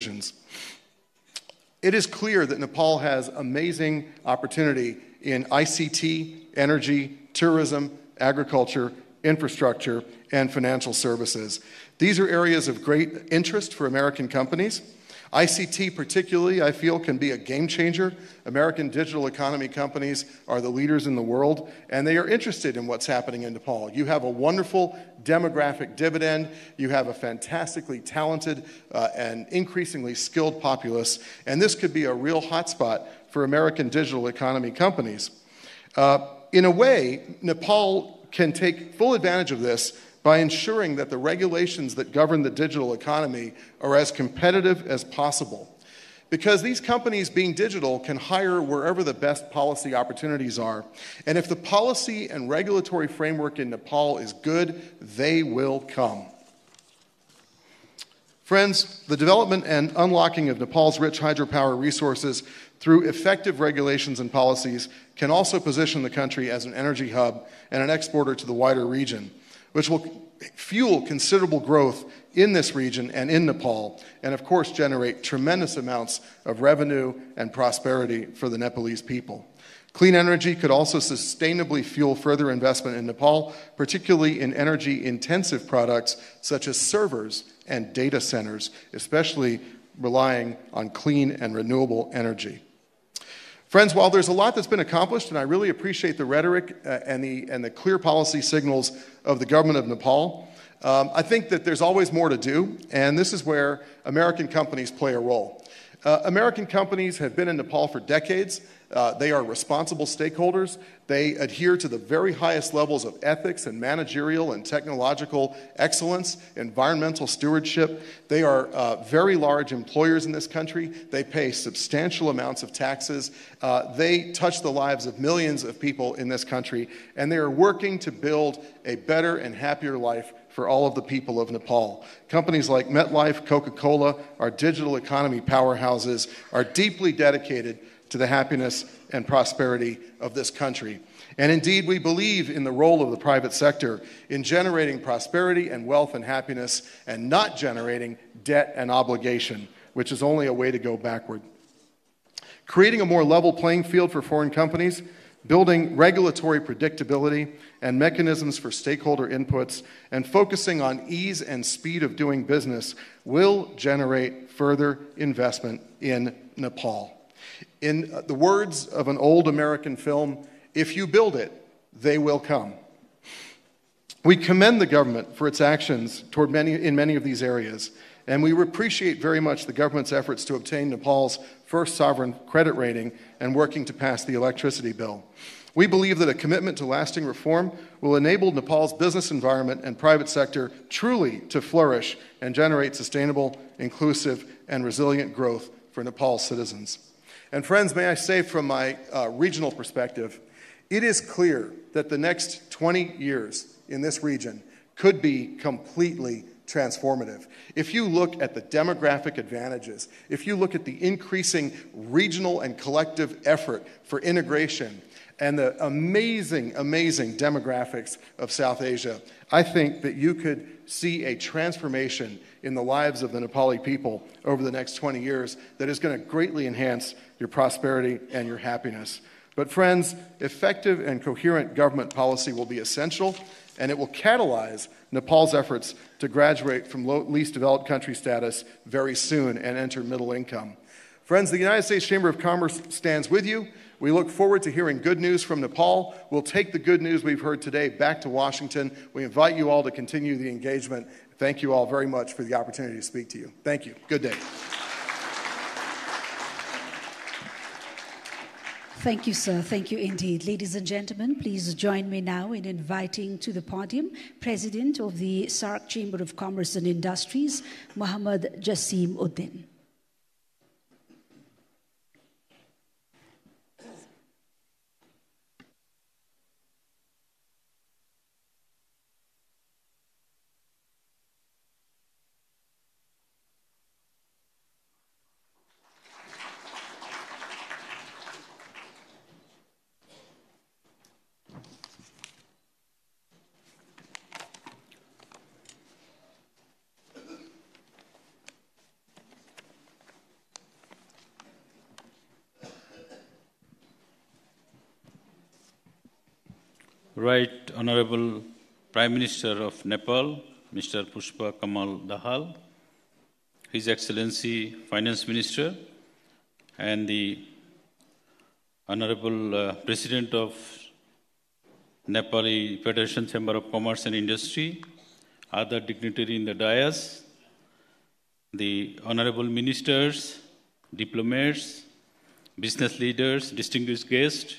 It is clear that Nepal has amazing opportunity in ICT, energy, tourism, agriculture, infrastructure, and financial services. These are areas of great interest for American companies. ICT particularly, I feel, can be a game changer. American digital economy companies are the leaders in the world, and they are interested in what's happening in Nepal. You have a wonderful demographic dividend. You have a fantastically talented and increasingly skilled populace, and this could be a real hotspot for American digital economy companies. In a way, Nepal can take full advantage of this by ensuring that the regulations that govern the digital economy are as competitive as possible. Because these companies, being digital, can hire wherever the best policy opportunities are. And if the policy and regulatory framework in Nepal is good, they will come. Friends, the development and unlocking of Nepal's rich hydropower resources through effective regulations and policies can also position the country as an energy hub and an exporter to the wider region, which will fuel considerable growth in this region and in Nepal, and of course generate tremendous amounts of revenue and prosperity for the Nepalese people. Clean energy could also sustainably fuel further investment in Nepal, particularly in energy-intensive products such as servers and data centers, especially relying on clean and renewable energy. Friends, while there's a lot that's been accomplished, and I really appreciate the rhetoric and the clear policy signals of the government of Nepal, I think that there's always more to do, and this is where American companies play a role. American companies have been in Nepal for decades. They are responsible stakeholders. They adhere to the very highest levels of ethics and managerial and technological excellence, environmental stewardship. They are very large employers in this country. They pay substantial amounts of taxes. They touch the lives of millions of people in this country, and they are working to build a better and happier life for all of the people of Nepal. Companies like MetLife, Coca-Cola, our digital economy powerhouses, are deeply dedicated to the happiness and prosperity of this country. And indeed, we believe in the role of the private sector in generating prosperity and wealth and happiness, and not generating debt and obligation, which is only a way to go backward. Creating a more level playing field for foreign companies, building regulatory predictability and mechanisms for stakeholder inputs, and focusing on ease and speed of doing business will generate further investment in Nepal. In the words of an old American film, if you build it, they will come. We commend the government for its actions in many of these areas, and we appreciate very much the government's efforts to obtain Nepal's first sovereign credit rating and working to pass the electricity bill. We believe that a commitment to lasting reform will enable Nepal's business environment and private sector truly to flourish and generate sustainable, inclusive, and resilient growth for Nepal's citizens. And friends, may I say from my regional perspective, it is clear that the next 20 years in this region could be completely transformative. If you look at the demographic advantages, if you look at the increasing regional and collective effort for integration, and the amazing, amazing demographics of South Asia, I think that you could see a transformation in the lives of the Nepali people over the next 20 years that is going to greatly enhance your prosperity and your happiness. But friends, effective and coherent government policy will be essential, and it will catalyze Nepal's efforts to graduate from least developed country status very soon and enter middle income. Friends, the United States Chamber of Commerce stands with you. We look forward to hearing good news from Nepal. We'll take the good news we've heard today back to Washington. We invite you all to continue the engagement. Thank you all very much for the opportunity to speak to you. Thank you. Good day. Thank you, sir. Thank you indeed. Ladies and gentlemen, please join me now in inviting to the podium President of the SAARC Chamber of Commerce and Industries, Mohammad Jassim Uddin. Right Honorable Prime Minister of Nepal, Mr. Pushpa Kamal Dahal, His Excellency Finance Minister, and the Honorable President of Nepali Federation Chamber of Commerce and Industry, other dignitaries in the dais, the Honorable Ministers, diplomats, business leaders, distinguished guests,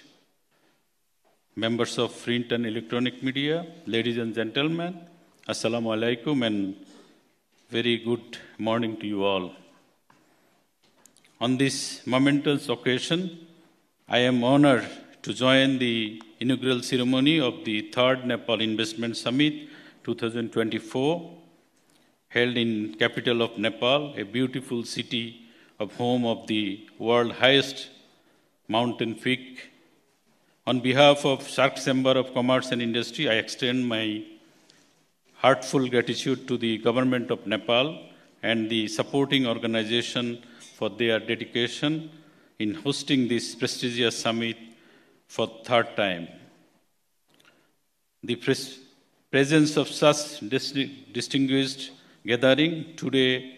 members of print and electronic media, ladies and gentlemen, Assalamu alaikum and very good morning to you all. On this momentous occasion, I am honored to join the inaugural ceremony of the 3rd Nepal Investment Summit 2024, held in capital of Nepal, a beautiful city of home of the world's highest mountain peak. On behalf of SAARC Chamber of Commerce and Industry, I extend my heartfelt gratitude to the government of Nepal and the supporting organization for their dedication in hosting this prestigious summit for the 3rd time. The presence of such distinguished gathering today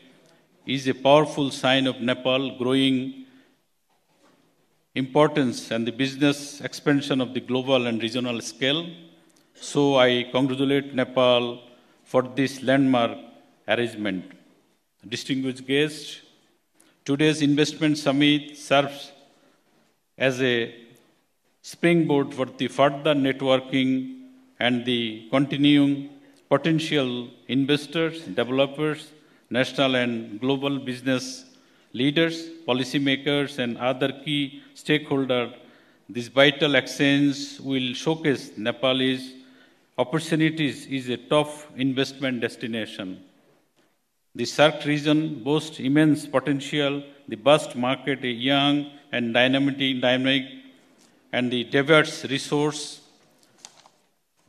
is a powerful sign of Nepal's growing importance and the business expansion of the global and regional scale. So I congratulate Nepal for this landmark arrangement. Distinguished guests, today's investment summit serves as a springboard for the further networking and the continuing potential investors, developers, national and global business leaders, policymakers, and other key stakeholders. This vital exchange will showcase Nepal's opportunities as a top investment destination. The SAARC region boasts immense potential, the vast market, a young and dynamic and the diverse resource.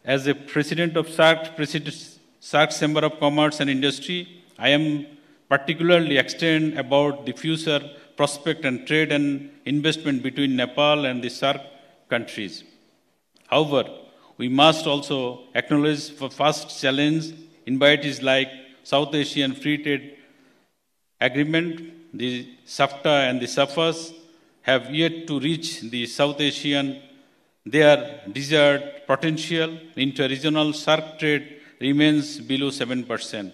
As a president of SAARC Chamber of Commerce and Industry, I am particularly excited about the future prospect and trade and investment between Nepal and the SAARC countries. However, we must also acknowledge the first challenge invitees like South Asian Free Trade Agreement, the SAFTA and the SAFAs have yet to reach the South Asian their desired potential. Inter-regional SAARC trade remains below 7%.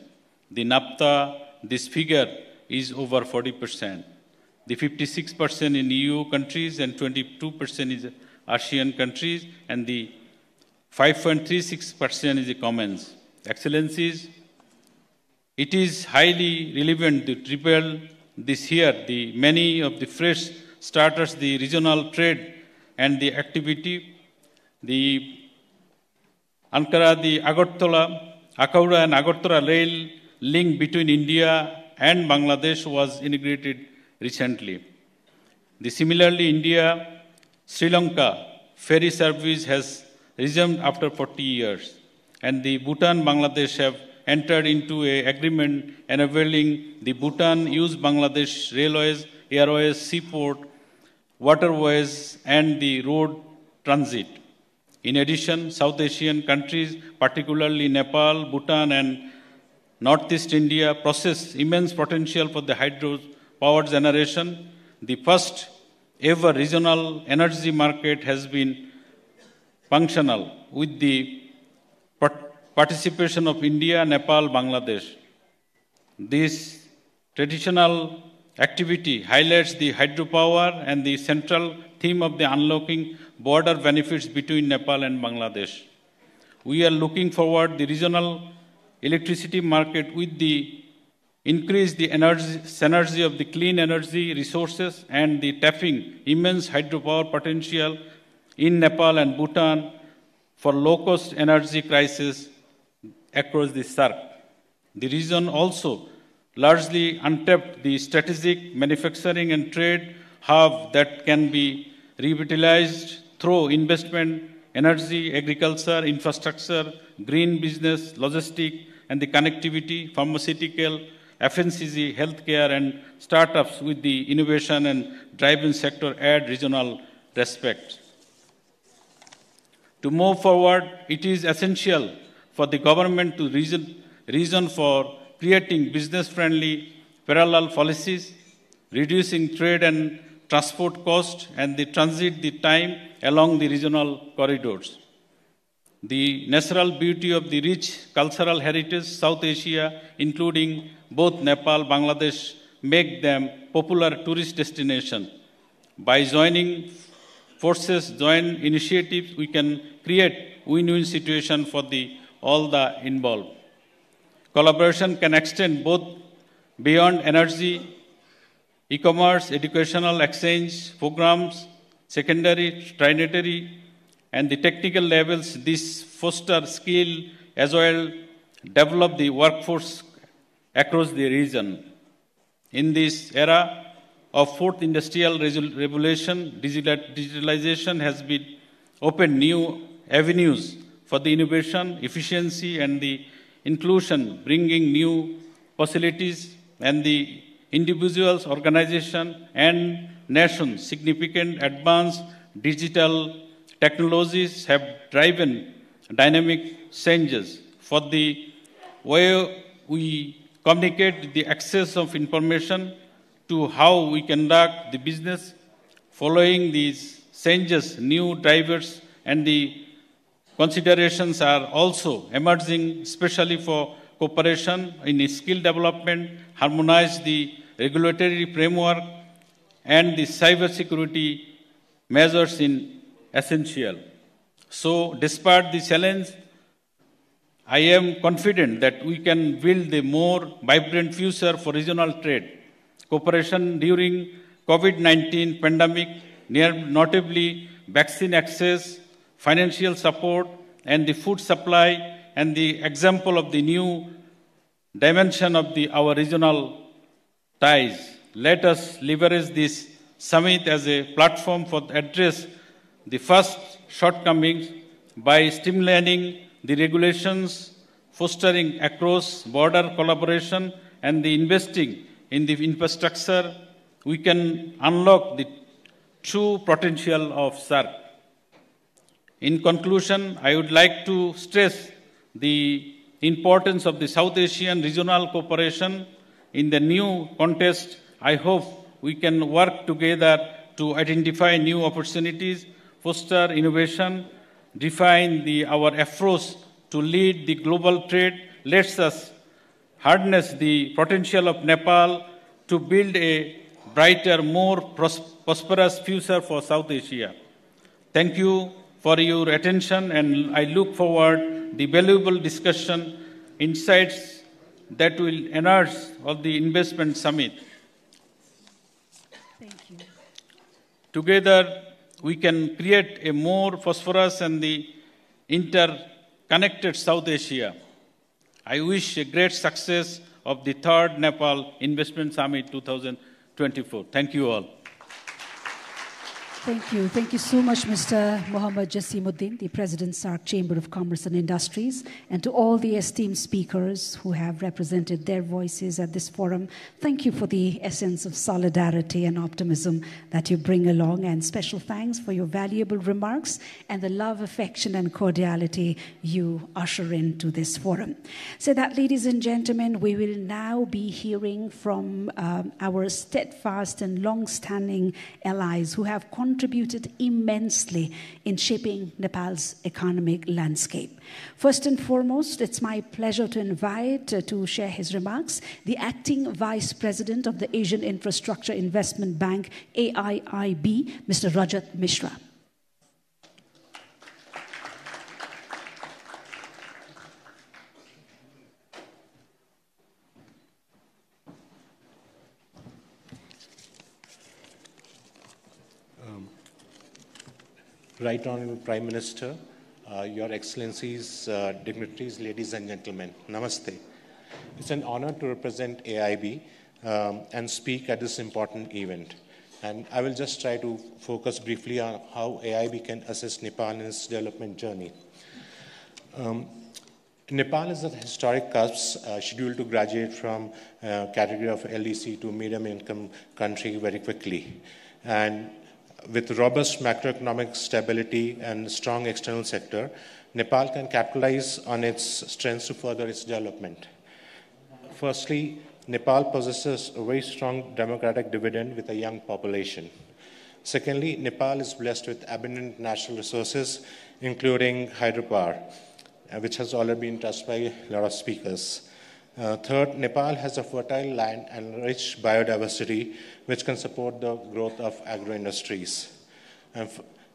The NAFTA, this figure is over 40%. The 56% in EU countries and 22% is ASEAN countries, and the 5.36% is the Commons. Excellencies, it is highly relevant to triple this year the many of the fresh starters, the regional trade and the activity, the Ankara, the Akaura and Agartala rail link between India and Bangladesh was integrated recently. Similarly, India-Sri Lanka ferry service has resumed after 40 years, and the Bhutan-Bangladesh have entered into an agreement enabling the Bhutan use Bangladesh railways, airways, seaport, waterways, and the road transit. In addition, South Asian countries, particularly Nepal, Bhutan, and Northeast India, possess immense potential for the hydro power generation. The first ever regional energy market has been functional with the participation of India, Nepal, Bangladesh. This traditional activity highlights the hydropower and the central theme of the unlocking border benefits between Nepal and Bangladesh. We are looking forward to the regional electricity market with the increase the synergy of the clean energy resources and the tapping immense hydropower potential in Nepal and Bhutan for low-cost energy crisis across the SAARC. The region also largely untapped the strategic manufacturing and trade hub that can be revitalized through investment, energy, agriculture, infrastructure, green business, logistics, and the connectivity, pharmaceutical, FMCG, healthcare, and startups with the innovation and driving sector add regional respect. To move forward, it is essential for the government to reason for creating business-friendly parallel policies, reducing trade and transport costs, and the transit the time along the regional corridors. The natural beauty of the rich cultural heritage South Asia, including both Nepal and Bangladesh, make them popular tourist destinations. By joining forces, joint initiatives, we can create win-win situation for all the involved. Collaboration can extend both beyond energy, e-commerce, educational exchange programs, secondary, tertiary, and the technical levels. This foster skill as well develop the workforce across the region. In this era of fourth industrial revolution, digitalization has been opened new avenues for the innovation, efficiency, and the inclusion, bringing new possibilities and the individuals, organizations, and nations. Significant advanced digital technologies have driven dynamic changes for the way we communicate, the access of information, to how we conduct the business. Following these changes, new drivers and the considerations are also emerging, especially for cooperation in skill development, harmonize the regulatory framework, and the cybersecurity measures in essential. So, despite the challenge, I am confident that we can build a more vibrant future for regional trade. Cooperation during COVID-19 pandemic, notably vaccine access, financial support, and the food supply, and the example of the new dimension of our regional ties. Let us leverage this summit as a platform for address the first shortcomings by streamlining the regulations, fostering across-border collaboration, and the investing in the infrastructure. We can unlock the true potential of SAARC. In conclusion, I would like to stress the importance of the South Asian regional cooperation. In the new context, I hope we can work together to identify new opportunities, foster innovation, define our approach to lead the global trade. Let us harness the potential of Nepal to build a brighter, more prosperous future for South Asia. Thank you for your attention, and I look forward the valuable discussion, insights that will enhance of the investment summit. Thank you. Together, we can create a more prosperous and the interconnected South Asia. I wish a great success of the third Nepal Investment Summit 2024. Thank you all. Thank you. Thank you so much, Mr. Mohammad Jasimuddin, the President, SAARC Chamber of Commerce and Industries, and to all the esteemed speakers who have represented their voices at this forum. Thank you for the essence of solidarity and optimism that you bring along, and special thanks for your valuable remarks and the love, affection, and cordiality you usher into this forum. So that, ladies and gentlemen, we will now be hearing from our steadfast and long-standing allies who have contributed immensely in shaping Nepal's economic landscape. First and foremost, it's my pleasure to invite to share his remarks the Acting Vice President of the Asian Infrastructure Investment Bank, AIIB, Mr. Rajat Mishra. Right Honorable Prime Minister, Your Excellencies, dignitaries, ladies and gentlemen, Namaste. It's an honor to represent AIB and speak at this important event. And I will just try to focus briefly on how AIB can assist Nepal in its development journey. Nepal is at a historic cusp, scheduled to graduate from category of LDC to medium income country very quickly. And with robust macroeconomic stability and strong external sector, Nepal can capitalize on its strengths to further its development. Firstly, Nepal possesses a very strong democratic dividend with a young population. Secondly, Nepal is blessed with abundant natural resources, including hydropower, which has already been touched by a lot of speakers. Third, Nepal has a fertile land and rich biodiversity, which can support the growth of agro-industries. And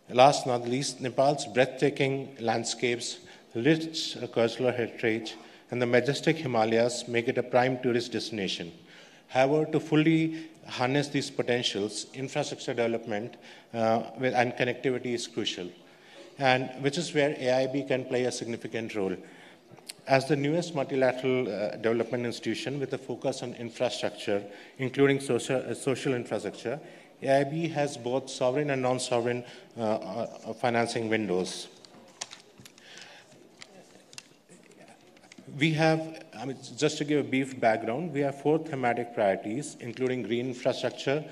last not least, Nepal's breathtaking landscapes, rich cultural heritage, and the majestic Himalayas make it a prime tourist destination. However, to fully harness these potentials, infrastructure development and connectivity is crucial, and which is where AIB can play a significant role. As the newest multilateral development institution with a focus on infrastructure, including social infrastructure, AIB has both sovereign and non-sovereign financing windows. We have, just to give a brief background, we have 4 thematic priorities, including green infrastructure,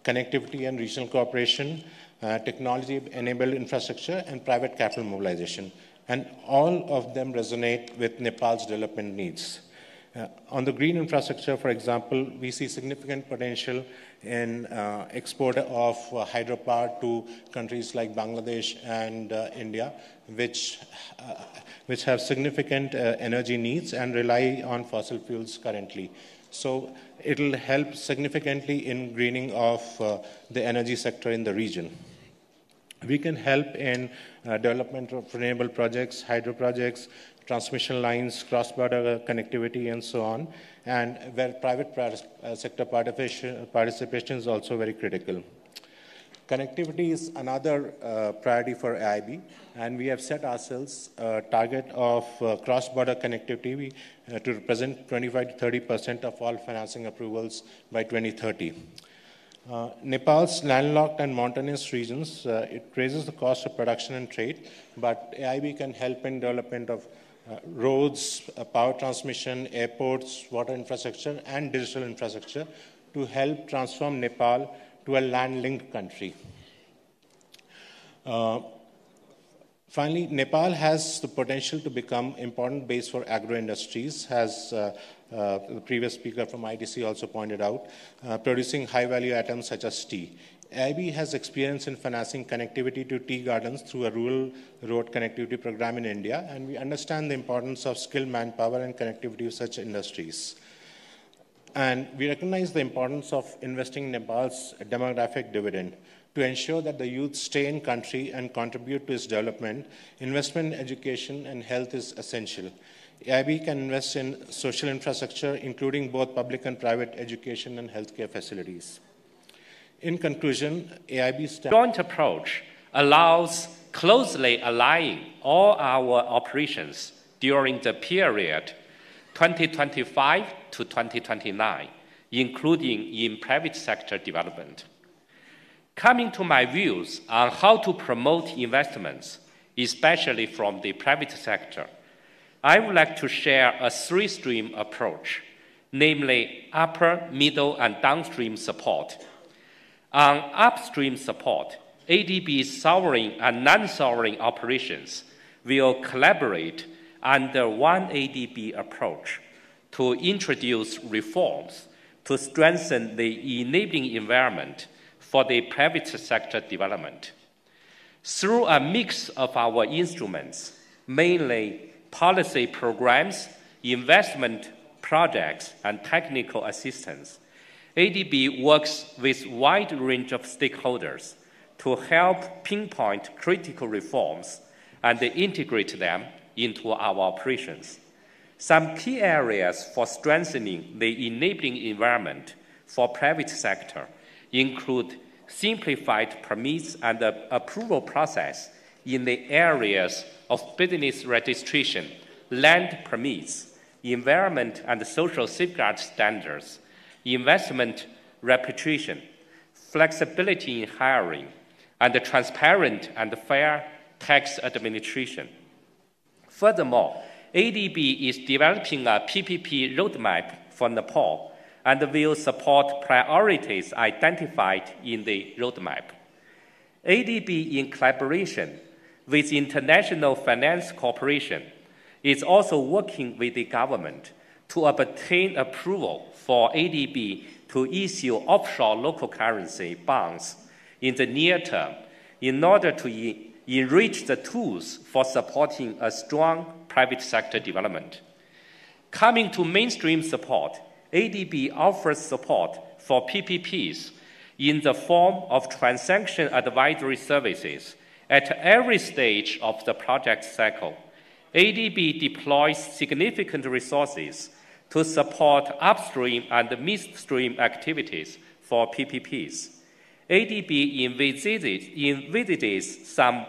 connectivity and regional cooperation, technology-enabled infrastructure, and private capital mobilization. And all of them resonate with Nepal's development needs. On the green infrastructure, for example, we see significant potential in export of hydropower to countries like Bangladesh and India, which have significant energy needs and rely on fossil fuels currently. So it will help significantly in greening of the energy sector in the region. We can help in development of renewable projects, hydro projects, transmission lines, cross-border connectivity, and so on, and where private sector participation is also very critical. Connectivity is another priority for AIB, and we have set ourselves a target of cross-border connectivity to represent 25 to 30% of all financing approvals by 2030. Nepal's landlocked and mountainous regions, it raises the cost of production and trade, but AIB can help in development of roads, power transmission, airports, water infrastructure, and digital infrastructure to help transform Nepal to a land-linked country. Finally, Nepal has the potential to become an important base for agro-industries, as the previous speaker from ITC also pointed out, producing high-value items such as tea. AIB has experience in financing connectivity to tea gardens through a rural road connectivity program in India, and we understand the importance of skilled manpower and connectivity of such industries. And we recognize the importance of investing in Nepal's demographic dividend. To ensure that the youth stay in country and contribute to its development, investment in education and health is essential. AIB can invest in social infrastructure, including both public and private education and healthcare facilities. In conclusion, AIB's joint approach allows closely aligning all our operations during the period 2025 to 2029, including in private sector development. Coming to my views on how to promote investments, especially from the private sector, I would like to share a 3-stream approach, namely upper, middle, and downstream support. On upstream support, ADB's sovereign and non-sovereign operations will collaborate under one ADB approach to introduce reforms to strengthen the enabling environment for the private sector development. Through a mix of our instruments, mainly policy programs, investment projects, and technical assistance, ADB works with a wide range of stakeholders to help pinpoint critical reforms and integrate them into our operations. Some key areas for strengthening the enabling environment for private sector include simplified permits and approval process in the areas of business registration, land permits, environment and social safeguard standards, investment repatriation, flexibility in hiring, and transparent and fair tax administration. Furthermore, ADB is developing a PPP roadmap for Nepal and will support priorities identified in the roadmap. ADB, in collaboration with International Finance Corporation, is also working with the government to obtain approval for ADB to issue offshore local currency bonds in the near term in order to enrich the tools for supporting a strong private sector development. Coming to mainstream support, ADB offers support for PPPs in the form of transaction advisory services at every stage of the project cycle. ADB deploys significant resources to support upstream and midstream activities for PPPs. ADB envisages some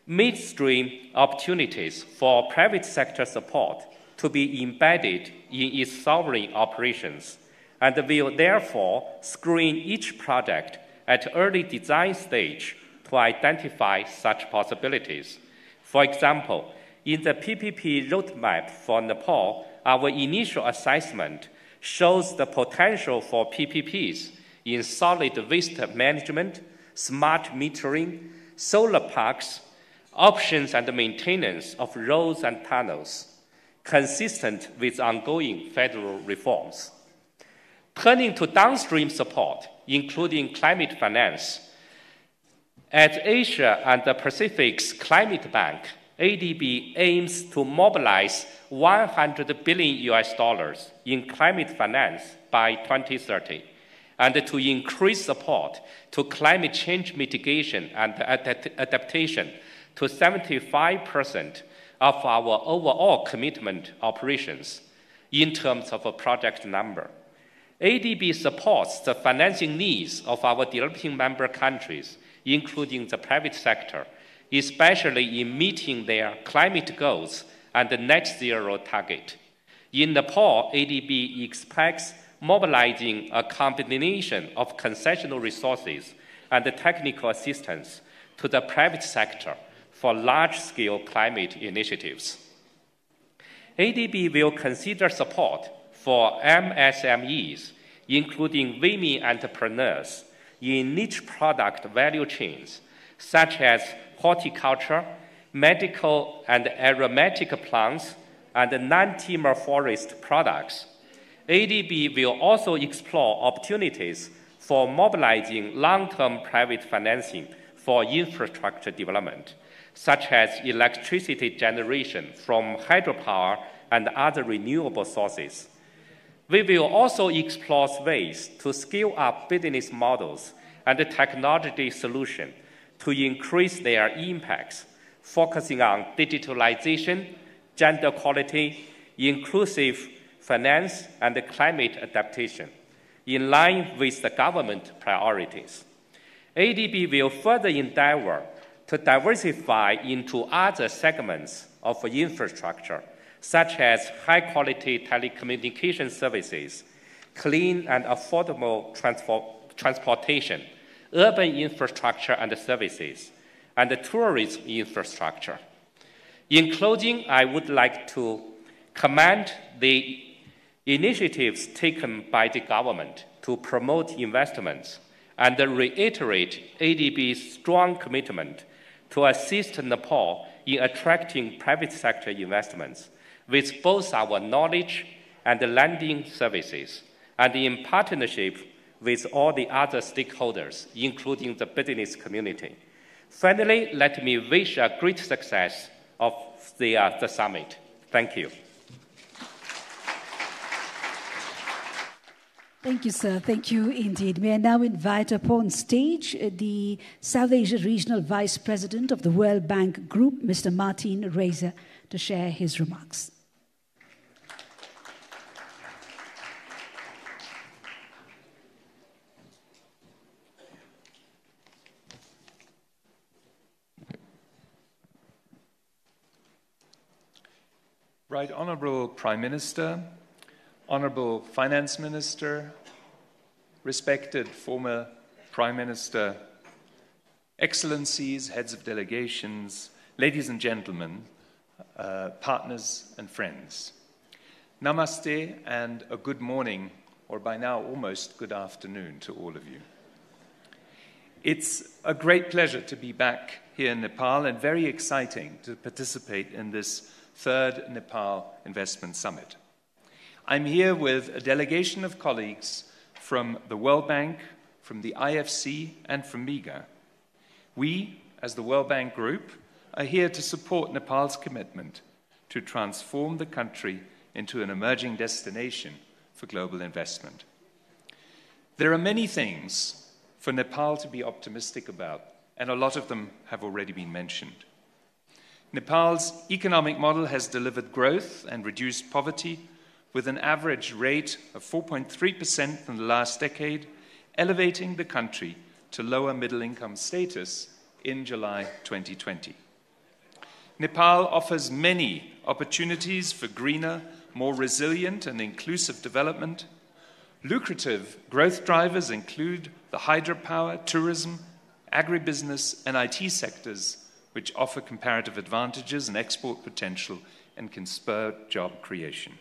midstream opportunities for private sector support to be embedded in its sovereign operations, and will therefore screen each project at early design stage to identify such possibilities. For example, in the PPP roadmap for Nepal, our initial assessment shows the potential for PPPs in solid waste management, smart metering, solar parks, options and maintenance of roads and tunnels, consistent with ongoing federal reforms. Turning to downstream support, including climate finance, at Asia and the Pacific's Climate Bank, ADB aims to mobilize $100 billion in climate finance by 2030, and to increase support to climate change mitigation and adaptation to 75% of our overall commitment operations in terms of a project number. ADB supports the financing needs of our developing member countries, including the private sector, especially in meeting their climate goals and the net zero target. In Nepal, ADB expects mobilizing a combination of concessional resources and technical assistance to the private sector for large-scale climate initiatives. ADB will consider support for MSMEs, including women entrepreneurs, in niche product value chains, such as horticulture, medical and aromatic plants, and non-timber forest products. ADB will also explore opportunities for mobilizing long-term private financing for infrastructure development, such as electricity generation from hydropower and other renewable sources. We will also explore ways to scale up business models and technology solutions to increase their impacts, focusing on digitalization, gender equality, inclusive finance, and climate adaptation, in line with the government priorities. ADB will further endeavor to diversify into other segments of infrastructure, such as high-quality telecommunication services, clean and affordable transportation, urban infrastructure and services, and tourism infrastructure. In closing, I would like to commend the initiatives taken by the government to promote investments and reiterate ADB's strong commitment to assist Nepal in attracting private sector investments with both our knowledge and lending services, and in partnership with all the other stakeholders, including the business community. Finally, let me wish a great success of the summit. Thank you. Thank you, sir. Thank you indeed. May I now invite upon stage the South Asia Regional Vice President of the World Bank Group, Mr. Martin Reiser, to share his remarks. Right Honourable Prime Minister, Honourable Finance Minister, respected former Prime Minister, Excellencies, heads of delegations, ladies and gentlemen, partners and friends. Namaste and a good morning, or by now almost good afternoon to all of you. It's a great pleasure to be back here in Nepal and very exciting to participate in this third Nepal Investment Summit. I'm here with a delegation of colleagues from the World Bank, from the IFC, and from MIGA. We, as the World Bank Group, are here to support Nepal's commitment to transform the country into an emerging destination for global investment. There are many things for Nepal to be optimistic about, and a lot of them have already been mentioned. Nepal's economic model has delivered growth and reduced poverty with an average rate of 4.3% in the last decade, elevating the country to lower middle-income status in July 2020. Nepal offers many opportunities for greener, more resilient and inclusive development. Lucrative growth drivers include the hydropower, tourism, agribusiness, and IT sectors, which offer comparative advantages and export potential and can spur job creation.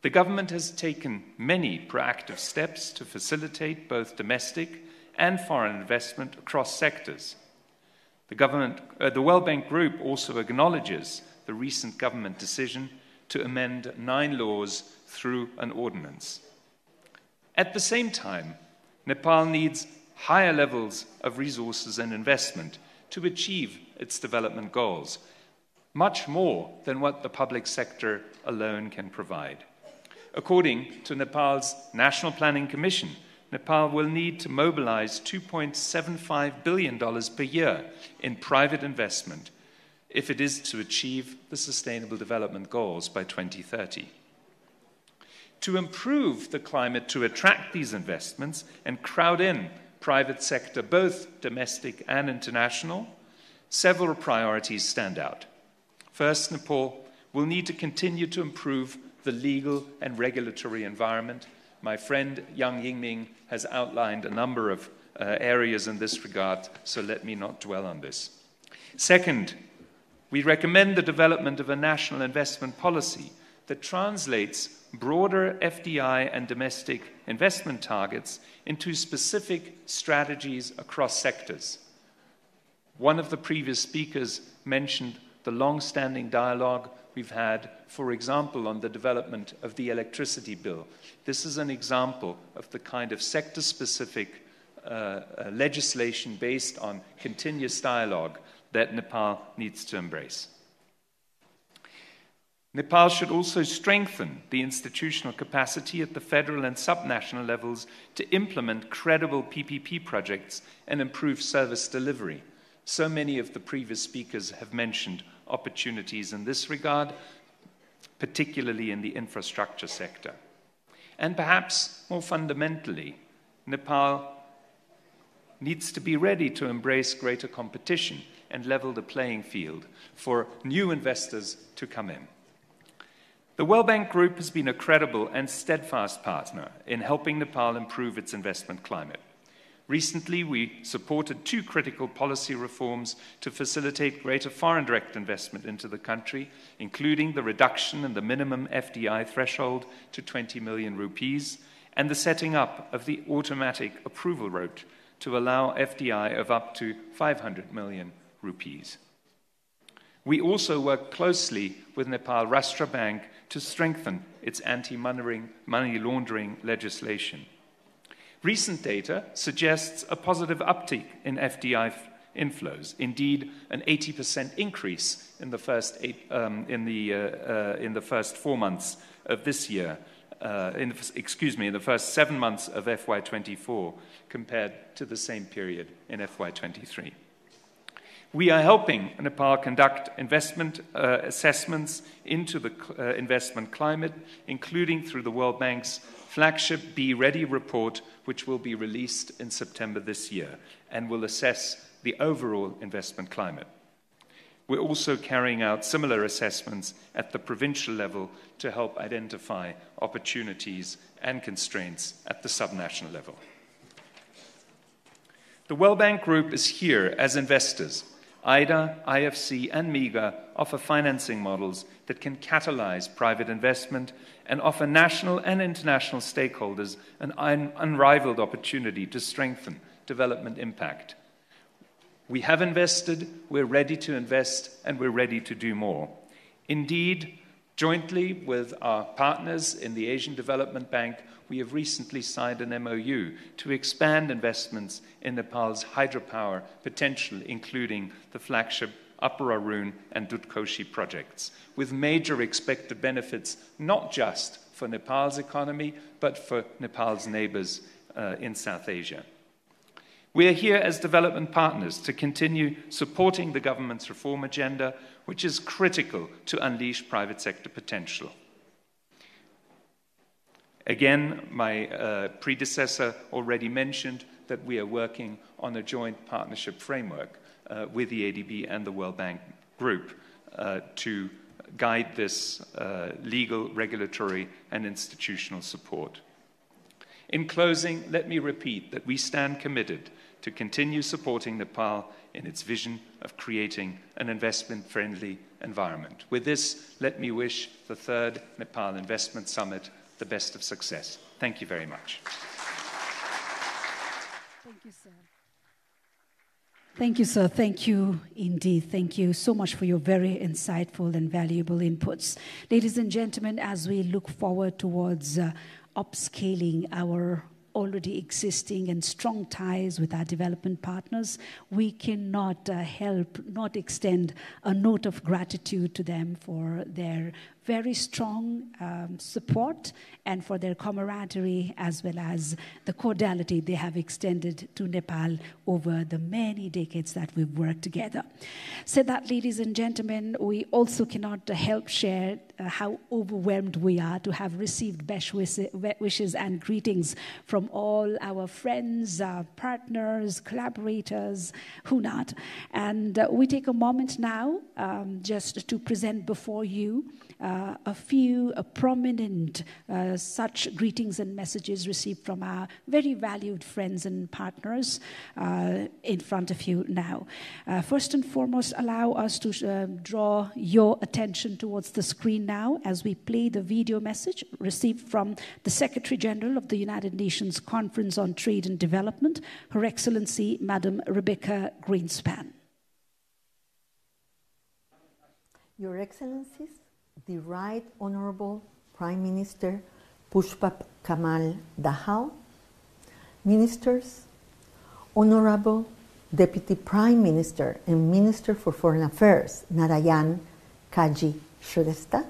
The government has taken many proactive steps to facilitate both domestic and foreign investment across sectors. The World Bank Group also acknowledges the recent government decision to amend 9 laws through an ordinance. At the same time, Nepal needs higher levels of resources and investment to achieve its development goals, much more than what the public sector alone can provide. According to Nepal's National Planning Commission, Nepal will need to mobilize $2.75 billion per year in private investment if it is to achieve the Sustainable Development Goals by 2030. To improve the climate to attract these investments and crowd in private sector, both domestic and international, several priorities stand out. First, Nepal will need to continue to improve the legal and regulatory environment. My friend Yang Yingming has outlined a number of areas in this regard, so let me not dwell on this. Second, we recommend the development of a national investment policy that translates broader FDI and domestic investment targets into specific strategies across sectors. One of the previous speakers mentioned the long-standing dialogue we've had, for example, on the development of the electricity bill. This is an example of the kind of sector-specific legislation based on continuous dialogue that Nepal needs to embrace. Nepal should also strengthen the institutional capacity at the federal and subnational levels to implement credible PPP projects and improve service delivery. So many of the previous speakers have mentioned opportunities in this regard, particularly in the infrastructure sector. And perhaps more fundamentally, Nepal needs to be ready to embrace greater competition and level the playing field for new investors to come in. The World Bank Group has been a credible and steadfast partner in helping Nepal improve its investment climate. Recently, we supported 2 critical policy reforms to facilitate greater foreign direct investment into the country, including the reduction in the minimum FDI threshold to 20 million rupees and the setting up of the automatic approval route to allow FDI of up to 500 million rupees. We also work closely with Nepal Rashtra Bank to strengthen its anti-money laundering legislation. Recent data suggests a positive uptick in FDI inflows, indeed an 80% increase in the first 4 months of this year, in the first 7 months of FY24 compared to the same period in FY23. We are helping Nepal conduct investment assessments into the investment climate, including through the World Bank's flagship Be Ready report, which will be released in September this year and will assess the overall investment climate. We're also carrying out similar assessments at the provincial level to help identify opportunities and constraints at the subnational level. The World Bank Group is here as investors. IDA, IFC, and MIGA offer financing models that can catalyze private investment and offer national and international stakeholders an unrivaled opportunity to strengthen development impact. We have invested, we're ready to invest, and we're ready to do more. Indeed, jointly with our partners in the Asian Development Bank, we have recently signed an MOU to expand investments in Nepal's hydropower potential, including the flagship Upper Arun and Dutkoshi projects, with major expected benefits not just for Nepal's economy, but for Nepal's neighbors in South Asia. We are here as development partners to continue supporting the government's reform agenda, which is critical to unleash private sector potential. Again, my predecessor already mentioned that we are working on a joint partnership framework with the ADB and the World Bank Group to guide this legal, regulatory, and institutional support. In closing, let me repeat that we stand committed to continue supporting Nepal in its vision of creating an investment-friendly environment. With this, let me wish the third Nepal Investment Summit the best of success. Thank you very much. Thank you, sir. Thank you, sir. Thank you indeed. Thank you so much for your very insightful and valuable inputs. Ladies and gentlemen, as we look forward towards upscaling our already existing and strong ties with our development partners, we cannot help not extend a note of gratitude to them for their very strong support and for their camaraderie, as well as the cordiality they have extended to Nepal over the many decades that we've worked together. So that, ladies and gentlemen, we also cannot help share how overwhelmed we are to have received best wishes and greetings from all our friends, partners, collaborators, who not. And we take a moment now just to present before you a few prominent such greetings and messages received from our very valued friends and partners in front of you now. First and foremost, allow us to draw your attention towards the screen now as we play the video message received from the Secretary General of the United Nations Conference on Trade and Development, Her Excellency Madam Rebecca Greenspan. Your Excellencies, the Right Honorable Prime Minister Pushpa Kamal Dahal, Ministers, Honorable Deputy Prime Minister and Minister for Foreign Affairs Narayan Kaji Shrestha,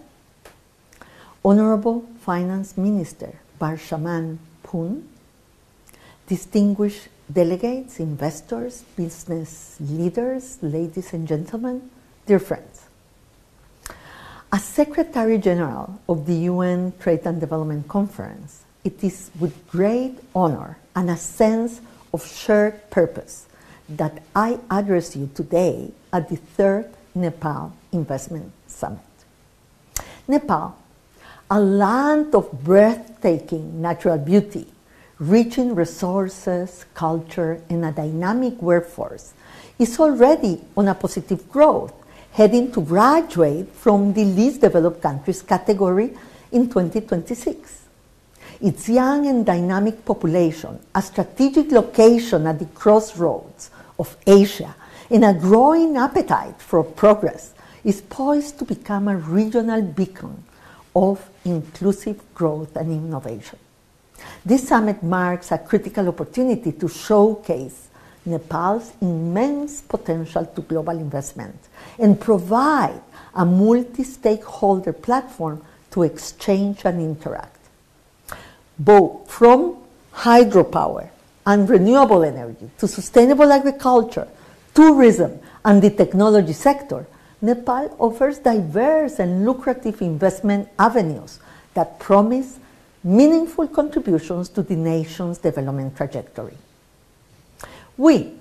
Honorable Finance Minister Barshaman Pun, distinguished delegates, investors, business leaders, ladies and gentlemen, dear friends. As Secretary General of the UN Trade and Development Conference, it is with great honor and a sense of shared purpose that I address you today at the third Nepal Investment Summit. Nepal, a land of breathtaking natural beauty, rich in resources, culture, and a dynamic workforce, is already on a positive growth, heading to graduate from the least developed countries category in 2026. Its young and dynamic population, a strategic location at the crossroads of Asia, and a growing appetite for progress, is poised to become a regional beacon of inclusive growth and innovation. This summit marks a critical opportunity to showcase Nepal's immense potential to global investment and provide a multi-stakeholder platform to exchange and interact. Both from hydropower and renewable energy to sustainable agriculture, tourism, and the technology sector, Nepal offers diverse and lucrative investment avenues that promise meaningful contributions to the nation's development trajectory. We,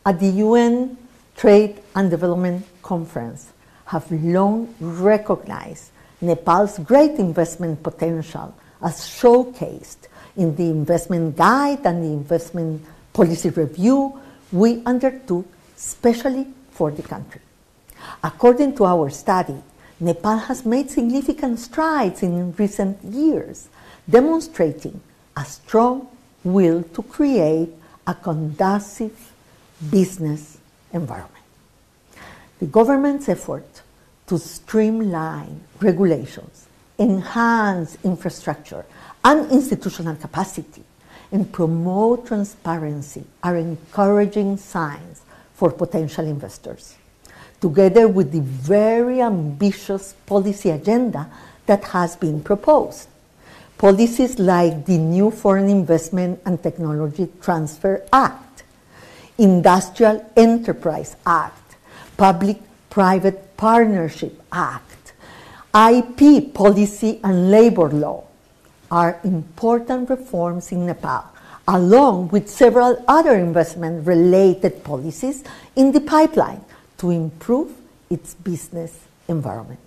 at the UN Trade and Development Conference, have long recognized Nepal's great investment potential as showcased in the investment guide and the investment policy review we undertook specially for the country. According to our study, Nepal has made significant strides in recent years, demonstrating a strong will to create a conducive business environment. The government's effort to streamline regulations, enhance infrastructure and institutional capacity, and promote transparency are encouraging signs for potential investors, together with the very ambitious policy agenda that has been proposed. Policies like the new Foreign Investment and Technology Transfer Act, Industrial Enterprise Act, Public-Private Partnership Act, IP Policy and Labor Law are important reforms in Nepal, along with several other investment-related policies in the pipeline to improve its business environment.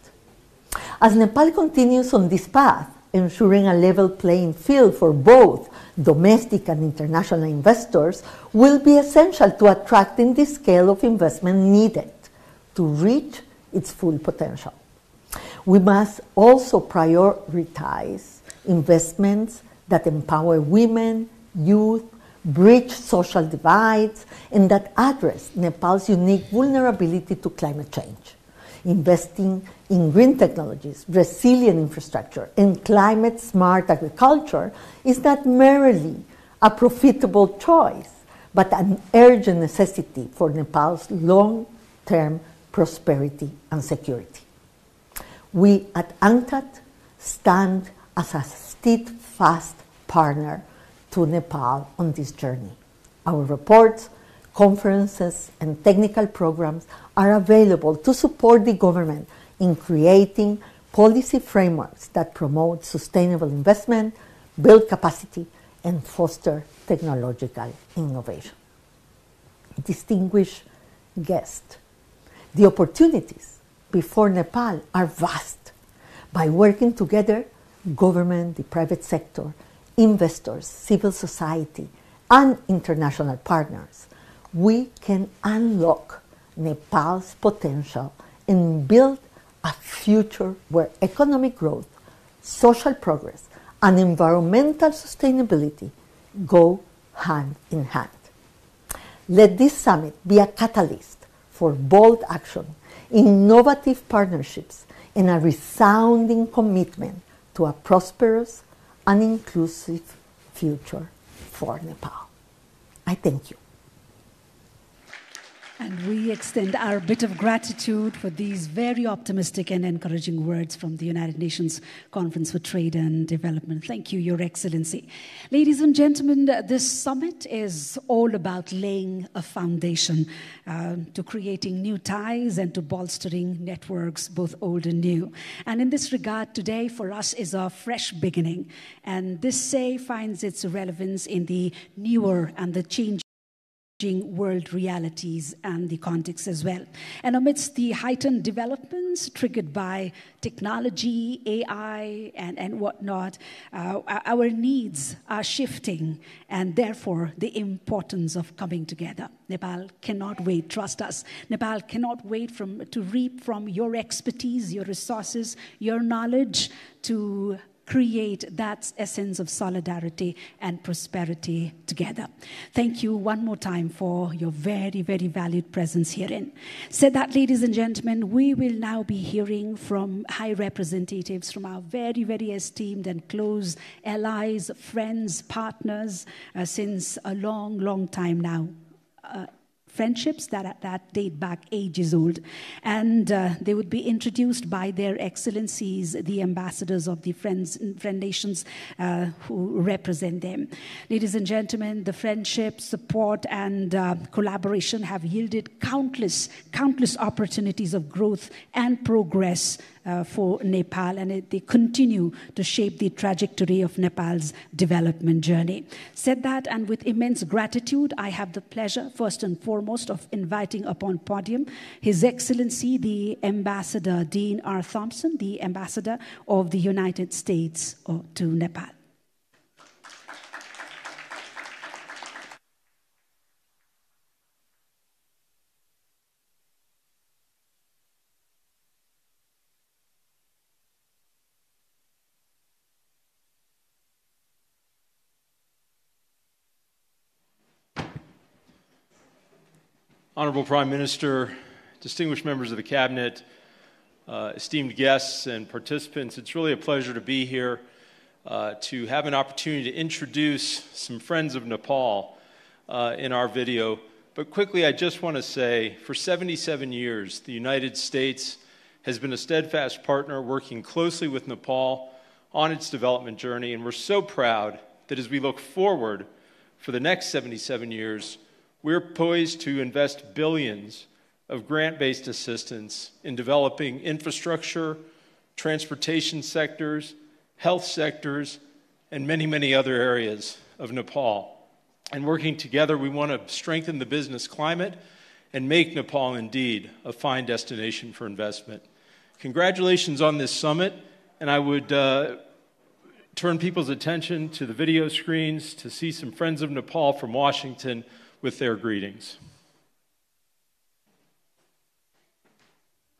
As Nepal continues on this path, ensuring a level playing field for both domestic and international investors will be essential to attracting the scale of investment needed to reach its full potential. We must also prioritize investments that empower women, youth, bridge social divides, and that address Nepal's unique vulnerability to climate change. Investing in green technologies, resilient infrastructure, and climate-smart agriculture is not merely a profitable choice, but an urgent necessity for Nepal's long-term prosperity and security. We at UNCTAD stand as a steadfast partner to Nepal on this journey. Our reports, conferences, and technical programs are available to support the government in creating policy frameworks that promote sustainable investment, build capacity, and foster technological innovation. Distinguished guests, the opportunities before Nepal are vast. By working together, government, the private sector, investors, civil society, and international partners, we can unlock Nepal's potential and build a future where economic growth, social progress, and environmental sustainability go hand in hand. Let this summit be a catalyst for bold action, innovative partnerships, and a resounding commitment to a prosperous and inclusive future for Nepal. I thank you. And we extend our bit of gratitude for these very optimistic and encouraging words from the United Nations Conference for Trade and Development. Thank you, Your Excellency. Ladies and gentlemen, this summit is all about laying a foundation to creating new ties and to bolstering networks, both old and new. And in this regard, today for us is a fresh beginning. And this say finds its relevance in the newer and the changing world realities and the context as well. And amidst the heightened developments triggered by technology, AI, and whatnot, our needs are shifting, and therefore the importance of coming together. Nepal cannot wait, trust us. Nepal cannot wait to reap from your expertise, your resources, your knowledge to create that essence of solidarity and prosperity together. Thank you one more time for your very, very valued presence herein. Said that, ladies and gentlemen, we will now be hearing from high representatives from our very, very esteemed and close allies, friends, partners since a long, long time now. Friendships that date back ages old. And they would be introduced by their excellencies, the ambassadors of the friend nations who represent them. Ladies and gentlemen, the friendship, support, and collaboration have yielded countless opportunities of growth and progress for Nepal, and they continue to shape the trajectory of Nepal's development journey. Said that, and with immense gratitude, I have the pleasure, first and foremost, of inviting upon podium His Excellency, the Ambassador Dean R. Thompson, the Ambassador of the United States to Nepal. Honorable Prime Minister, distinguished members of the Cabinet, esteemed guests and participants, it's really a pleasure to be here to have an opportunity to introduce some friends of Nepal in our video. But quickly, I just want to say, for 77 years, the United States has been a steadfast partner working closely with Nepal on its development journey, and we're so proud that as we look forward for the next 77 years, we're poised to invest billions of grant-based assistance in developing infrastructure, transportation sectors, health sectors, and many, many other areas of Nepal. And working together, we want to strengthen the business climate and make Nepal indeed a fine destination for investment. Congratulations on this summit, and I would turn people's attention to the video screens to see some friends of Nepal from Washington with their greetings.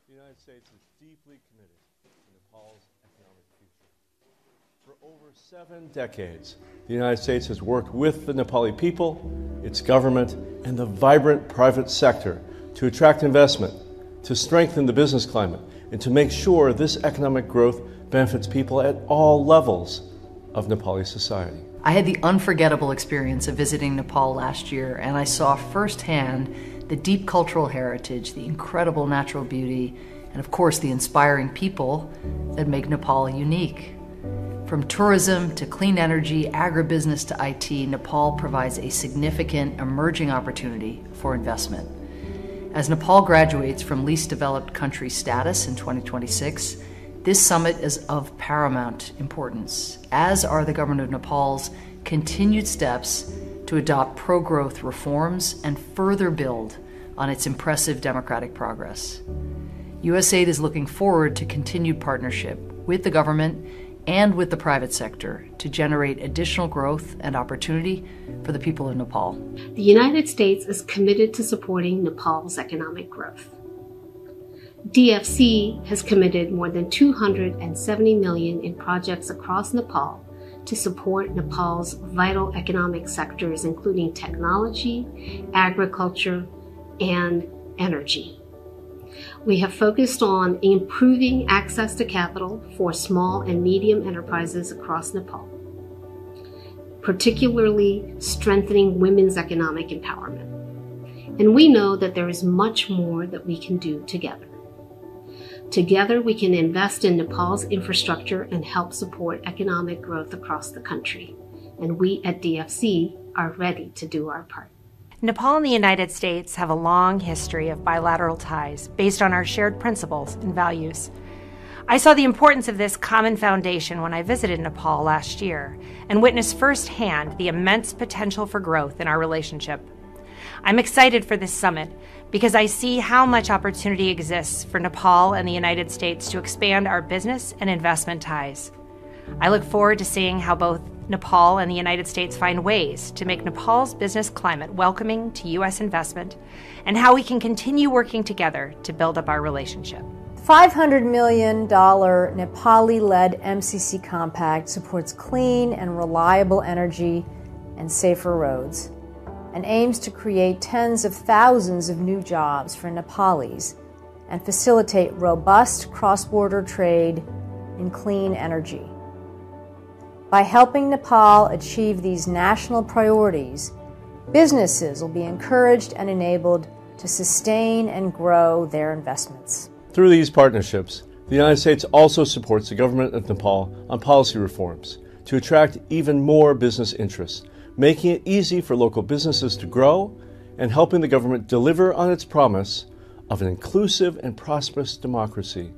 The United States is deeply committed to Nepal's economic future. For over 7 decades, the United States has worked with the Nepali people, its government, and the vibrant private sector to attract investment, to strengthen the business climate, and to make sure this economic growth benefits people at all levels of Nepali society. I had the unforgettable experience of visiting Nepal last year, and I saw firsthand the deep cultural heritage, the incredible natural beauty, and of course the inspiring people that make Nepal unique. From tourism to clean energy, agribusiness to IT, Nepal provides a significant emerging opportunity for investment. As Nepal graduates from least developed country status in 2026, this summit is of paramount importance, as are the government of Nepal's continued steps to adopt pro-growth reforms and further build on its impressive democratic progress. USAID is looking forward to continued partnership with the government and with the private sector to generate additional growth and opportunity for the people of Nepal. The United States is committed to supporting Nepal's economic growth. DFC has committed more than $270 million in projects across Nepal to support Nepal's vital economic sectors, including technology, agriculture, and energy. We have focused on improving access to capital for small and medium enterprises across Nepal, particularly strengthening women's economic empowerment. And we know that there is much more that we can do together. Together, we can invest in Nepal's infrastructure and help support economic growth across the country. And we at DFC are ready to do our part. Nepal and the United States have a long history of bilateral ties based on our shared principles and values. I saw the importance of this common foundation when I visited Nepal last year and witnessed firsthand the immense potential for growth in our relationship. I'm excited for this summit because I see how much opportunity exists for Nepal and the United States to expand our business and investment ties. I look forward to seeing how both Nepal and the United States find ways to make Nepal's business climate welcoming to U.S. investment and how we can continue working together to build up our relationship. $500 million Nepali-led MCC Compact supports clean and reliable energy and safer roads, and aims to create tens of thousands of new jobs for Nepalis and facilitate robust cross-border trade in clean energy. By helping Nepal achieve these national priorities, businesses will be encouraged and enabled to sustain and grow their investments. Through these partnerships, the United States also supports the government of Nepal on policy reforms to attract even more business interests, making it easy for local businesses to grow and helping the government deliver on its promise of an inclusive and prosperous democracy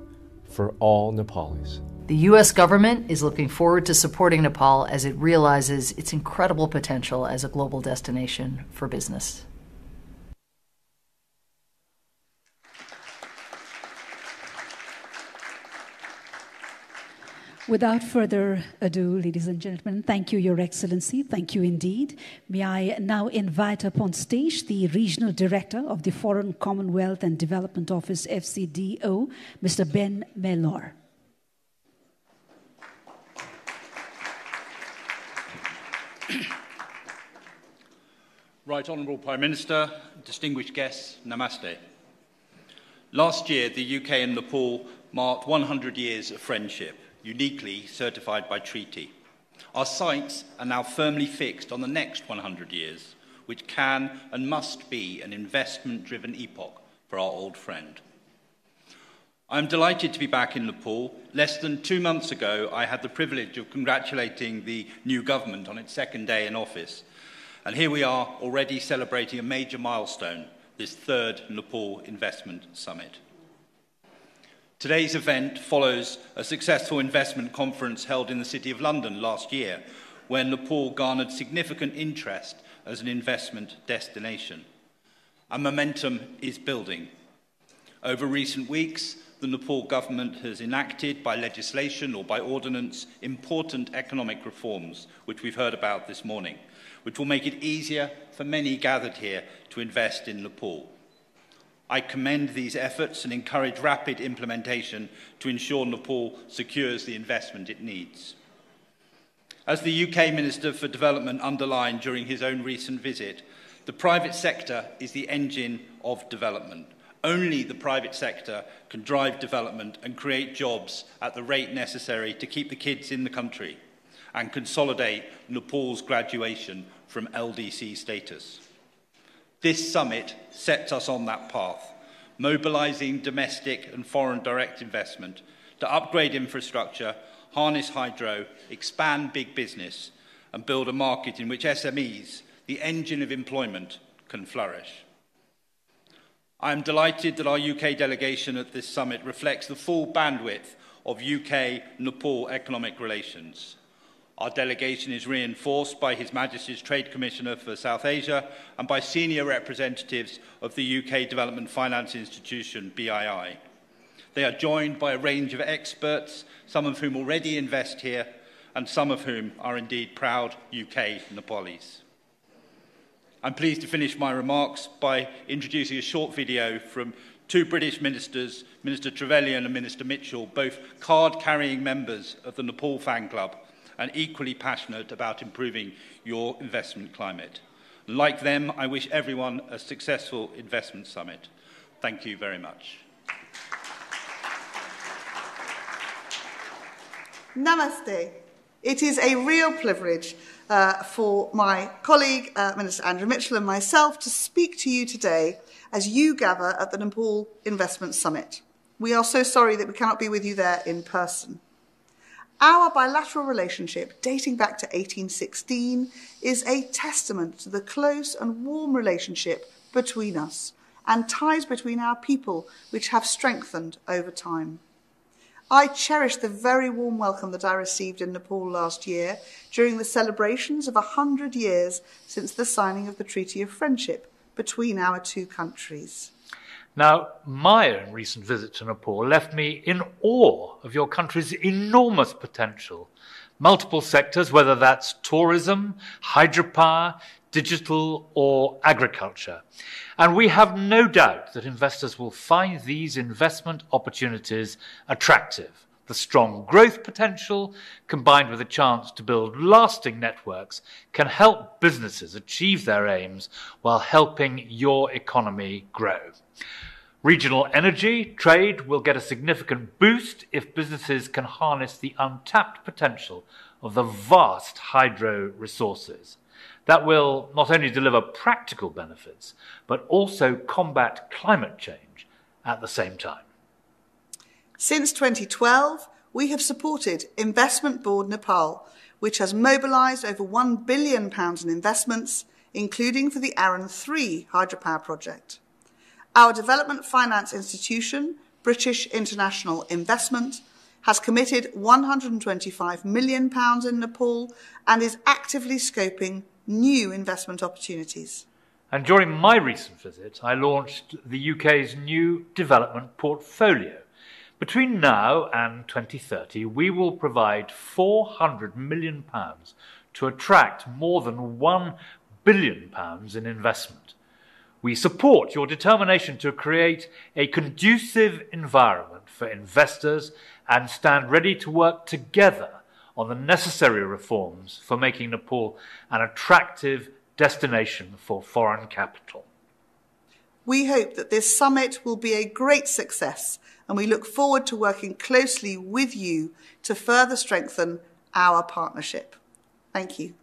for all Nepalis. The U.S. government is looking forward to supporting Nepal as it realizes its incredible potential as a global destination for business. Without further ado, ladies and gentlemen, thank you, Your Excellency. Thank you indeed. May I now invite up on stage the Regional Director of the Foreign Commonwealth and Development Office, FCDO, Mr. Ben Mellor. Right Honourable Prime Minister, distinguished guests, namaste. Last year, the UK and Nepal marked 100 years of friendship, uniquely certified by treaty. Our sights are now firmly fixed on the next 100 years, which can and must be an investment-driven epoch for our old friend. I am delighted to be back in Nepal. Less than 2 months ago, I had the privilege of congratulating the new government on its second day in office. And here we are already celebrating a major milestone, this third Nepal Investment Summit. Today's event follows a successful investment conference held in the City of London last year, where Nepal garnered significant interest as an investment destination. And momentum is building. Over recent weeks, the Nepal government has enacted by legislation or by ordinance important economic reforms, which we've heard about this morning, which will make it easier for many gathered here to invest in Nepal. I commend these efforts and encourage rapid implementation to ensure Nepal secures the investment it needs. As the UK Minister for Development underlined during his own recent visit, the private sector is the engine of development. Only the private sector can drive development and create jobs at the rate necessary to keep the kids in the country and consolidate Nepal's graduation from LDC status. This summit sets us on that path, mobilising domestic and foreign direct investment to upgrade infrastructure, harness hydro, expand big business, and build a market in which SMEs, the engine of employment, can flourish. I am delighted that our UK delegation at this summit reflects the full bandwidth of UK-Nepal economic relations. Our delegation is reinforced by His Majesty's Trade Commissioner for South Asia and by senior representatives of the UK Development Finance Institution, BII. They are joined by a range of experts, some of whom already invest here, and some of whom are indeed proud UK Nepalis. I'm pleased to finish my remarks by introducing a short video from two British ministers, Minister Trevelyan and Minister Mitchell, both card-carrying members of the Nepal Fan Club and equally passionate about improving your investment climate. Like them, I wish everyone a successful investment summit. Thank you very much. Namaste. It is a real privilege for my colleague, Minister Andrew Mitchell, and myself to speak to you today as you gather at the Nepal Investment Summit. We are so sorry that we cannot be with you there in person. Our bilateral relationship, dating back to 1816, is a testament to the close and warm relationship between us and ties between our people which have strengthened over time. I cherish the very warm welcome that I received in Nepal last year during the celebrations of 100 years since the signing of the Treaty of Friendship between our two countries. Now, my own recent visit to Nepal left me in awe of your country's enormous potential. Multiple sectors, whether that's tourism, hydropower, digital or agriculture. And we have no doubt that investors will find these investment opportunities attractive. The strong growth potential, combined with a chance to build lasting networks, can help businesses achieve their aims while helping your economy grow. Regional energy trade will get a significant boost if businesses can harness the untapped potential of the vast hydro resources. That will not only deliver practical benefits, but also combat climate change at the same time. Since 2012, we have supported Investment Board Nepal, which has mobilised over £1 billion in investments, including for the Arun 3 hydropower project. Our development finance institution, British International Investment, has committed £125 million in Nepal and is actively scoping new investment opportunities. And during my recent visit, I launched the UK's new development portfolio. Between now and 2030, we will provide £400 million to attract more than £1 billion in investment. We support your determination to create a conducive environment for investors and stand ready to work together on the necessary reforms for making Nepal an attractive destination for foreign capital. We hope that this summit will be a great success, and we look forward to working closely with you to further strengthen our partnership. Thank you.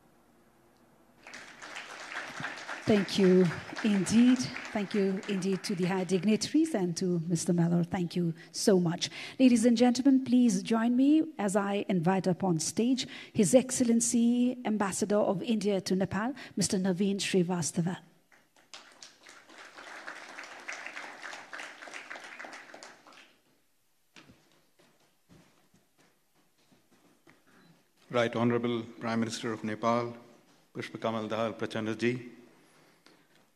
Thank you indeed. Thank you indeed to the high dignitaries and to Mr. Mellor. Thank you so much. Ladies and gentlemen, please join me as I invite upon stage His Excellency Ambassador of India to Nepal, Mr. Naveen Srivastava. Right Honorable Prime Minister of Nepal, Pushpakamal Dahal Prachanda ji,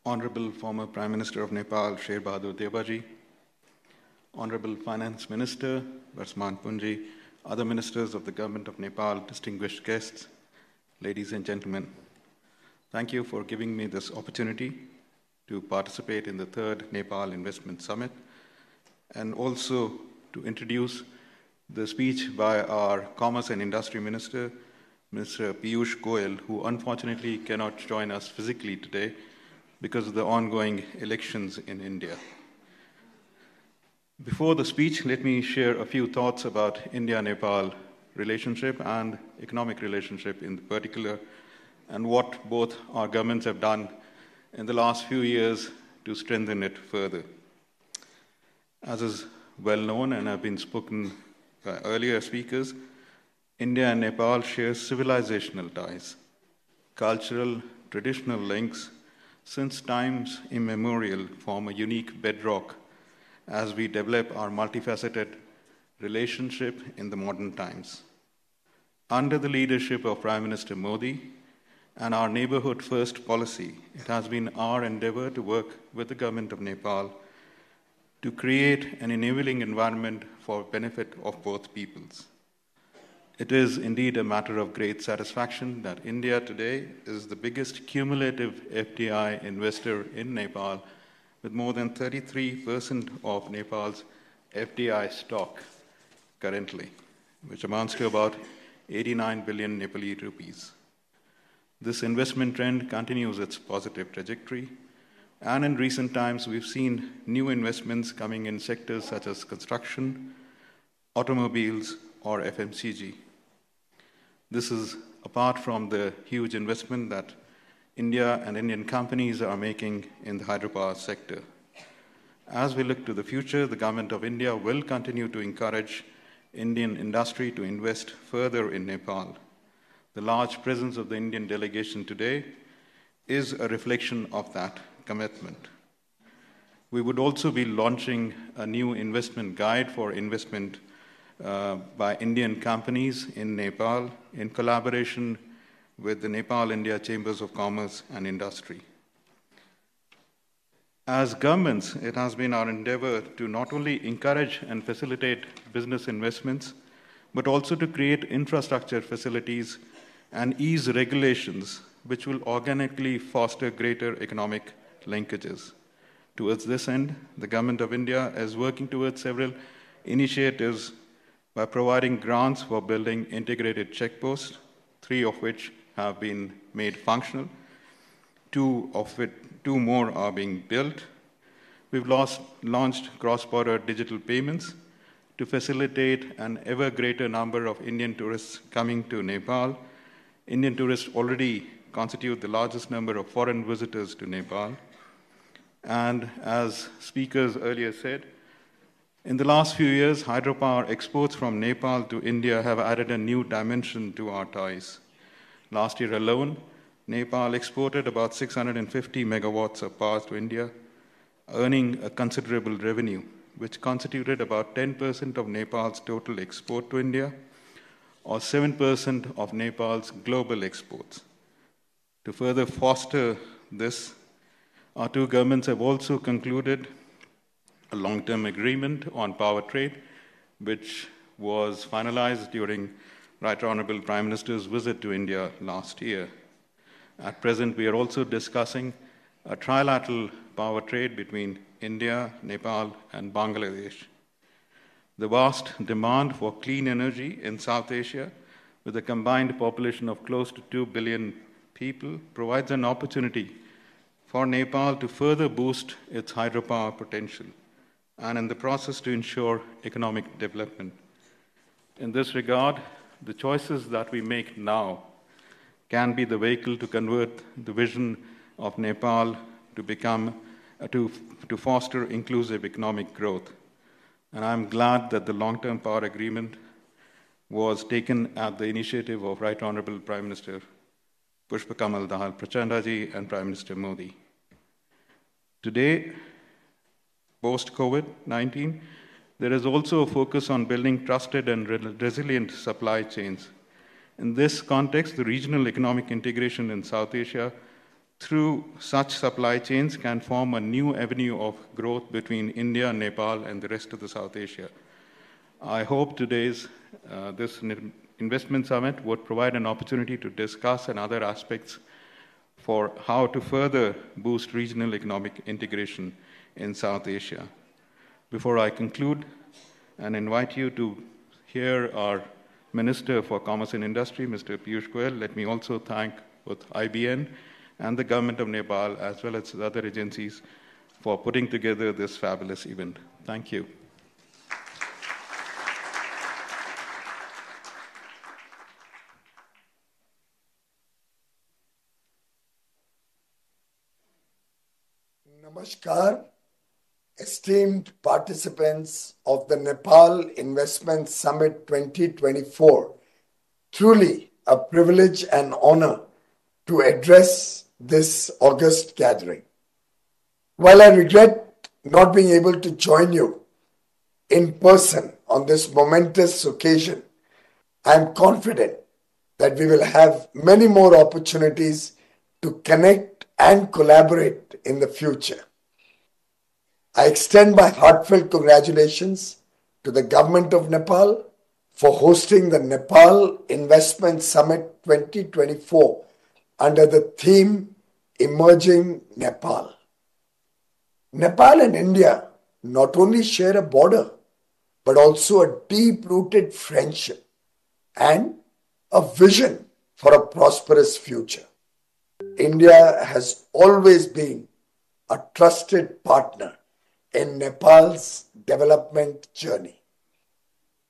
Honorable former Prime Minister of Nepal, Sher Bahadur Debaji, Honorable Finance Minister, Varsman Punji, other ministers of the Government of Nepal, distinguished guests, ladies and gentlemen, thank you for giving me this opportunity to participate in the third Nepal Investment Summit and also to introduce the speech by our Commerce and Industry Minister, Mr. Piyush Goyal, who unfortunately cannot join us physically today because of the ongoing elections in India. Before the speech, let me share a few thoughts about India-Nepal relationship and economic relationship in particular, and what both our governments have done in the last few years to strengthen it further. As is well known and have been spoken by earlier speakers, India and Nepal share civilizational ties, cultural, traditional links, since times immemorial form a unique bedrock as we develop our multifaceted relationship in the modern times. Under the leadership of Prime Minister Modi and our neighborhood first policy, it has been our endeavor to work with the government of Nepal to create an enabling environment for benefit of both peoples. It is indeed a matter of great satisfaction that India today is the biggest cumulative FDI investor in Nepal, with more than 33% of Nepal's FDI stock currently, which amounts to about 89 billion Nepali rupees. This investment trend continues its positive trajectory, and in recent times we've seen new investments coming in sectors such as construction, automobiles, or FMCG. This is apart from the huge investment that India and Indian companies are making in the hydropower sector. As we look to the future, the Government of India will continue to encourage Indian industry to invest further in Nepal. The large presence of the Indian delegation today is a reflection of that commitment. We would also be launching a new investment guide for investment by Indian companies in Nepal in collaboration with the Nepal-India Chambers of Commerce and Industry. As governments, it has been our endeavor to not only encourage and facilitate business investments, but also to create infrastructure facilities and ease regulations which will organically foster greater economic linkages. Towards this end, the Government of India is working towards several initiatives by providing grants for building integrated checkposts, 3 of which have been made functional, 2 more are being built. We've launched cross-border digital payments to facilitate an ever greater number of Indian tourists coming to Nepal. Indian tourists already constitute the largest number of foreign visitors to Nepal. And as speakers earlier said, in the last few years, hydropower exports from Nepal to India have added a new dimension to our ties. Last year alone, Nepal exported about 650 megawatts of power to India, earning a considerable revenue, which constituted about 10% of Nepal's total export to India, or 7% of Nepal's global exports. To further foster this, our 2 governments have also concluded a long-term agreement on power trade, which was finalized during Right Honorable Prime Minister's visit to India last year. At present, we are also discussing a trilateral power trade between India, Nepal, and Bangladesh. The vast demand for clean energy in South Asia, with a combined population of close to 2 billion people provides an opportunity for Nepal to further boost its hydropower potential and in the process to ensure economic development. In this regard, the choices that we make now can be the vehicle to convert the vision of Nepal to become, to foster inclusive economic growth. And I'm glad that the long-term power agreement was taken at the initiative of Right Honorable Prime Minister Pushpakamal Dahal Prachandaji and Prime Minister Modi. Today, post-COVID-19, there is also a focus on building trusted and resilient supply chains. In this context, the regional economic integration in South Asia through such supply chains can form a new avenue of growth between India, Nepal, and the rest of the South Asia. I hope today's this investment summit would provide an opportunity to discuss and other aspects for how to further boost regional economic integration in South Asia. Before I conclude and invite you to hear our Minister for Commerce and Industry, Mr. Piyush Goyal, let me also thank both IBN and the Government of Nepal, as well as other agencies, for putting together this fabulous event. Thank you. Namaskar, esteemed participants of the Nepal Investment Summit 2024. Truly a privilege and honor to address this august gathering. While I regret not being able to join you in person on this momentous occasion, I am confident that we will have many more opportunities to connect and collaborate in the future. I extend my heartfelt congratulations to the Government of Nepal for hosting the Nepal Investment Summit 2024 under the theme Emerging Nepal. Nepal and India not only share a border, but also a deep-rooted friendship and a vision for a prosperous future. India has always been a trusted partner in Nepal's development journey.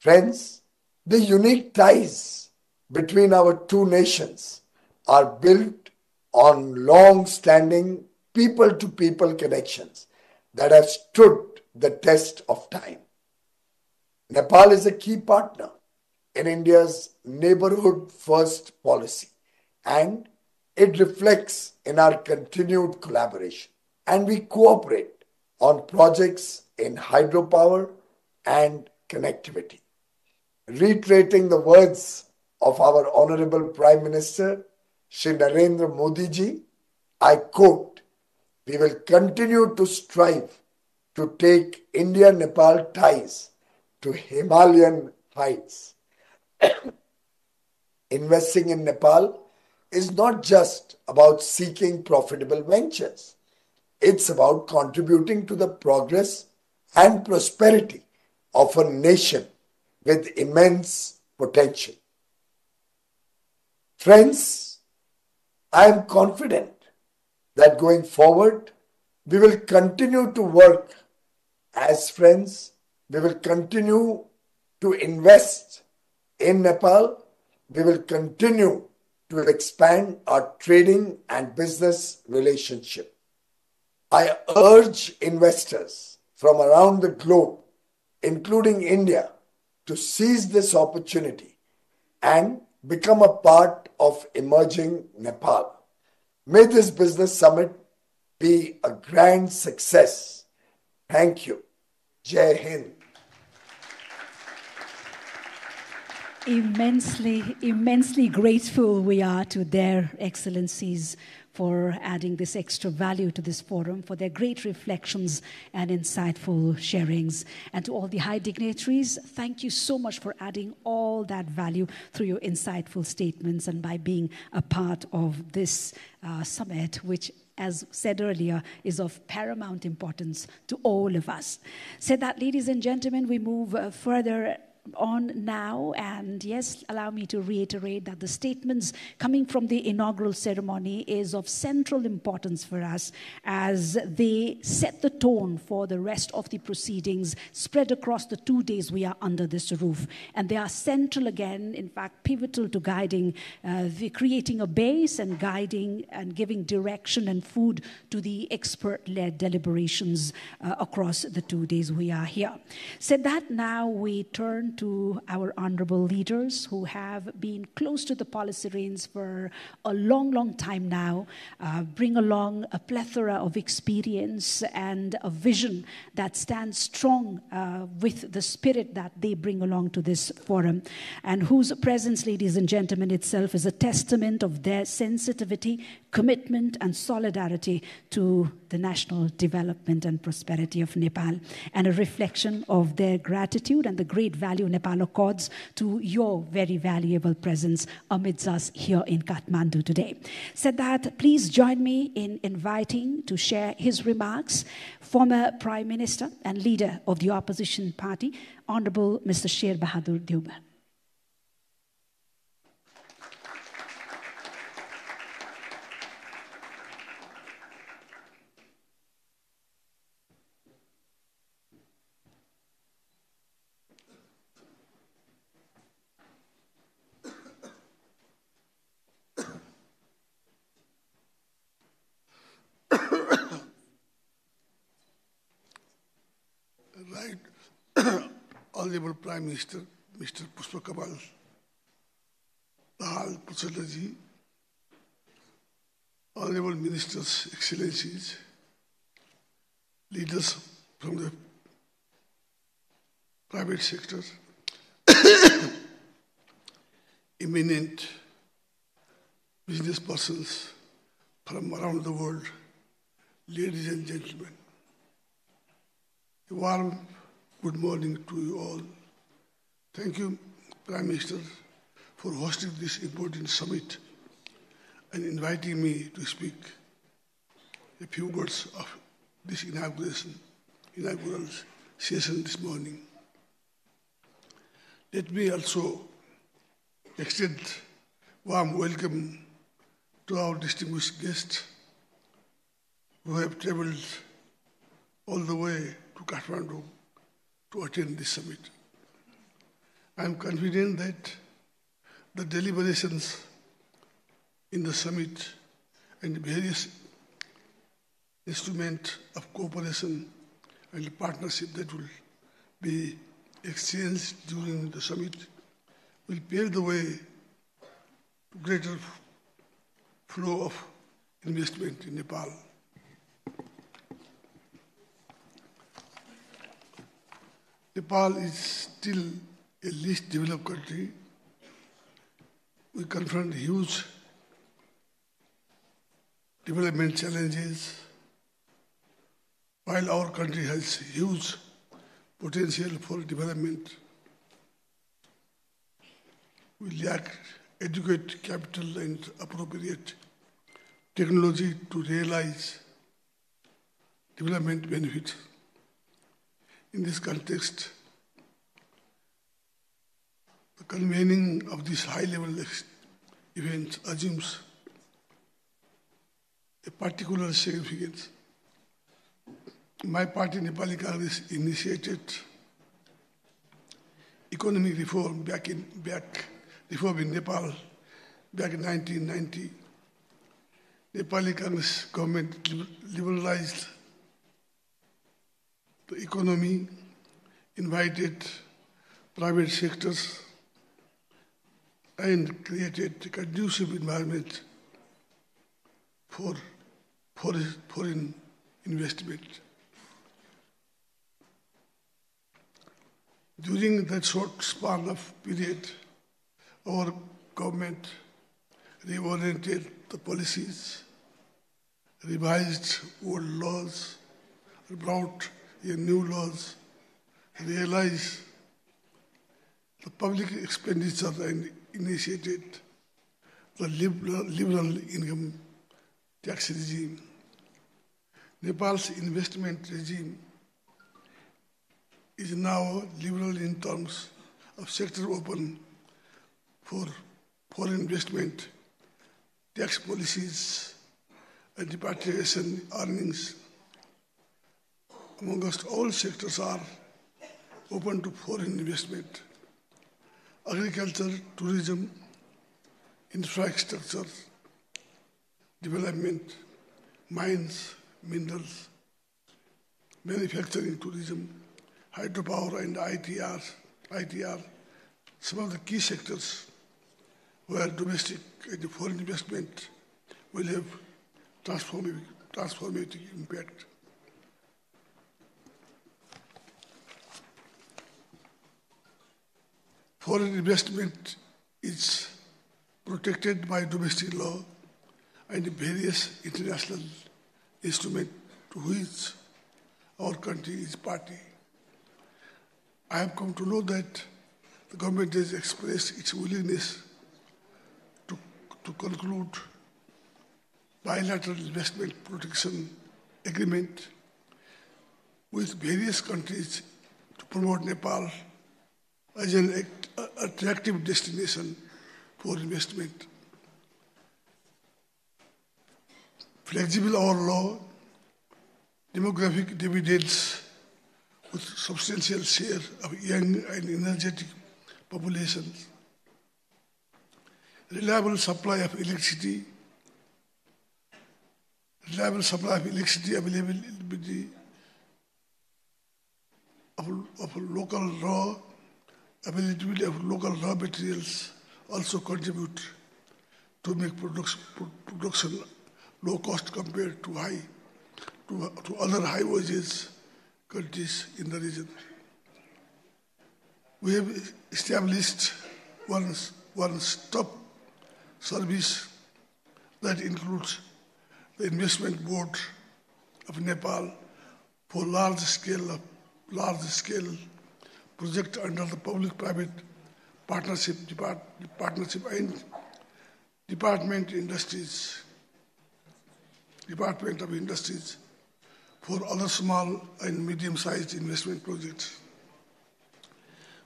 Friends, the unique ties between our two nations are built on long-standing people-to-people connections that have stood the test of time. Nepal is a key partner in India's neighborhood-first policy, and it reflects in our continued collaboration. And we cooperate on projects in hydropower and connectivity. Reiterating the words of our Honorable Prime Minister, Shri Narendra Modi ji, I quote, "We will continue to strive to take India-Nepal ties to Himalayan heights." Investing in Nepal is not just about seeking profitable ventures. It's about contributing to the progress and prosperity of a nation with immense potential. Friends, I am confident that going forward, we will continue to work as friends. We will continue to invest in Nepal. We will continue to expand our trading and business relationship. I urge investors from around the globe, including India, to seize this opportunity and become a part of emerging Nepal. May this business summit be a grand success. Thank you. Jai Hind. Immensely grateful we are to their excellencies for adding this extra value to this forum, for their great reflections and insightful sharings. And to all the high dignitaries, thank you so much for adding all that value through your insightful statements and by being a part of this summit, which, as said earlier, is of paramount importance to all of us. Said that, ladies and gentlemen, we move further on now, and yes, allow me to reiterate that the statements coming from the inaugural ceremony is of central importance for us as they set the tone for the rest of the proceedings spread across the 2 days we are under this roof. And they are central again, in fact, pivotal to guiding, creating a base and guiding and giving direction and food to the expert-led deliberations across the 2 days we are here. Said that, now we turn to our honorable leaders who have been close to the policy reins for a long, long time now, bring along a plethora of experience and a vision that stands strong with the spirit that they bring along to this forum, and whose presence, ladies and gentlemen, itself is a testament of their sensitivity, commitment, and solidarity to the national development and prosperity of Nepal, and a reflection of their gratitude and the great value Nepal accords to your very valuable presence amidst us here in Kathmandu today. Said that, please join me in inviting to share his remarks former Prime Minister and leader of the opposition party, Honorable Mr. Sher Bahadur Deuba. Right, Honorable Prime Minister, Mr. Pushpa Kamal Dahal Prachanda-ji, Honorable Ministers, Excellencies, leaders from the private sector, eminent business persons from around the world, ladies and gentlemen, a warm good morning to you all. Thank you, Prime Minister, for hosting this important summit and inviting me to speak a few words of this inaugural session this morning. Let me also extend warm welcome to our distinguished guests who have traveled all the way to Kathmandu to attend this summit. I am confident that the deliberations in the summit and various instruments of cooperation and partnership that will be exchanged during the summit will pave the way to greater flow of investment in Nepal. Nepal is still a least developed country. We confront huge development challenges, while our country has huge potential for development. We lack adequate capital and appropriate technology to realize development benefits. In this context, the convening of this high-level event assumes a particular significance. My party, Nepali Congress, initiated economic reform reform in Nepal back in 1990. Nepali Congress government liberalized the economy, invited private sectors, and created a conducive environment for foreign investment. During that short span of period, our government reoriented the policies, revised old laws, brought in new laws, realized the public expenditure and initiated the liberal income tax regime. Nepal's investment regime is now liberal in terms of sector open for foreign investment, tax policies, and repatriation earnings. Amongst all sectors are open to foreign investment. Agriculture, tourism, infrastructure, development, mines, minerals, manufacturing, tourism, hydropower, and ITR, some of the key sectors where domestic and foreign investment will have transformative impact. Foreign investment is protected by domestic law and various international instruments to which our country is party. I have come to know that the government has expressed its willingness to conclude bilateral investment protection agreement with various countries to promote Nepal as an attractive destination for investment. Flexible our law, demographic dividends with substantial share of young and energetic populations, reliable supply of electricity, availability of local raw materials also contribute to make production low cost compared to other high wages countries in the region. We have established one-stop service that includes the Investment Board of Nepal for large-scale project under the public-private partnership and Department of Industries for other small and medium-sized investment projects.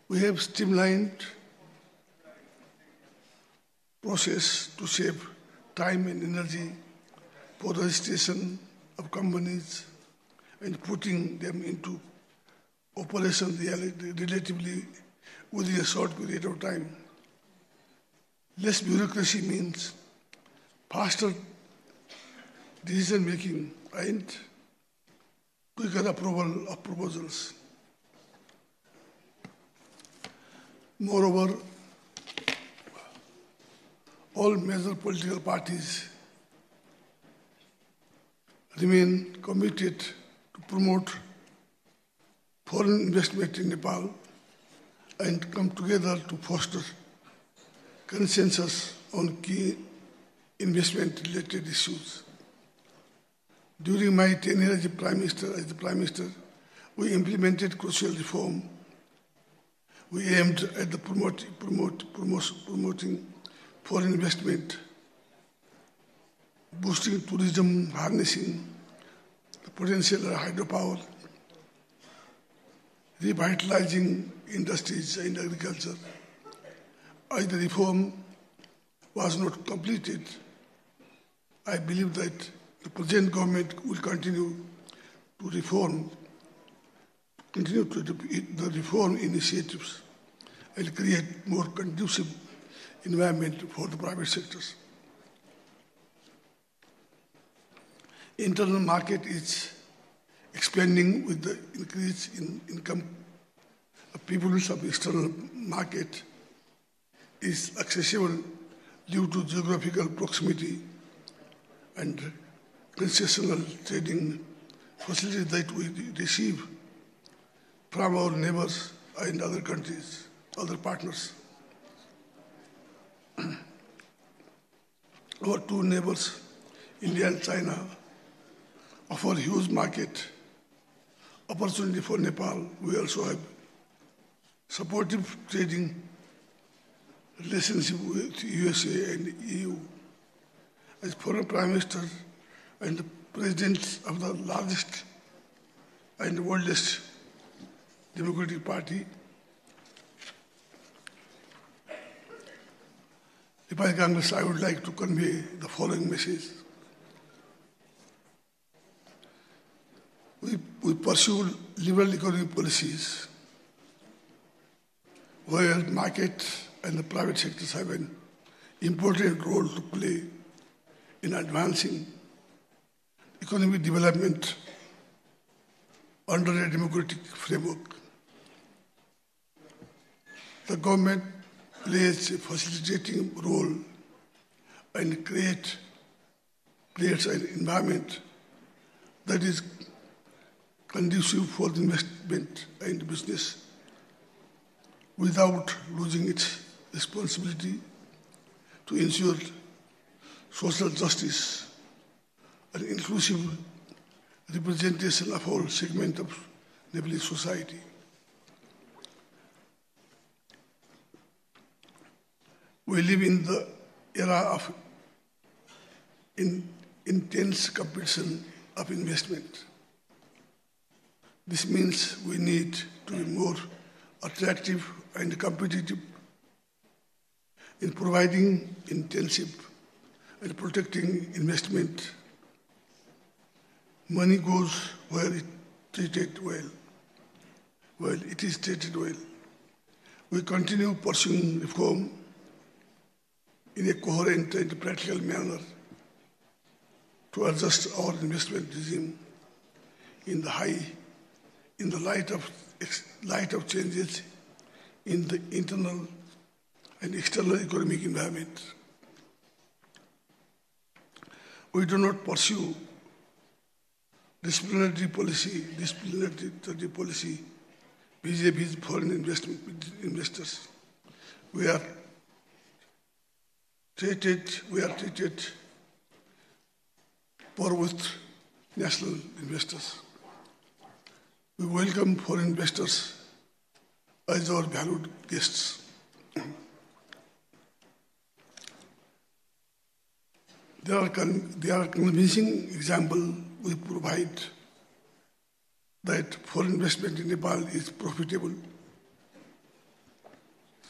We have streamlined process to save time and energy for registration of companies and putting them into operation relatively within a short period of time. Less bureaucracy means faster decision-making and quicker approval of proposals. Moreover, all major political parties remain committed to promote foreign investment in Nepal and come together to foster consensus on key investment-related issues. During my tenure as the Prime Minister, we implemented crucial reform. We aimed at the promoting foreign investment, boosting tourism, harnessing the potential of hydropower, revitalizing industries and agriculture. As the reform was not completed, I believe that the present government will continue the reform initiatives and create more conducive environment for the private sectors. Internal market is expanding with the increase in income of people of external market is accessible due to geographical proximity and concessional trading facilities that we receive from our neighbors and other countries, other partners. Our two neighbors, India and China, offer huge market opportunity for Nepal. We also have supportive trading relationship with USA and EU. As former Prime Minister and the President of the largest and oldest Democratic Party, Nepali Congress, I would like to convey the following message. We pursue liberal economic policies where market and the private sectors have an important role to play in advancing economic development under a democratic framework. The government plays a facilitating role and creates an environment that is conducive for the investment and business without losing its responsibility to ensure social justice and inclusive representation of all segments of Nepalese society. We live in the era of intense competition of investment. This means we need to be more attractive and competitive in providing intensive and protecting investment. Money goes where it treated well. Well, it is treated well. We continue pursuing reform in a coherent and practical manner to adjust our investment regime in the light of changes in the internal and external economic environment. We do not pursue disciplinary policy vis-a-vis foreign investors. We are treated poor with national investors. We welcome foreign investors as our valued guests. There are convincing examples we provide that foreign investment in Nepal is profitable.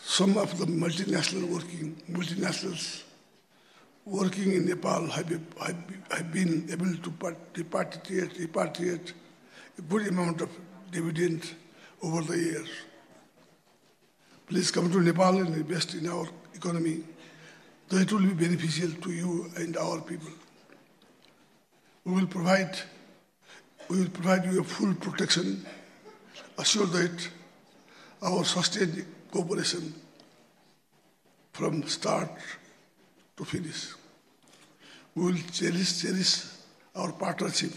Some of the multinationals working in Nepal have been able to repatriate a good amount of dividend over the years. Please come to Nepal and invest in our economy. That will be beneficial to you and our people. We will provide you a full protection, assure that our sustained cooperation from start to finish. We will cherish our partnership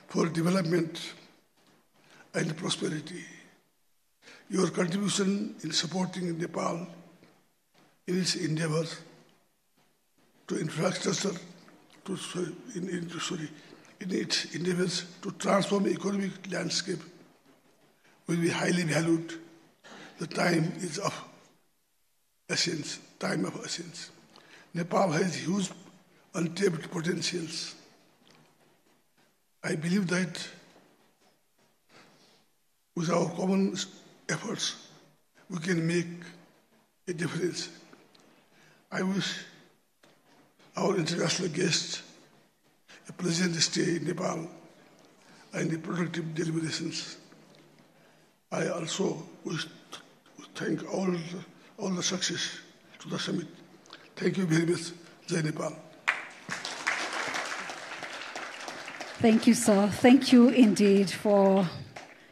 for development and prosperity. Your contribution in supporting Nepal in its endeavors to infrastructure, in its endeavors to transform the economic landscape will be highly valued. The time is of essence. Nepal has huge untapped potentials. I believe that with our common efforts, we can make a difference. I wish our international guests a pleasant stay in Nepal and productive deliberations. I also wish to thank all the success to the summit. Thank you very much. Jai Nepal. Thank you, sir. Thank you indeed for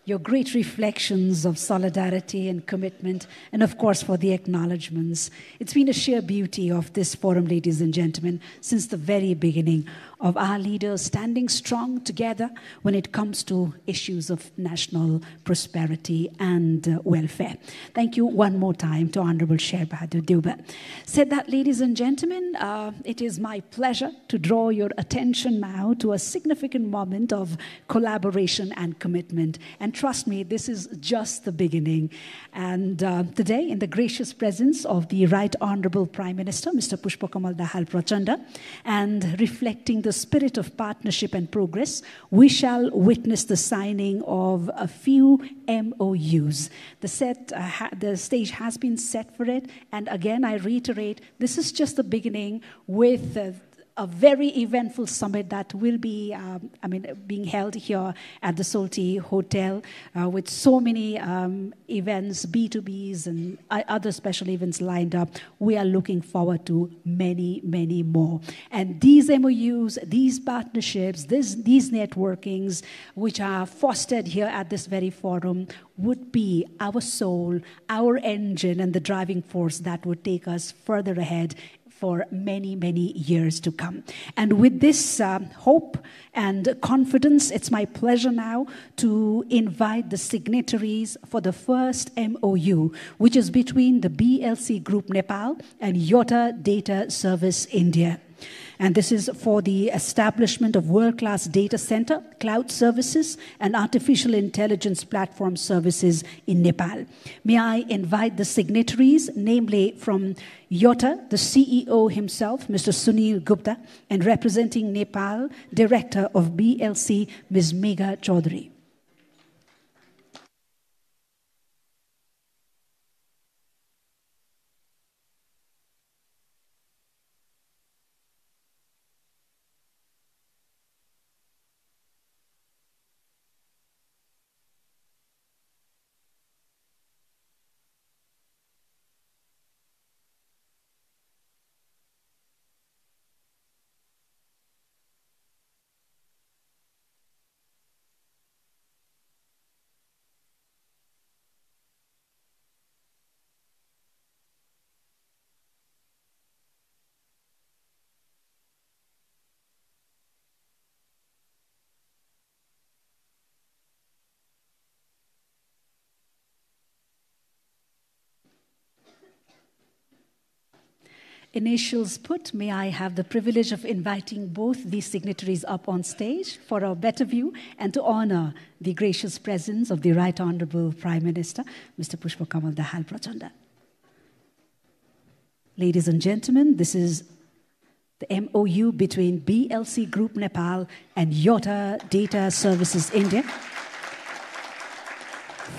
your great reflections of solidarity and commitment, and of course for the acknowledgements. It's been a sheer beauty of this forum, ladies and gentlemen, since the very beginning, of our leaders standing strong together when it comes to issues of national prosperity and welfare. Thank you one more time to Honorable Sher Bahadur Deuba. Said that, ladies and gentlemen, it is my pleasure to draw your attention now to a significant moment of collaboration and commitment. And trust me, this is just the beginning. And today, in the gracious presence of the Right Honorable Prime Minister, Mr. Pushpakamal Dahal Prachanda, and reflecting the the spirit of partnership and progress, we shall witness the signing of a few MOUs. The stage has been set for it, and again, I reiterate, this is just the beginning with a very eventful summit that will be, being held here at the Solti Hotel with so many events, B2Bs and other special events lined up. We are looking forward to many, many more. And these MOUs, these partnerships, these networkings, which are fostered here at this very forum, would be our soul, our engine, and the driving force that would take us further ahead for many, many years to come. And with this hope and confidence, it's my pleasure now to invite the signatories for the first MOU, which is between the BLC Group Nepal and Yotta Data Service India. And this is for the establishment of world-class data center, cloud services, and artificial intelligence platform services in Nepal. May I invite the signatories, namely from Yotta, the CEO himself, Mr. Sunil Gupta, and representing Nepal, Director of BLC, Ms. Megha Chaudhary. Initials put, may I have the privilege of inviting both these signatories up on stage for a better view and to honor the gracious presence of the Right Honorable Prime Minister, Mr. Pushpa Kamal Dahal Prachanda. Ladies and gentlemen, this is the MOU between BLC Group Nepal and Yotta Data Services India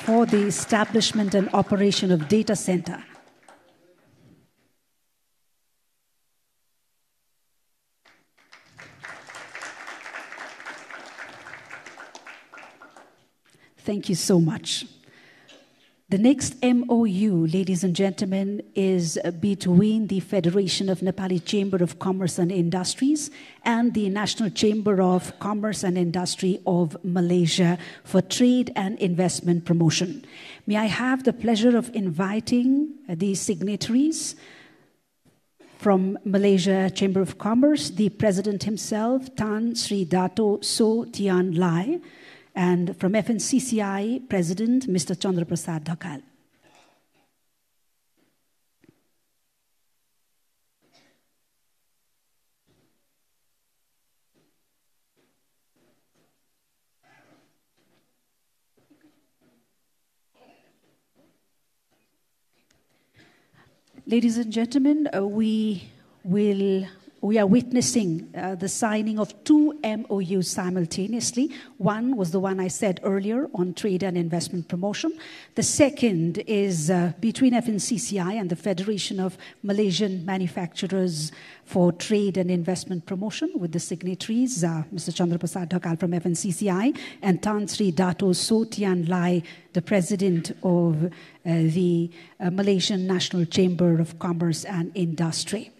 for the establishment and operation of data center. Thank you so much. The next MOU, ladies and gentlemen, is between the Federation of Nepali Chamber of Commerce and Industries and the National Chamber of Commerce and Industry of Malaysia for trade and investment promotion. May I have the pleasure of inviting the signatories from Malaysia Chamber of Commerce, the President himself, Tan Sri Dato So Tian Lai, and from FNCCI, President, Mr. Chandra Prasad Dhakal. Ladies and gentlemen, we are witnessing the signing of two MOUs simultaneously. One was the one I said earlier on trade and investment promotion. The second is between FNCCI and the Federation of Malaysian Manufacturers for Trade and Investment Promotion, with the signatories, Mr. Chandra Prasad Dhakal from FNCCI and Tan Sri Dato So Tian Lai, the President of the Malaysian National Chamber of Commerce and Industry.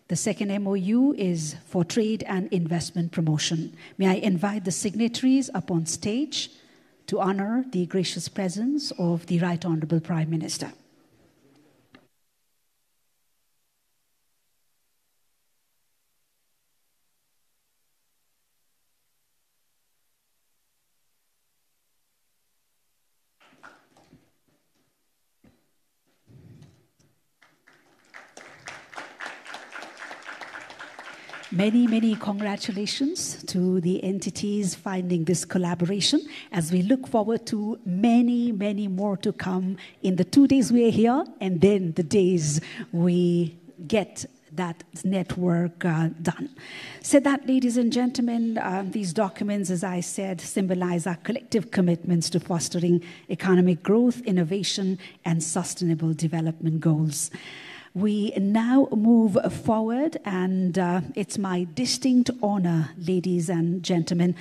The second MOU is for trade and investment promotion. May I invite the signatories up on stage to honor the gracious presence of the Right Honorable Prime Minister. Many, many congratulations to the entities finding this collaboration as we look forward to many, many more to come in the 2 days we are here and then the days we get that network done. So that, ladies and gentlemen, these documents, as I said, symbolize our collective commitments to fostering economic growth, innovation, and sustainable development goals. We now move forward, and it's my distinct honor, ladies and gentlemen,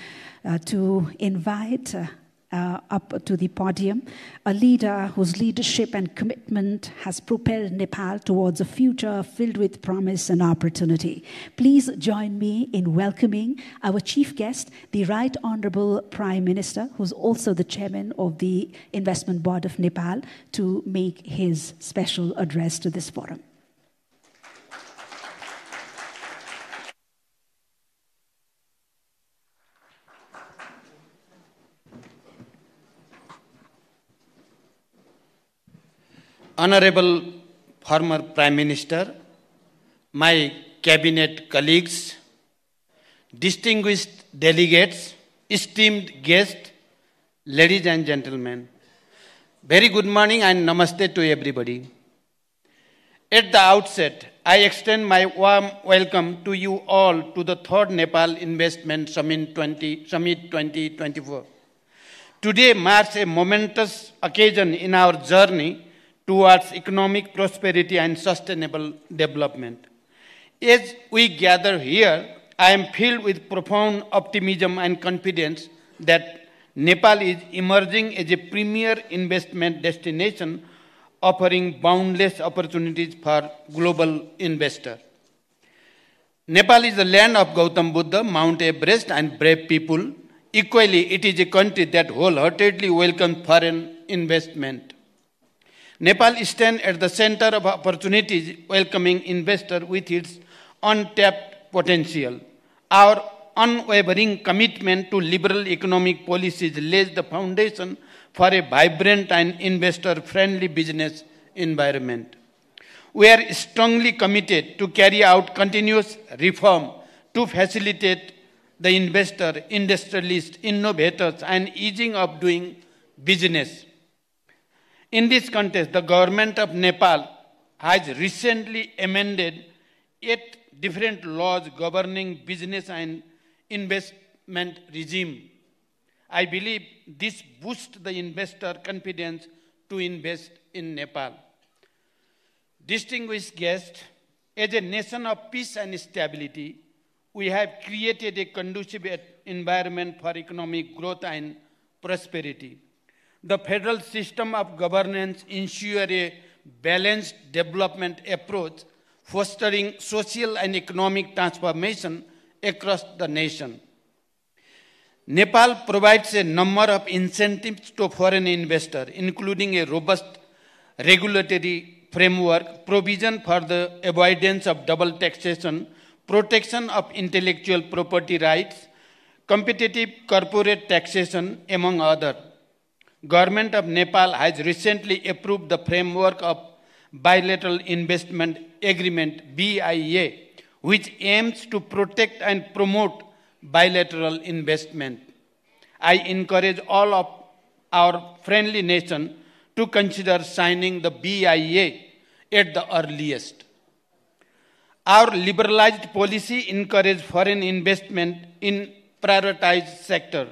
to invite up to the podium a leader whose leadership and commitment has propelled Nepal towards a future filled with promise and opportunity. Please join me in welcoming our chief guest, the Right Honorable Prime Minister, who's also the chairman of the Investment Board of Nepal, to make his special address to this forum. Honorable former Prime Minister, my cabinet colleagues, distinguished delegates, esteemed guests, ladies and gentlemen, very good morning and namaste to everybody. At the outset, I extend my warm welcome to you all to the 3rd Nepal Investment Summit 2024. Today marks a momentous occasion in our journey towards economic prosperity and sustainable development. As we gather here, I am filled with profound optimism and confidence that Nepal is emerging as a premier investment destination offering boundless opportunities for global investors. Nepal is the land of Gautam Buddha, Mount Everest, and brave people. Equally, it is a country that wholeheartedly welcomes foreign investment. Nepal stands at the center of opportunities, welcoming investors with its untapped potential. Our unwavering commitment to liberal economic policies lays the foundation for a vibrant and investor-friendly business environment. We are strongly committed to carry out continuous reform to facilitate the investor, industrialists, innovators, and easing of doing business. In this context, the government of Nepal has recently amended 8 different laws governing business and investment regime. I believe this boosts the investor confidence to invest in Nepal. Distinguished guests, as a nation of peace and stability, we have created a conducive environment for economic growth and prosperity. The federal system of governance ensures a balanced development approach, fostering social and economic transformation across the nation. Nepal provides a number of incentives to foreign investors, including a robust regulatory framework, provision for the avoidance of double taxation, protection of intellectual property rights, competitive corporate taxation, among others. Government of Nepal has recently approved the framework of Bilateral Investment Agreement, BIA, which aims to protect and promote bilateral investment. I encourage all of our friendly nation to consider signing the BIA at the earliest. Our liberalized policy encourages foreign investment in prioritized sector.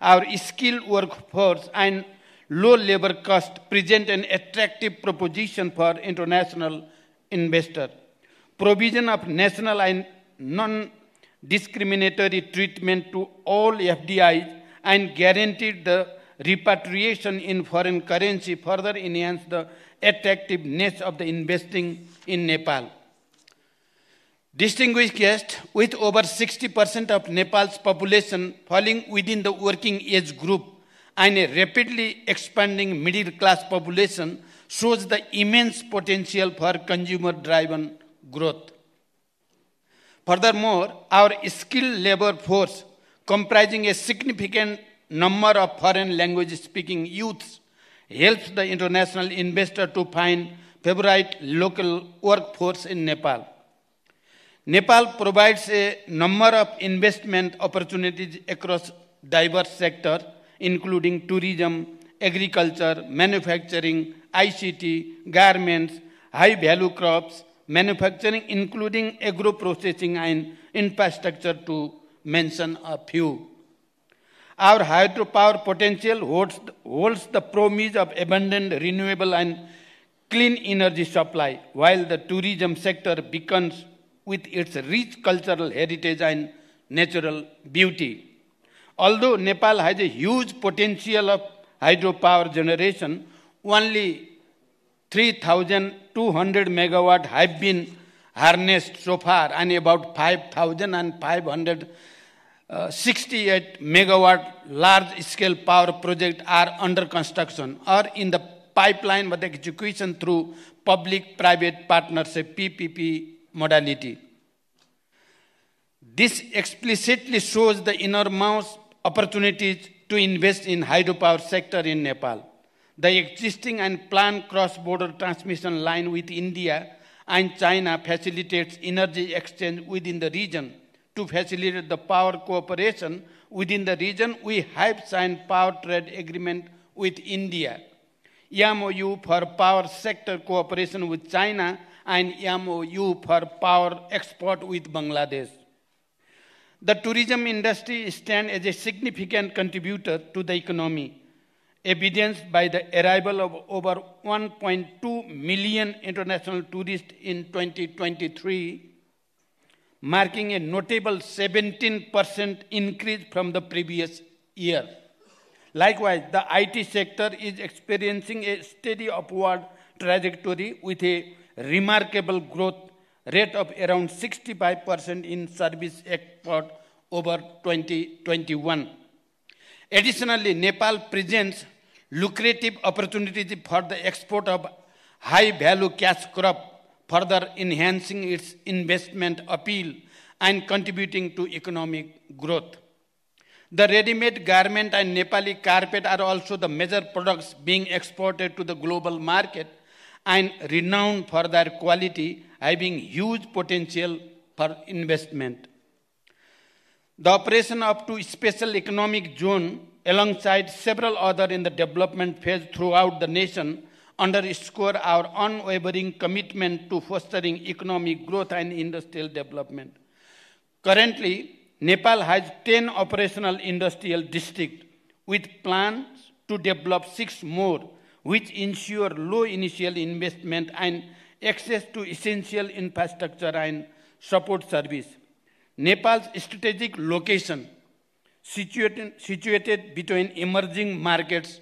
Our skilled workforce and low labor cost present an attractive proposition for international investors. Provision of national and non-discriminatory treatment to all FDIs and guaranteed the repatriation in foreign currency further enhance the attractiveness of the investing in Nepal. Distinguished guests, with over 60% of Nepal's population falling within the working age group and a rapidly expanding middle class population, shows the immense potential for consumer-driven growth. Furthermore, our skilled labor force, comprising a significant number of foreign language-speaking youths, helps the international investor to find favorite local workforce in Nepal. Nepal provides a number of investment opportunities across diverse sectors, including tourism, agriculture, manufacturing, ICT, garments, high-value crops, manufacturing, including agro-processing and infrastructure, to mention a few. Our hydropower potential holds the promise of abundant renewable and clean energy supply, while the tourism sector beckons with its rich cultural heritage and natural beauty. Although Nepal has a huge potential of hydropower generation, only 3,200 megawatt have been harnessed so far, and about 5,568 megawatt large-scale power projects are under construction or in the pipeline with execution through public-private partnership (PPP) modality. This explicitly shows the enormous opportunities to invest in hydropower sector in Nepal. The existing and planned cross-border transmission line with India and China facilitates energy exchange within the region. To facilitate the power cooperation within the region, we have signed power trade agreement with India, MOU for power sector cooperation with China, and MOU for power export with Bangladesh. The tourism industry stands as a significant contributor to the economy, evidenced by the arrival of over 1.2 million international tourists in 2023, marking a notable 17% increase from the previous year. Likewise, the IT sector is experiencing a steady upward trajectory with a remarkable growth rate of around 65% in service export over 2021. Additionally, Nepal presents lucrative opportunities for the export of high-value cash crop, further enhancing its investment appeal and contributing to economic growth. The ready-made garment and Nepali carpet are also the major products being exported to the global market and renowned for their quality, having huge potential for investment. The operation up to special economic zone alongside several others in the development phase throughout the nation underscore our unwavering commitment to fostering economic growth and industrial development. Currently, Nepal has 10 operational industrial districts with plans to develop 6 more, which ensure low initial investment and access to essential infrastructure and support service. Nepal's strategic location, situated between emerging markets,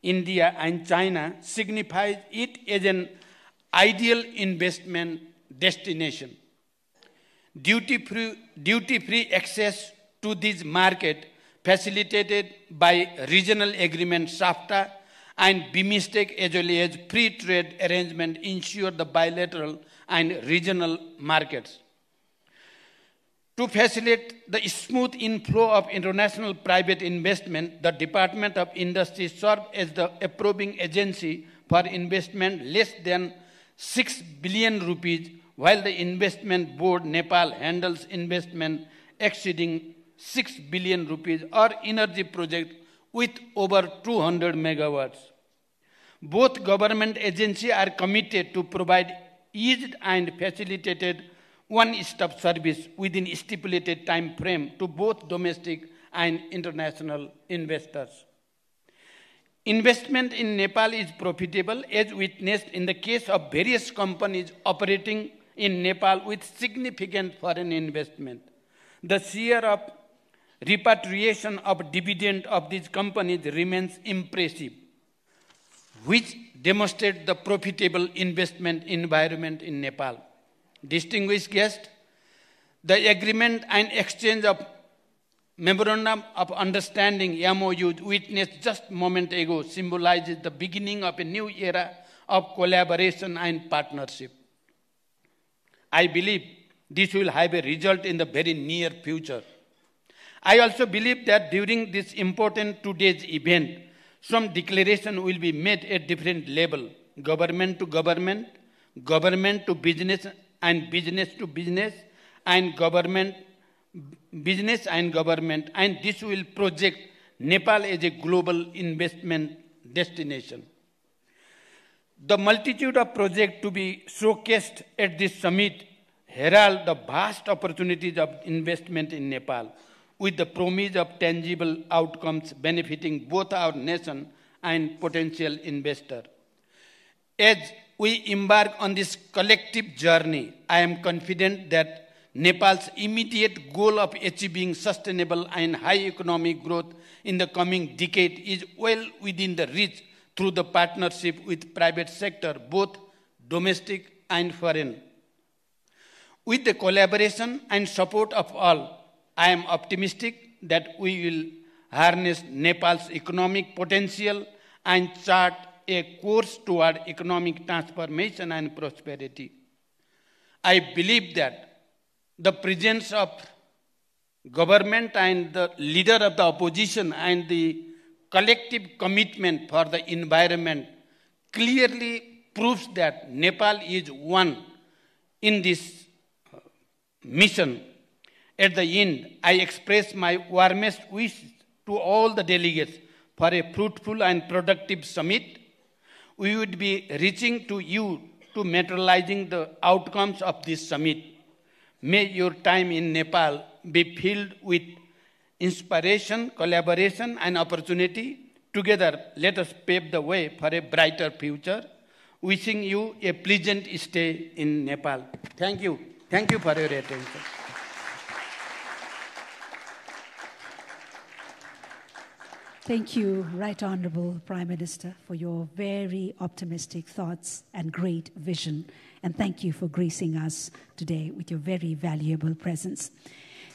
India and China, signifies it as an ideal investment destination. Duty-free access to this market, facilitated by regional agreement SAFTA and BIMSTEC as well as free trade arrangement, ensure the bilateral and regional markets. To facilitate the smooth inflow of international private investment, the Department of Industry serves as the approving agency for investment less than 6 billion rupees, while the Investment Board Nepal handles investment exceeding 6 billion rupees or energy projects with over 200 megawatts. Both government agencies are committed to provide eased and facilitated one-stop service within stipulated time frame to both domestic and international investors. Investment in Nepal is profitable, as witnessed in the case of various companies operating in Nepal with significant foreign investment. The share of repatriation of dividend of these companies remains impressive, which demonstrates the profitable investment environment in Nepal. Distinguished guests, the agreement and exchange of Memorandum of Understanding MOU witnessed just a moment ago symbolizes the beginning of a new era of collaboration and partnership. I believe this will have a result in the very near future. I also believe that during this important today's event, some declaration will be made at different level, government to government, government to business and business to business, and business and government, and this will project Nepal as a global investment destination. The multitude of projects to be showcased at this summit herald the vast opportunities of investment in Nepal, with the promise of tangible outcomes benefiting both our nation and potential investor. As we embark on this collective journey, I am confident that Nepal's immediate goal of achieving sustainable and high economic growth in the coming decade is well within the reach through the partnership with private sector, both domestic and foreign. With the collaboration and support of all, I am optimistic that we will harness Nepal's economic potential and chart a course toward economic transformation and prosperity. I believe that the presence of government and the leader of the opposition and the collective commitment for the environment clearly proves that Nepal is one in this mission. At the end, I express my warmest wishes to all the delegates for a fruitful and productive summit. We would be reaching to you to materializing the outcomes of this summit. May your time in Nepal be filled with inspiration, collaboration, and opportunity. Together, let us pave the way for a brighter future. Wishing you a pleasant stay in Nepal. Thank you. Thank you for your attention. Thank you, Right Honorable Prime Minister, for your very optimistic thoughts and great vision. And thank you for gracing us today with your very valuable presence.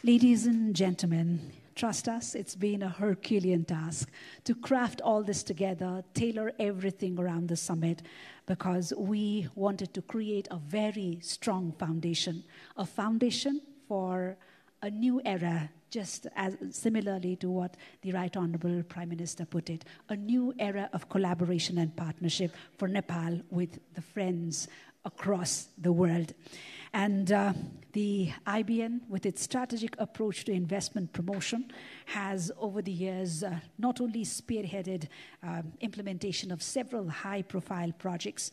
Ladies and gentlemen, trust us, it's been a Herculean task to craft all this together, tailor everything around the summit, because we wanted to create a very strong foundation, a foundation for a new era, just as similarly to what the Right Honorable Prime Minister put it, a new era of collaboration and partnership for Nepal with the friends across the world. And the IBN, with its strategic approach to investment promotion, has over the years not only spearheaded implementation of several high-profile projects,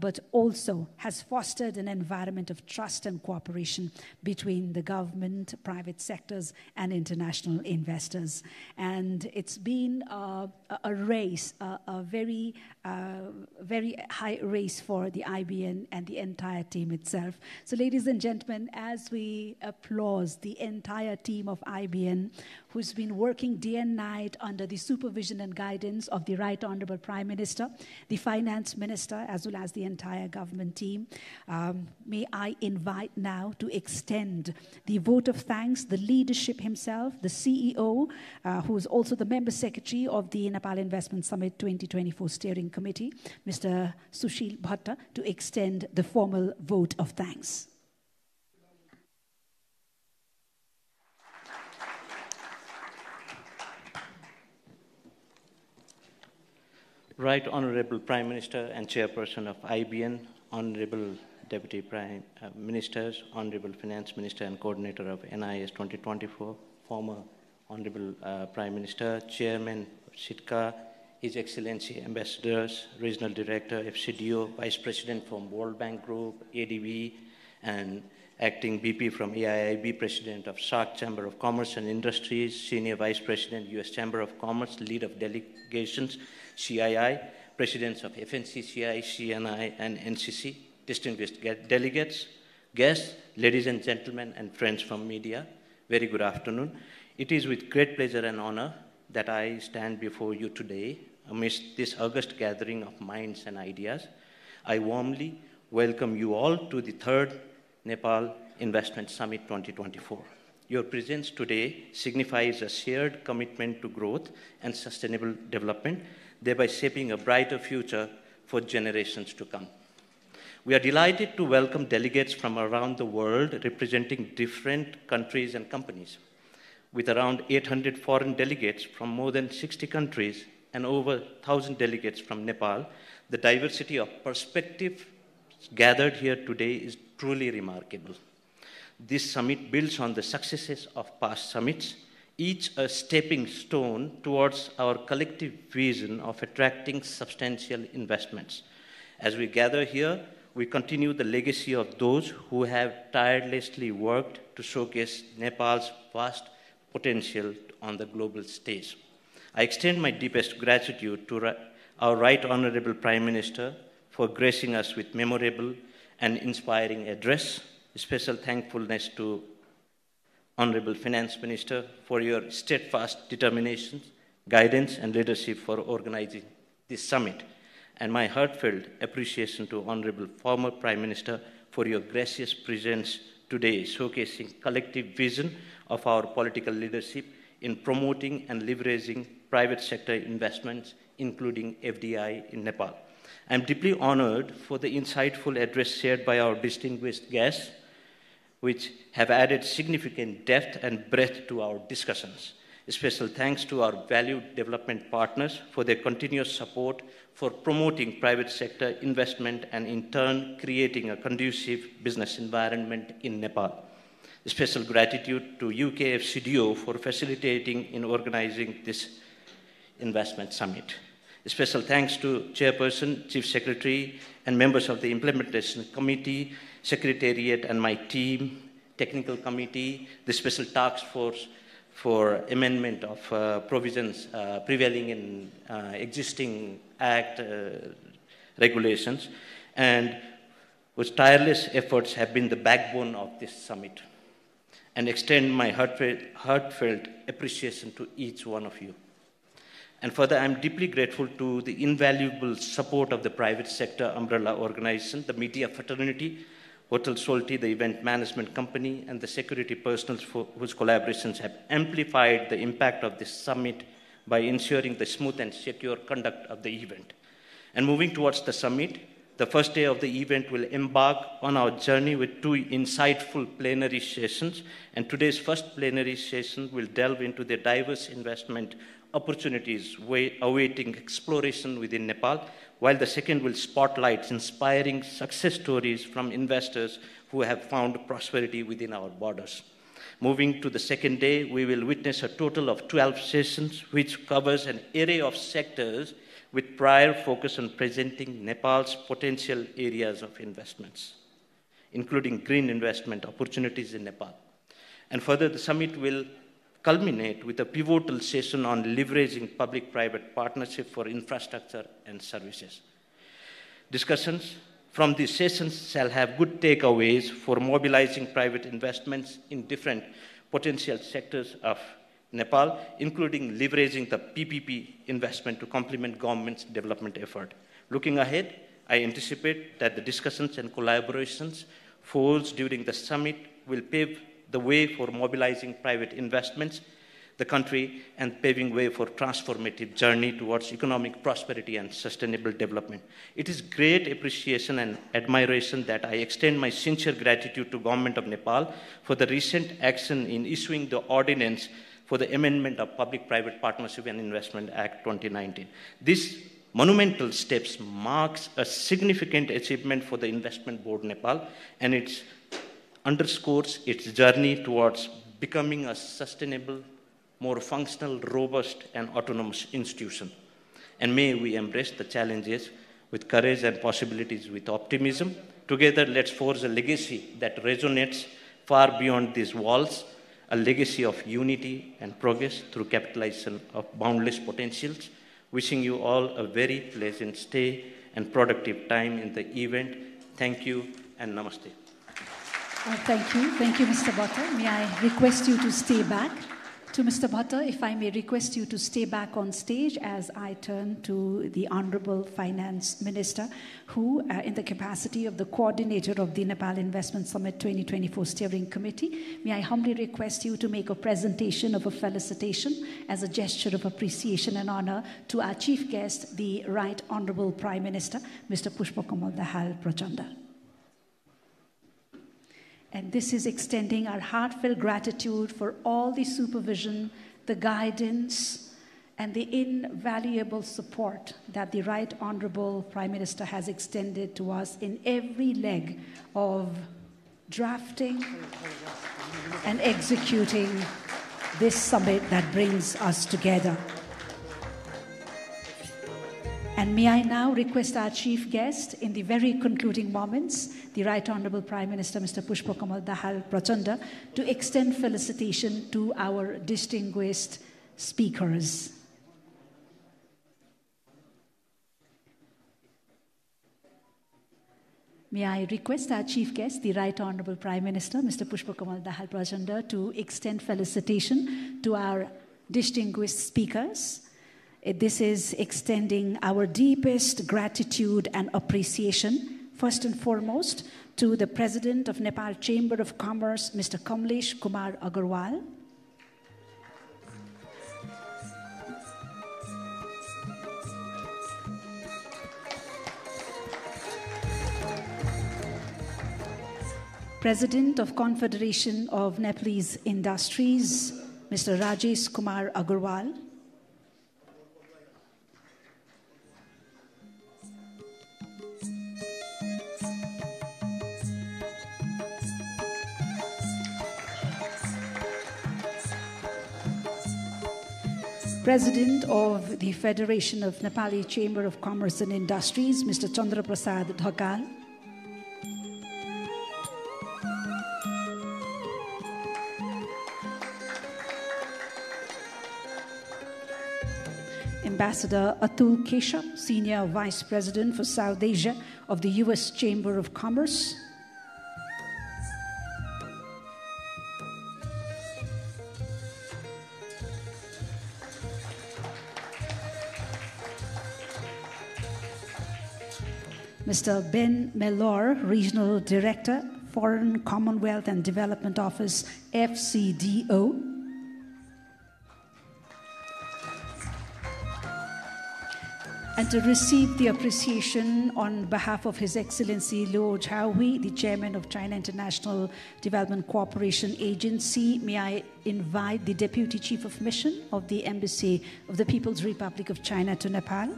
but also has fostered an environment of trust and cooperation between the government, private sectors, and international investors. And it's been a race, a very high race for the IBN and the entire team itself. So ladies and gentlemen, as we applaud the entire team of IBN, who's been working day and night under the supervision and guidance of the Right Honorable Prime Minister, the Finance Minister, as well as the entire government team, may I invite now to extend the vote of thanks, the leadership himself, the CEO, who is also the Member Secretary of the Nepal Investment Summit 2024 Steering Committee, Mr. Sushil Bhatta, to extend the formal vote of thanks. Right Honorable Prime Minister and Chairperson of IBN, Honorable Deputy Prime Ministers, Honorable Finance Minister and Coordinator of NIS 2024, former Honorable Prime Minister, Chairman Sitka, His Excellency Ambassadors, Regional Director, FCDO, Vice President from World Bank Group, ADB, and Acting BP from AIIB, President of SAARC Chamber of Commerce and Industries, Senior Vice President, US Chamber of Commerce, Lead of Delegations, CII, Presidents of FNCCI, CNI, and NCC, distinguished delegates, guests, ladies and gentlemen, and friends from media, very good afternoon. It is with great pleasure and honor that I stand before you today amidst this august gathering of minds and ideas. I warmly welcome you all to the third Nepal Investment Summit 2024. Your presence today signifies a shared commitment to growth and sustainable development, thereby shaping a brighter future for generations to come. We are delighted to welcome delegates from around the world representing different countries and companies. With around 800 foreign delegates from more than 60 countries and over 1,000 delegates from Nepal, the diversity of perspectives gathered here today is truly remarkable. This summit builds on the successes of past summits, each a stepping stone towards our collective vision of attracting substantial investments. As we gather here, we continue the legacy of those who have tirelessly worked to showcase Nepal's vast potential on the global stage. I extend my deepest gratitude to our Right Honorable Prime Minister for gracing us with memorable and inspiring address. Special thankfulness to Honorable Finance Minister for your steadfast determination, guidance and leadership for organizing this summit. And my heartfelt appreciation to Honorable former Prime Minister for your gracious presence today, showcasing collective vision of our political leadership in promoting and leveraging private sector investments, including FDI in Nepal. I am deeply honored for the insightful address shared by our distinguished guests, which have added significant depth and breadth to our discussions. A special thanks to our valued development partners for their continuous support for promoting private sector investment and in turn creating a conducive business environment in Nepal. A special gratitude to UKFCDO for facilitating in organizing this investment summit. A special thanks to Chairperson, Chief Secretary, and members of the Implementation Committee, Secretariat, and my team, Technical Committee, the Special Task Force for amendment of provisions prevailing in existing Act regulations, and whose tireless efforts have been the backbone of this summit. And extend my heartfelt appreciation to each one of you. And further, I'm deeply grateful to the invaluable support of the private sector umbrella organization, the media fraternity, Hotel Solti, the event management company, and the security personnel whose collaborations have amplified the impact of this summit by ensuring the smooth and secure conduct of the event. And moving towards the summit, the first day of the event will embark on our journey with two insightful plenary sessions, and today's first plenary session will delve into the diverse investment opportunities awaiting exploration within Nepal, while the second will spotlight inspiring success stories from investors who have found prosperity within our borders. Moving to the second day, we will witness a total of 12 sessions, which covers an array of sectors with prior focus on presenting Nepal's potential areas of investments, including green investment opportunities in Nepal. And further, the summit will culminate with a pivotal session on leveraging public-private partnership for infrastructure and services. Discussions from these sessions shall have good takeaways for mobilizing private investments in different potential sectors of Nepal, including leveraging the PPP investment to complement government's development effort. Looking ahead, I anticipate that the discussions and collaborations forged during the summit will pave the way for mobilizing private investments, the country, and paving way for transformative journey towards economic prosperity and sustainable development. It is great appreciation and admiration that I extend my sincere gratitude to Government of Nepal for the recent action in issuing the ordinance for the amendment of Public-Private Partnership and Investment Act 2019. This monumental steps marks a significant achievement for the Investment Board Nepal, and it underscores its journey towards becoming a sustainable, more functional, robust, and autonomous institution. And may we embrace the challenges with courage and possibilities with optimism. Together, let's forge a legacy that resonates far beyond these walls, a legacy of unity and progress through capitalization of boundless potentials. Wishing you all a very pleasant stay and productive time in the event. Thank you and namaste. Thank you, Mr. Bhatta. May I request you to stay back? To Mr. Bhatta, if I may request you to stay back on stage as I turn to the Honorable Finance Minister, who, in the capacity of the coordinator of the Nepal Investment Summit 2024 Steering Committee, may I humbly request you to make a presentation of a felicitation as a gesture of appreciation and honor to our chief guest, the Right Honorable Prime Minister, Mr. Pushpakamal Dahal Prachanda. And this is extending our heartfelt gratitude for all the supervision, the guidance, and the invaluable support that the Right Honorable Prime Minister has extended to us in every leg of drafting and executing this summit that brings us together. And may I now request our chief guest in the very concluding moments, the Right Honourable Prime Minister, Mr. Pushpakamal Dahal Prachanda, to extend felicitation to our distinguished speakers. May I request our chief guest, the Right Honourable Prime Minister, Mr. Pushpakamal Dahal Prachanda, to extend felicitation to our distinguished speakers. This is extending our deepest gratitude and appreciation, first and foremost, to the President of Nepal Chamber of Commerce, Mr. Kamlesh Kumar Agarwal. President of Confederation of Nepalese Industries, Mr. Rajesh Kumar Agarwal. President of the Federation of Nepali Chamber of Commerce and Industries, Mr. Chandra Prasad Dhakal. Ambassador Atul Keshav, Senior Vice President for South Asia of the U.S. Chamber of Commerce. Mr. Ben Mellor, Regional Director, Foreign, Commonwealth and Development Office, FCDO. And to receive the appreciation on behalf of His Excellency Luo Zhaohui, the Chairman of China International Development Cooperation Agency, may I invite the Deputy Chief of Mission of the Embassy of the People's Republic of China to Nepal.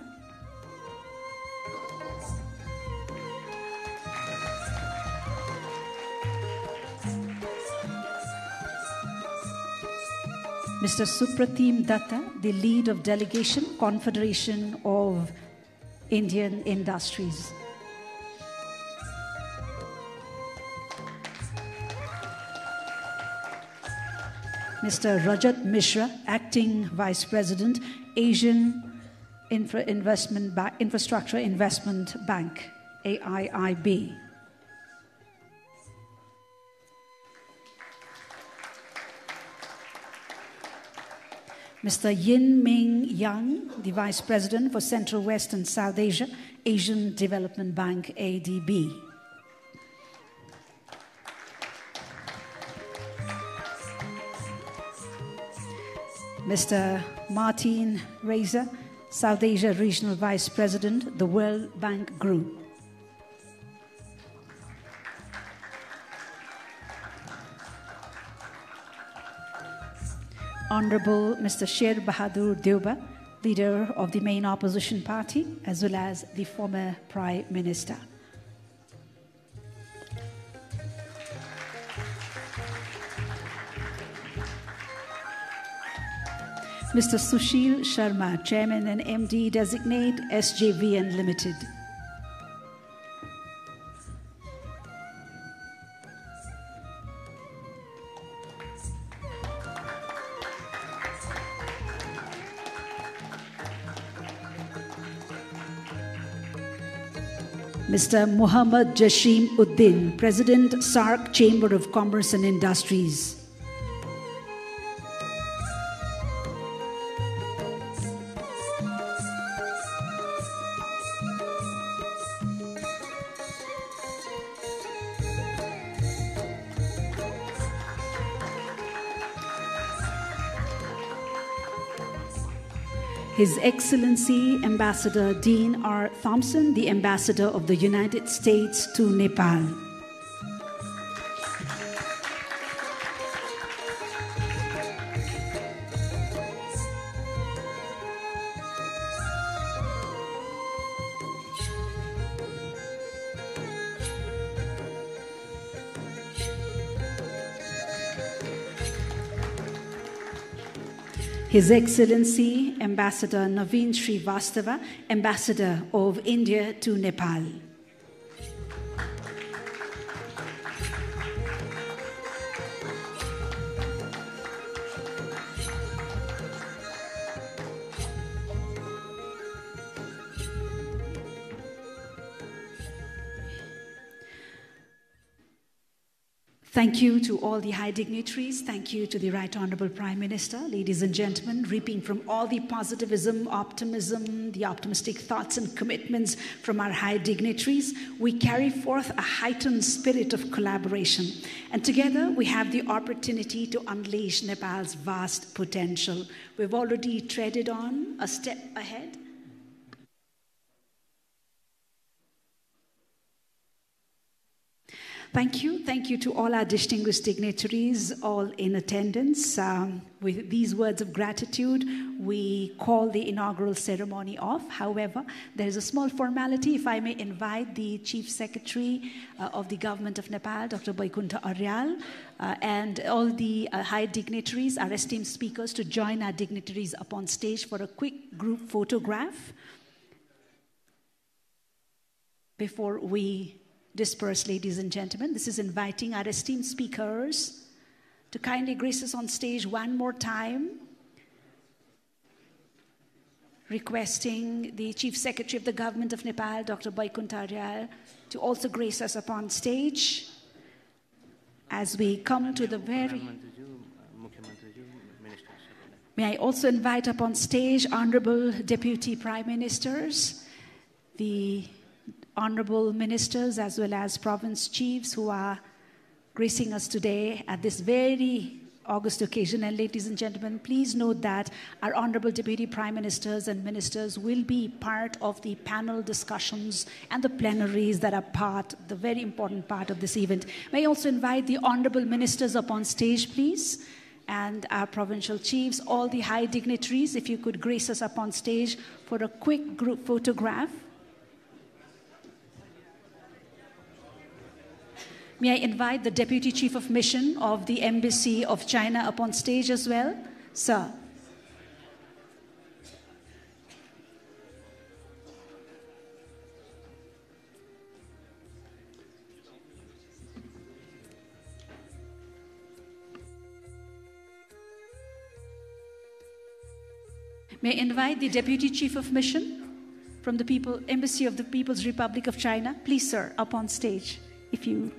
Mr. Supratim Datta, the lead of Delegation, Confederation of Indian Industries. Mr. Rajat Mishra, Acting Vice President, Asian Infrastructure Investment Bank, AIIB. Mr. Yin Ming Yang, the Vice President for Central West and South Asia, Asian Development Bank, ADB. Mr. Martin Reiser, South Asia Regional Vice President, the World Bank Group. Honorable Mr. Sher Bahadur Deuba, leader of the main opposition party, as well as the former Prime Minister. Mr. Sushil Sharma, Chairman and MD Designate, SJVN Limited. Mr. Muhammad Jasheem Uddin, President, SAARC Chamber of Commerce and Industries. His Excellency Ambassador Dean R. Thompson, the Ambassador of the United States to Nepal. His Excellency Ambassador Naveen Srivastava, Ambassador of India to Nepal. Thank you to all the high dignitaries. Thank you to the Right Honorable Prime Minister. Ladies and gentlemen, reaping from all the positivism, optimism, the optimistic thoughts and commitments from our high dignitaries, we carry forth a heightened spirit of collaboration. And together we have the opportunity to unleash Nepal's vast potential. We've already treaded on a step ahead. Thank you. Thank you to all our distinguished dignitaries, all in attendance. With these words of gratitude, we call the inaugural ceremony off. However, there is a small formality. If I may invite the Chief Secretary of the Government of Nepal, Dr. Vaikunta Aryal, and all the high dignitaries, our esteemed speakers, to join our dignitaries up on stage for a quick group photograph before we disperse, ladies and gentlemen. This is inviting our esteemed speakers to kindly grace us on stage one more time, requesting the Chief Secretary of the Government of Nepal, Dr. Vaikunta Aryal, to also grace us upon stage as we come to the very... May I also invite upon stage Honorable Deputy Prime Ministers, the honorable ministers as well as province chiefs who are gracing us today at this very august occasion. And ladies and gentlemen, please note that our honorable deputy prime ministers and ministers will be part of the panel discussions and the plenaries that are the very important part of this event. May I also invite the honorable ministers up on stage, please, and our provincial chiefs, all the high dignitaries, if you could grace us up on stage for a quick group photograph. May I invite the Deputy Chief of Mission of the Embassy of China up on stage as well? Sir. May I invite the Deputy Chief of Mission from the Embassy of the People's Republic of China? Please, sir, up on stage, if you...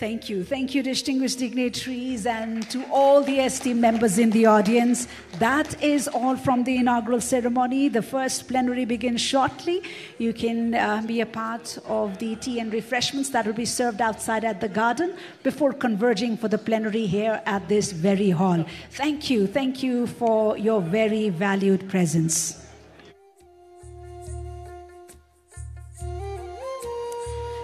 Thank you. Thank you, distinguished dignitaries, and to all the esteemed members in the audience. That is all from the inaugural ceremony. The first plenary begins shortly. You can be a part of the tea and refreshments that will be served outside at the garden before converging for the plenary here at this very hall. Thank you. Thank you for your very valued presence.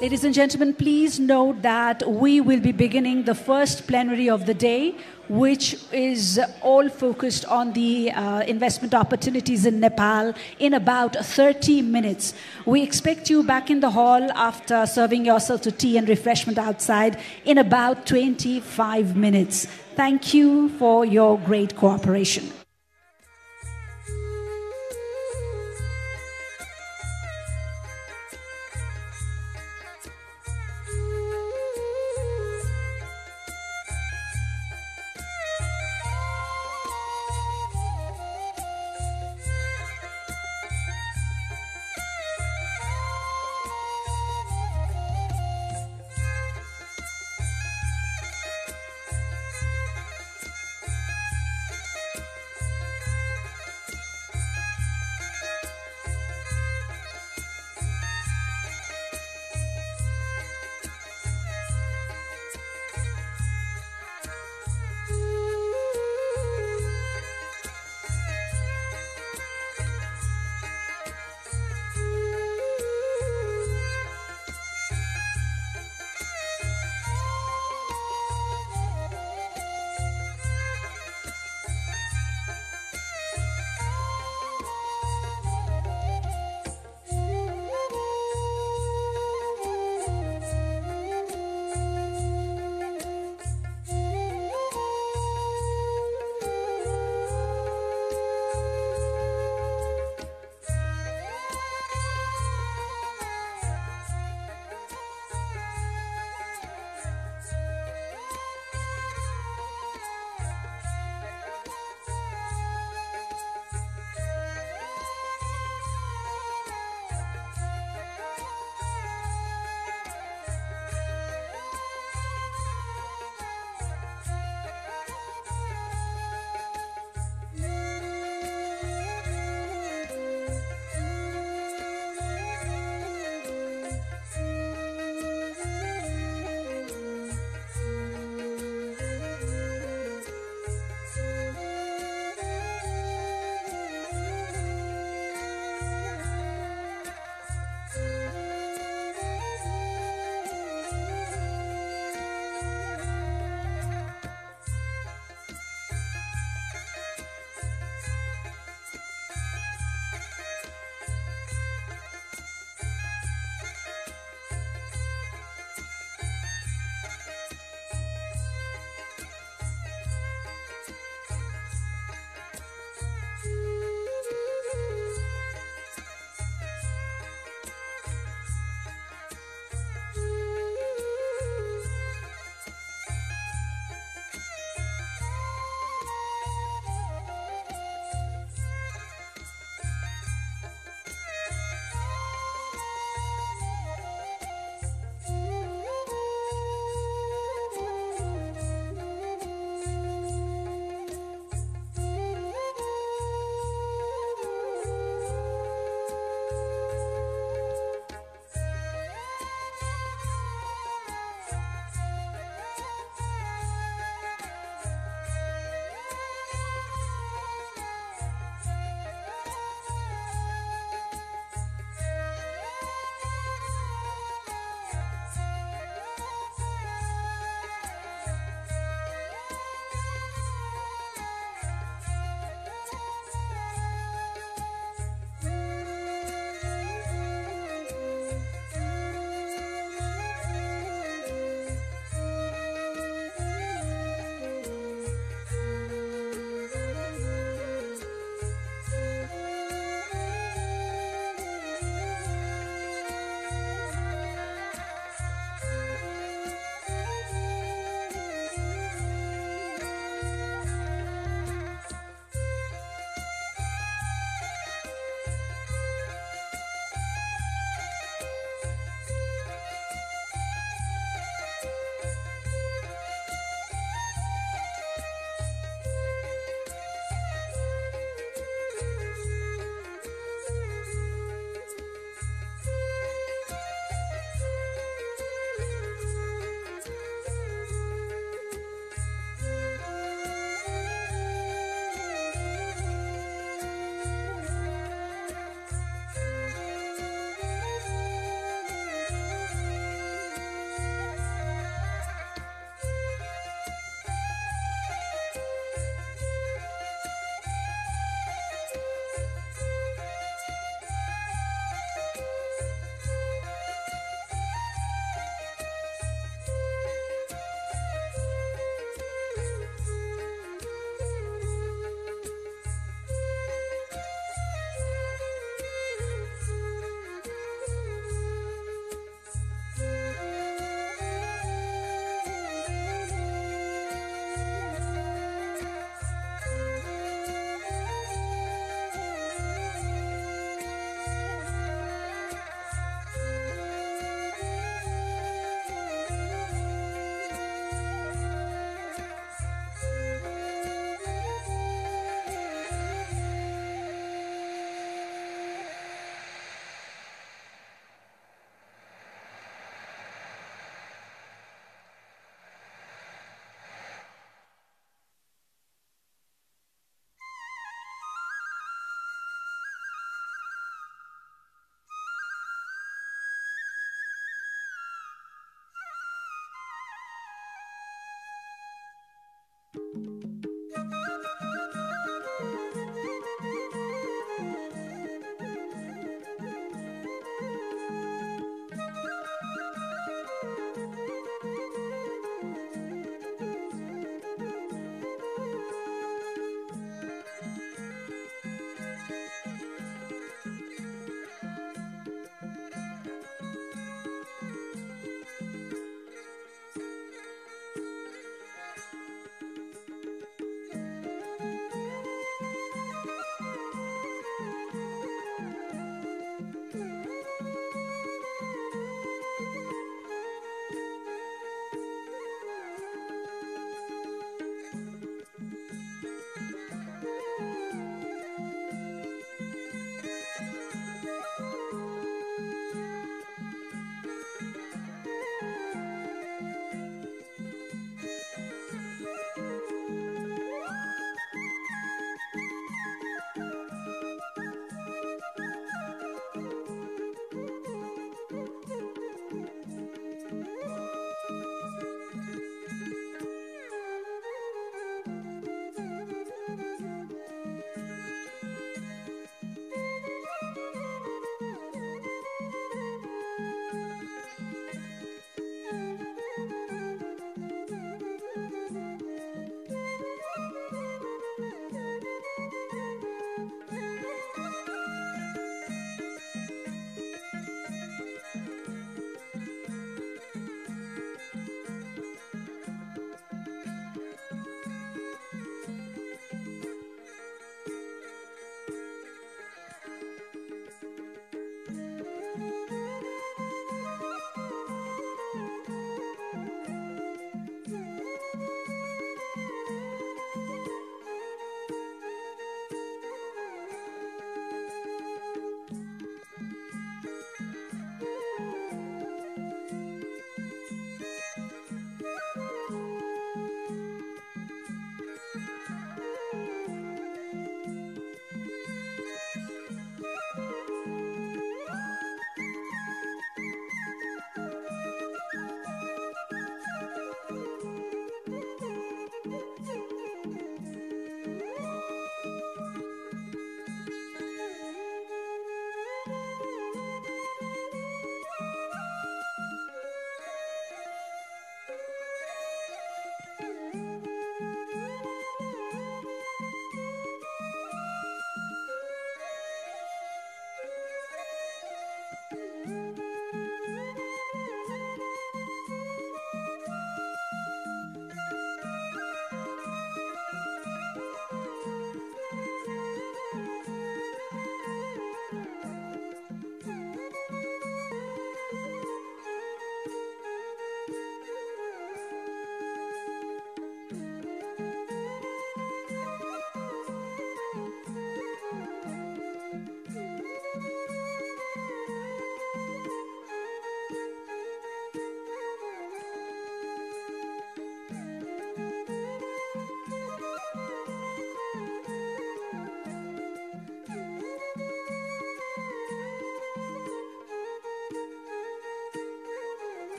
Ladies and gentlemen, please note that we will be beginning the first plenary of the day, which is all focused on the investment opportunities in Nepal in about 30 minutes. We expect you back in the hall after serving yourself to tea and refreshment outside in about 25 minutes. Thank you for your great cooperation.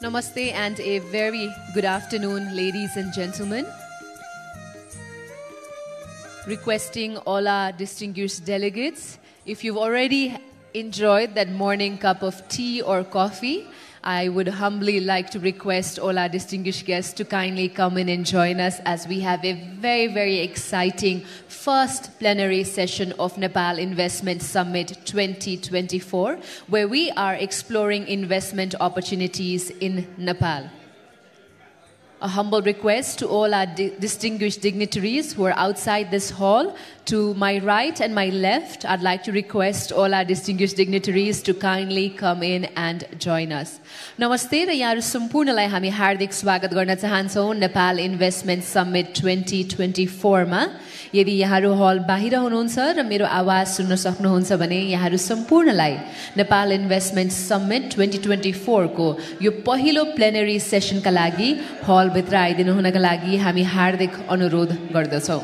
Namaste and a very good afternoon, ladies and gentlemen. Requesting all our distinguished delegates, if you've already enjoyed that morning cup of tea or coffee, I would humbly like to request all our distinguished guests to kindly come in and join us as we have a very, very exciting first plenary session of Nepal Investment Summit 2024, where we are exploring investment opportunities in Nepal. A humble request to all our distinguished dignitaries who are outside this hall. To my right and my left, I'd like to request all our distinguished dignitaries to kindly come in and join us. Namaste र यहाँहरु सम्पूर्णलाई हामी हार्दिक स्वागत गर्न चाहन्छौं Nepal investment summit 2024 मा। यदि यहाँहरु हल बाहिर हुनुहुन्छ र मेरो आवाज सुन्न सक्नुहुन्छ भने यहाँहरु सम्पूर्णलाई नेपाल इन्भेस्टमेन्ट समिट 2024 को यो पहिलो प्लेनरी सेसनका लागि हल भित्र आइदिनु हुनका लागि हामी हार्दिक अनुरोध गर्दछौं।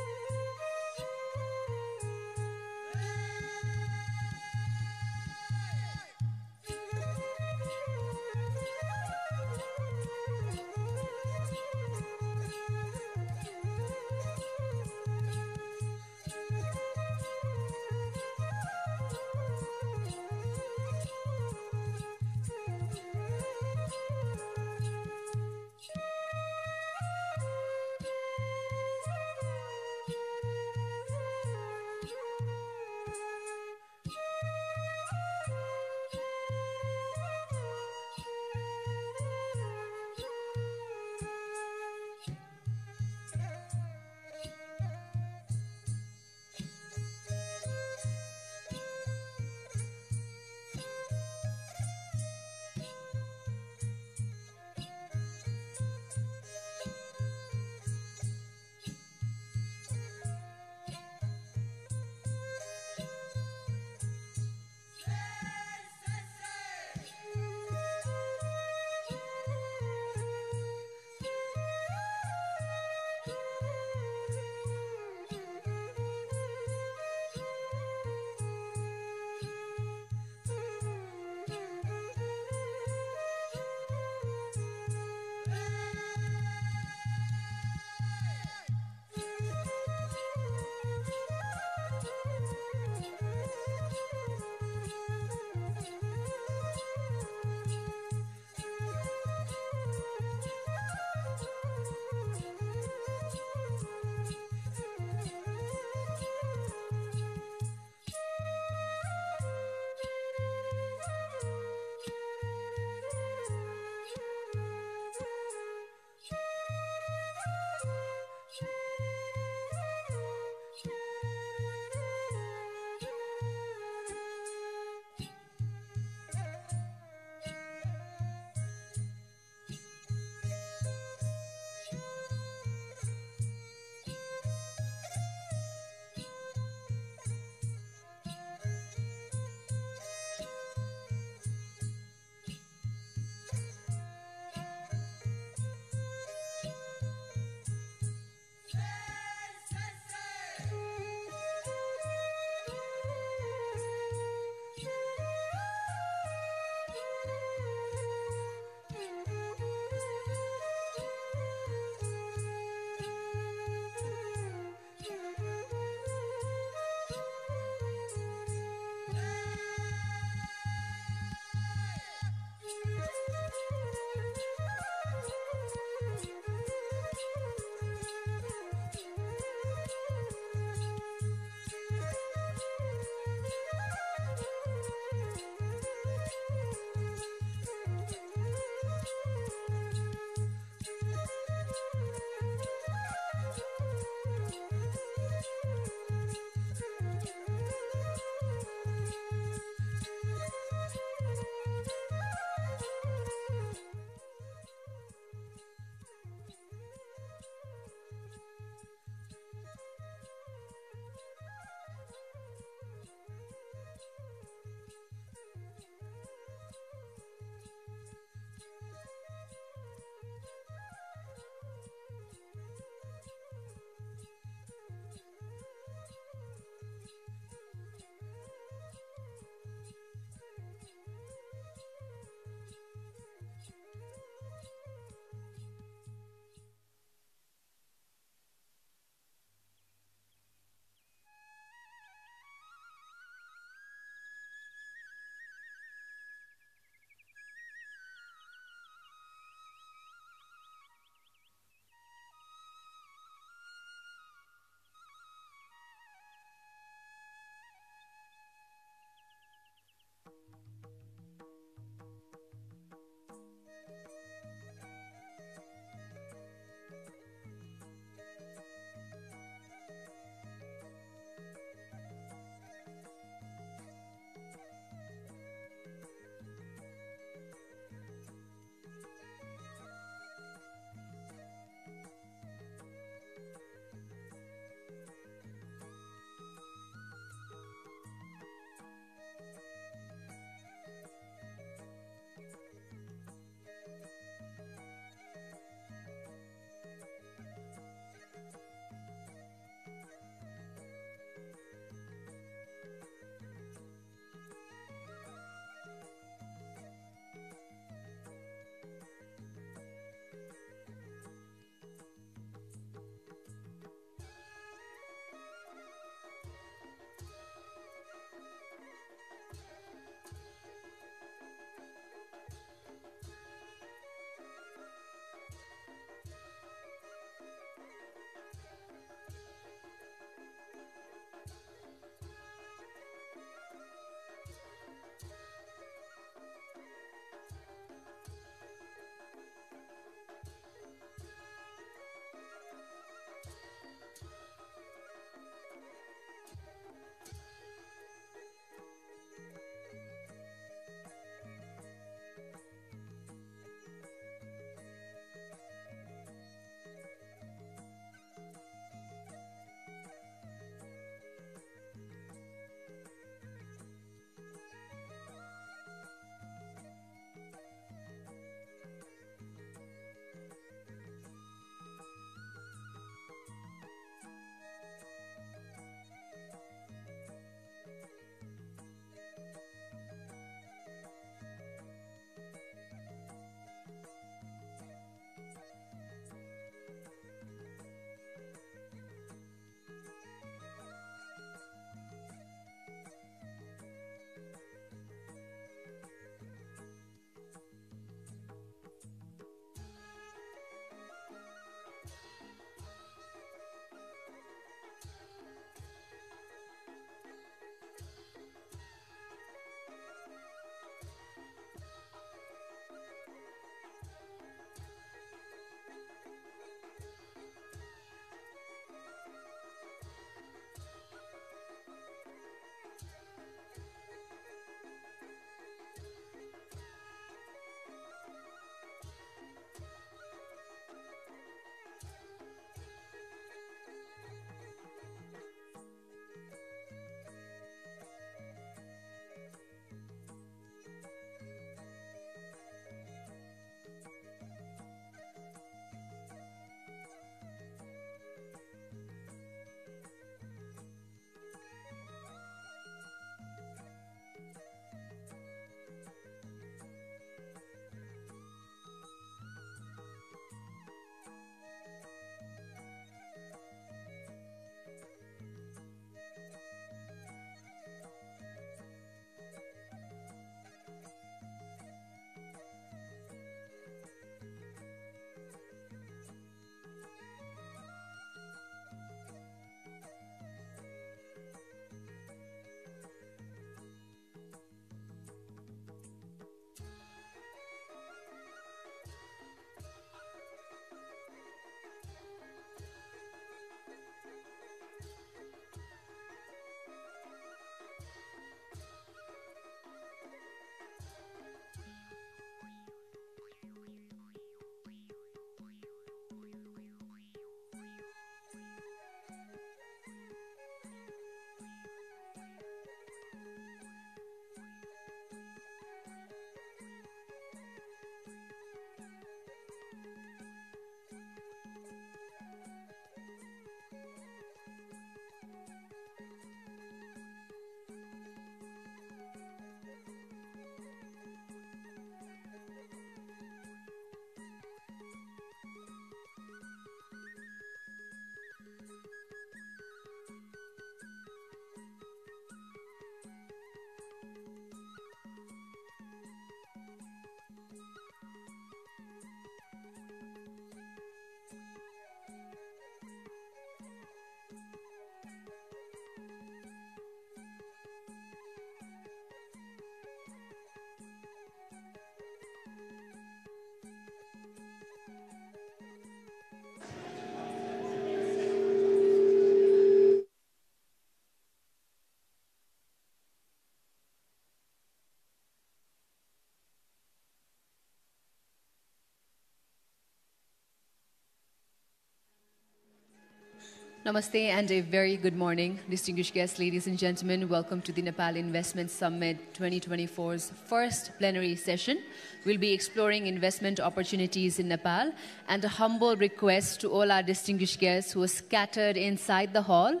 Namaste and a very good morning, distinguished guests, ladies and gentlemen. Welcome to the Nepal Investment Summit 2024's first plenary session. We'll be exploring investment opportunities in Nepal, and a humble request to all our distinguished guests who are scattered inside the hall.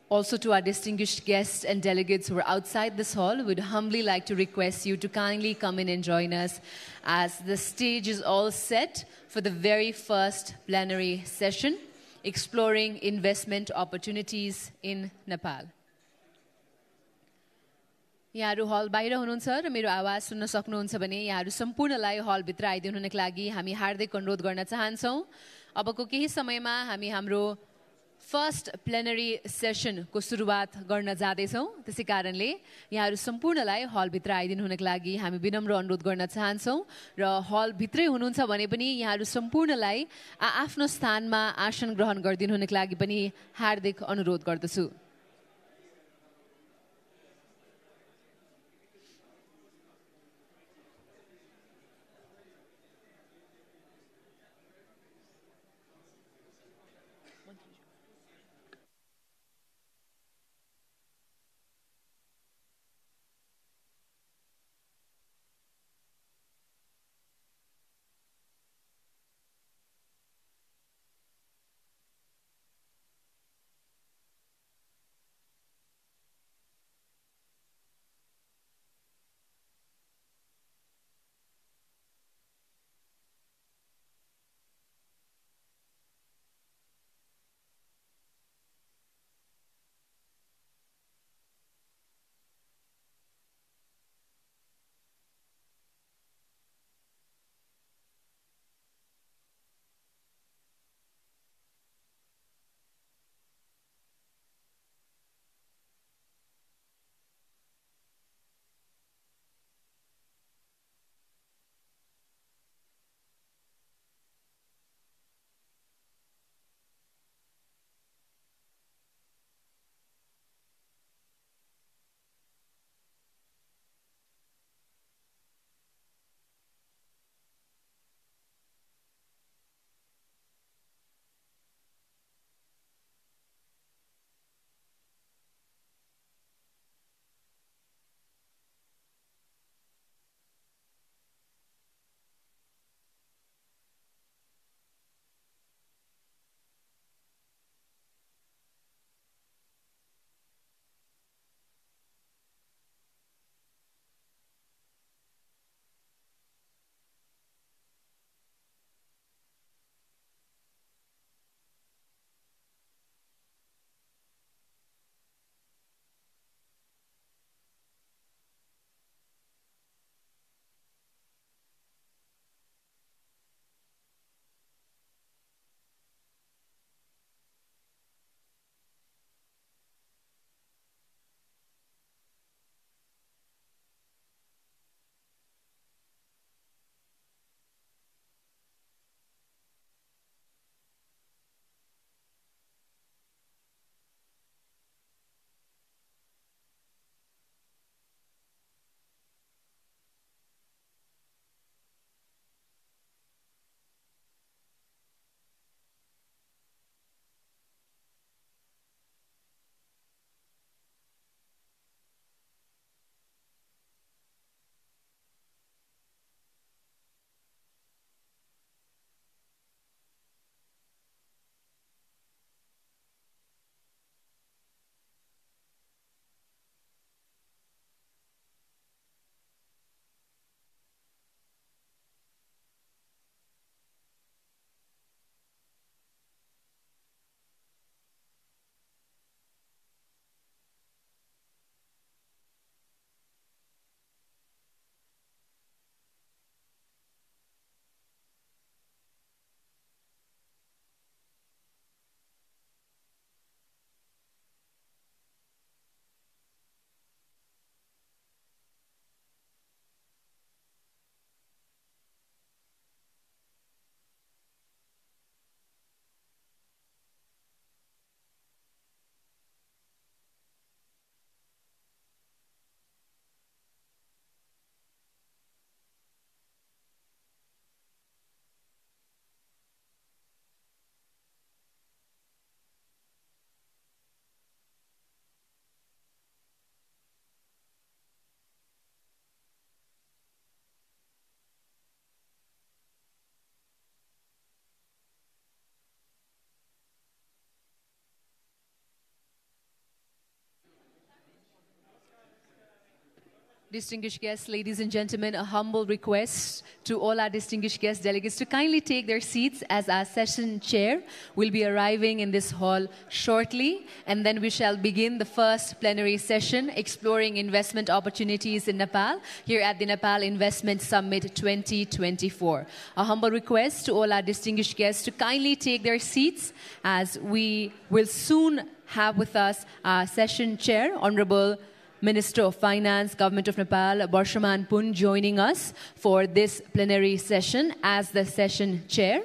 Also to our distinguished guests and delegates who are outside this hall, we'd humbly like to request you to kindly come in and join us as the stage is all set for the very first plenary session, exploring investment opportunities in Nepal. यहाँहरु हल बाहिर हुनुहुन्छ र मेरो आवाज सुन्न सक्नुहुन्छ भने यहाँहरु सम्पूर्णलाई हल भित्र आइदिनु हुनको लागि हामी हार्दिक अनुरोध गर्न चाहन्छौं। अबको केही समयमा हामी हाम्रो फर्स्ट प्लेनरी सेसन को सुरुवात गर्न जाँदैछौं। त्यसैकारणले यहाँहरु सम्पूर्णलाई हल भित्र आइदिनु हुनको लागि हामी विनम्र अनुरोध गर्न चाहन्छौं र हल भित्रै हुनुहुन्छ भने पनि यहाँहरु सम्पूर्णलाई आफ्नो स्थानमा आसन ग्रहण गरिदिनु हुनको लागि पनि हार्दिक अनुरोध गर्दछु। Distinguished guests, ladies and gentlemen, a humble request to all our distinguished guest delegates to kindly take their seats as our session chair will be arriving in this hall shortly, and then we shall begin the first plenary session exploring investment opportunities in Nepal here at the Nepal Investment Summit 2024. A humble request to all our distinguished guests to kindly take their seats as we will soon have with us our session chair, Honorable Minister of Finance, Government of Nepal, Barshaman Pun, joining us for this plenary session as the session chair.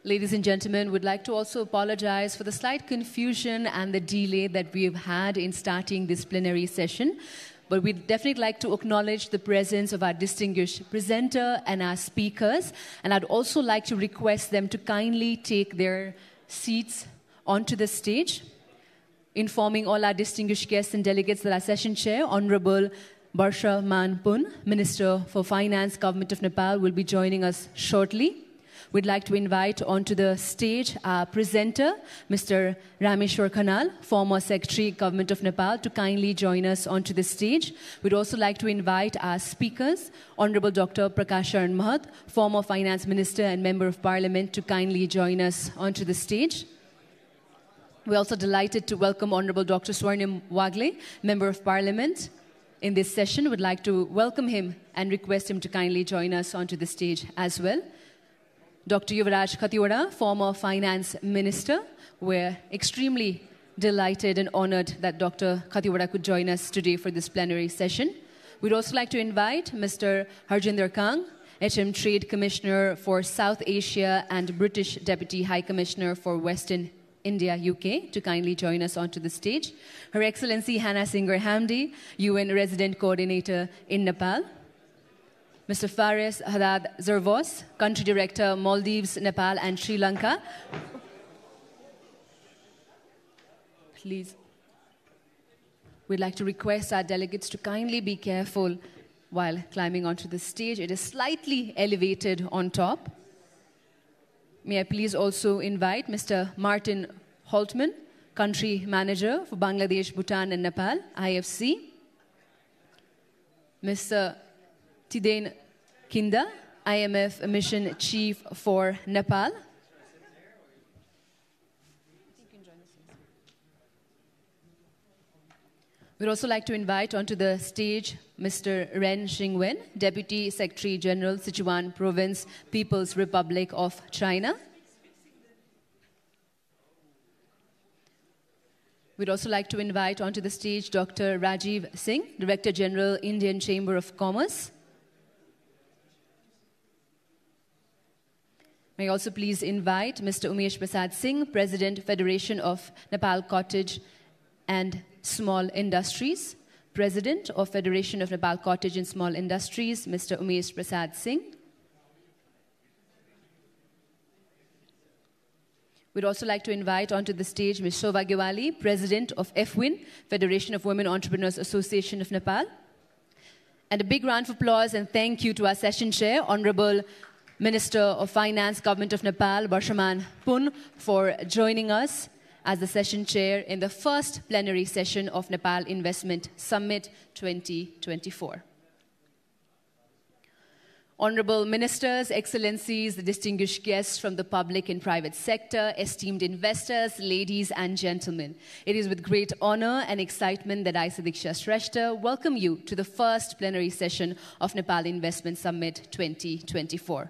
Ladies and gentlemen, would like to also apologize for the slight confusion and the delay that we have had in starting this plenary session. But we'd definitely like to acknowledge the presence of our distinguished presenter and our speakers. And I'd also like to request them to kindly take their seats onto the stage, informing all our distinguished guests and delegates that our session chair, Honorable Barshaman Pun, Minister for Finance, Government of Nepal, will be joining us shortly. We'd like to invite onto the stage our presenter, Mr. Rameshwar Khanal, former Secretary, Government of Nepal, to kindly join us onto the stage. We'd also like to invite our speakers, Honorable Dr. Prakash Sharan Mahat, former Finance Minister and Member of Parliament, to kindly join us onto the stage. We're also delighted to welcome Honorable Dr. Swarnim Wagle, Member of Parliament, in this session. We'd like to welcome him and request him to kindly join us onto the stage as well. Dr. Yuvraj Khatiwada, former Finance Minister. We're extremely delighted and honored that Dr. Khatiwada could join us today for this plenary session. We'd also like to invite Mr. Harjinder Kang, HM Trade Commissioner for South Asia and British Deputy High Commissioner for Western India, UK, to kindly join us onto the stage. Her Excellency Hannah Singer Hamdi, UN Resident Coordinator in Nepal. Mr. Faris Haddad Zervos, Country Director, Maldives, Nepal, and Sri Lanka. Please. We'd like to request our delegates to kindly be careful while climbing onto the stage. It is slightly elevated on top. May I please also invite Mr. Martin Holtman, Country Manager for Bangladesh, Bhutan, and Nepal, IFC. Mr. Tidain Kinda, IMF Mission Chief for Nepal. We'd also like to invite onto the stage Mr. Ren Xingwen, Deputy Secretary General, Sichuan Province, People's Republic of China. We'd also like to invite onto the stage Dr. Rajiv Singh, Director General, Indian Chamber of Commerce. May I also please invite Mr. Umesh Prasad Singh, President, Federation of Nepal Cottage and Small Industries. President of Federation of Nepal Cottage and Small Industries, Mr. Umesh Prasad Singh. We'd also like to invite onto the stage Ms. Shobha Gewali, President of FWIN, Federation of Women Entrepreneurs Association of Nepal. And a big round of applause and thank you to our session chair, Honorable Minister of Finance, Government of Nepal, Barshaman Pun, for joining us as the session chair in the first plenary session of Nepal Investment Summit 2024. Honorable Ministers, Excellencies, the distinguished guests from the public and private sector, esteemed investors, ladies and gentlemen. It is with great honor and excitement that I, Sadiksha Shrestha, welcome you to the first plenary session of Nepal Investment Summit 2024.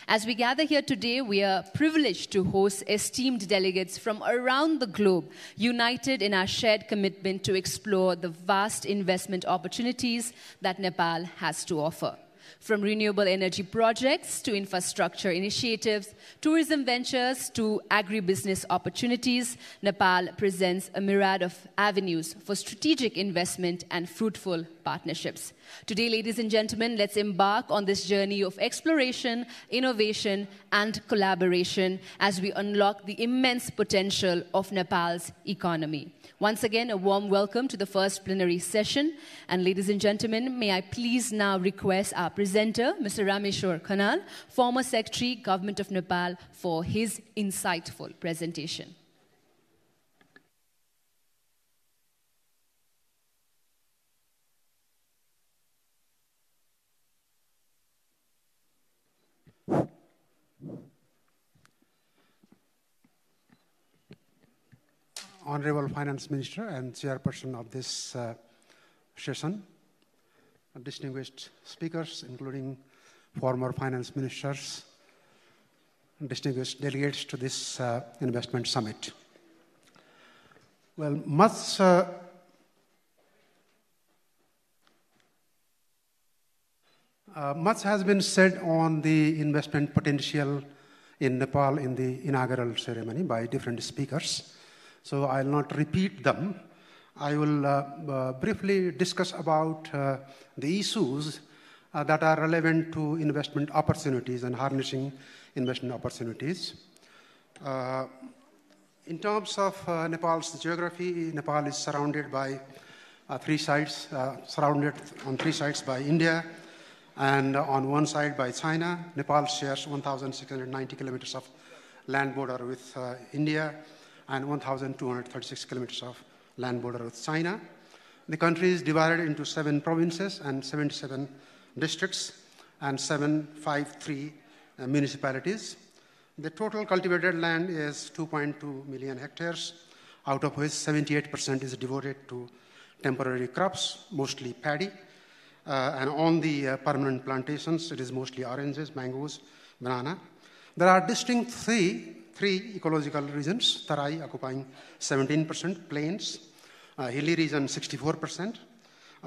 As we gather here today, we are privileged to host esteemed delegates from around the globe, united in our shared commitment to explore the vast investment opportunities that Nepal has to offer. From renewable energy projects to infrastructure initiatives, tourism ventures to agribusiness opportunities, Nepal presents a myriad of avenues for strategic investment and fruitful partnerships. Today, ladies and gentlemen, let's embark on this journey of exploration, innovation, and collaboration as we unlock the immense potential of Nepal's economy. Once again, a warm welcome to the first plenary session. And ladies and gentlemen, may I please now request our presenter, Mr. Rameshwar Khanal, former Secretary, Government of Nepal, for his insightful presentation. Honorable Finance Minister and Chairperson of this session, distinguished speakers, including former finance ministers, distinguished delegates to this investment summit. Well, much has been said on the investment potential in Nepal in the inaugural ceremony by different speakers. So I'll not repeat them. I will briefly discuss about the issues that are relevant to investment opportunities and harnessing investment opportunities. In terms of Nepal's geography, Nepal is surrounded by surrounded on three sides by India, and on one side by China. Nepal shares 1,690 kilometers of land border with India, and 1,236 kilometers of land border with China. The country is divided into 7 provinces and 77 districts and 753 municipalities. The total cultivated land is 2.2 million hectares, out of which 78% is devoted to temporary crops, mostly paddy. And on the permanent plantations, it is mostly oranges, mangoes, banana. There are distinct three ecological regions: Tarai occupying 17%, plains, hilly region 64%.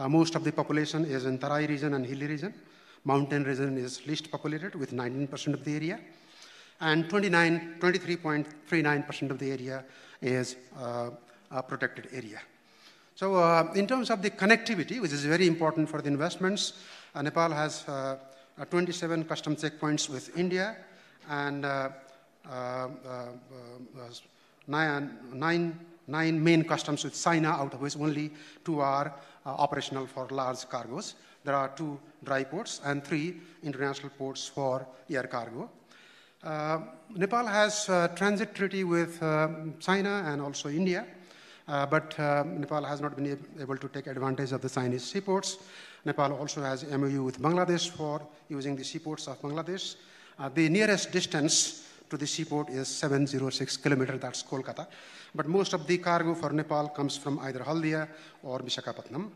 Most of the population is in Tarai region and hilly region. Mountain region is least populated with 19% of the area. And 23.39% of the area is a protected area. So in terms of the connectivity, which is very important for the investments, Nepal has 27 custom checkpoints with India, and nine main customs with China, out of which only 2 are operational for large cargoes. There are 2 dry ports and 3 international ports for air cargo. Nepal has a transit treaty with China and also India, but Nepal has not been able to take advantage of the Chinese seaports. Nepal also has MOU with Bangladesh for using the seaports of Bangladesh. The nearest distance to the seaport is 706 kilometers, that's Kolkata. But most of the cargo for Nepal comes from either Haldia or Visakhapatnam.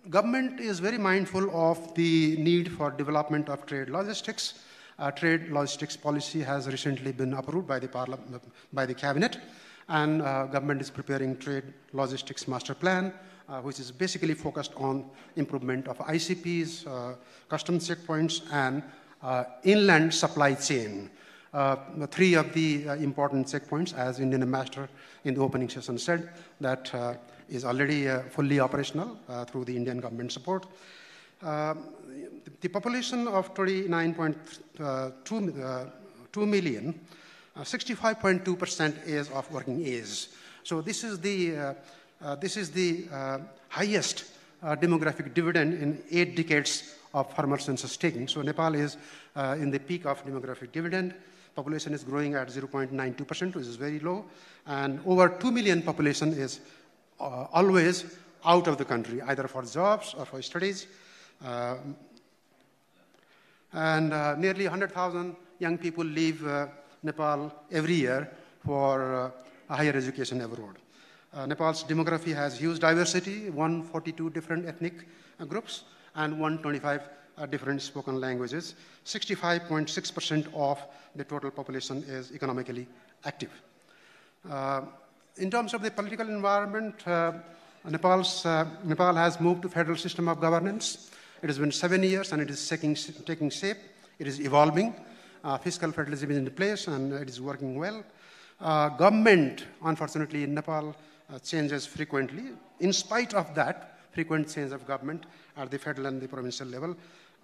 Government is very mindful of the need for development of trade logistics. Trade logistics policy has recently been approved by the cabinet, and government is preparing trade logistics master plan, which is basically focused on improvement of ICPs, customs checkpoints, and inland supply chain. 3 of the important checkpoints, as Indian ambassador in the opening session said, that is already fully operational through the Indian government support. The population of 29.2 million, 65.2% is of working age. So this is the highest demographic dividend in 8 decades of farmer census taking. So Nepal is in the peak of demographic dividend. Population is growing at 0.92%, which is very low. And over 2 million population is always out of the country, either for jobs or for studies. And nearly 100,000 young people leave Nepal every year for higher education abroad. Nepal's demography has huge diversity, 142 different ethnic groups and 125 different spoken languages. 65.6% of the total population is economically active. In terms of the political environment, Nepal has moved to federal system of governance. It has been 7 years and it is taking shape. It is evolving. Fiscal federalism is in place and it is working well. Government, unfortunately, in Nepal changes frequently. In spite of that, frequent change of government at the federal and the provincial level,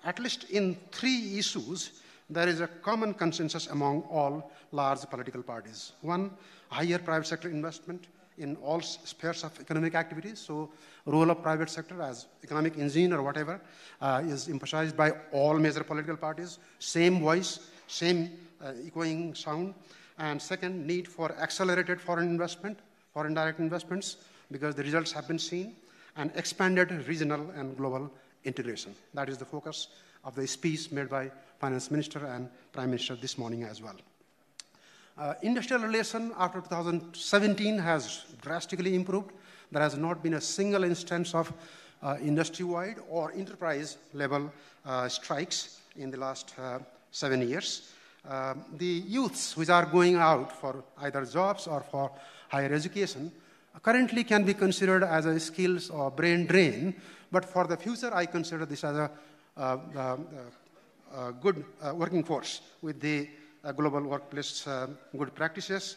at least in 3 issues, there is a common consensus among all large political parties. One, higher private sector investment in all spheres of economic activities. So role of private sector as economic engine or whatever is emphasized by all major political parties. Same voice, same echoing sound. And second, need for accelerated foreign investment, foreign direct investments, because the results have been seen, and expanded regional and global integration. That is the focus of the speech made by Finance Minister and Prime Minister this morning as well. Industrial relation after 2017 has drastically improved. There has not been a single instance of industry-wide or enterprise-level strikes in the last 7 years. The youths which are going out for either jobs or for higher education currently can be considered as a skills or brain drain, but for the future I consider this as a good working force with the global workplace good practices,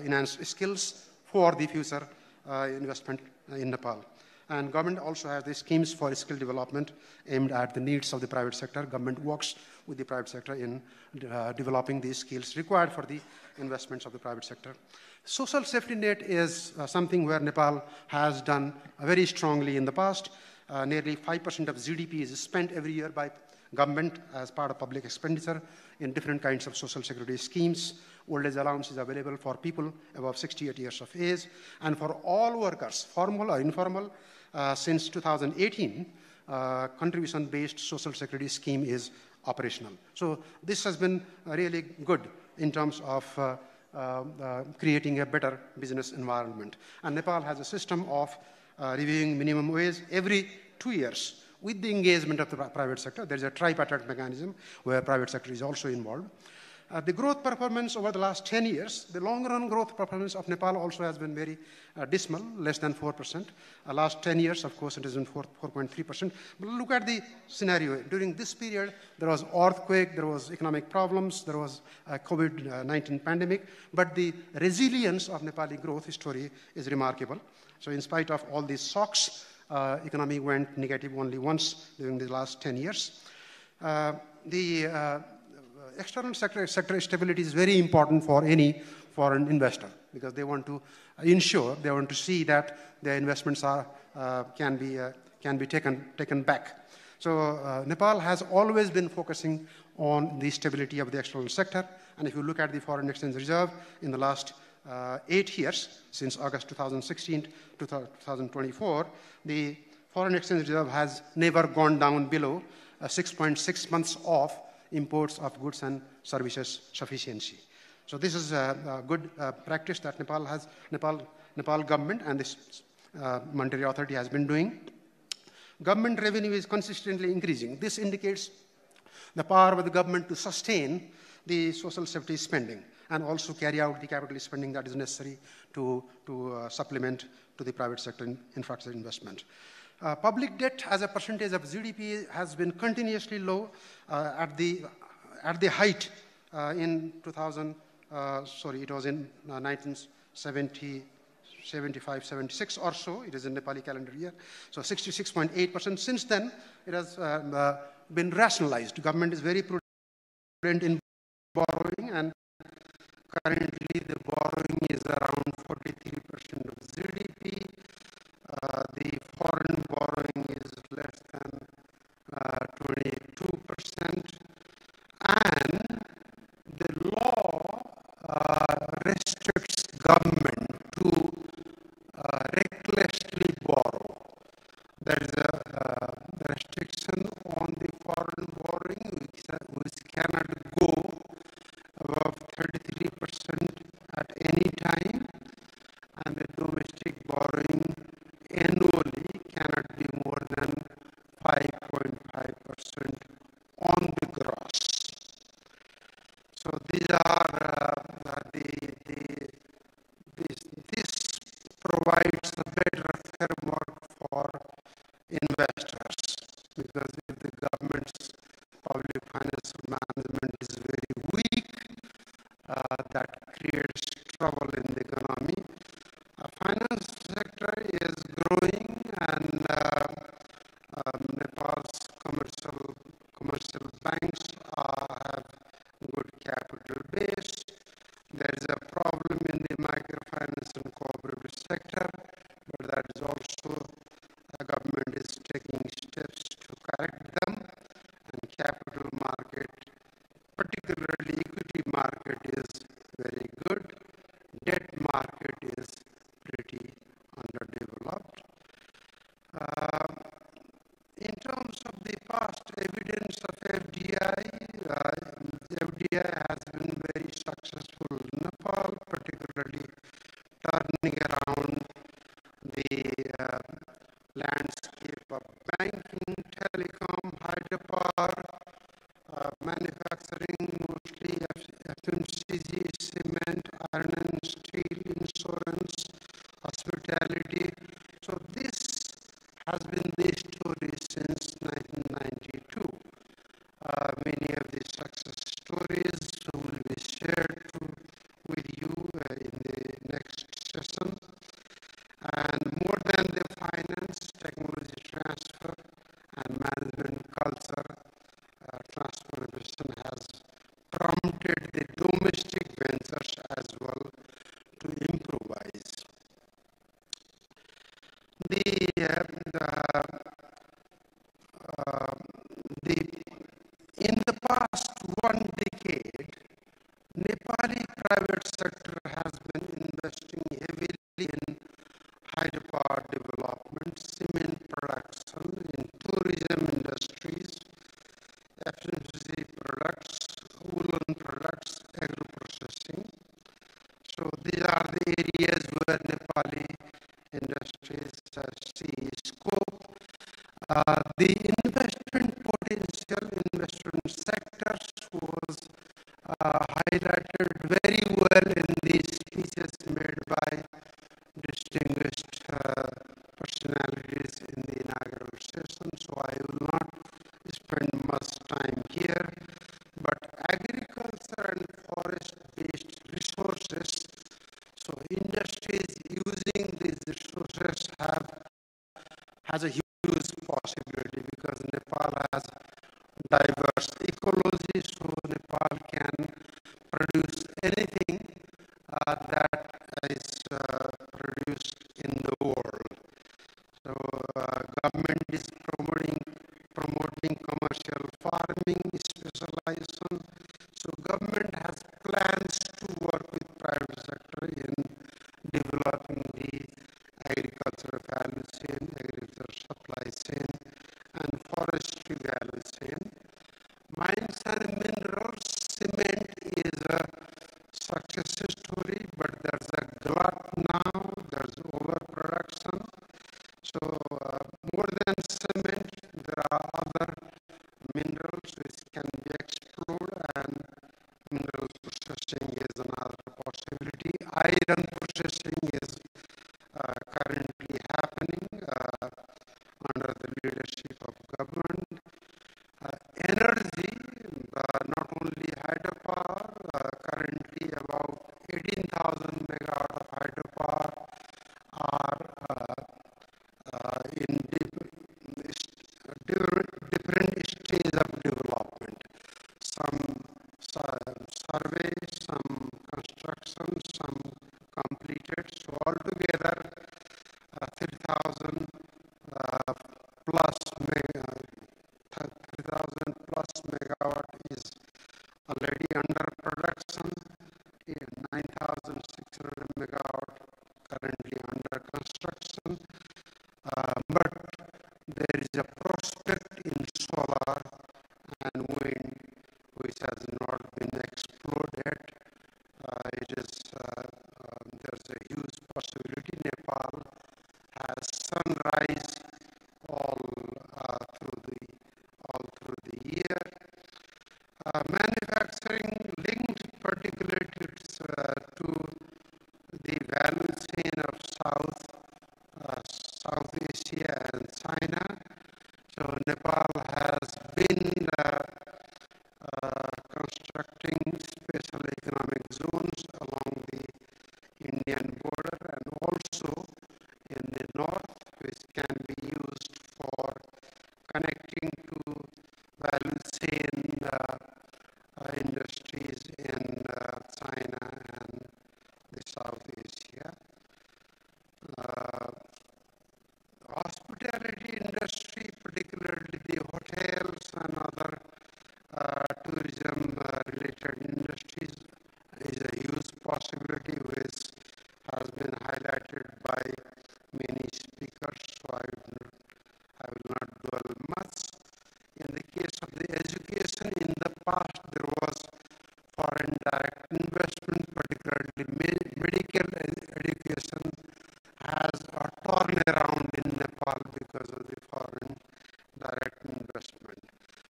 enhanced skills for the future investment in Nepal. And government also has the schemes for skill development aimed at the needs of the private sector. Government works with the private sector in developing these skills required for the investments of the private sector. Social safety net is something where Nepal has done very strongly in the past. Nearly 5% of GDP is spent every year by government as part of public expenditure in different kinds of social security schemes. Old age allowance is available for people above 68 years of age. And for all workers, formal or informal, since 2018, contribution-based social security scheme is operational. So this has been really good in terms of creating a better business environment. And Nepal has a system of reviewing minimum wage every 2 years with the engagement of the private sector. There is a tripartite mechanism where private sector is also involved. The growth performance over the last 10 years, the long-run growth performance of Nepal also has been very dismal, less than 4%. Last 10 years, of course, it has been 4.3%. But look at the scenario. During this period, there was earthquake, there was economic problems, there was a COVID-19 pandemic, but the resilience of Nepali growth story is remarkable. So in spite of all these shocks, economy went negative only once during the last 10 years. External sector stability is very important for any foreign investor because they want to ensure, they want to see that their investments can be taken back. So Nepal has always been focusing on the stability of the external sector. And if you look at the foreign exchange reserve in the last 8 years, since August 2016 to 2024, the foreign exchange reserve has never gone down below 6.6 months of imports of goods and services sufficiency. So this is a good practice that Nepal government and this monetary authority has been doing. Government revenue is consistently increasing. This indicates the power of the government to sustain the social safety spending and also carry out the capital spending that is necessary to supplement to the private sector infrastructure investment. Public debt as a percentage of GDP has been continuously low at the height in 2000. It was in 1975, 76 or so. It is in Nepali calendar year. So 66.8%. Since then, it has been rationalized. Government is very prudent in borrowing, and currently the borrowing is around 43% of GDP. The foreign borrowing is less than 22%, and the law restricts government to recklessly borrow. There is a restriction these are this provides a better framework for investors, because if the government's public financial management is very weak, that creates trouble in the economy. Finance sector is growing, and Nepal's commercial banks have good capital base. There is a problem in the microfinance and cooperative sector, but that is also the government is taking steps to correct them. And capital market, particularly equity market, is very good. Debt market is pretty underdeveloped. In terms of the past evidence of FDI, FDI has been very successful in Nepal, particularly turning around the landscape of banking, telecom, hydropower, manufacturing, mostly FMCG, cement, iron and steel, insurance, hospitality. So this has been the story since 1992. Many of the success stories will be shared with you in the next session. And more than the finance, technology transfer and management culture transformation has prompted the domestic ventures as well to improvise. In the past 1 decade, Nepali private sector has been investing heavily in hydropower development, cement production, in tourism industries, FMCG products, woolen products, agro-processing. So these are the areas where Nepali industries see scope. The investment potential, investment sectors was highlighted very well in the speeches made by distinguished personalities in the inaugural session, so I will not spend much time here. But agriculture and forest-based resources, so industries using these resources has a huge possibility, because Nepal has diverse ecology, so Nepal can produce anything that is produced in the world. So government is promoting commercial farming, specialization. So government has plans to work with private sector in developing the agricultural value chain, agricultural supply chain, and forestry value chain. Mines and minerals, cement is a success story, but there's a glut now, there's overproduction. So more than cement, there are other minerals which can be explored, and mineral processing is another possibility. Iron processing is currently happening under the leadership of government. Energy, not only hydropower, currently about 18,000 megawatt of hydropower are in different stages of development. Some survey, some construction, some completed. So altogether, 3,000 plus megawatt is already under production. 9,600 megawatt currently under construction. But there is a prospect in solar and wind which has not been explored yet. There's a huge possibility. Nepal has sunrise all Nepal has been constructing special economic zones along the Indian border and also in the north, which can be used for connecting to value chain industries in China and the South Asia. Hospitality industry, particularly the hotels and other tourism related industries, is a huge possibility which has been highlighted by many speakers, so I will not dwell much. In the case of the education, in the past there was foreign direct investment, particularly medical education has a turnaround in Nepal because of the foreign direct investment.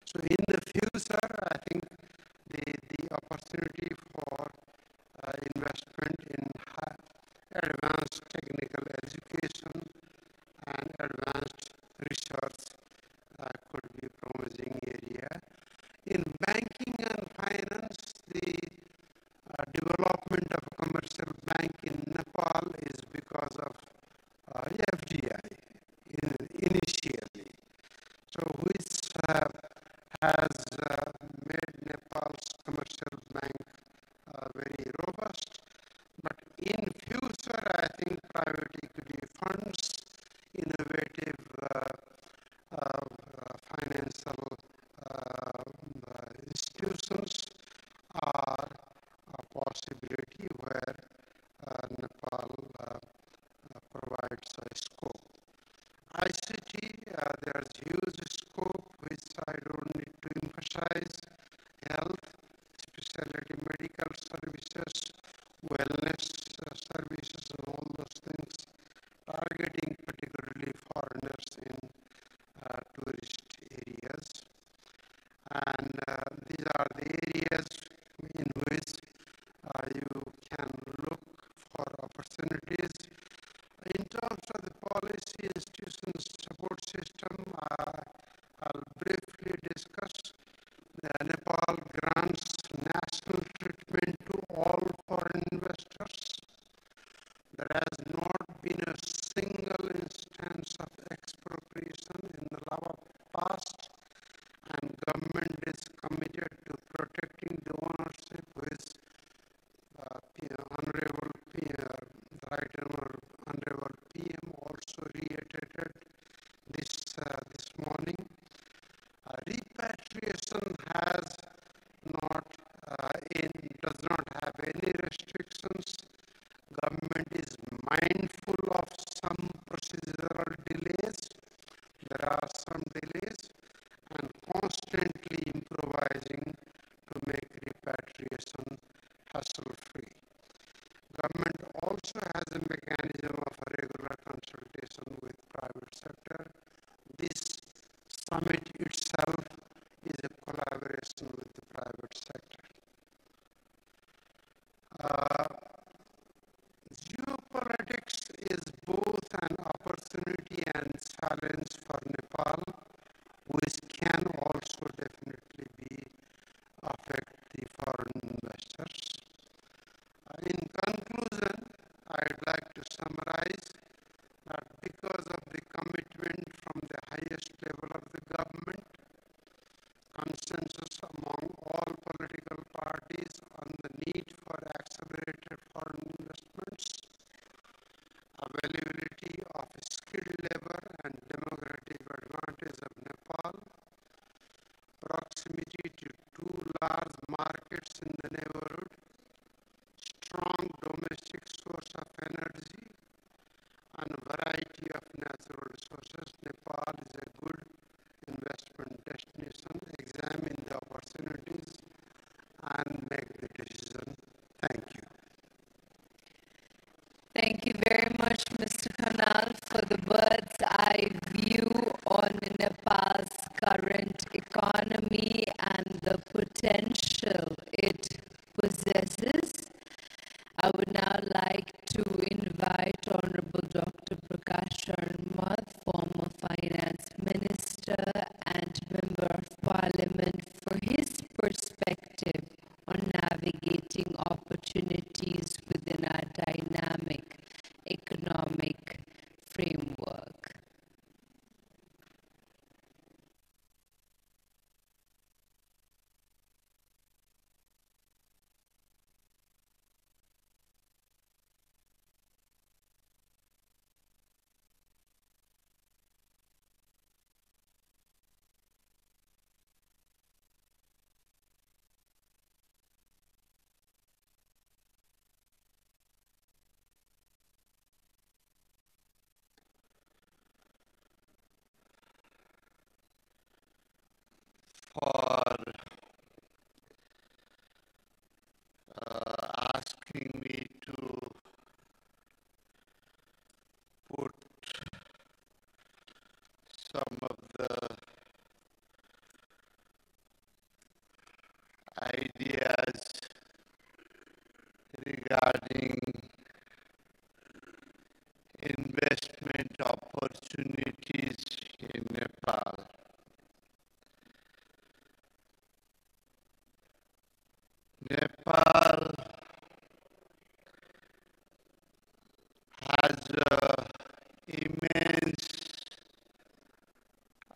So in the future, I think the opportunity for investment in advanced technical education and advanced research could be a promising area. In banking and finance, the development of a commercial bank in Nepal is because of FDI initially, so which has made Nepal's commercial bank very robust. But in future, I think private equity funds, innovative financial institutions are a possibility where Nepal provides a scope. ICT, there's huge scope which I don't need to emphasize. Health, specialty medical services, wellness services, and all those things, targeting particularly foreigners in tourist areas. And these are the areas in which you can look for opportunities. In terms of the policy institutions support system, I'll briefly discuss. Nepal grants national treatment to all foreign investors. There has not been a single instance of expropriation in the past, and government is committed to protecting the ownership, which Honorable PM also reiterated this morning. Repatriation does not have any restrictions. Government is mindful of some procedural delays. There are some delays, and constantly improvising to make repatriation hassle-free. Government also has a mechanism of a regular consultation with private sector. This summit itself is a collaboration with the private sector. Geopolitics is both an opportunity and challenge for Nepal, which can also definitely affect the foreign investors. In conclusion, I'd like to summarize that because of the commitment from the highest level of the government, consensus among all political parties on the need for accelerated foreign investments, availability of skilled labor and democratic advantage,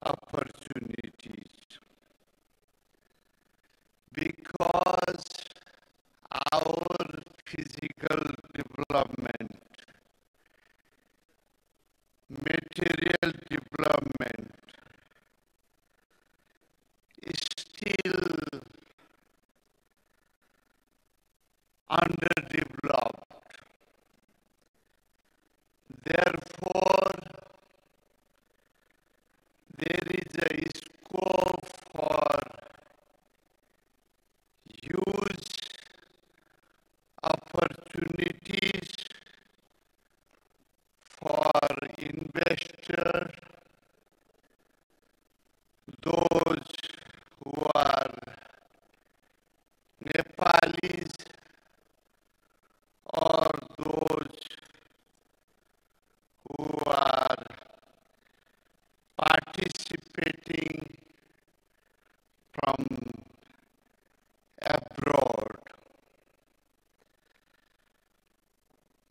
opportunities, because our physical development, material development is still underdeveloped. Therefore, there is a scope for huge opportunities for investors, those who are Nepalis or those who are participating from abroad.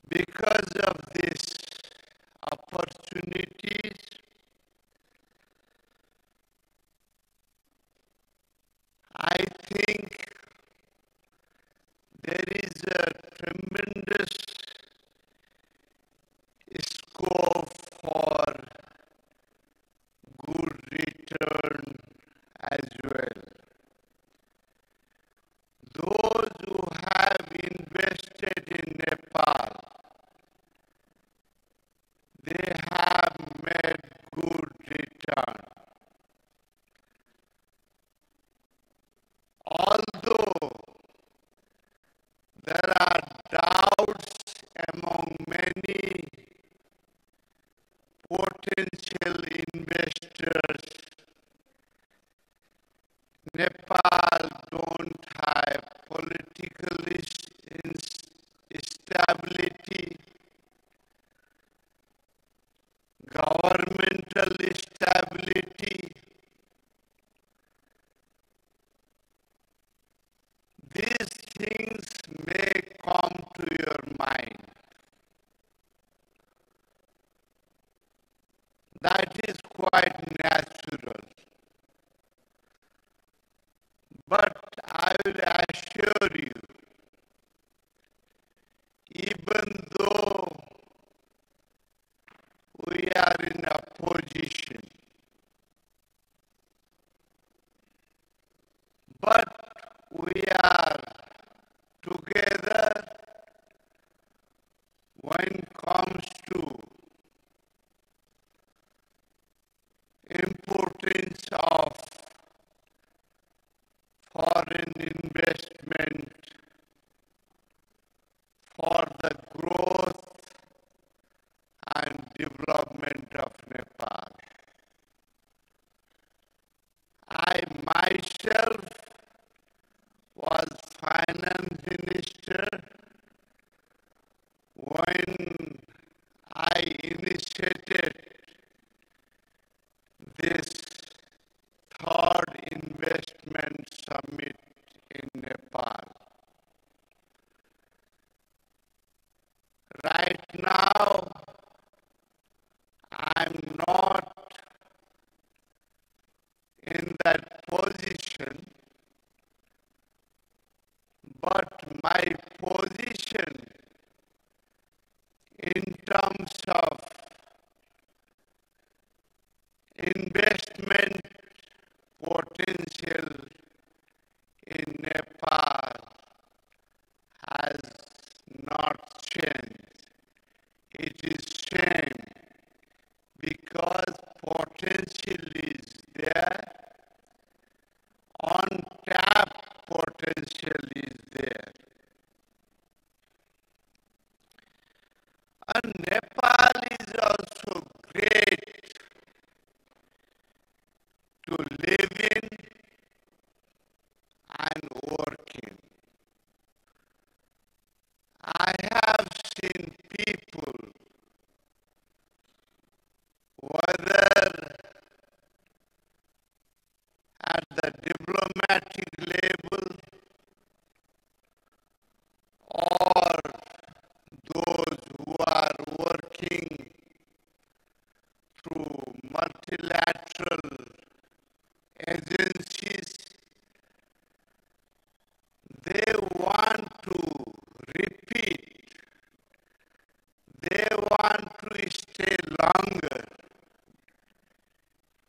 Because of these opportunities, I think there is a tremendous scope for good return as well. Those who have invested in Nepal, they have made good return. Although there are doubts among many potential investors, Nepal don't have political stability, governmental stability. These things may come to your mind. That is quite natural. But I will assure you, even though we are in a position, but we are together when it comes to importance of foreign investment for the growth and development of Nepal. I myself was finance minister when I initiated this third investment summit in Nepal. Right now, I'm not in that position, but my position in terms of investment potential in Nepal has not changed. It is same because potential is there, untapped potential is there. And Nepal is also great to live in and work in. I have seen people, whether at the diplomatic level or those who are working through multilateral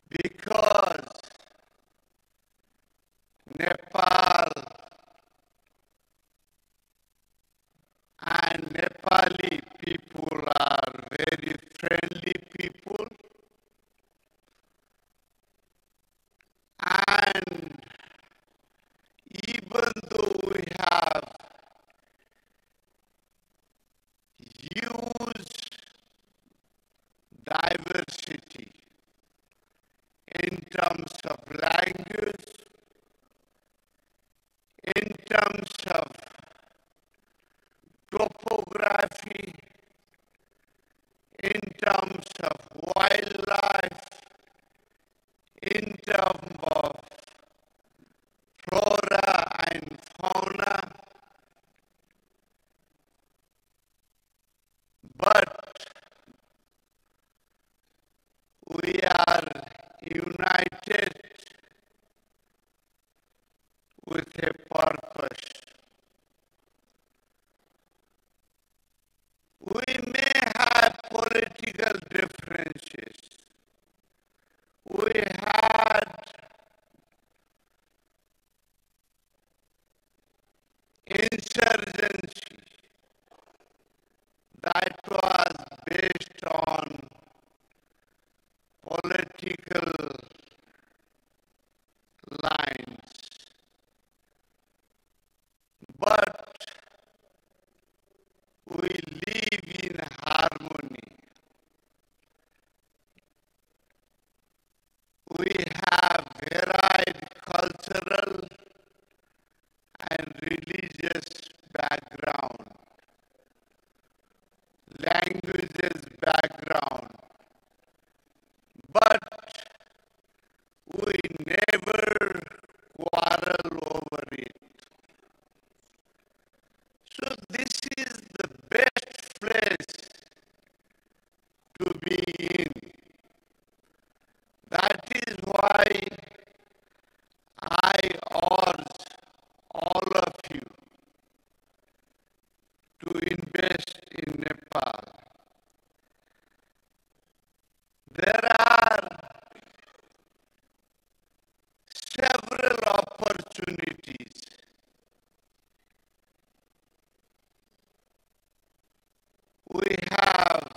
because Nepal and Nepali people are very friendly people, and even though we have huge diversity in terms of language, in terms of topography, in terms of wildlife, in terms of flora and fauna, but we are united with a purpose. We may have political differences. We had insurgency that was based on political lines. But we live in harmony. We have varied cultural and religious background, languages background, but we never quarrel over it. So this is the best place to be in. That is why I urge all of you to invest in Nepal. There are several opportunities. We have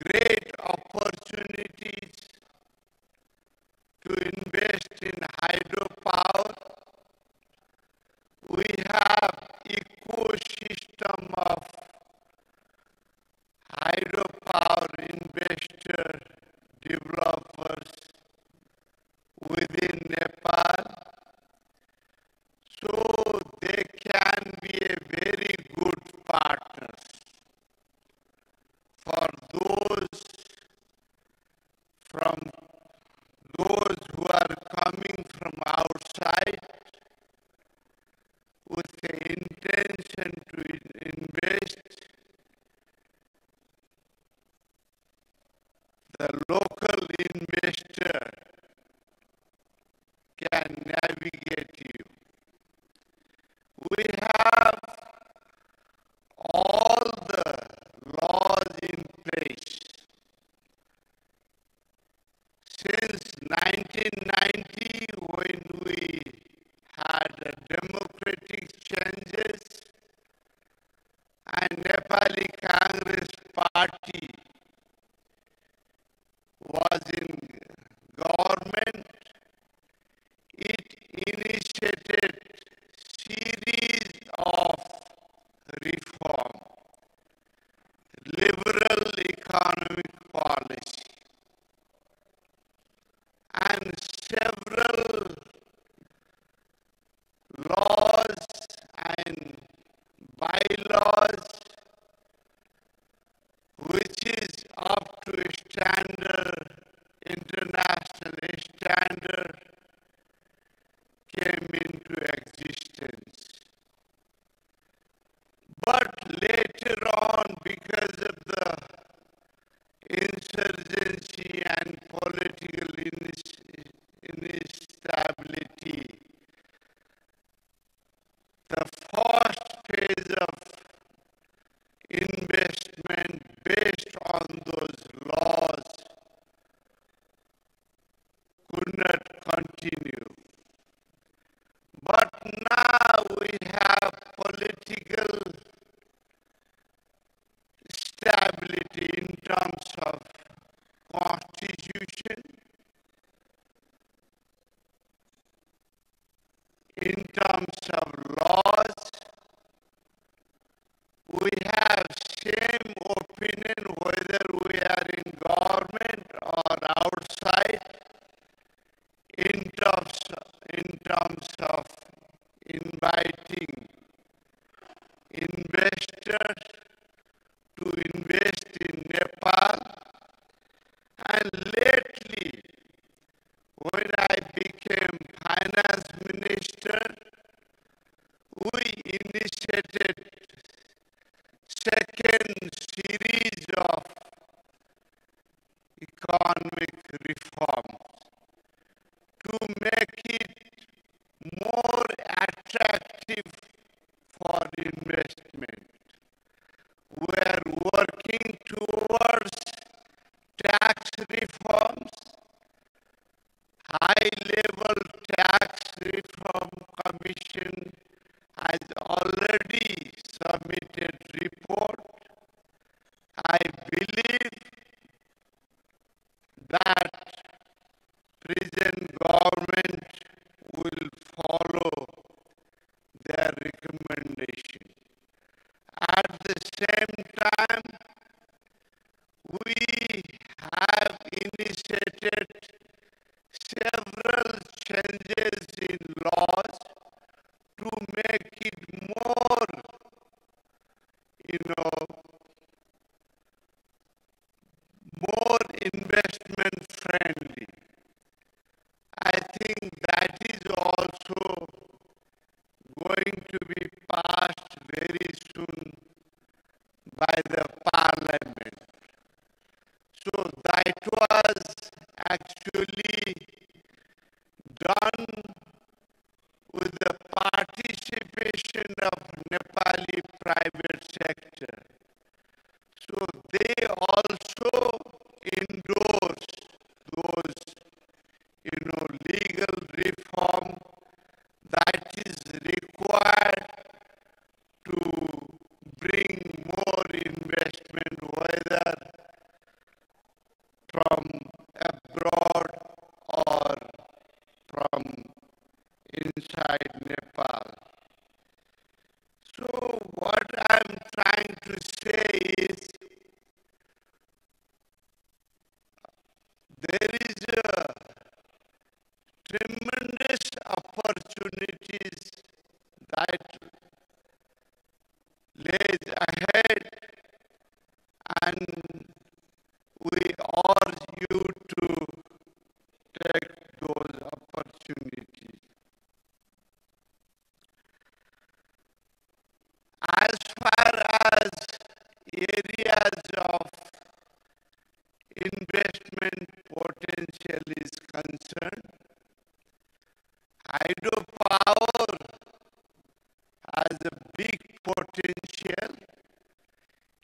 great opportunities to invest in hydropower. We have ecosystem of hydropower investor developers within Nepal. So they can be a very good partners for those who are coming from outside with the intention to invest. The local investor can navigate you. We have all the laws in place. Since 1990, when we had democratic changes and Nepali Congress Party was in government, it initiated series of reform, liberal economic policy, and several laws and bylaws which is up to a standard, international standard, came into existence. But later on, because of the insurgency and political instability, the first phase of investment based on those laws not continue. But now we have political stability in terms of constitution, in terms of laws. We have same opinion whether we are in government or outside in terms of inviting investors to invest in Nepal. And lately, when I became finance minister, we initiated second series of economic reforms to make it more attractive for investment. We are working towards tax reforms. High-level tax reform commission has already submitted report. I believe that present government will follow their recommendation. At the same time, we have initiated several changes in laws to make it more, more investment friendly. I think that is also going to be passed very soon by the parliament. So that was actually done with the participation of Nepali private sector. So they also endorse those, legal reform that is required to bring more investment, whether from abroad or from inside Nepal. So what I'm trying to say is there is a tremendous opportunities that lays ahead, and we urge you to take those opportunities. As far as areas of investment potential is concerned, hydropower has a big potential.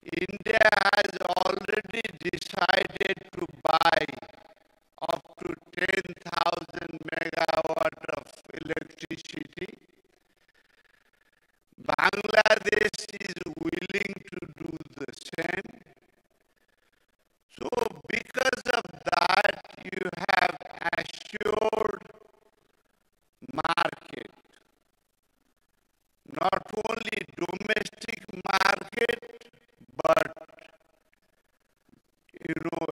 India has already decided to buy up to 10,000 megawatt of electricity. Bangladesh is willing to do the same. So because of that, you have assured market, not only domestic market, but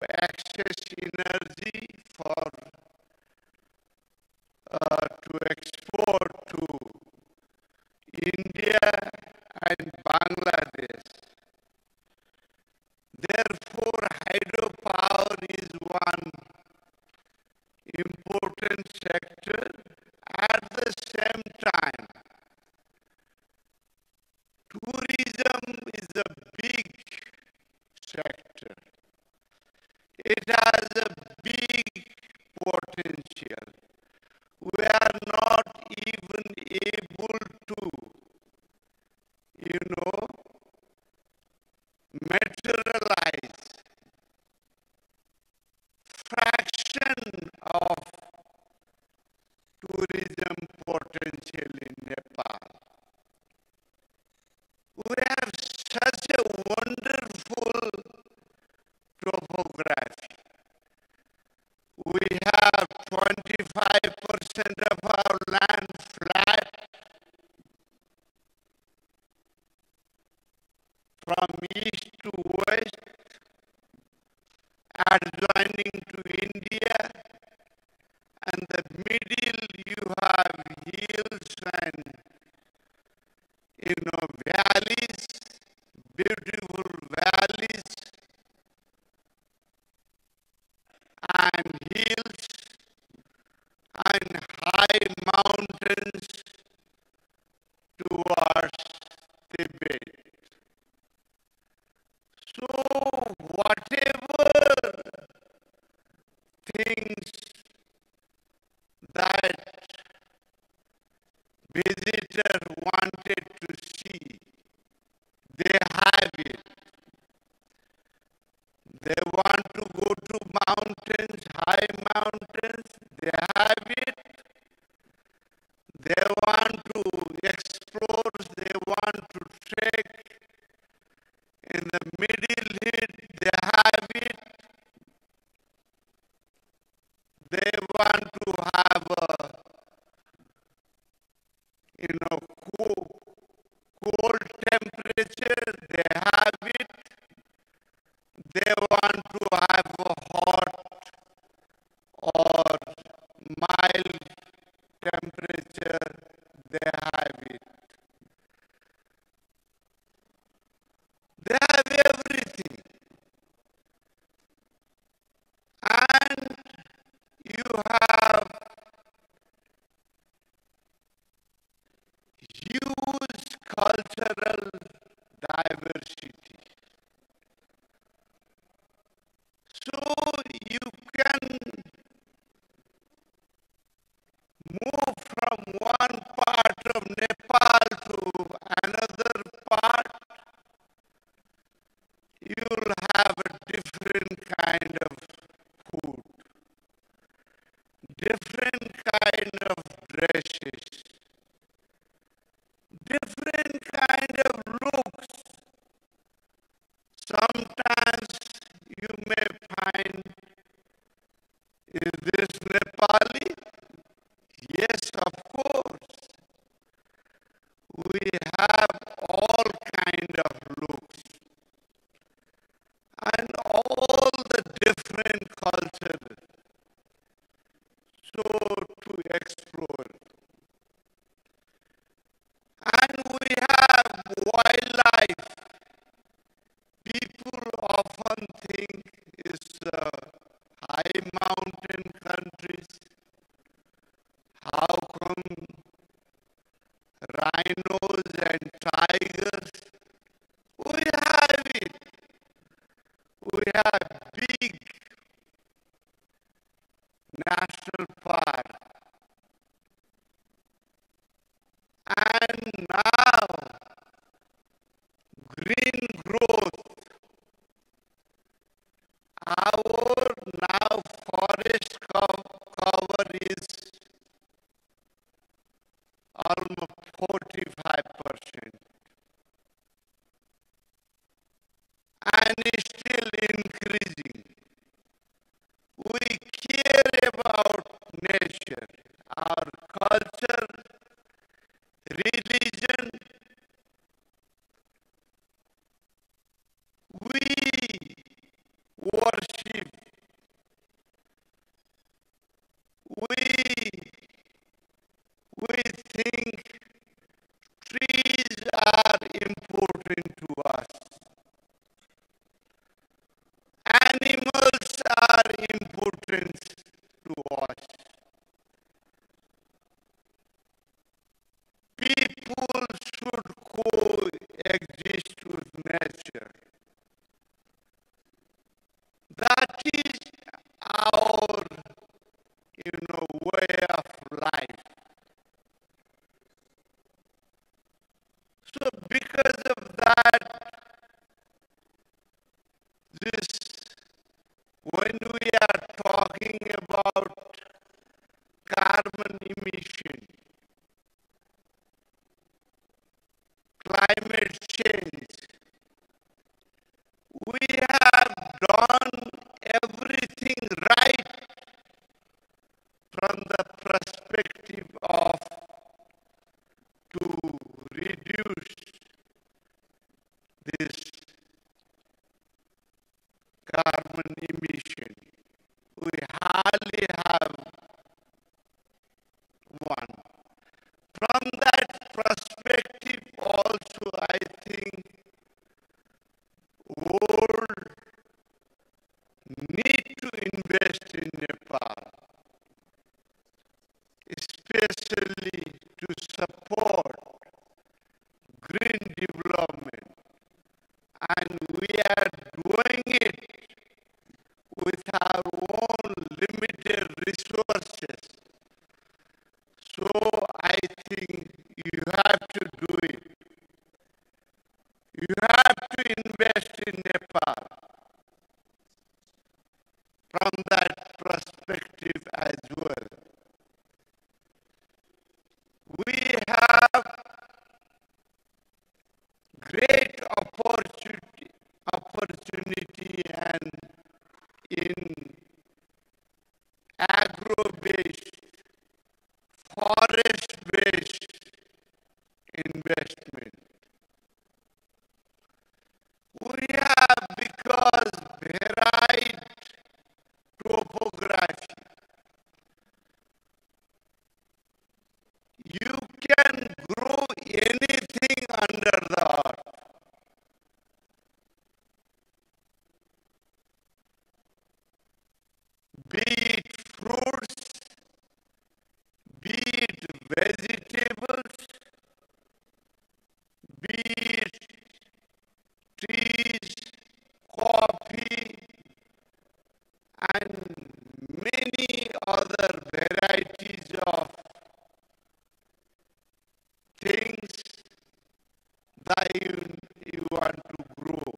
access energy for to export to India and Bangladesh. Therefore, hydropower is one important sector. At the same time, tourism is a big sector. It has a big potential. We are not even able to, materialize fraction of of our land flat from east to west, adjoining to India, and the middle you have hills and valleys, beautiful valleys and hills and high mountains towards Tibet. So whatever things that visitor wanted to see, they have it. They want to go to mountains, high mountains, they have it. They want to explore, they want to trek in the middle hill, they have it. They want to have cold temperature, they have it. They want to have a hot or mild temperature, they have it. They have everything. And you have huge cultural diversity. So you can move from one part of Nepal to another part. You'll have a different kind of food, different kind of dresses, different kind of looks. Sometimes you may find, is this Nepali? Yes, of course. We have all kind of looks and all the different cultures. So to explore. And we have wildlife. People often think it's high mountain countries. How come rhinos and tigers? We have it. We have big national park. And now green growth. Our now forest cover is almost 45%. And is still increasing. We care about nature, our culture, religion. We worship. We think trees are important to us. Animals are important to us. People should coexist with nature. That is our, way of life. So because of that, when we are talking about carbon emission, climate change, we have done everything right from the perspective From that perspective also, I think world need to invest in Nepal, especially to support green development. And we are doing it with our own limited resources. So I think you have to do it. You have to invest in Nepal from that perspective as well. We have great opportunity and in agro-based, forest-based investment. We have, because varied topography, you can grow anything under the earth. Be it fruits, be it vegetables, be it trees, coffee, and many other varieties of things that you want to grow.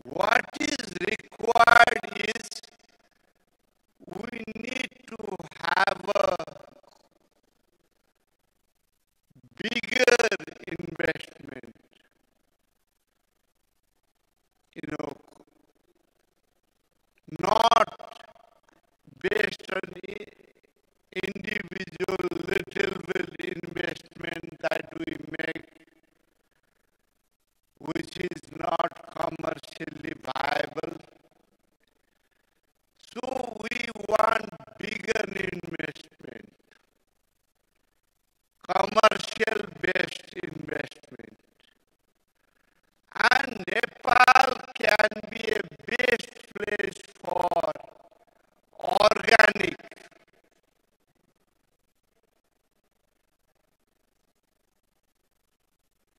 What is required is we need to have a bigger investment. Not based on individual little bit investment that we make, which is not commercially viable. So we want bigger investment, commercial-based investment. And Nepal can be a best place for organic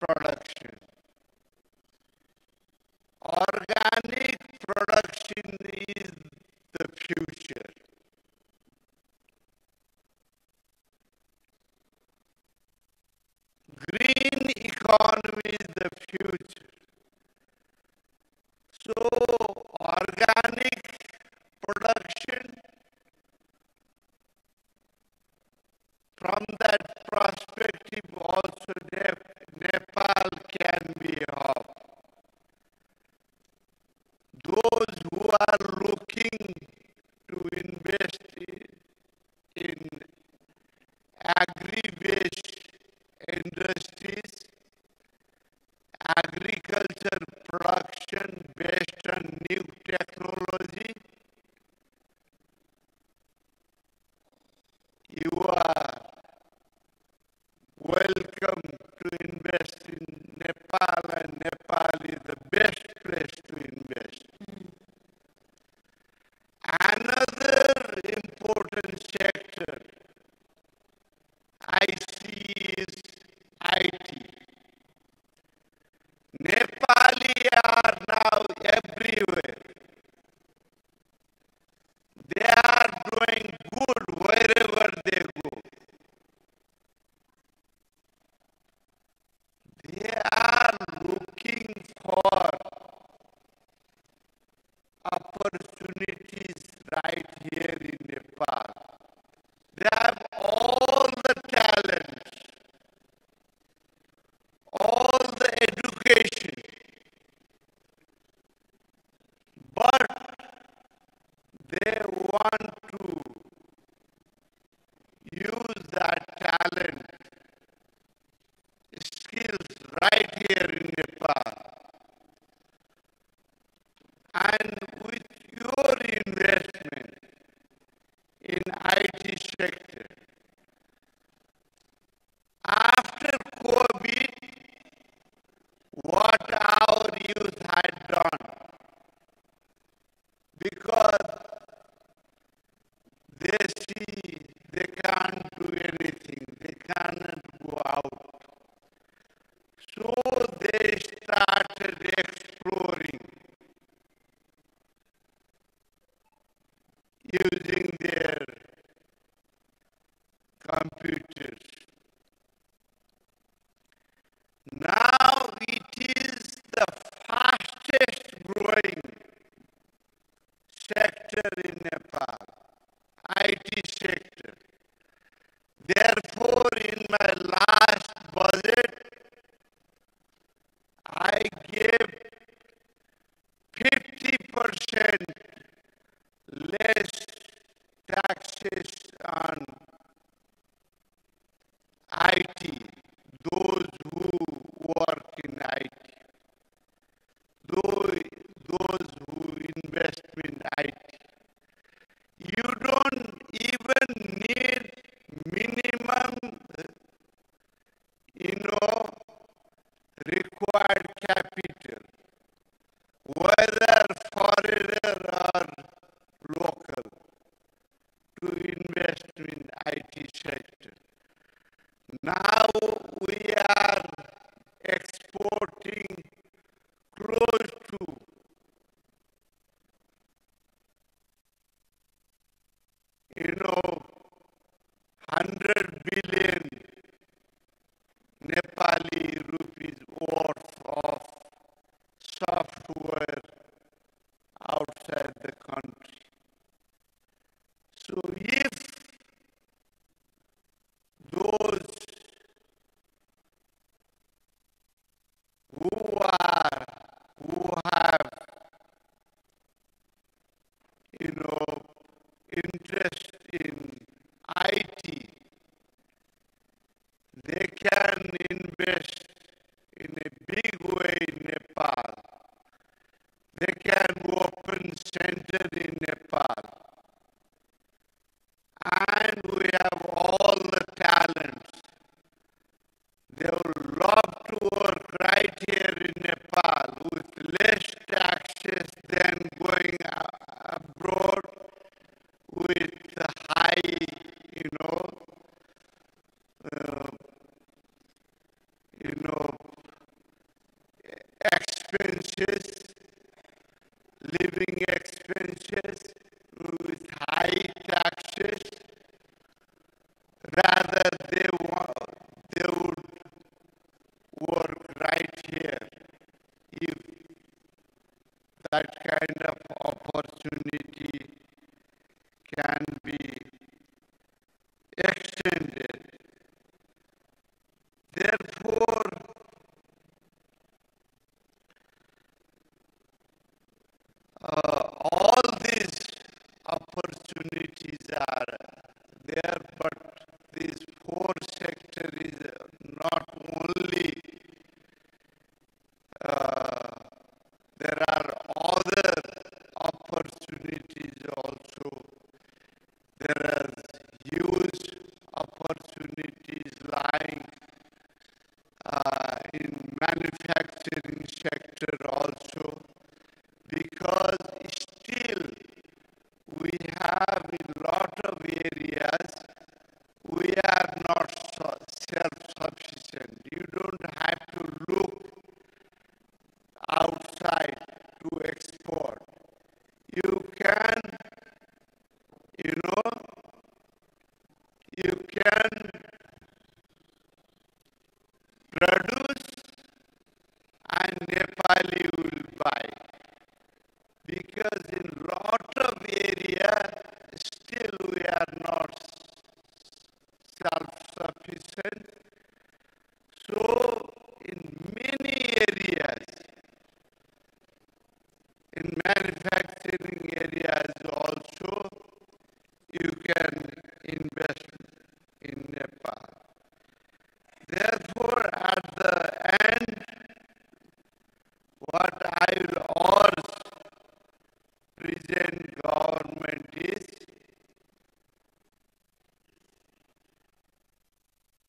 production. Organic production is the future. Green economy is the future. So organic production, from that perspective also Nepal can be of. Those who are looking to invest in agri-based industries, agriculture production based on new technology, you are welcome to invest in Nepal, and Nepal is the best place to invest. Another important sector I see is IT. Nepali are now everywhere. They are doing good wherever they go. They are looking for opportunities right here in Nepal. They have all the talents, all the education, but they want to use that talent, skills right here in Nepal. And with your investment in IT sector, computers. Now it is the fastest growing sector in Nepal, IT sector. Therefore, in my last budget, I gave 50% less taxes on IT, those who work in IT, those who invest in IT. You don't even need minimum, required capital, whether foreigner or local, to invest in IT sector. Now we are exporting close to $100 billion Nepali rupees worth of software outside the country. So if those who have interest in IT, they can invest in a big way in Nepal. They can open center in Nepal. And we have all the talents. They would love to work right here in Nepal with less taxes than going abroad with high, expenses, living expenses, with high taxes. Rather, they would work right here if that kind of opportunity can be extended. Therefore, all these opportunities are there, but this four sector is not only, there are other opportunities also. There are huge opportunities lying in manufacturing sector also, because still we have in lot of areas we are not self-sufficient. You don't have to look outside to export. You can, you can produce and Nepali will buy. Because in lot of area, still we are not self-sufficient. So in many areas, in manufacturing areas also, you can invest in Nepal. Therefore, at the end, what I will urge present government is,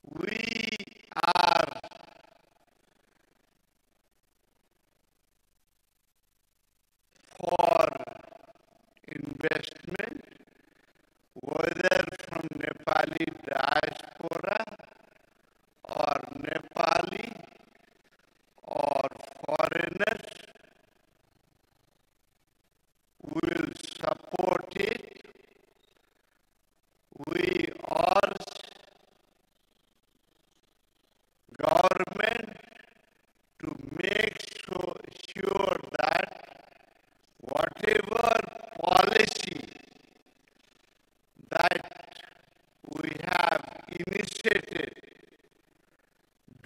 we are for investment, whether from Nepali diaspora or Nepali or foreigners. We will support it. We urge stated.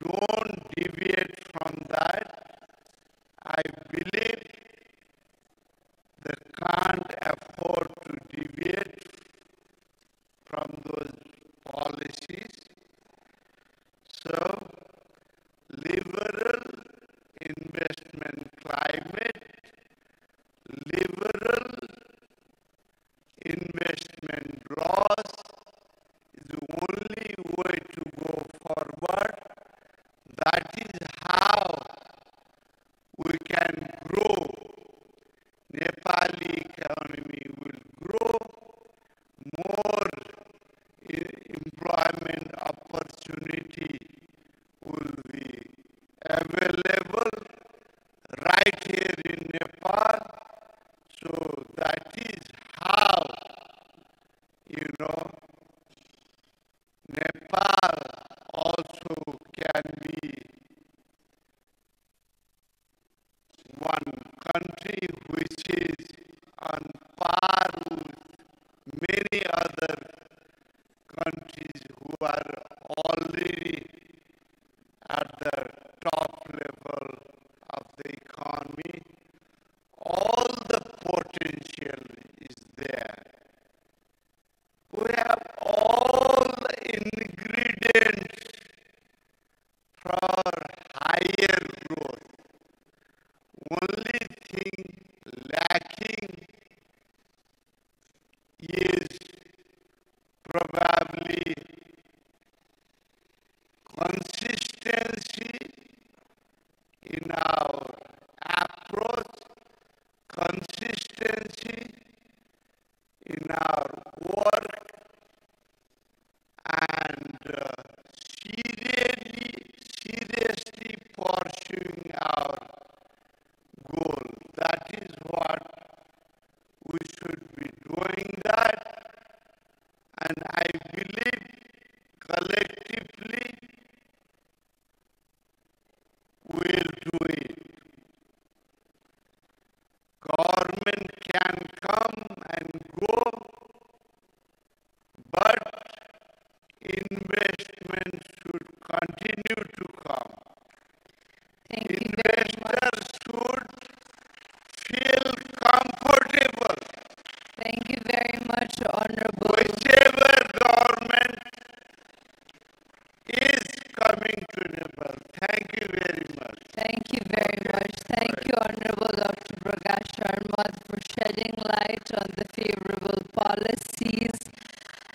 Don't deviate from that. I believe they can't afford to deviate from those policies. So, liberal investment climate, liberal investment laws is the only way to go forward. That is how we can grow. Nepali economy will grow, more employment opportunity will be available right here in Nepal. So that is how, Nepal also can be one country which is on par with many other countries who are already at the top level of the economy. All the potential is there. We have all the ingredients for higher growth. Only thing lacking is probably consistency in our approach, consistency in our work, and seriously pursuing our goal. That is what we should be doing that, and I believe collectively we'll do it. Government can come and go, but investment should continue to come. Investors should feel comfortable. Thank you very much, Honorable. Whichever government is coming to Nepal. Thank you very much. Thank you very much. Thank you, Honorable Dr. Prakash Sharma, for shedding light on the favorable policies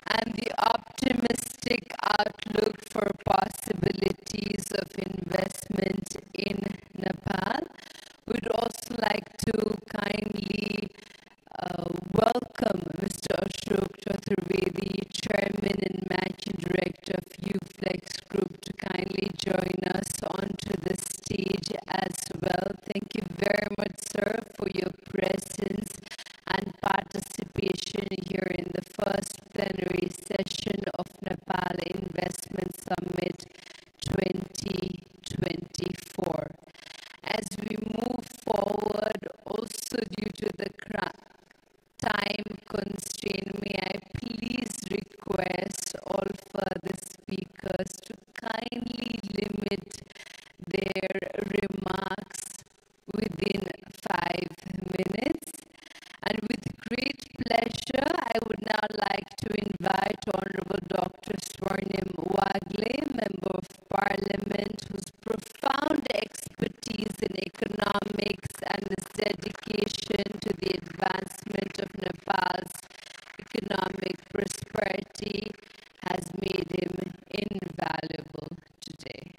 and the optimistic outlook for possibilities of investment in Nepal. We'd also like to kindly welcome Mr. Ashok Chaturvedi, Chairman and Managing Director of UFlex Group, to kindly join us onto the stage as well. Thank you very much, sir, for your presence and participation here in the first plenary session of Nepal Investment Summit 2024. As we move forward, also due to the time constraint, may I please request all further speakers to kindly limit their remarks within 5 minutes. And with great pleasure, I would now like to invite Honorable Dr. Swarnim Wagle, Member of Parliament, whose profound expertise in economics and his dedication to the advancement of Nepal's economic prosperity has made him invaluable today.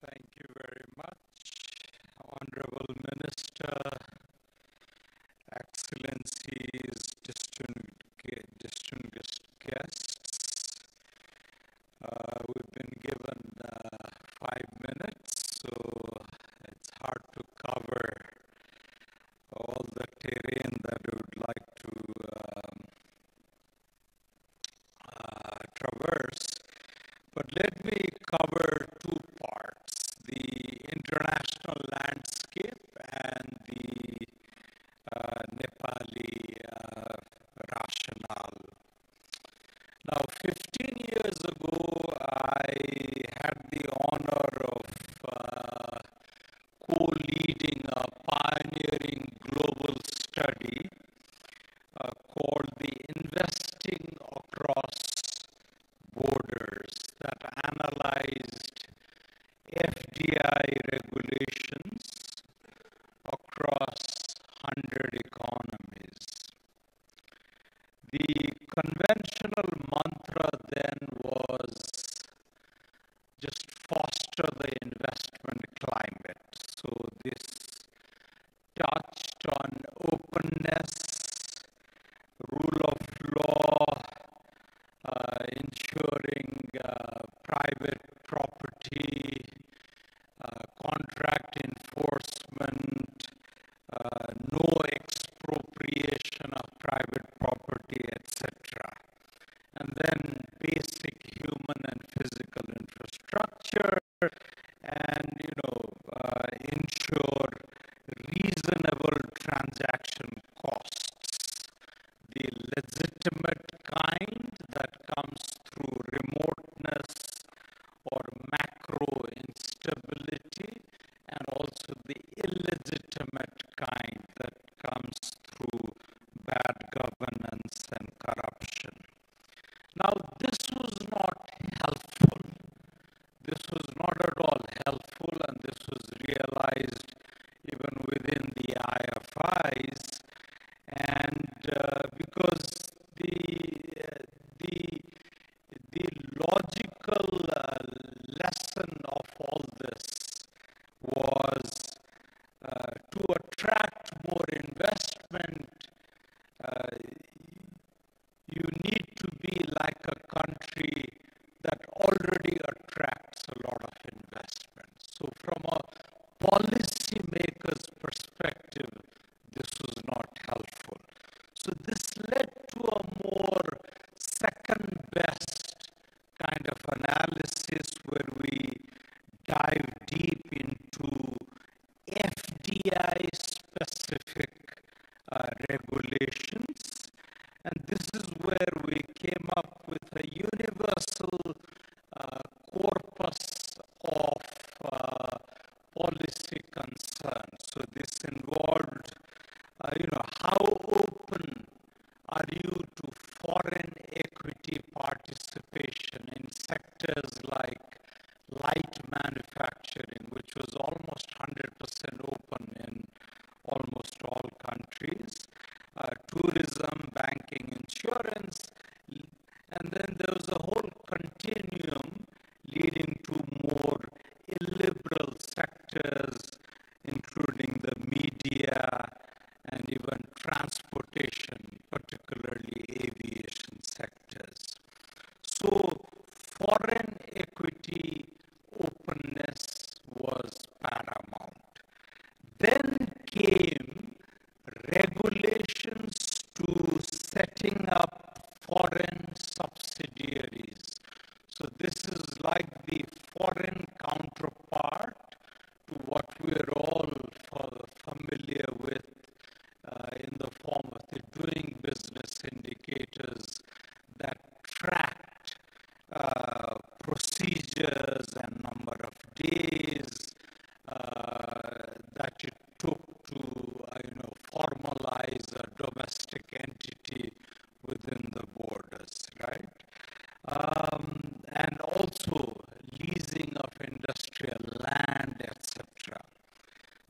Thank you very much, Honorable Minister, touched on openness, rule of law, ensuring private property, contract enforcement, no expropriation of private property, etc. And then basic human and physical infrastructure, and ensure reasonable transaction costs, the legitimate kind that comes through remoteness or macro instability, and also the illegitimate kind that comes through bad governance and corruption. Now, this was not helpful. This was not at all helpful, and this was realized even within the IFIs, and because the logical lesson of all this was to attract more investment. You need to be like a country that already attracts a lot of investment. So from a policymaker's perspective, this was not helpful. So this led to a more second best kind of analysis where we dive deep into FDI specific regulations, and this is where we came up with a universal corpus of policy concerns. So this involved, how open are you to foreign equity participation in sectors like light manufacturing, which was almost 100% open in almost all countries, tourism, banking, insurance, and then there was a whole continuum leading to more illiberal sectors, including the media and even transportation, particularly aviation sectors. So foreign equity openness was paramount. Then came regulations to setting up foreign subsidiaries. So this is like the foreign counterpart to what we're all familiar with in the form of the doing business indicators that tracked procedures and number of days that it took to formalize a domestic entity within the borders, right? And also leasing of industrial land, etc.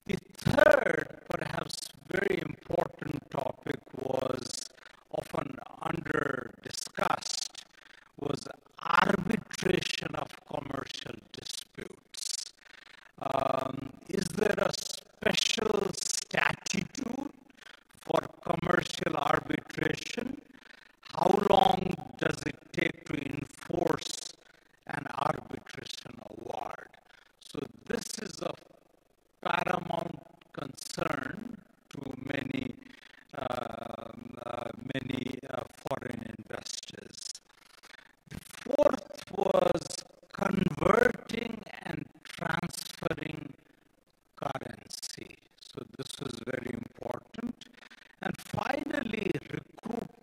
The third, perhaps very important topic was often under-discussed, was arbitration of commercial disputes. Is there a special statute for commercial arbitration? How long does it take to enforce an arbitration award? So this is of paramount concern to many foreign investors. The fourth was converting and transferring currency. So this was very important. And finally, recruitment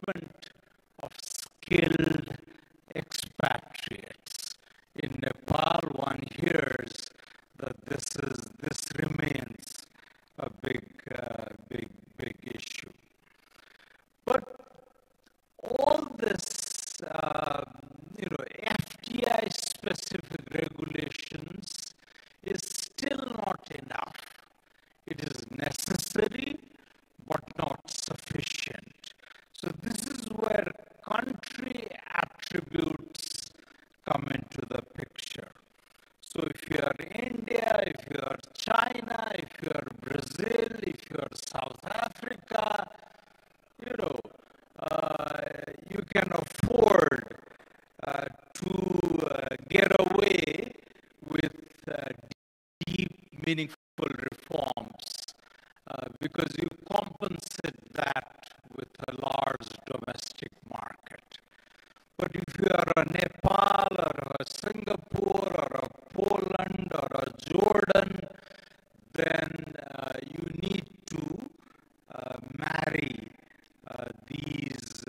meaningful reforms because you compensate that with a large domestic market. But if you are a Nepal or a Singapore or a Poland or a Jordan, then you need to marry these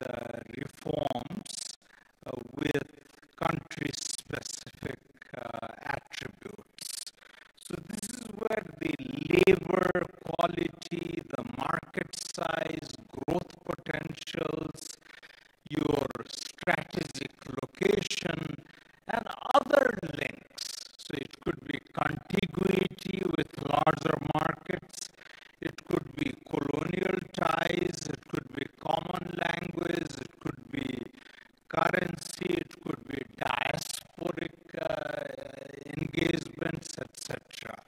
reforms with country-specific attributes. So this is where the labor quality, the market size, growth potentials, your strategic location, and other links. So it could be contiguity with larger markets, it could be colonial ties, it could be common language, it could be currency, it could be diasporic engagements, etc.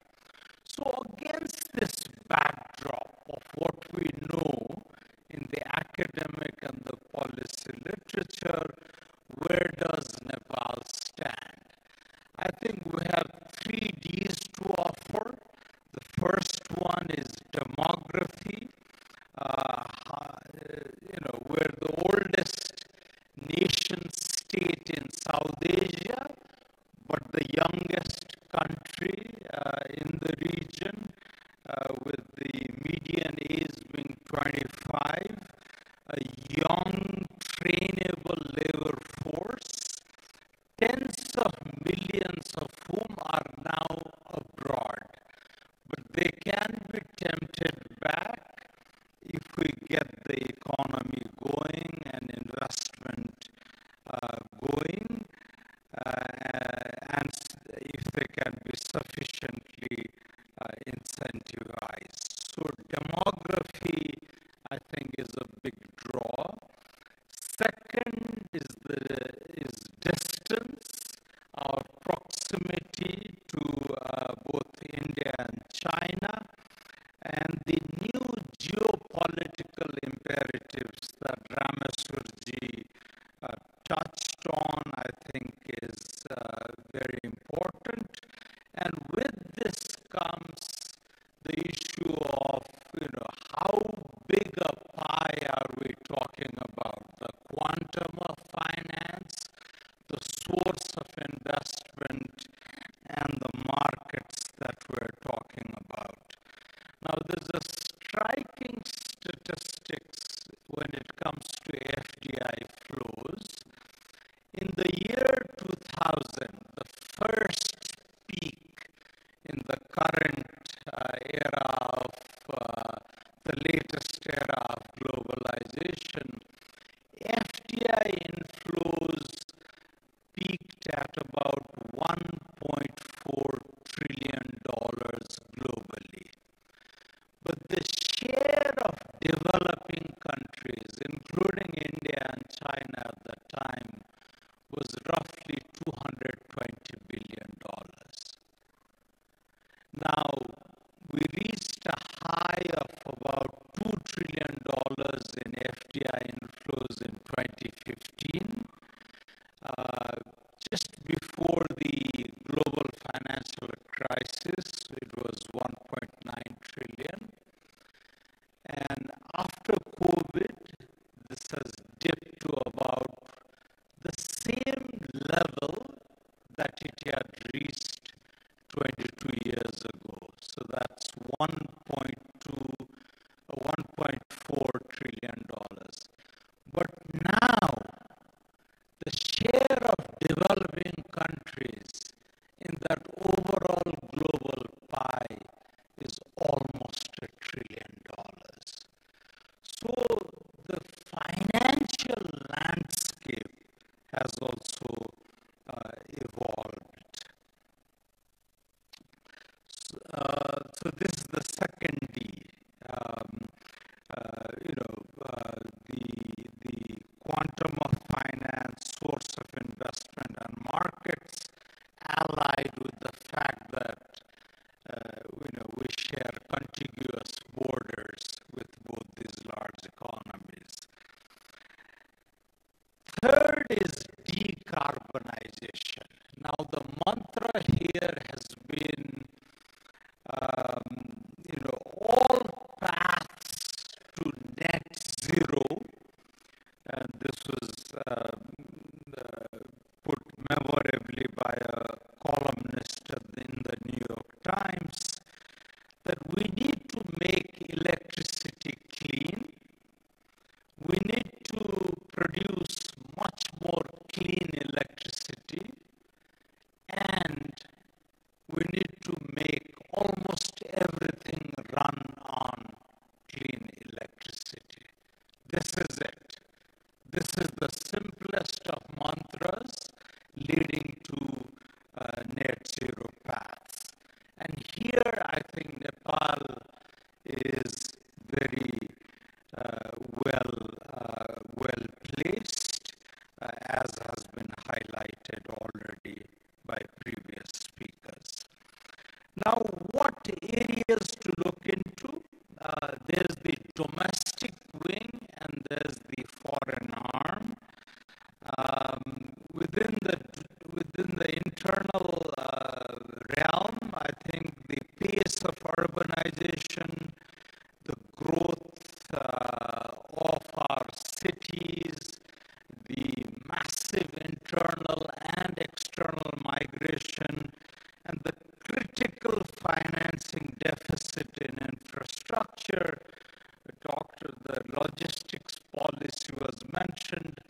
So against this backdrop of what we know in the academic and the policy literature, where does Nepal stand? I think we have 3 Ds to offer. The first one is demography. We're the oldest nation state in South Asia, but the youngest country in the region, with the median age being 25, a young, trainable labor force, tens of millions of whom are now abroad. But they can be tempted back if we get the economy going and investment going, and if they can be sufficiently incentivized. So demography, I think, is a big draw. Second is distance, our proximity to both India and China, and the new geopolitical imperatives that Rameswarji touched on, I think, is very important. And with this comes the issue of, how big a pie are we talking about? The quantum of finance, the source of investment, and the markets that we're talking about. Now, there's a striking statistics when it comes to FDI flows. In the year 2000, the first peak in the current era of the latest era of globalization, FDI inflows peaked at about $1.4 trillion globally. But the share of developing countries, including India and China at the time, was roughly $220 billion. Now, we reached a high of about $2 trillion in FDI inflows in 2015, just before the global financial crisis. It was 1.9 trillion. And after COVID, this has dipped to about the same level that it had reached 22 years ago. So that's 1.4 trillion dollars. But now, the share of developing countries in that overall global pie is almost $1 trillion. So the financial landscape has also evolved. So this is the second D. The quantum of finance, source of investment, and markets, allied with the fact that we share contiguous borders with both these large economies. Third is is very well placed, as has been highlighted already by previous speakers. Now, what areas to look into? There's the domestic wing and there's the foreign arm. Within the internal realm, I think the pace of urbanization, the growth of our cities, the massive internal and external migration, and the critical financing deficit in infrastructure. The logistics policy was mentioned.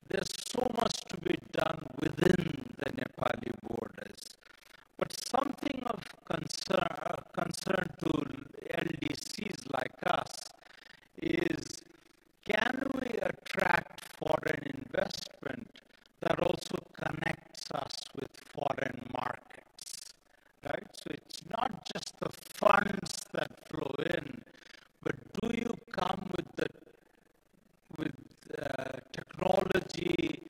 There's so much to be done within the Nepali borders. But something of concern to LDCs like us is, can we attract foreign investment that also connects us with foreign markets, right? So it's not just the funds that flow in, but do you come with technology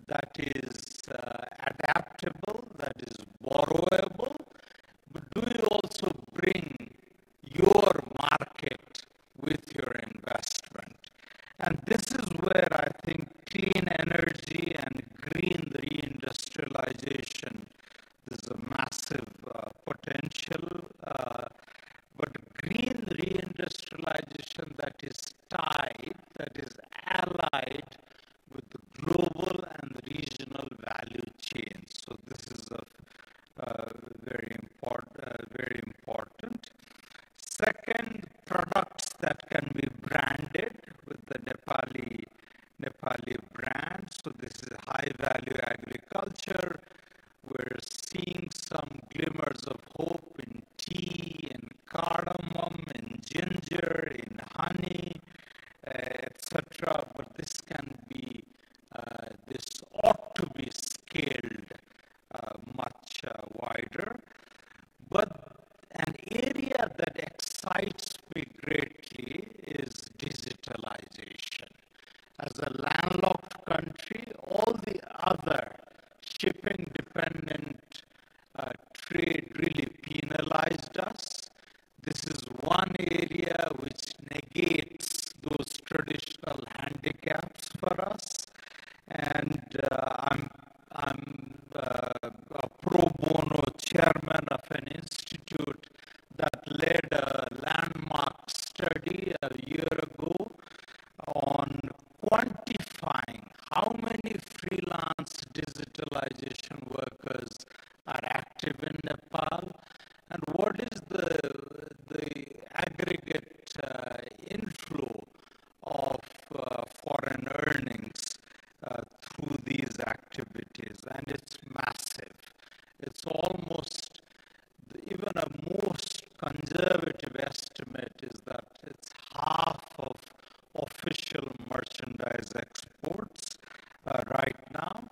that is adaptable, that is borrowable, but do you also bring your market with your investment? And this is where I think clean energy and green reindustrialization, there's a massive potential, but green reindustrialization that is tied, that is allied with the global and regional value chain. So this is very important. Second, products that can be branded with the Nepali brand. So this is high value agriculture. We're seeing some glimmers of hope in tea, in cardamom, in ginger, in honey, etc. But this can be, this ought to be scaled much wider. But an area that excites me greatly is digitalization. As a landlocked country, all the other shipping-dependent trade really penalized us. This is one area which negates those traditional handicaps for us. And I'm a pro bono chairman of an institute that led a landmark study a year ago on quantifying how many freelance digitalization workers are active in Nepal and what is the aggregate inflow of foreign earnings through these activities, and it's massive. It's almost, even a most conservative estimate is that it's half of official merchandise exports right now,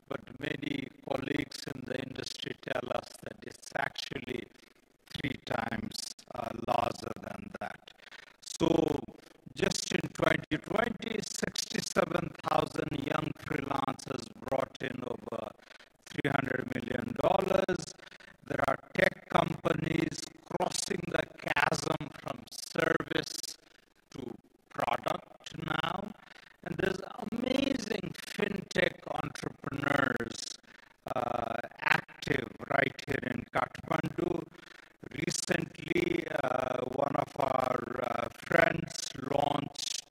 but many colleagues in the industry tell us that it's actually 3 times larger than that. So just in 2020, 67,000 young freelancers brought in over $300 million. There are tech companies crossing the chasm from service to product now. And there's amazing fintech entrepreneurs active right here in Kathmandu. Recently, one of our friends launched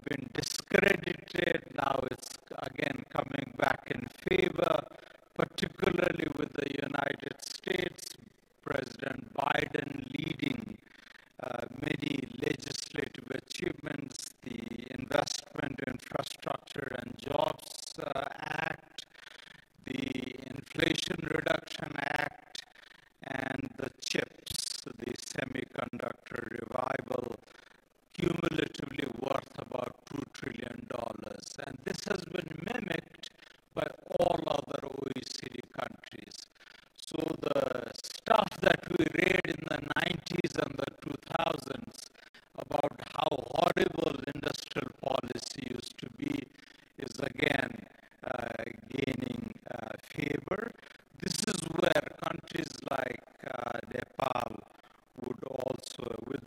been discredited. Now it's again coming back in favor, particularly with the United States, President Biden leading many legislative achievements, the Investment, Infrastructure and Jobs Act, the Inflation Reduction Act, and the CHIPS, the Semiconductor Revival, cumulatively worth about $2 trillion. And this has been mimicked by all other OECD countries. So the stuff that we read in the 90s and the 2000s about how horrible industrial policy used to be is again gaining favor. This is where countries like Nepal would also, with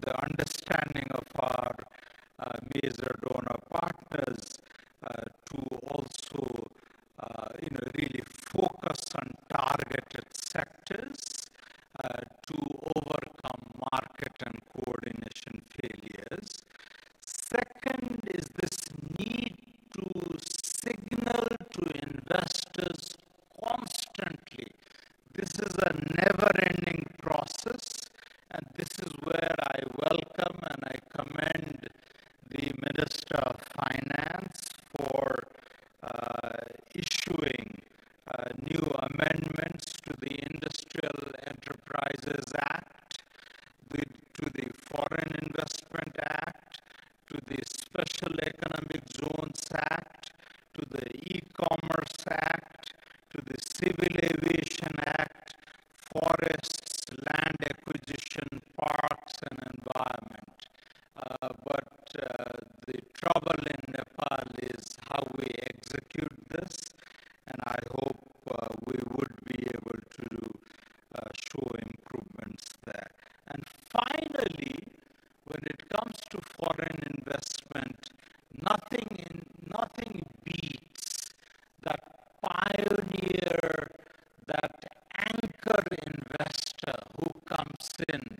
the understanding of our major donor partners, to also really focus on targeted sectors to overcome market and coordination failures. Second is this need to signal to investors constantly. This is a never-ending process, and this is where I welcome and I commend the Minister of Finance for issuing new amendments to the Industrial Enterprises Act, to the Foreign Investment Act, to the Special Economic Zones Act, to the E-Commerce Act, to the Civil Aviation Act, Forests, Land Acquisition, Parks and Environment. But the trouble in Nepal is how we execute this, and I hope we would be able to show improvements there. And finally, when it comes to foreign investment, nothing beats that pioneer, that anchor investor who comes in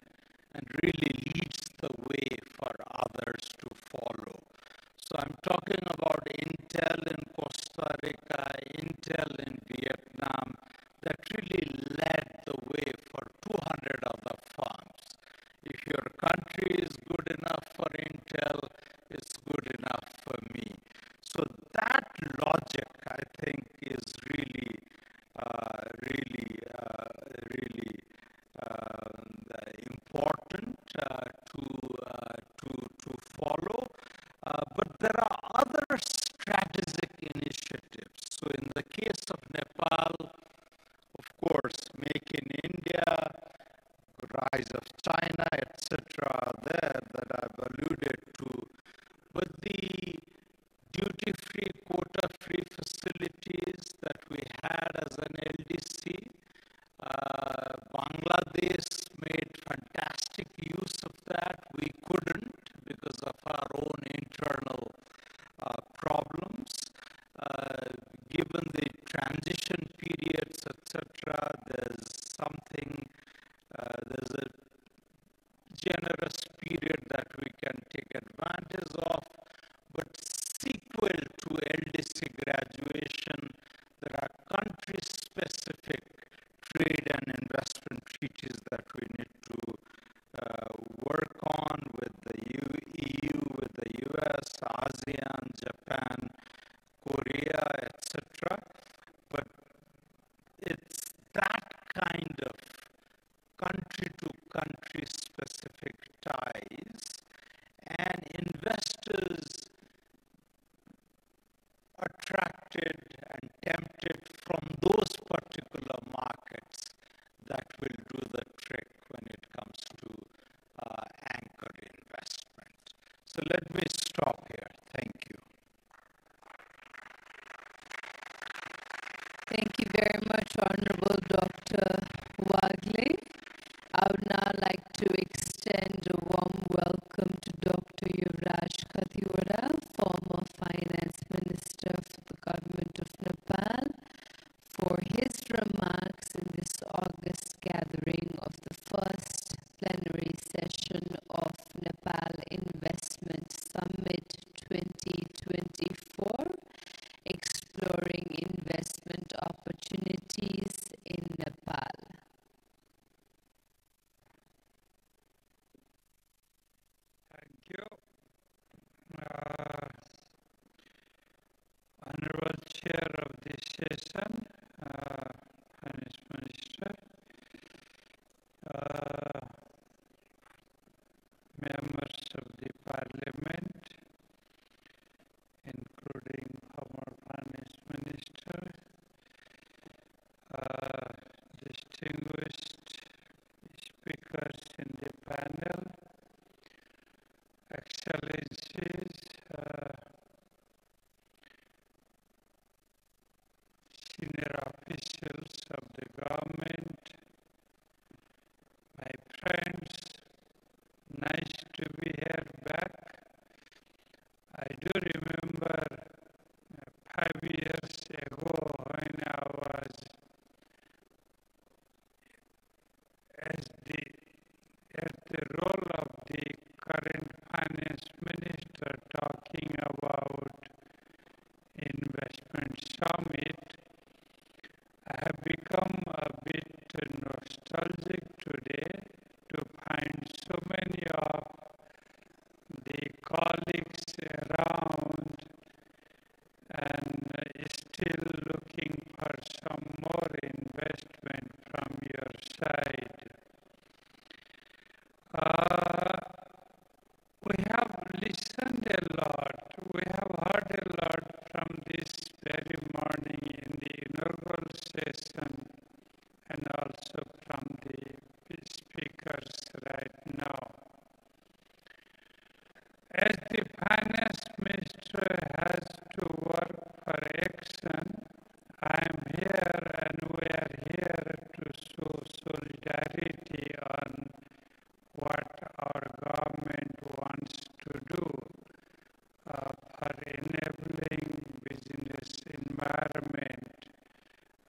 and really leads the way for others to follow. So I'm talking about Intel in Costa Rica, Intel in Vietnam, that really led the way for 200 other firms. If your country is good enough for Intel, it's good enough for me. So that logic, I think, is really important to follow. But there are other strategic initiatives. So in the case of Nepal, of course, Make in India, rise of China, etc., there that I've alluded to. But the duty-free, quota-free facilities that we had as an LDC, Bangladesh made fantastic use of that. We couldn't because of our own internal problems. Given the transition periods, etc., there's a generous period that we can take advantage of. But sequel to LDC graduation, there are country-specific trade and investment treaties that we need to work on with the EU, with the US, ASEAN, Japan, Korea, etc. But it's that kind of country-to-country specific ties, and investors attracted and tempted from those particular markets that will do the trick when it comes to anchor investments. So let me stop here. Thank you. Thank you very much, Honorable Dr. Wagle. I would now like to extend a warm welcome to Dr. Yuvraj Khatiwada, former Finance Minister for the Government of Nepal, for his remarks in this August gathering of the first plenary session of Nepal Investment Excellencies, senior officials of the government, my friends, nice to be here back. I do remember 5 years ago when I was at the role of the current finance minister talking about investment summit. I have become a bit nostalgic today to find so many of the colleagues around and still looking for some more investment from your side. We have listened a lot, we have heard a lot from this very morning in the inaugural session and also from the speakers right now. As the finance minister has to work for action, I am here and we are here to show solidarity on what our government wants to do for enabling business environment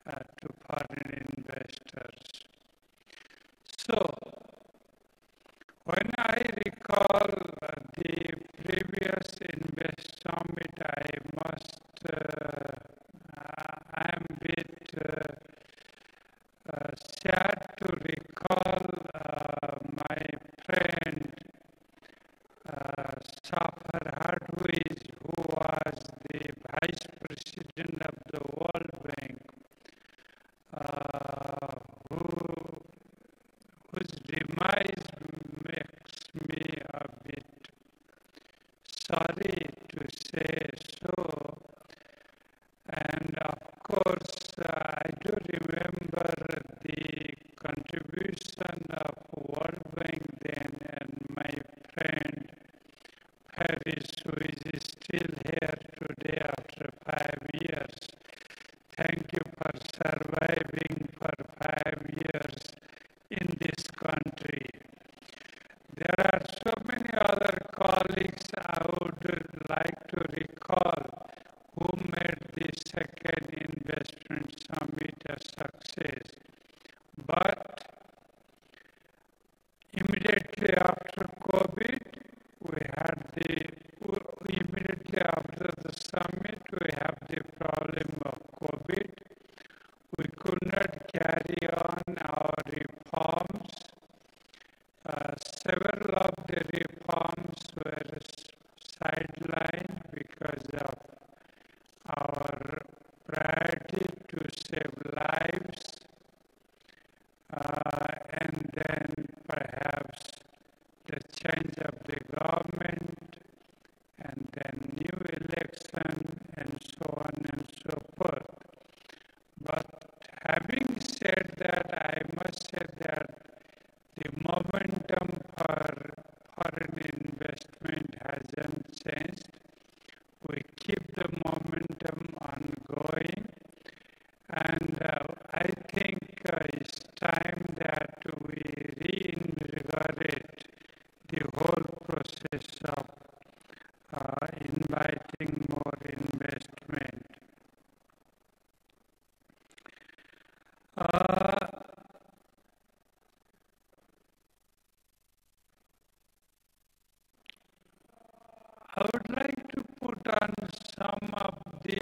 to foreign investors. So, when I recall the previous Invest Summit, I am a bit sad to recall my friend Safar Hardwiz, who was the Vice President of the World Bank, whose demise makes me a bit sorry to say so. And of course, I do remember the contribution of World Bank then and my friend Paris, who is still here today after 5 years. Thank you for surviving for 5 years in this country. There are so many other colleagues I would like to recall who made the second investment summit a success. But immediately after COVID, immediately after the summit, we have the problem of COVID. We could not carry on our reforms. Several of the reforms were sidelined because of our priority to save lives, and then perhaps the change of the government, and then new election, and so on and so forth. But having said that, I must say that the momentum for foreign investment hasn't changed. We keep the momentum ongoing, and I think it's time that we reinvigorate the whole process of inviting more investment. I would like to put on some of the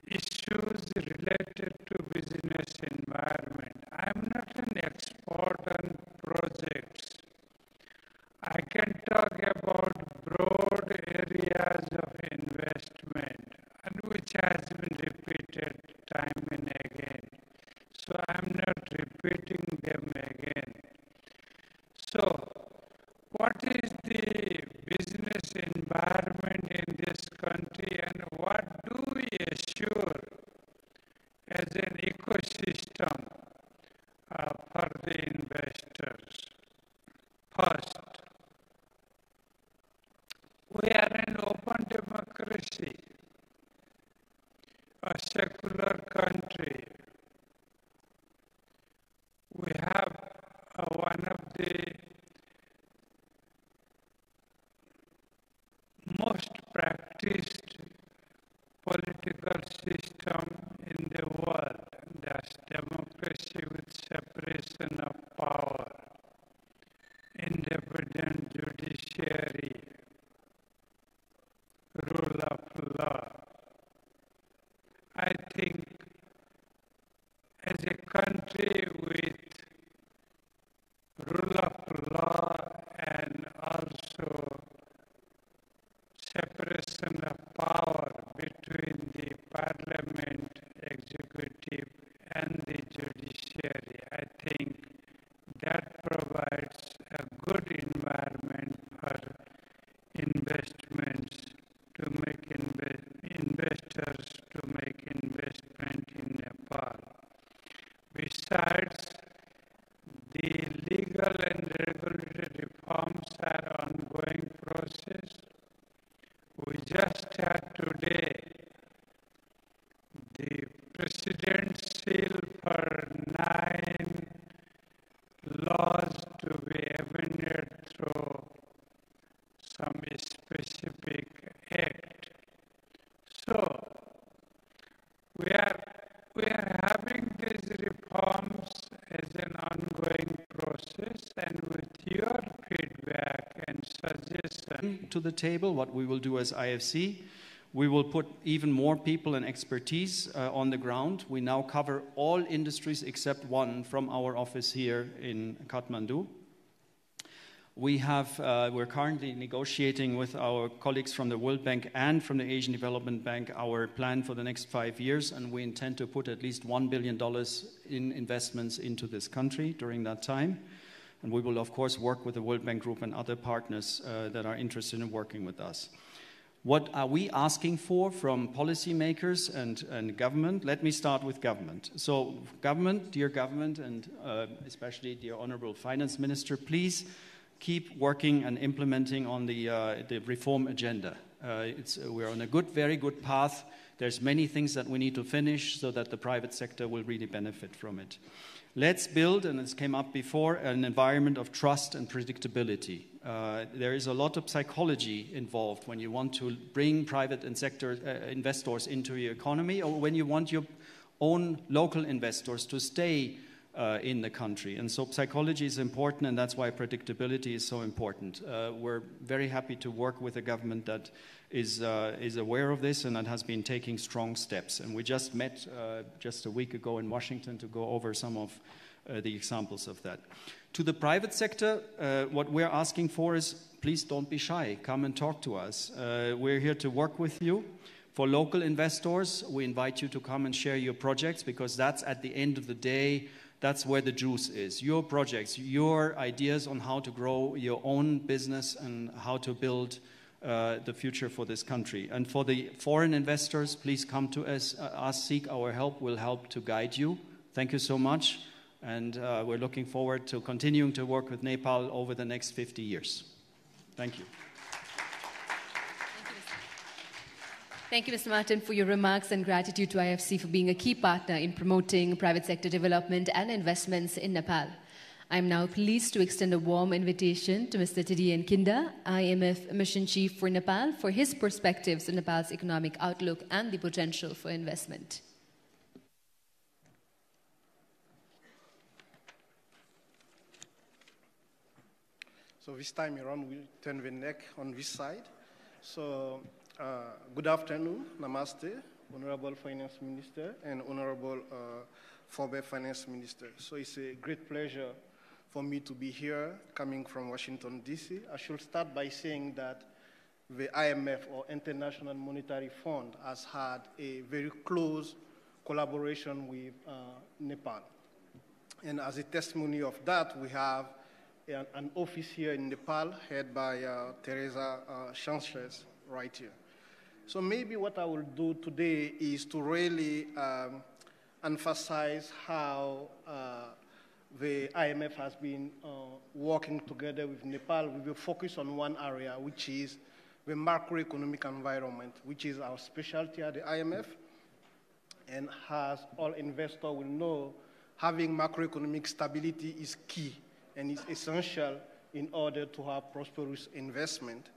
issues related to business environment. I am not an expert on projects. I can talk about broad areas of investment, and which has been repeated time and again. So I am not repeating them again. So, what is the business environment in this country, and what do we assure as an ecosystem for the investors? First, to the table, what we will do as IFC. We will put even more people and expertise on the ground. We now cover all industries except one from our office here in Kathmandu. We're currently negotiating with our colleagues from the World Bank and from the Asian Development Bank our plan for the next 5 years, and we intend to put at least $1 billion in investments into this country during that time. And we will, of course, work with the World Bank Group and other partners that are interested in working with us. What are we asking for from policymakers and government? Let me start with government. So government, dear government, and especially dear Honorable Finance Minister, please keep working and implementing on the reform agenda. We're on a very good path. There's many things that we need to finish so that the private sector will really benefit from it. Let's build, and this came up before, an environment of trust and predictability. There is a lot of psychology involved when you want to bring private and sector investors into your economy, or when you want your own local investors to stay in the country. And so psychology is important, and that's why predictability is so important. We're very happy to work with a government that is aware of this and that has been taking strong steps. And we just met just a week ago in Washington to go over some of the examples of that. To the private sector, what we're asking for is, please don't be shy. Come and talk to us. We're here to work with you. For local investors, we invite you to come and share your projects, because that's, at the end of the day, that's where the juice is. Your projects, your ideas on how to grow your own business and how to build the future for this country. And for the foreign investors, please come to us, seek our help. We'll help to guide you. Thank you so much. And we're looking forward to continuing to work with Nepal over the next 50 years. Thank you. Thank you, Mr. Martin, for your remarks, and gratitude to IFC for being a key partner in promoting private sector development and investments in Nepal. I'm now pleased to extend a warm invitation to Mr. Tidian Kinda, IMF Mission Chief for Nepal, for his perspectives on Nepal's economic outlook and the potential for investment. So this time around, we'll turn the neck on this side. So good afternoon, namaste, Honorable Finance Minister and Honorable former Finance Minister. So it's a great pleasure for me to be here, coming from Washington, D.C. I should start by saying that the IMF, or International Monetary Fund, has had a very close collaboration with Nepal. And as a testimony of that, we have an office here in Nepal, headed by Teresa Sanchez, right here. So maybe what I will do today is to really emphasize how the IMF has been working together with Nepal. We will focus on one area, which is the macroeconomic environment, which is our specialty at the IMF. And as all investors will know, having macroeconomic stability is key and is essential in order to have prosperous investment.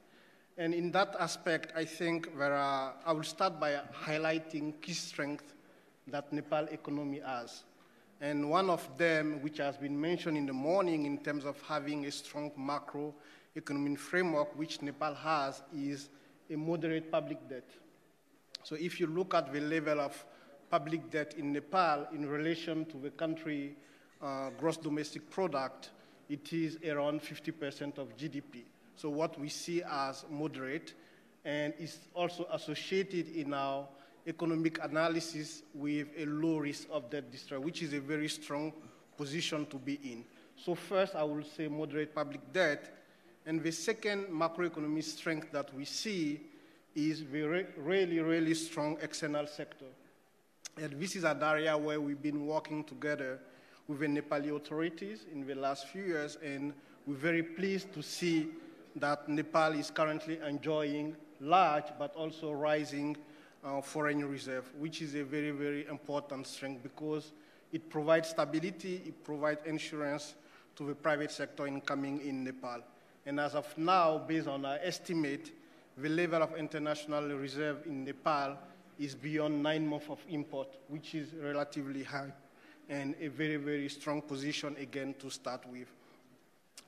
And in that aspect, I think I will start by highlighting key strengths that Nepal economy has. And one of them, which has been mentioned in the morning in terms of having a strong macroeconomic framework, which Nepal has, is a moderate public debt. So if you look at the level of public debt in Nepal in relation to the country gross domestic product, it is around 50% of GDP. So what we see as moderate, and is also associated in our economic analysis with a low risk of debt distress, which is a very strong position to be in. So first, I will say moderate public debt. And the second macroeconomic strength that we see is the really strong external sector. And this is an area where we've been working together with the Nepali authorities in the last few years, and we're very pleased to see that Nepal is currently enjoying large but also rising foreign reserve, which is a very important strength because it provides stability, it provides insurance to the private sector incoming in Nepal. And as of now, based on our estimate, the level of international reserve in Nepal is beyond 9 months of import, which is relatively high and a very strong position again to start with.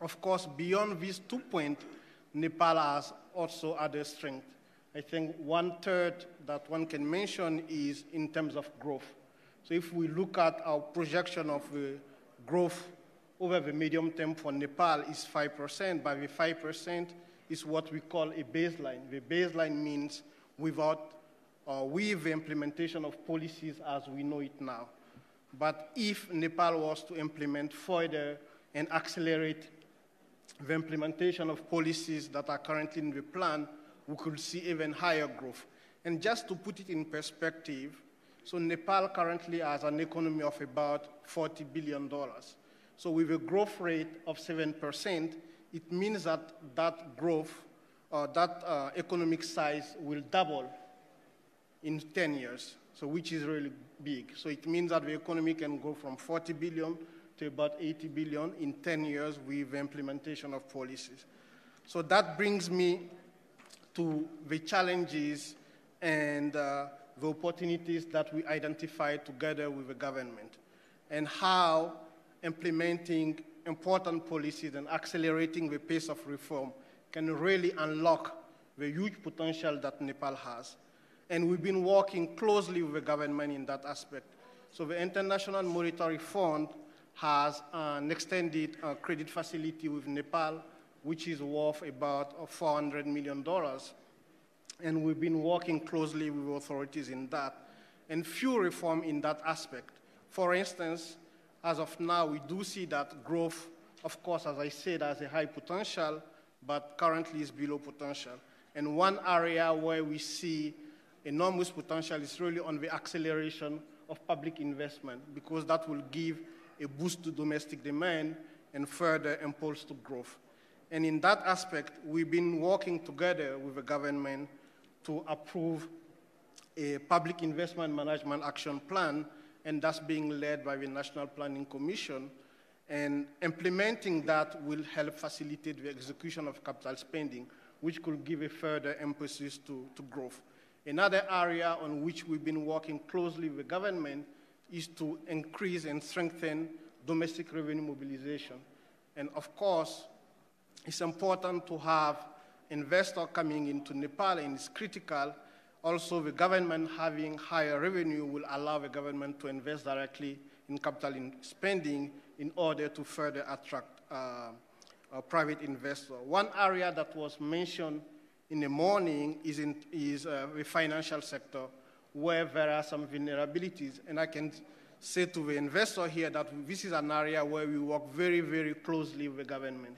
Of course, beyond these 2 points, Nepal has also other strength. I think 1/3 that one can mention is in terms of growth. So if we look at our projection of growth over the medium term for Nepal is 5%, but the 5% is what we call a baseline. The baseline means without with the implementation of policies as we know it now. But if Nepal was to implement further and accelerate the implementation of policies that are currently in the plan, we could see even higher growth. And just to put it in perspective, so Nepal currently has an economy of about $40 billion. So with a growth rate of 7%, it means that that growth, that economic size will double in 10 years, so which is really big. So it means that the economy can go from 40 billion to about 80 billion in 10 years with the implementation of policies. So that brings me to the challenges and the opportunities that we identified together with the government, and how implementing important policies and accelerating the pace of reform can really unlock the huge potential that Nepal has. And we've been working closely with the government in that aspect. So the International Monetary Fund has an extended credit facility with Nepal, which is worth about $400 million. And we've been working closely with authorities in that, and few reform in that aspect. For instance, as of now, we do see that growth, of course, as I said, has a high potential, but currently is below potential. And one area where we see enormous potential is really on the acceleration of public investment, because that will give a boost to domestic demand and further impulse to growth. And in that aspect, we've been working together with the government to approve a public investment management action plan, and that's being led by the National Planning Commission. And implementing that will help facilitate the execution of capital spending, which could give a further emphasis to growth. Another area on which we've been working closely with the government is to increase and strengthen domestic revenue mobilization. And of course, it's important to have investors coming into Nepal, and it's critical. Also, the government having higher revenue will allow the government to invest directly in capital spending in order to further attract private investors. One area that was mentioned in the morning is the financial sector, where there are some vulnerabilities. And I can say to the investor here that this is an area where we work very, very closely with the government.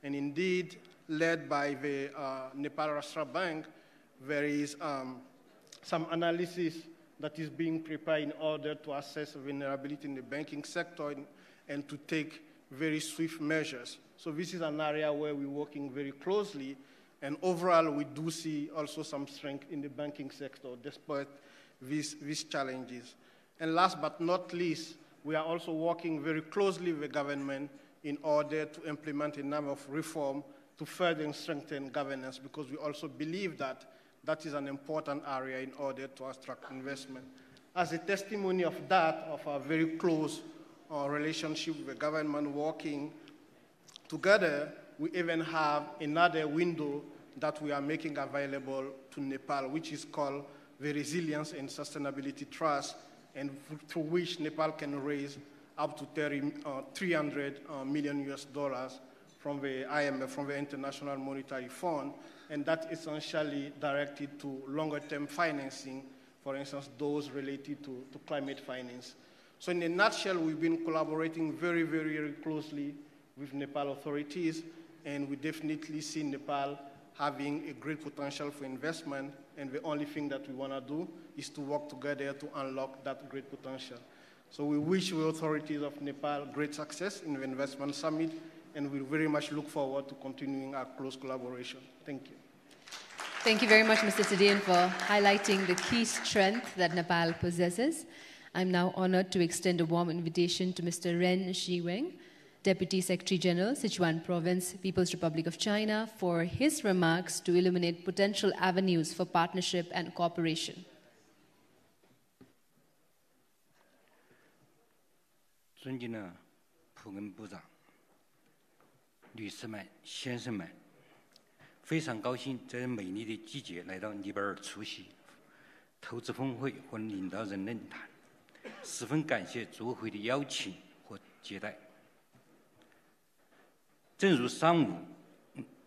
And indeed, led by the Nepal Rashtra Bank, there is some analysis that is being prepared in order to assess vulnerability in the banking sector and to take very swift measures. So this is an area where we're working very closely, and overall we do see also some strength in the banking sector despite these challenges. And last but not least, we are also working very closely with the government in order to implement a number of reforms to further strengthen governance, because we also believe that that is an important area in order to attract investment. As a testimony of that, of our very close relationship with the government working together, we even have another window that we are making available to Nepal, which is called the Resilience and Sustainability Trust, and through which Nepal can raise up to 300 million US dollars from the IMF, from the International Monetary Fund, and that's essentially directed to longer-term financing, for instance, those related to climate finance. So in a nutshell, we've been collaborating very, very, very closely with Nepal authorities, and we definitely see Nepal having a great potential for investment, and the only thing that we want to do is to work together to unlock that great potential. So we wish the authorities of Nepal great success in the investment summit, and we very much look forward to continuing our close collaboration. Thank you. Thank you very much, Mr. Tadian, for highlighting the key strength that Nepal possesses. I'm now honored to extend a warm invitation to Mr. Ren Shiweng, Deputy Secretary General, Sichuan Province, People's Republic of China, for his remarks to illuminate potential avenues for partnership and cooperation. 尊敬的普根部长、女士们、先生们，非常高兴在美丽的季节来到尼泊尔出席投资峰会和领导人论坛，十分感谢组委会的邀请和接待。正如上午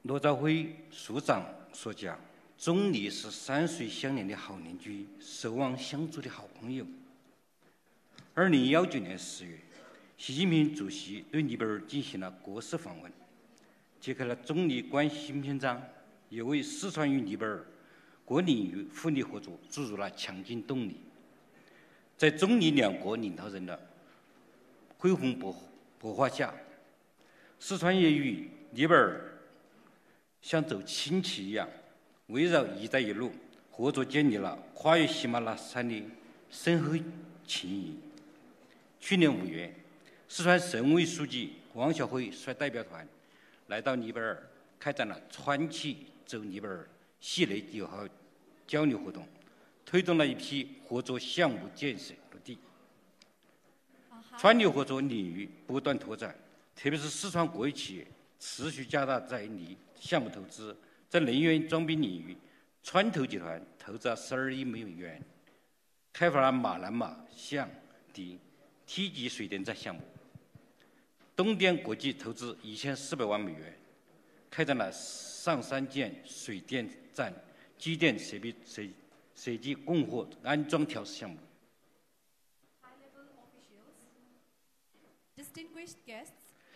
罗兆辉署长所讲，中尼是山水相连的好邻居，守望相助的好朋友。2019年10月，习近平主席对尼泊尔进行了国事访问，揭开了中尼关系新篇章，也为四川与尼泊尔各领域互利合作注入了强劲动力。在中尼两国领导人的恢宏擘画下，四川也与尼泊尔像走亲戚一样，围绕“一带一路”合作建立了跨越喜马拉雅山的深厚情谊。去年5月，四川省委书记王晓辉率代表团来到尼泊尔，开展了川气走尼泊尔系列友好交流活动，推动了一批合作项目建设落地。川流合作领域不断拓展，特别是四川国有企业持续加大在尼项目投资，在能源装备领域，川投集团投资了12亿美元，开发了马兰马象的梯级水电站项目。东电国际投资1400万美元，开展了上山建水电站机电设备设计供货安装调试项目。Distinguished guests,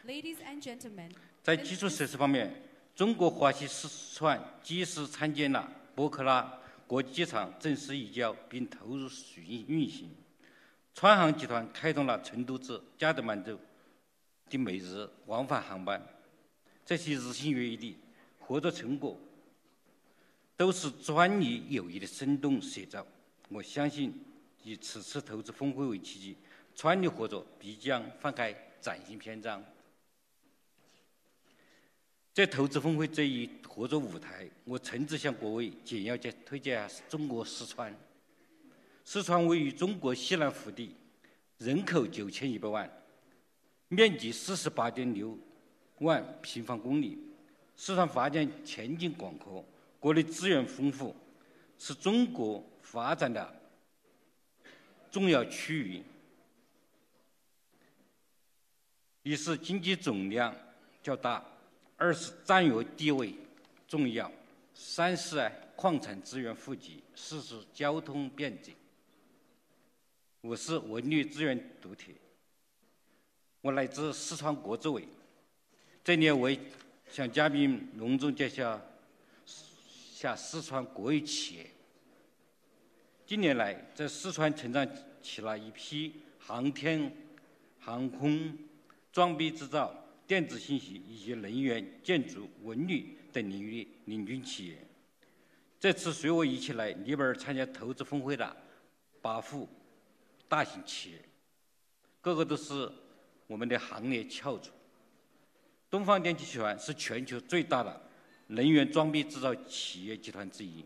ladies and gentlemen. 在基础设施方面，中国华西四川及时参建了博克拉国际机场，正式移交并投入运行。川航集团开通了成都至加德满州的每日往返航班，这些日新月异的合作成果都是川尼友谊的生动写照。我相信，以此次投资峰会为契机，川尼合作必将翻开崭新篇章。在投资峰会这一合作舞台，我诚挚向各位简要推荐中国四川。四川位于中国西南腹地，人口9100万，面积48.6万平方公里。四川发展前景广阔，国内资源丰富，是中国发展的重要区域。一是经济总量较大，二是战略地位重要，三是矿产资源富集，四是交通便捷，五是文旅资源独特。我来自四川国资委，这里我向嘉宾隆重介绍下四川国有企业。近年来，在四川成长起了一批航天、航空、装备制造、电子信息以及能源、建筑、文旅等领域的领军企业。这次随我一起来尼泊尔参加投资峰会的8户大型企业，个个都是我们的行业翘楚。东方电气集团是全球最大的能源装备制造企业集团之一。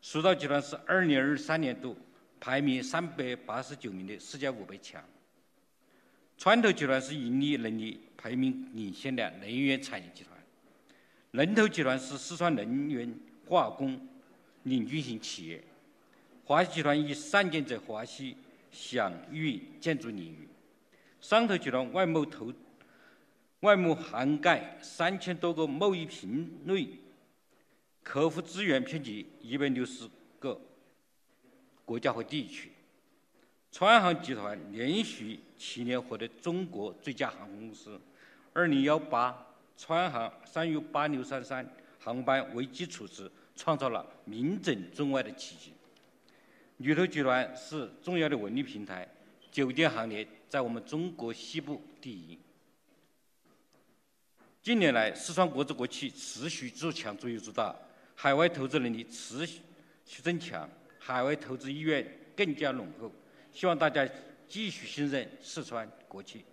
蜀道集团是2023年度排名389名的世界500强。川投集团是盈利能力排名领先的能源产业集团。能投集团是四川能源化工领军型企业。华西集团以上建在华西享誉建筑领域。商投集团外贸涵盖3000多个贸易品类，客户资源遍及160个国家和地区。川航集团连续7年获得中国最佳航空公司。2018川航368-633航班为基础时，创造了名震中外的奇迹。旅投集团是重要的文旅平台，酒店行业在我们中国西部第一。近年来，四川国资国企持续做强做优做大，海外投资能力持续增强，海外投资意愿更加浓厚。希望大家继续信任四川国企，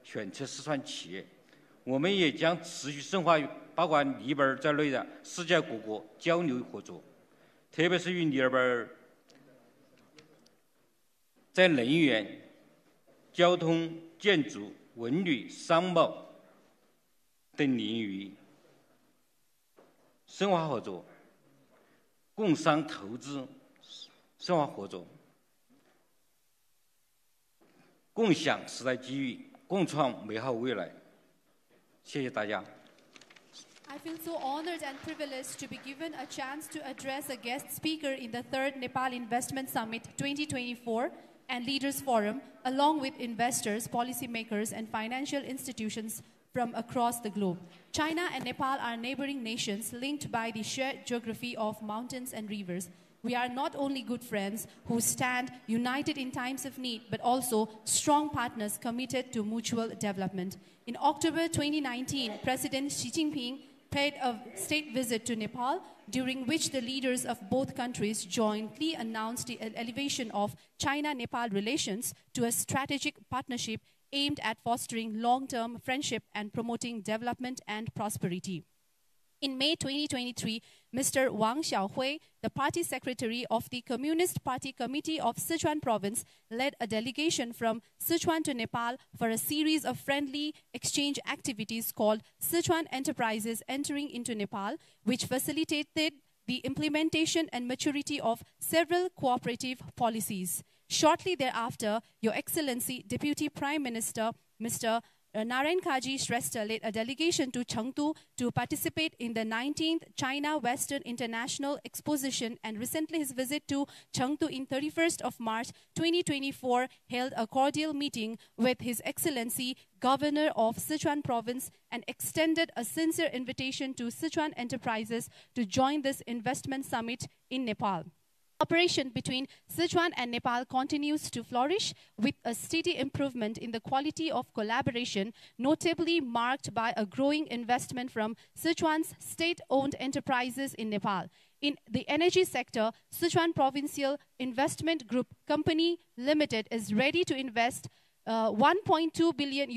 选择四川企业。我们也将持续深化包括尼泊尔在内的世界各国交流合作，特别是与尼泊尔在能源、交通、建筑、文旅、商贸等领域深化合作、共商投资、深化合作，共享时代机遇，共创美好未来。谢谢大家。 I feel so honored and privileged to be given a chance to address a guest speaker in the 3rd Nepal Investment Summit 2024 and Leaders Forum, along with investors, policymakers, and financial institutions from across the globe. China and Nepal are neighboring nations linked by the shared geography of mountains and rivers. We are not only good friends who stand united in times of need, but also strong partners committed to mutual development. In October 2019, President Xi Jinping paid a state visit to Nepal, during which the leaders of both countries jointly announced the elevation of China-Nepal relations to a strategic partnership aimed at fostering long-term friendship and promoting development and prosperity. In May 2023, Mr. Wang Xiaohui, the party secretary of the Communist Party Committee of Sichuan Province, led a delegation from Sichuan to Nepal for a series of friendly exchange activities called Sichuan Enterprises Entering into Nepal, which facilitated the implementation and maturity of several cooperative policies. Shortly thereafter, Your Excellency Deputy Prime Minister Mr. Narayan Kaji Shrestha led a delegation to Chengdu to participate in the 19th China Western International Exposition, and recently his visit to Chengdu in 31st of March 2024 held a cordial meeting with His Excellency Governor of Sichuan Province and extended a sincere invitation to Sichuan enterprises to join this investment summit in Nepal. Cooperation between Sichuan and Nepal continues to flourish with a steady improvement in the quality of collaboration, notably marked by a growing investment from Sichuan's state-owned enterprises in Nepal. In the energy sector, Sichuan Provincial Investment Group Company Limited is ready to invest $1.2 billion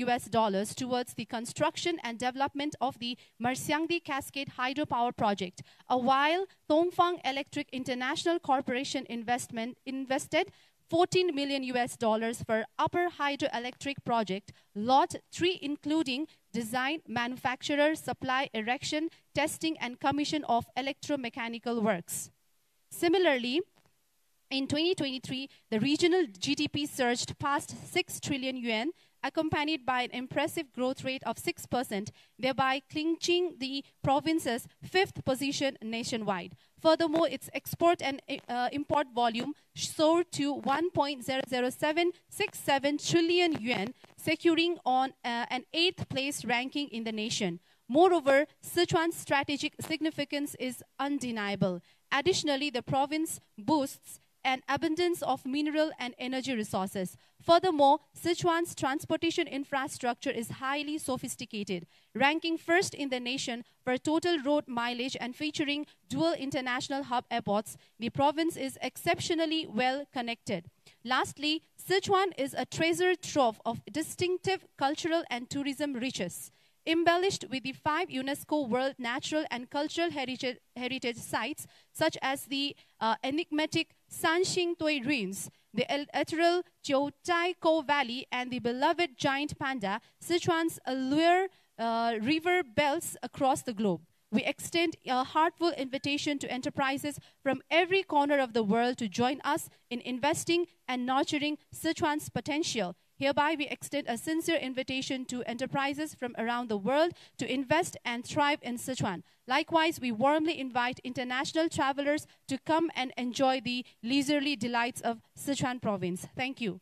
towards the construction and development of the Marsyangdi Cascade Hydropower Project, while Dongfang Electric International Corporation invested $14 million for Upper Hydroelectric Project, Lot 3, including design, manufacture, supply, erection, testing, and commission of electromechanical works. Similarly, in 2023, the regional GDP surged past 6 trillion yuan, accompanied by an impressive growth rate of 6%, thereby clinching the province's 5th position nationwide. Furthermore, its export and import volume soared to 1.00767 trillion yuan, securing on an 8th place ranking in the nation. Moreover, Sichuan's strategic significance is undeniable. Additionally, the province boasts an abundance of mineral and energy resources. Furthermore, Sichuan's transportation infrastructure is highly sophisticated, ranking first in the nation for total road mileage and featuring dual international hub airports. The province is exceptionally well connected. Lastly, Sichuan is a treasure trove of distinctive cultural and tourism riches. Embellished with the 5 UNESCO World Natural and Cultural Heritage Sites, such as the enigmatic Sanxingdui Ruins, the ethereal Jiutai-Kou Valley, and the beloved giant panda, Sichuan's allure river belts across the globe. We extend a heartfelt invitation to enterprises from every corner of the world to join us in investing and nurturing Sichuan's potential. Hereby, we extend a sincere invitation to enterprises from around the world to invest and thrive in Sichuan. Likewise, we warmly invite international travelers to come and enjoy the leisurely delights of Sichuan province. Thank you.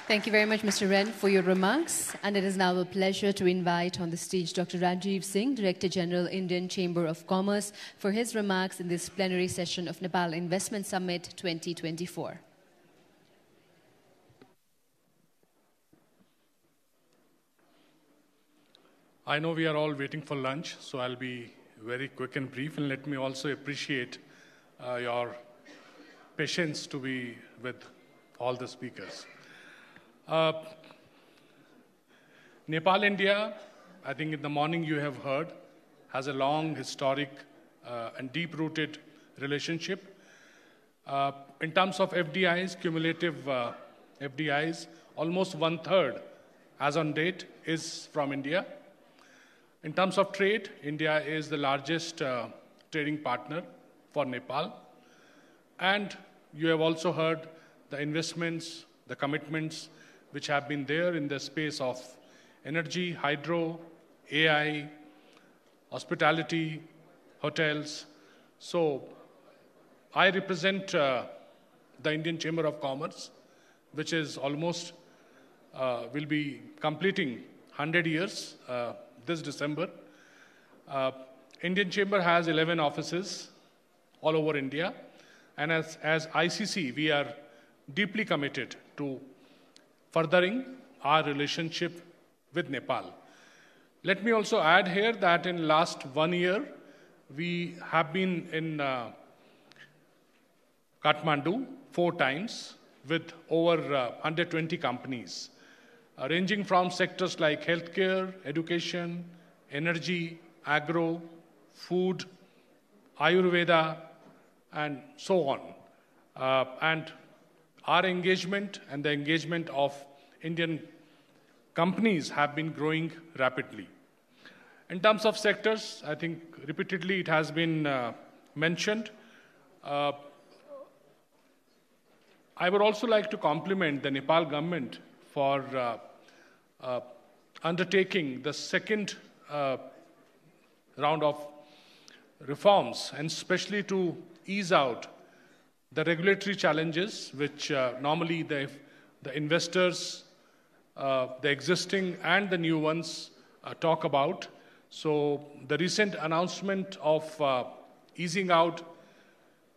Thank you very much, Mr. Ren, for your remarks. And it is now a pleasure to invite on the stage Dr. Rajiv Singh, Director General, Indian Chamber of Commerce, for his remarks in this plenary session of Nepal Investment Summit 2024. I know we are all waiting for lunch, so I'll be very quick and brief, and let me also appreciate your patience to be with all the speakers. Nepal, India, I think in the morning you have heard, has a long, historic, and deep-rooted relationship. In terms of FDIs, cumulative FDIs, almost 1/3 as on date is from India. In terms of trade, India is the largest trading partner for Nepal. And you have also heard the investments, the commitments which have been there in the space of energy, hydro, AI, hospitality, hotels. So I represent the Indian Chamber of Commerce, which is almost, will be completing 100 years this December. Indian Chamber has 11 offices all over India. And as ICC, we are deeply committed to furthering our relationship with Nepal. Let me also add here that in last 1 year, we have been in Kathmandu 4 times with over 120 companies, ranging from sectors like healthcare, education, energy, agro, food, Ayurveda, and so on. And our engagement and the engagement of Indian companies have been growing rapidly. In terms of sectors, I think repeatedly it has been mentioned. I would also like to compliment the Nepal government for undertaking the second round of reforms, and especially to ease out the regulatory challenges which normally the investors, the existing and the new ones talk about. So the recent announcement of easing out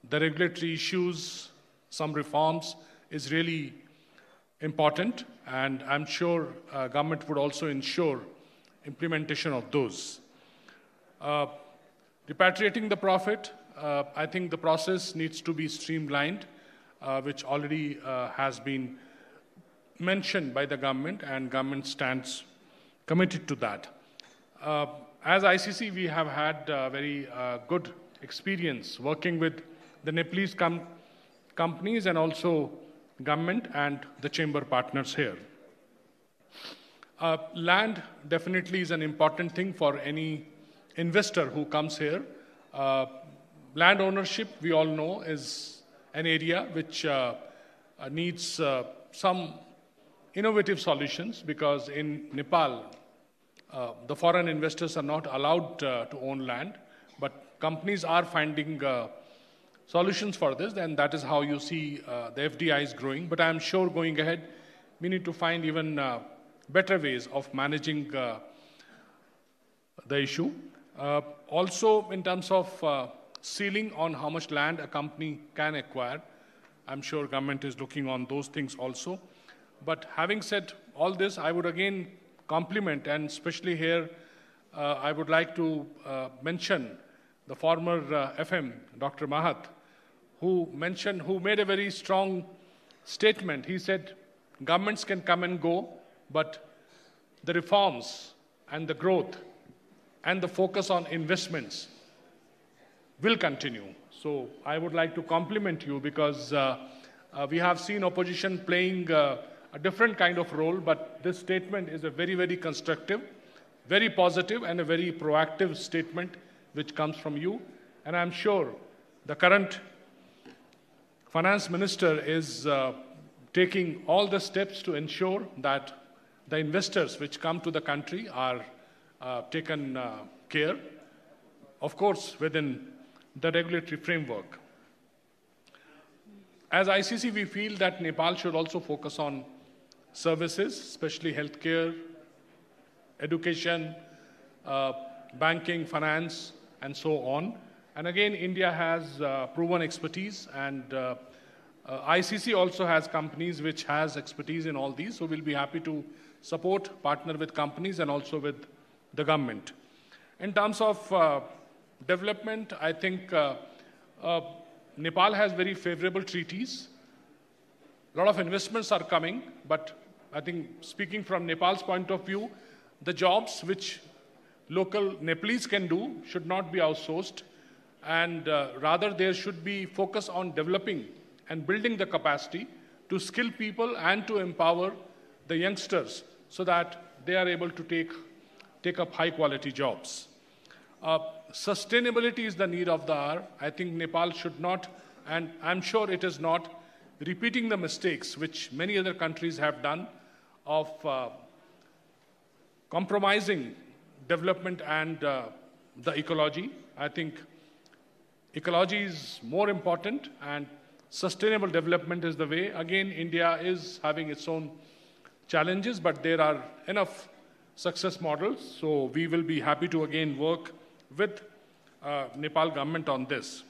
the regulatory issues, some reforms, is really important, and I'm sure government would also ensure implementation of those. Repatriating the profit, I think the process needs to be streamlined, which already has been mentioned by the government, and government stands committed to that. As ICC, we have had very good experience working with the Nepalese companies and also government and the chamber partners here. Land definitely is an important thing for any investor who comes here. Land ownership, we all know, is an area which needs some innovative solutions, because in Nepal, the foreign investors are not allowed to own land, but companies are finding solutions for this, and that is how you see the FDI is growing. But I am sure going ahead, we need to find even better ways of managing the issue. Also, in terms of ceiling on how much land a company can acquire, I'm sure government is looking on those things also. But having said all this, I would again compliment, and especially here, I would like to mention the former FM, Dr. Mahat, who made a very strong statement. He said, governments can come and go, but the reforms and the growth and the focus on investments will continue. So I would like to compliment you, because we have seen opposition playing a different kind of role, but this statement is a very, very constructive, very positive, and a very proactive statement which comes from you. And I'm sure the current finance minister is taking all the steps to ensure that the investors which come to the country are taken care, of course, within the regulatory framework. As ICC, we feel that Nepal should also focus on services, especially healthcare, education, banking, finance, and so on. And again, India has proven expertise, and ICC also has companies which has expertise in all these. So we'll be happy to support, partner with companies and also with the government. In terms of development, I think Nepal has very favorable treaties. A lot of investments are coming, but I think, speaking from Nepal's point of view, the jobs which local Nepalese can do should not be outsourced, and rather there should be focus on developing and building the capacity to skill people and to empower the youngsters so that they are able to take take up high-quality jobs. Sustainability is the need of the hour. I think Nepal should not, and I'm sure it is not, repeating the mistakes which many other countries have done of compromising development and the ecology. I think ecology is more important and sustainable development is the way. Again, India is having its own challenges, but there are enough success models. So we will be happy to again work with Nepal government on this.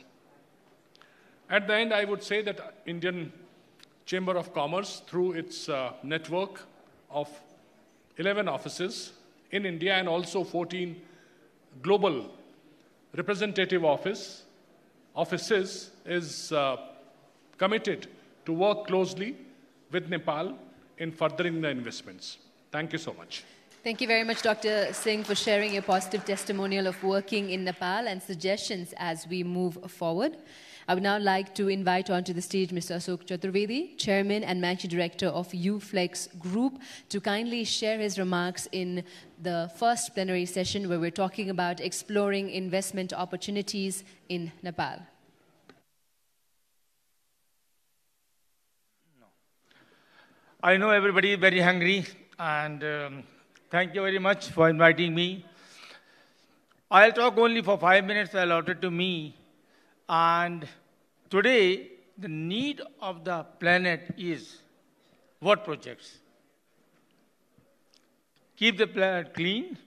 At the end, I would say that Indian Chamber of Commerce, through its network of 11 offices in India and also 14 global representative offices, is committed to work closely with Nepal in furthering the investments. Thank you so much. Thank you very much, Dr. Singh, for sharing your positive testimonial of working in Nepal and suggestions as we move forward. I would now like to invite onto the stage Mr. Ashok Chaturvedi, Chairman and Managing Director of UFlex Group, to kindly share his remarks in the first plenary session where we're talking about exploring investment opportunities in Nepal. I know everybody is very hungry, and thank you very much for inviting me. I'll talk only for 5 minutes allotted to me. And today, the need of the planet is what projects? Keep the planet clean,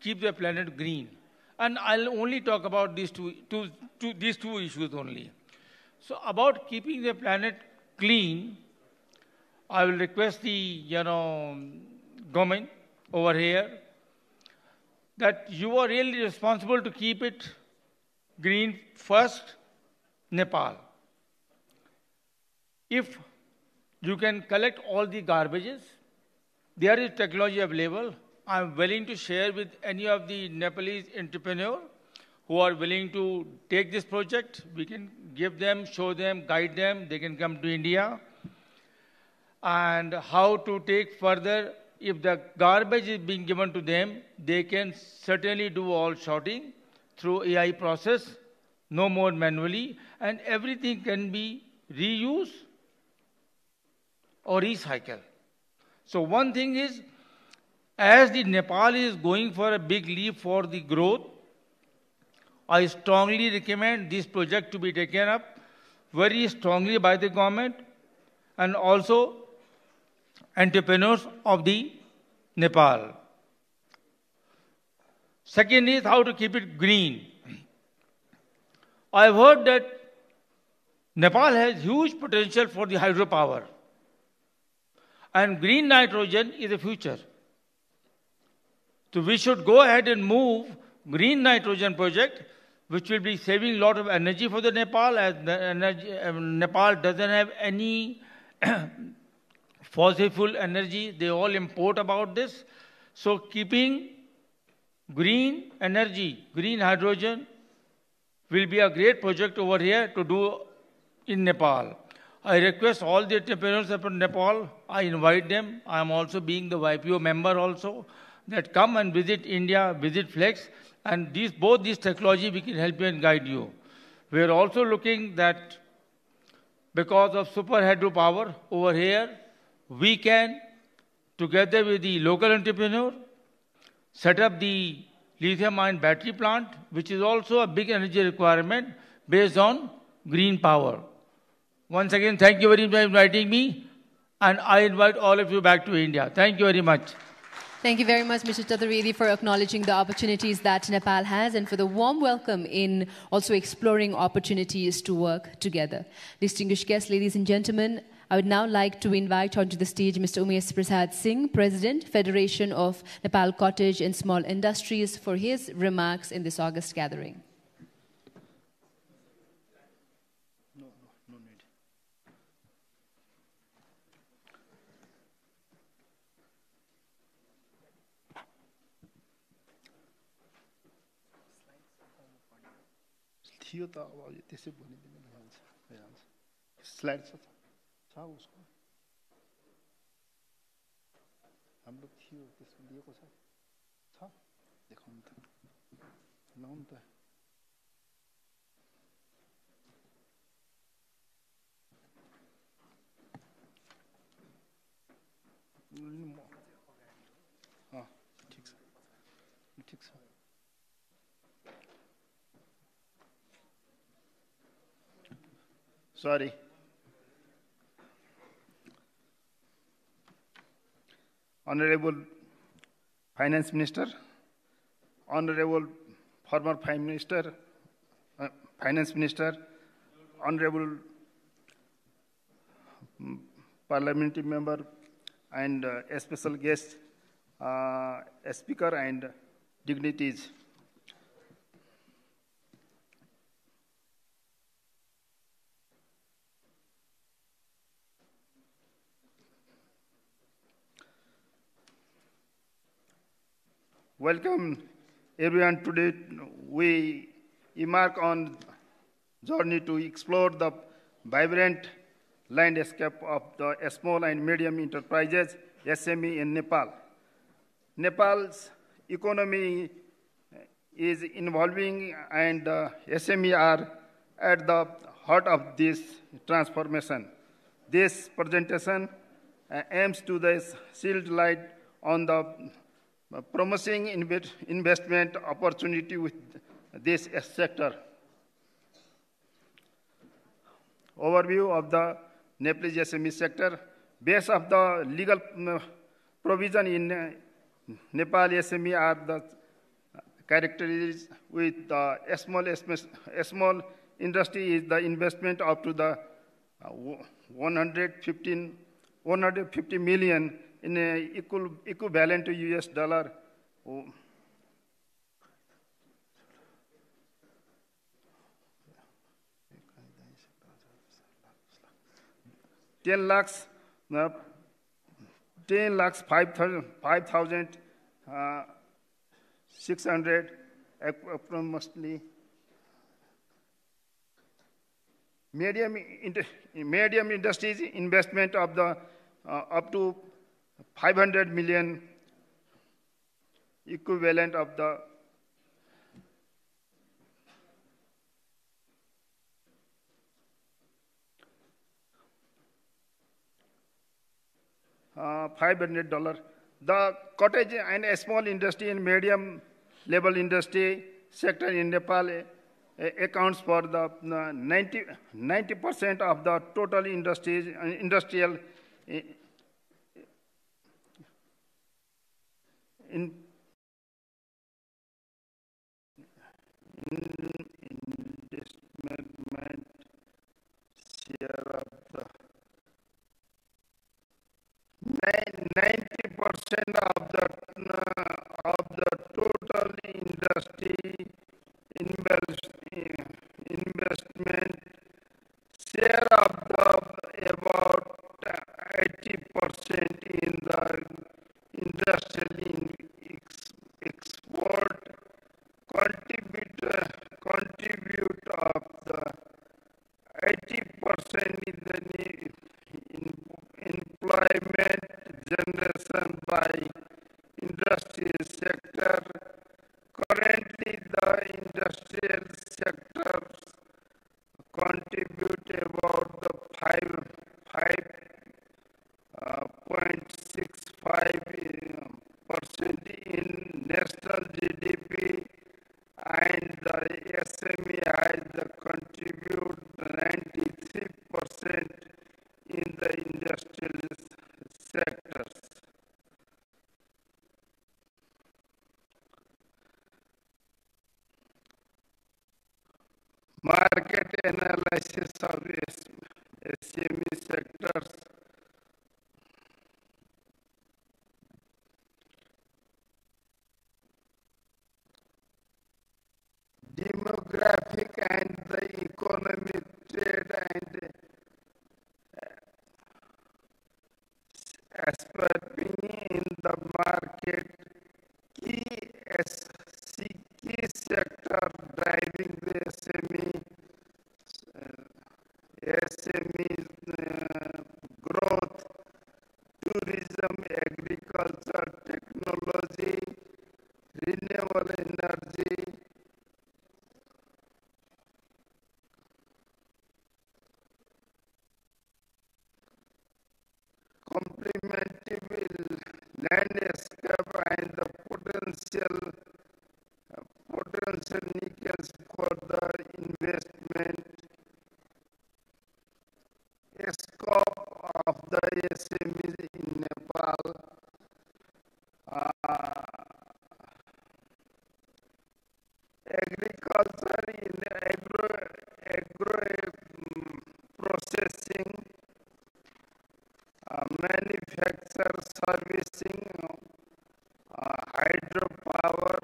keep the planet green. And I'll only talk about these two issues only. So about keeping the planet clean, I will request the government over here that you are really responsible to keep it green first, Nepal. If you can collect all the garbages, there is technology available. I'm willing to share with any of the Nepalese entrepreneurs who are willing to take this project. We can give them, show them, guide them. They can come to India. And how to take further. If the garbage is being given to them, they can certainly do all sorting through AI process, no more manually, and everything can be reused or recycled. So one thing is, as the Nepal is going for a big leap for the growth, I strongly recommend this project to be taken up very strongly by the government and also entrepreneurs of the Nepal. Second is how to keep it green. I've heard that Nepal has huge potential for the hydropower. And green nitrogen is the future. So we should go ahead and move green nitrogen project, which will be saving a lot of energy for the Nepal, as Nepal doesn't have any fossil fuel energy. They all import about this. So keeping green energy, green hydrogen will be a great project over here to do in Nepal. I request all the entrepreneurs from Nepal, I invite them. I am also being the YPO member also, that come and visit India, visit Flex, and both these technology we can help you and guide you. We are also looking that because of super hydropower over here, we can, together with the local entrepreneur, set up the lithium-ion battery plant, which is also a big energy requirement based on green power. Once again, thank you very much for inviting me, and I invite all of you back to India. Thank you very much. Thank you very much, Mr. Chaturvedi, for acknowledging the opportunities that Nepal has and for the warm welcome in also exploring opportunities to work together. Distinguished guests, ladies and gentlemen, I would now like to invite onto the stage Mr. Umesh Prasad Singh, President, Federation of Nepal Cottage and Small Industries, for his remarks in this August gathering. No need. थियो त अब त्यसै भनिदिनु भइहाल्छ slide छ उसको हाम्रो थियो त्यसको दिएको छ Sorry. Honorable Finance Minister, Honorable former Finance Minister, Honorable Parliamentary Member, and a special guest, a speaker and dignitaries. Welcome everyone. Today we embark on journey to explore the vibrant landscape of the small and medium enterprises SME in Nepal. Nepal's economy is evolving and SME are at the heart of this transformation. This presentation aims to shed light on the promising investment opportunity with this sector. Overview of the Nepalese SME sector. Base of the legal provision in Nepal SME are the characteristics with the small industry is the investment up to the 150 million in equivalent to US dollar. 10 lakhs 5,600 approximately. Medium industries investment of the up to 500 million equivalent of the $500. The cottage and small industry and medium level industry sector in Nepal accounts for the 90% of the total industrial investment share of the 90% of the total industry investment share of the about 80% in the industrial export contribute of the 80% in the employment generation by industrial sector. Currently, the industrial sector contribute about the 5.65% in national GDP, and the SME has contribute 93% in the industrial sectors. Market analysis of SME sectors. Demographic and the economic trade and aspiring in the market, key sector driving the SME growth, tourism, agriculture, technology, renewable agriculture in agro processing, manufacture, servicing, hydropower,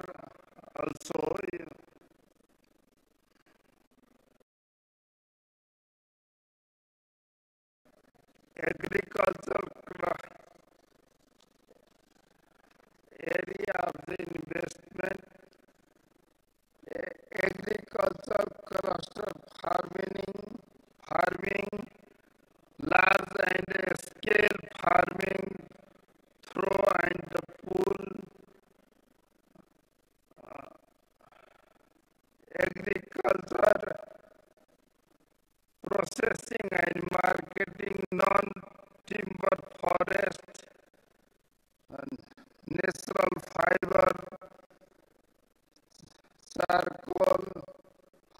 also agricultural area of the investment, agricultural cluster farming, large and scale farming, throw and pull, agriculture, processing and marketing, non-timber forest, natural fiber, charcoal,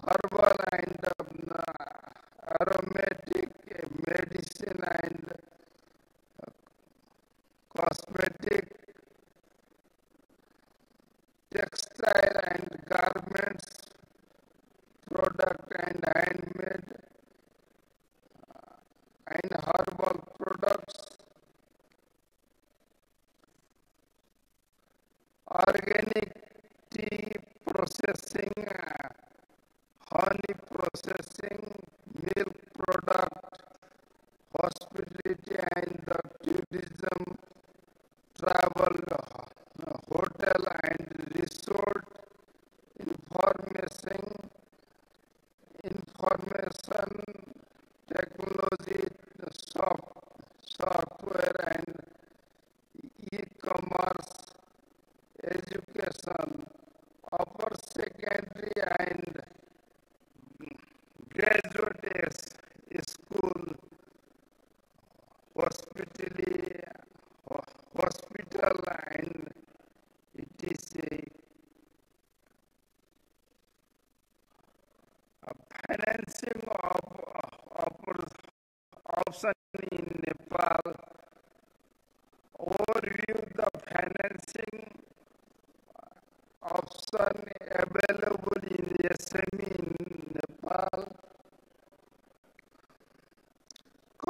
herbal and aromatic medicine and cosmetic, textile and garments, product and handmade and herbal products, organic tea processing, honey processing, milk product, hospitality and the tourism, travel, hotel and resort, information technology, software and e-commerce, education, upper secondary and graduate school, hospital and etc. Financing option in Nepal. Overview the financing option available in SME in Nepal.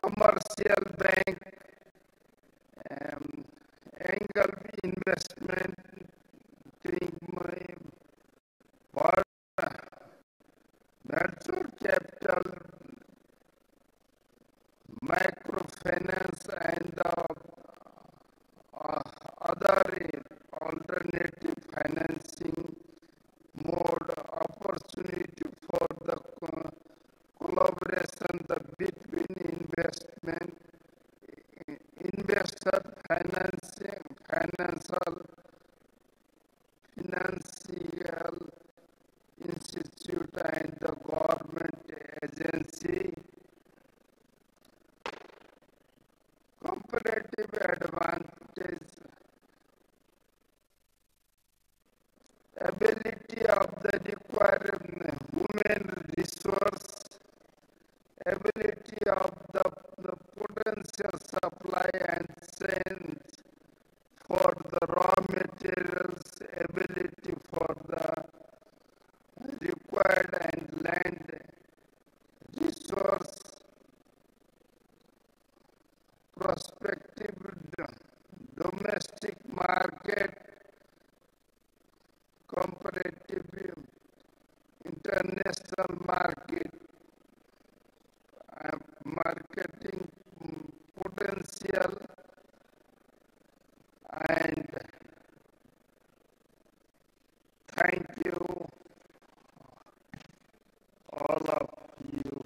Commercial bank, angle investment, venture capital, microfinance and other alternative financing mode, opportunity for the collaboration between investor, financial institute and the government agency. Comparative advantage, ability of the required human resource, ability of the potential supply and sales for the raw materials, ability for the required and land resource, prospective domestic market, comparative international market, marketing potential, and thank you all of you.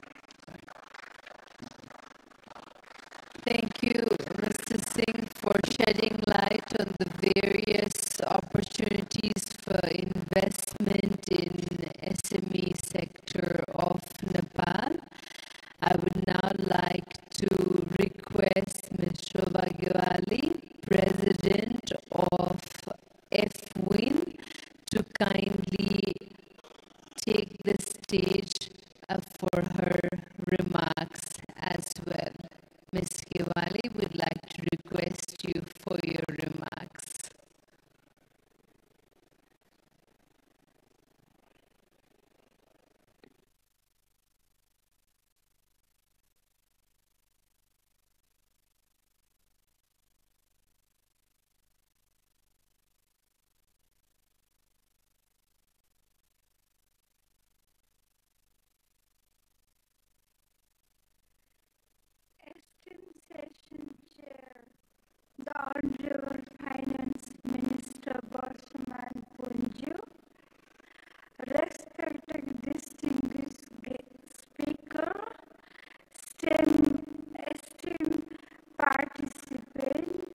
Thank you, Mr. Singh, for shedding light on the various opportunities for investment in SME sector of Nepal. I would now like to request Ms. Shobha Gewali, President of FWIN, to kindly take the stage for her remarks as well. Ms. Gewali would like to request you for your remarks. respected distinguished speaker, esteemed participants,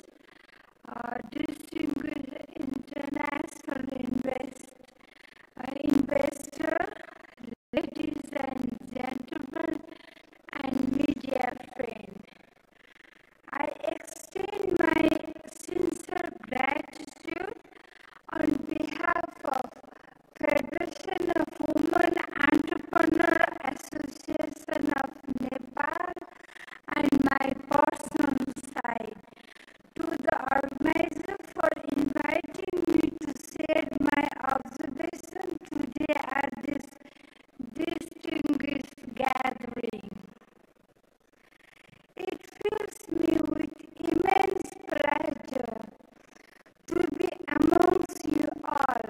distinguished international investor, ladies and gentlemen, and media friends. I extend my sincere gratitude on behalf of Federation of Women Entrepreneur Association of Nepal and my personal side to the organizer for inviting me to share my observation today at this distinguished gathering. It fills me with immense pleasure to be amongst you all,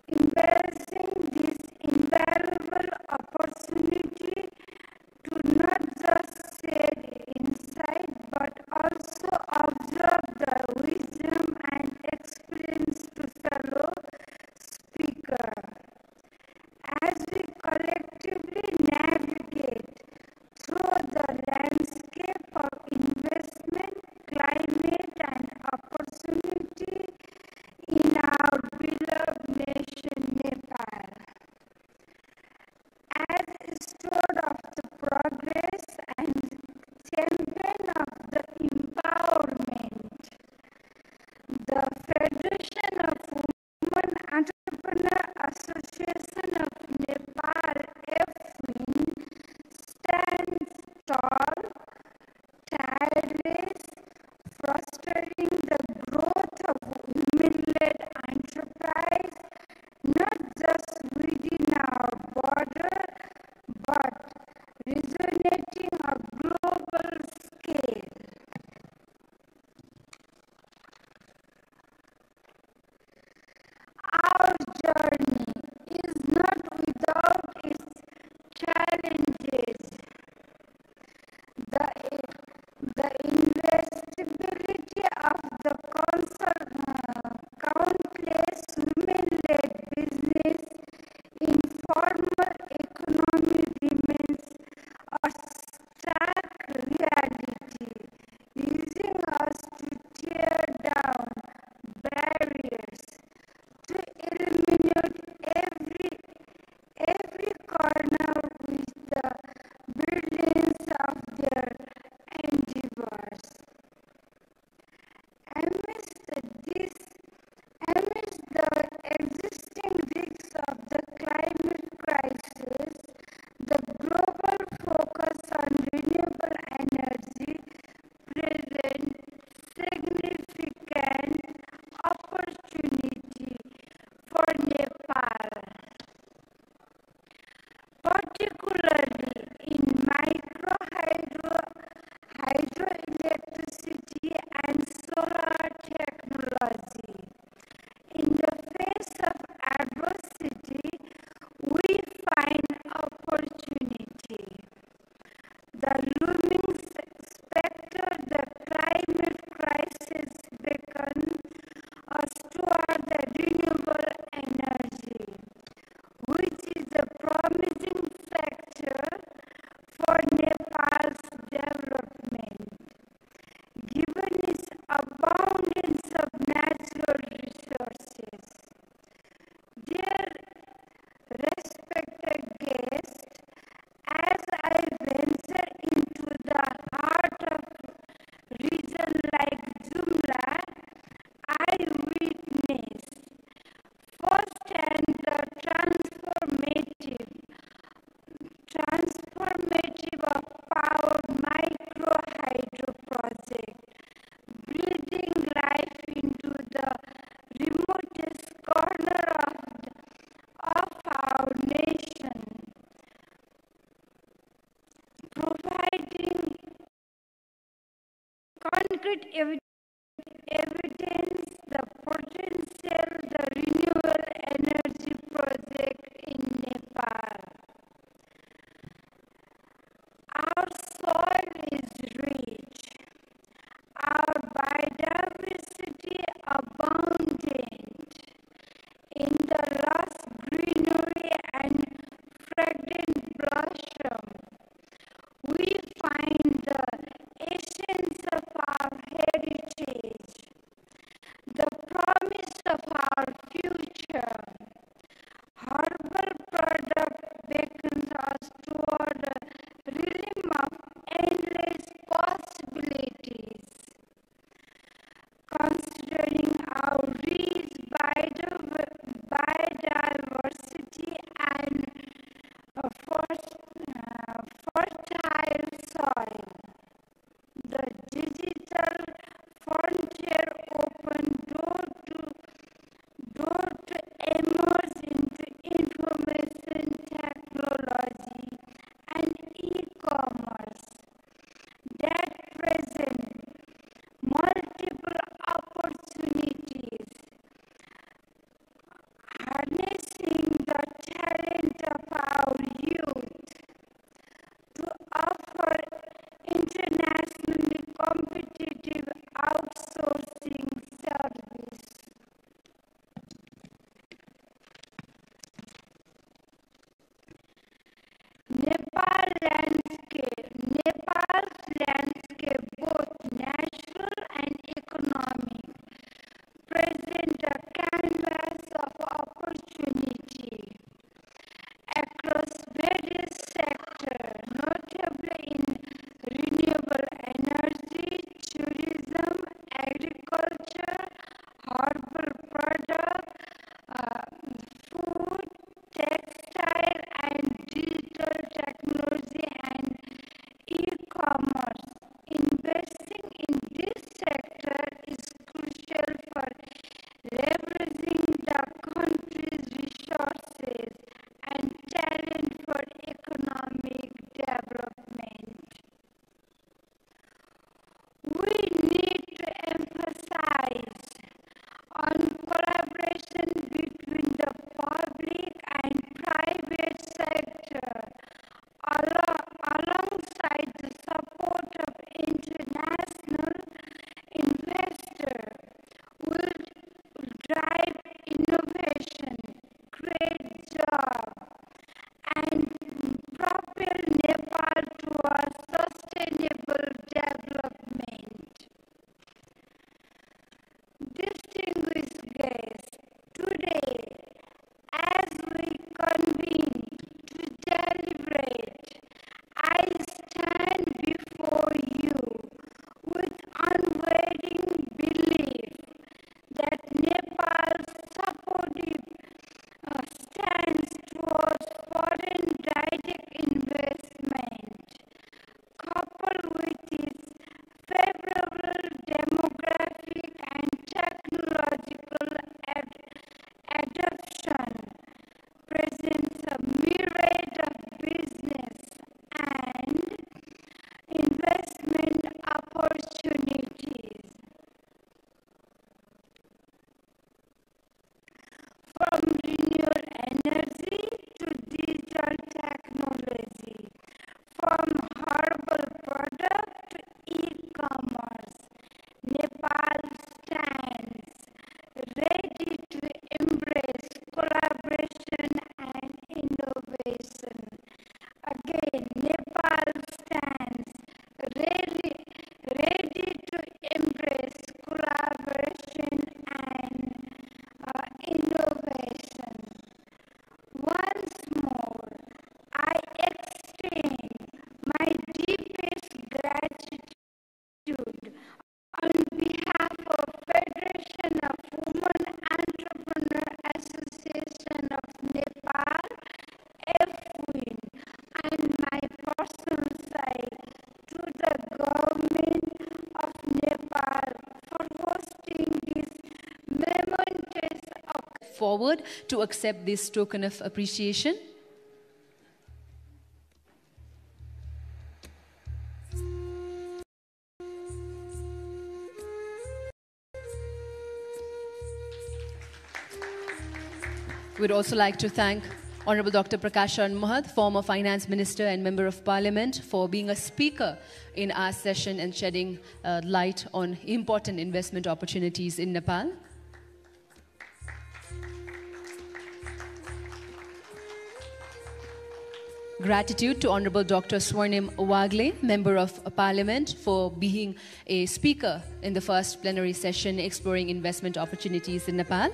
embracing this invaluable opportunity to not just share insight but also observe the wisdom and experience to fellow speakers. As we collectively navigate through the landscape of investment, climate, and opportunity in our beloved nation, Nepal. As steward of the progress and champion of the empowerment, the Federation of Women Entrepreneur Association of Nepal, FWIN, stands tall, tireless, fostering the growth of women-led enterprise, not just within our border, but resonating a global scale. Our journey is not without its challenges. The investability of the countless women-led business in formal economy remains a stark reality, using us to tear down barriers, to eliminate every corner with the brilliance of their endeavors. Amidst the existing risks of the climate crisis, the global focus on renewable energy presents significant opportunity for Nepal, particularly in hydroelectricity and solar technology. In the face of adversity, we find opportunity. The looming specter, the climate crisis, beckons us toward the renewable energy, which is a promising sector for Nepal's development, given its abundance of natural resources. Dear respected guests, as I venture into the heart of region like Jumla, I witness firsthand the transformative of power micro hydro project, breathing life into the remotest corner of our nation, providing concrete evidence the potential the renewable energy project in Nepal. Our soil is rich, our biodiversity abundant in the lush green landscape, Nepal's landscape, both natural and economic, present a canvas of opportunity across various sectors, notably in renewable energy, tourism, agriculture, herbal products, food, textile and digital technology and e-commerce. Investing in this sector is crucial for leveraging the country's resources and talent for economic development. We need to emphasize on collaboration between the public and private sector alongside the support of international investors will drive innovation, create jobs, and propel Nepal towards sustainable development. Distinguished guests, today, as we convene to deliberate, I stand before you with unwavering belief that Nepal's supportive stance towards foreign direct investment, coupled with its favorable demographic and technological adoption, presents a myriad of business and investment opportunities. From renewable energy to digital technology, from herbal product to e-commerce, Nepal stands ready to embrace collaboration and innovation. Again, Nepal stands ready to embrace collaboration and innovation. Once more, I extend my deepest gratitude on behalf of Federation of Women Entrepreneur Association of Nepal, FWIN, and my personal side to the government of Nepal for hosting this momentous forward to accept this token of appreciation. We'd also like to thank Honorable Dr. Prakashan Mahad, former Finance Minister and Member of Parliament, for being a speaker in our session and shedding light on important investment opportunities in Nepal. Gratitude to Honorable Dr. Swarnim Wagle, Member of Parliament, for being a speaker in the first plenary session exploring investment opportunities in Nepal.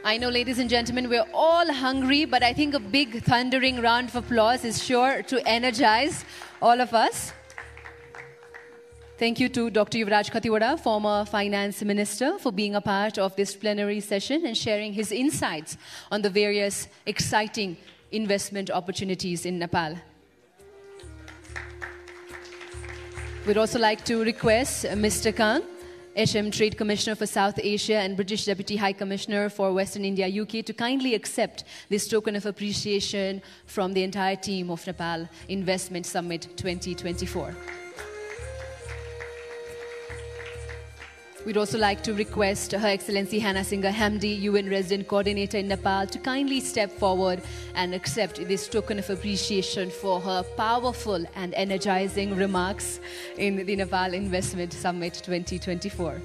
I know, ladies and gentlemen, we're all hungry, but I think a big thundering round of applause is sure to energize all of us. Thank you to Dr. Yuvraj Khatiwada, former Finance Minister, for being a part of this plenary session and sharing his insights on the various exciting investment opportunities in Nepal. We'd also like to request Mr. Kang, HM Trade Commissioner for South Asia and British Deputy High Commissioner for Western India, UK, to kindly accept this token of appreciation from the entire team of Nepal Investment Summit 2024. We'd also like to request Her Excellency Hannah Singha Hamdi, UN Resident Coordinator in Nepal, to kindly step forward and accept this token of appreciation for her powerful and energizing remarks in the Nepal Investment Summit 2024.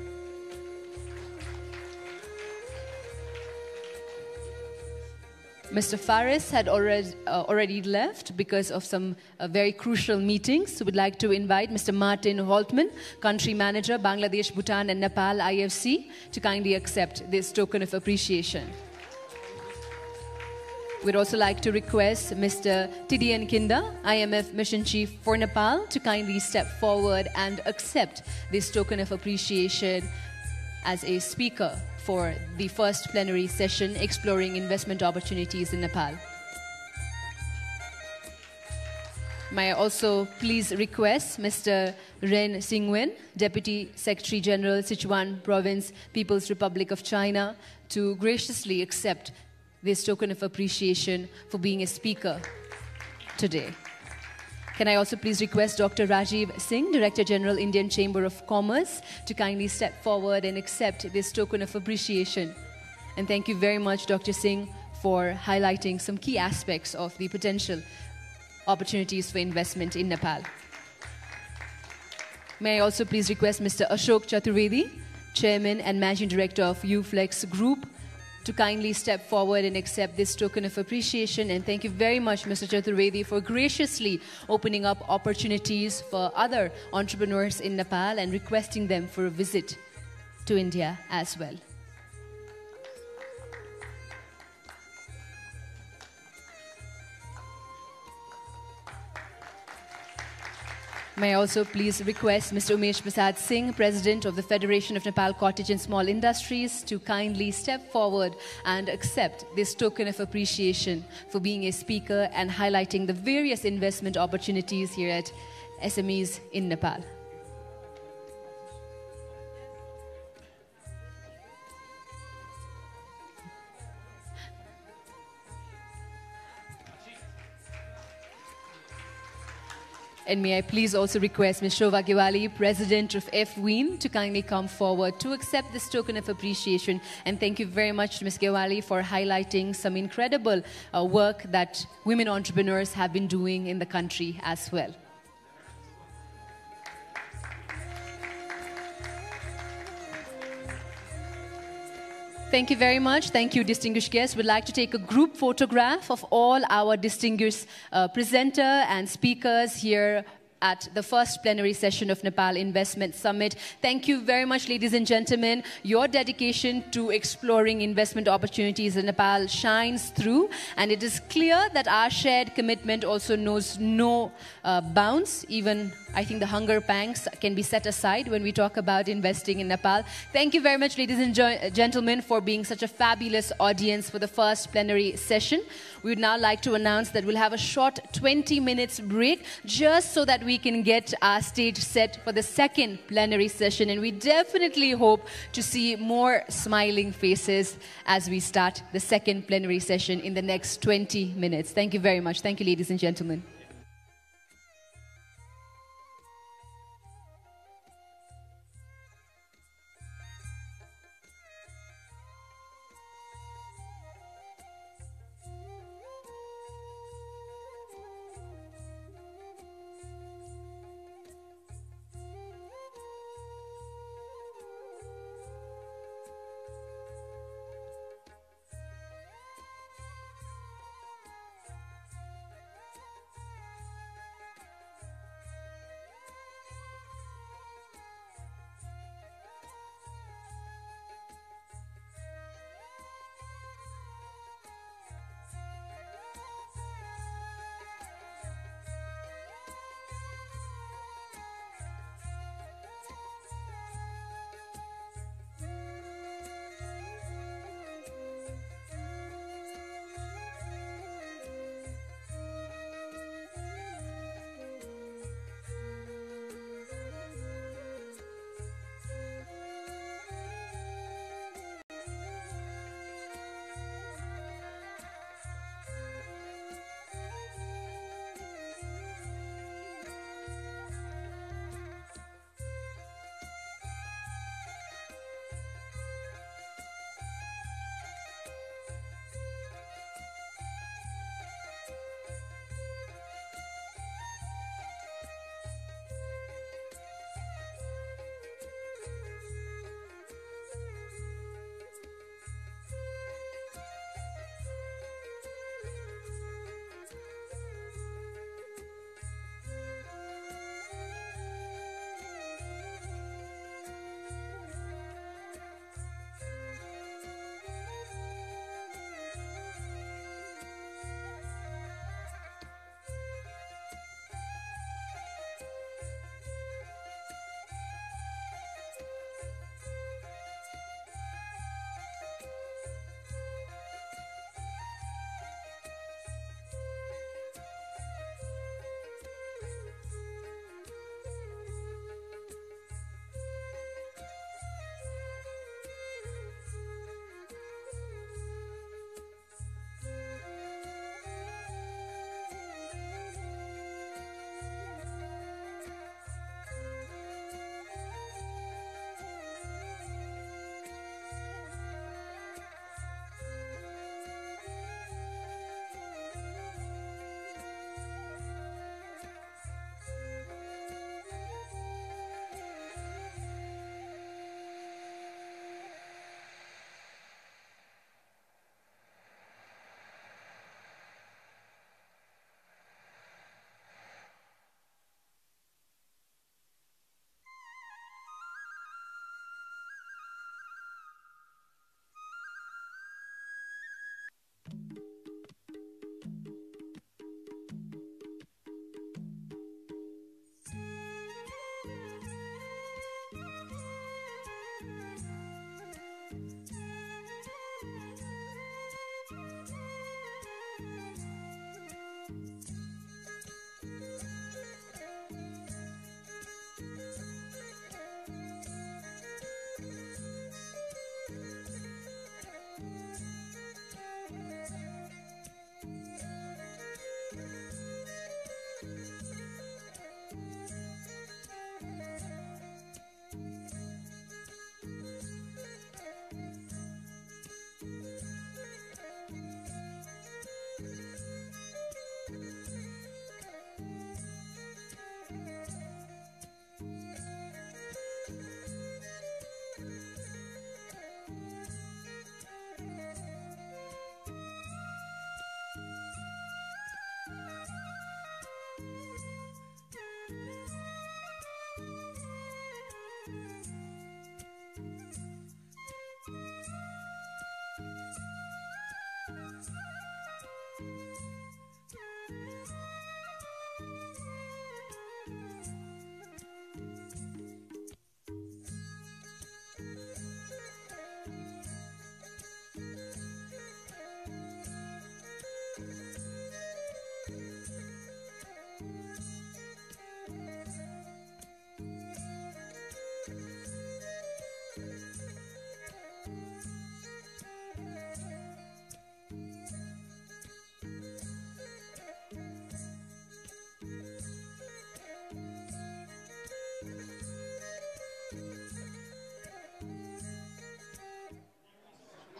Mr. Faris had already left because of some very crucial meetings. So we'd like to invite Mr. Martin Holtman, Country Manager, Bangladesh, Bhutan and Nepal IFC, to kindly accept this token of appreciation. We'd also like to request Mr. Tidian Kinda, IMF Mission Chief for Nepal, to kindly step forward and accept this token of appreciation as a speaker for the first plenary session exploring investment opportunities in Nepal. May I also please request Mr. Ren Singwen, Deputy Secretary General, Sichuan Province, People's Republic of China, to graciously accept this token of appreciation for being a speaker today. Can I also please request Dr. Rajiv Singh, Director General, Indian Chamber of Commerce, to kindly step forward and accept this token of appreciation. And thank you very much, Dr. Singh, for highlighting some key aspects of the potential opportunities for investment in Nepal. May I also please request Mr. Ashok Chaturvedi, Chairman and Managing Director of UFlex Group, to kindly step forward and accept this token of appreciation. And thank you very much, Mr. Chaturvedi, for graciously opening up opportunities for other entrepreneurs in Nepal and requesting them for a visit to India as well. May I also please request Mr. Umesh Prasad Singh, President of the Federation of Nepal Cottage and Small Industries, to kindly step forward and accept this token of appreciation for being a speaker and highlighting the various investment opportunities here at SMEs in Nepal. And may I please also request Ms. Shova Gewali, President of FWEEN, to kindly come forward to accept this token of appreciation. And thank you very much to Ms. Gewali for highlighting some incredible work that women entrepreneurs have been doing in the country as well. Thank you very much. Thank you, distinguished guests. We'd like to take a group photograph of all our distinguished presenter and speakers here at the first plenary session of Nepal Investment Summit. Thank you very much, ladies and gentlemen. Your dedication to exploring investment opportunities in Nepal shines through, and it is clear that our shared commitment also knows no bounds. Even, I think, the hunger pangs can be set aside when we talk about investing in Nepal. Thank you very much, ladies and gentlemen, for being such a fabulous audience for the first plenary session. We would now like to announce that we'll have a short 20 minutes break just so that we can get our stage set for the second plenary session. And we definitely hope to see more smiling faces as we start the second plenary session in the next 20 minutes. Thank you very much. Thank you, ladies and gentlemen.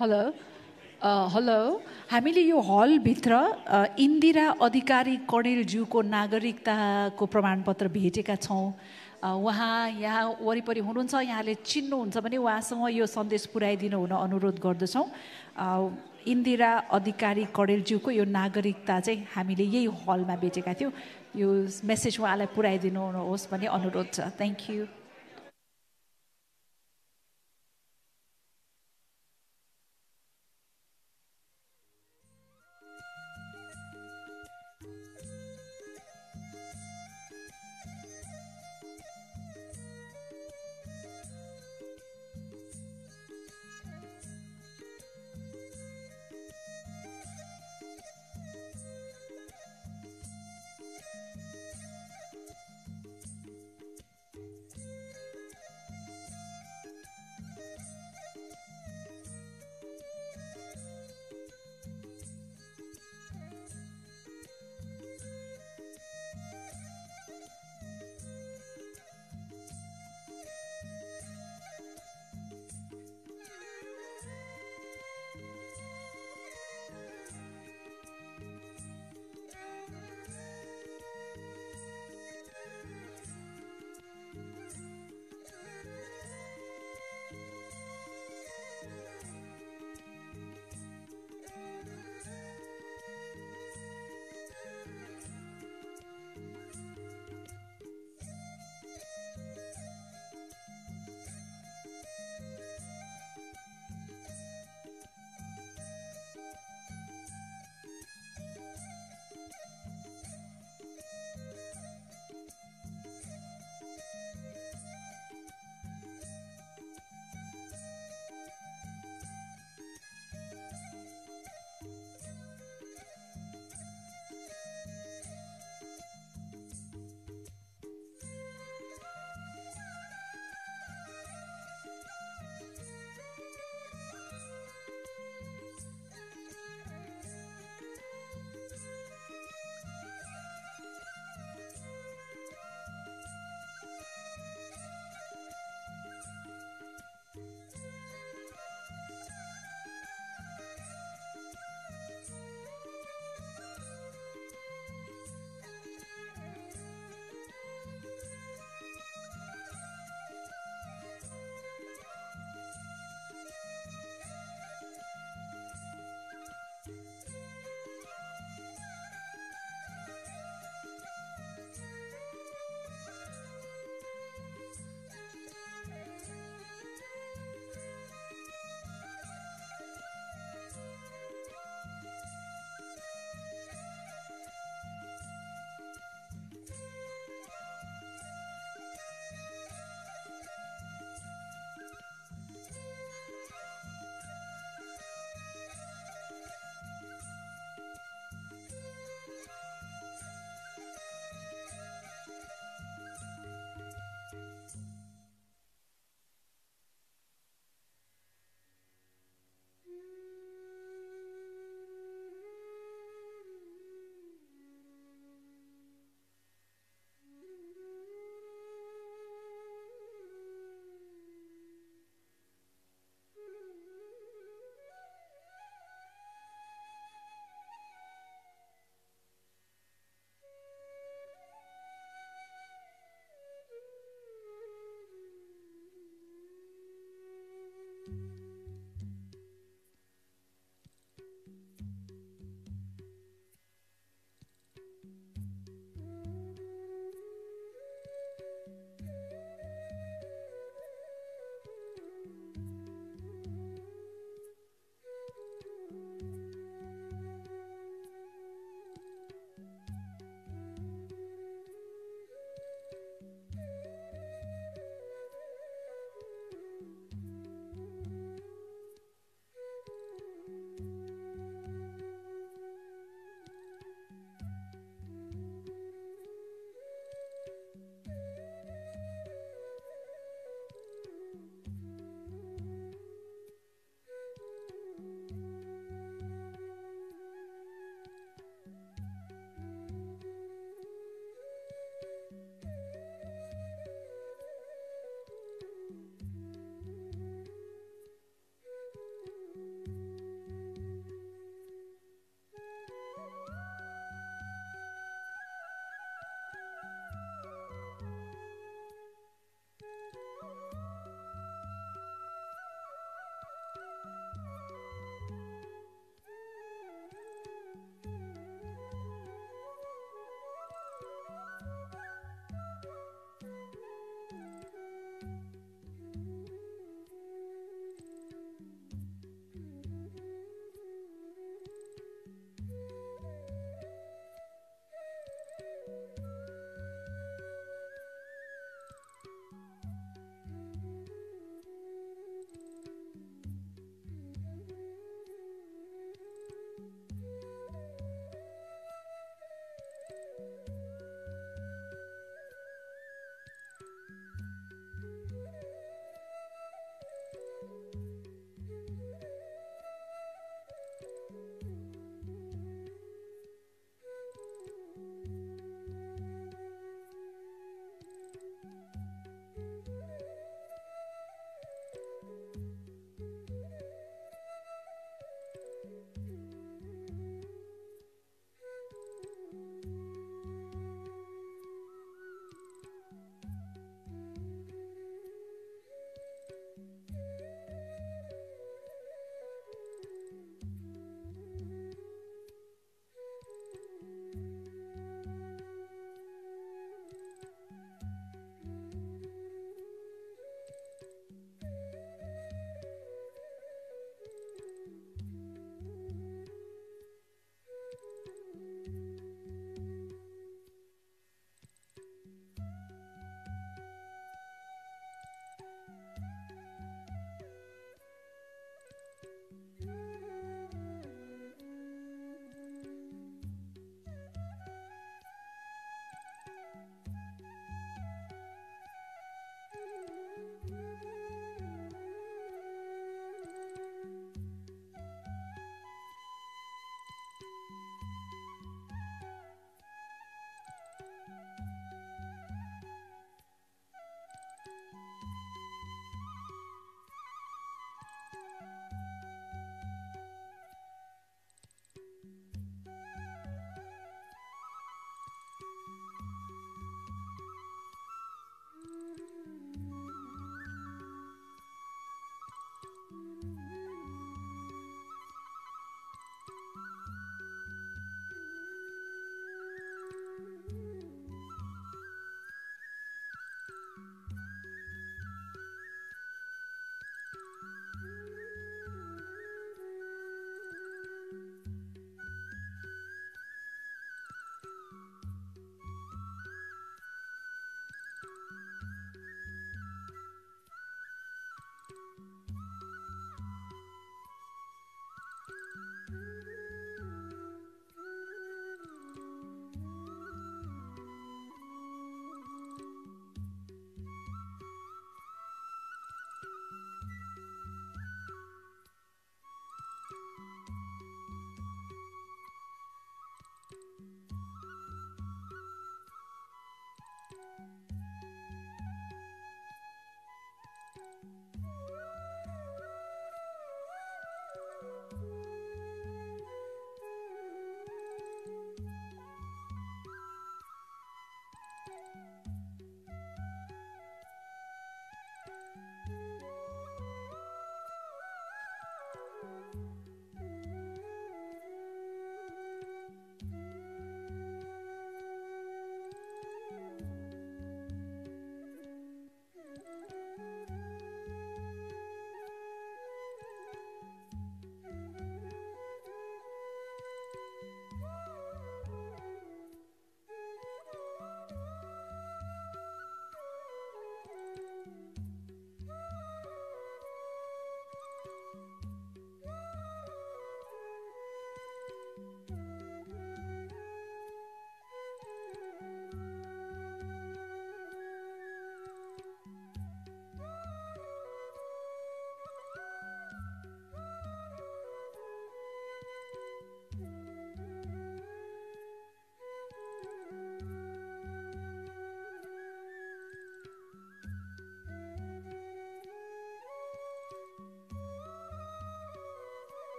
Hello hello हामीले यो हलभित्र इन्दिरा अधिकारी कणेलज्यूको नागरिकताको प्रमाणपत्र भेटेका छौँ उहाँ यहाँ वरिपरि हुनुहुन्छ यहाँले चिन्नुहुन्छ भने उहाँसँग यो सन्देश पुर्याइदिनु हुन अनुरोध गर्दछौँ इन्दिरा अधिकारी कणेलज्यूको यो नागरिकता चाहिँ हामीले यही हलमा भेटेका थियौँ यो मेसेज उहाँलाई पुर्याइदिनु होस् भन्ने अनुरोध छ thank you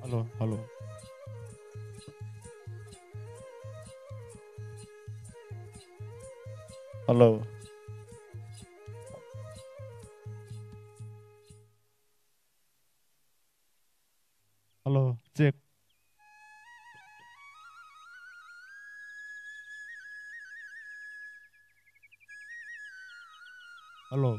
Hello, hello. Hello. Hello, check. Hello.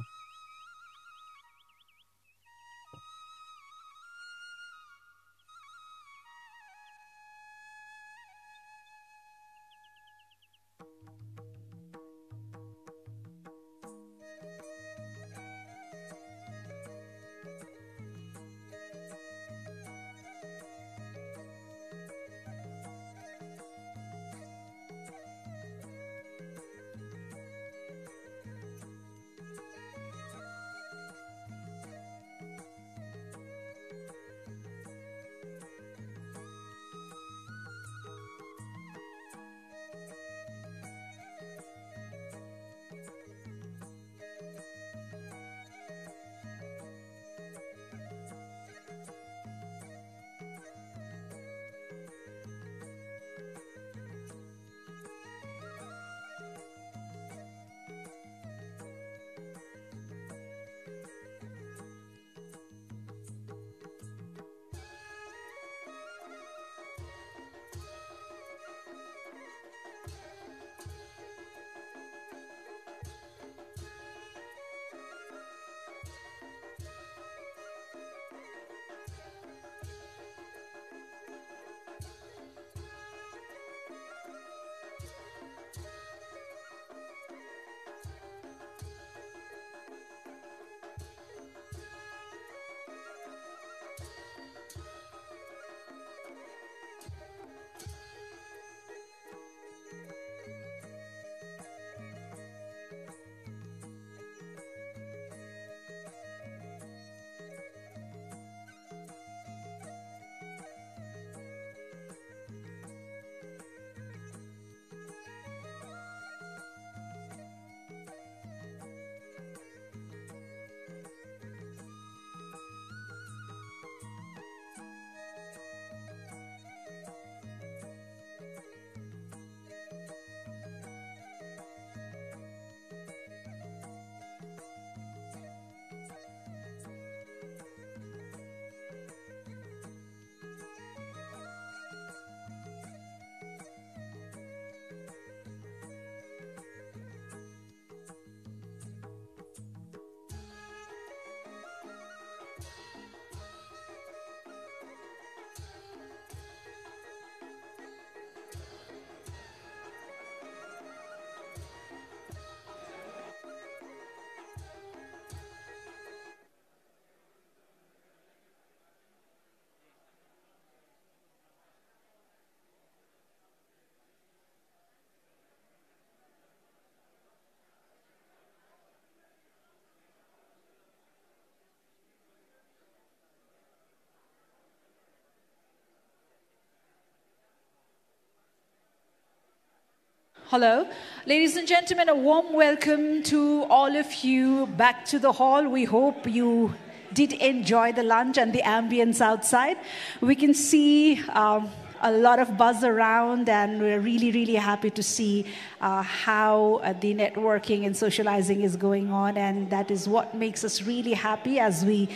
Hello. Ladies and gentlemen, a warm welcome to all of you back to the hall. We hope you did enjoy the lunch and the ambience outside. We can see a lot of buzz around, and we're really, really happy to see how the networking and socializing is going on, and that is what makes us really happy as we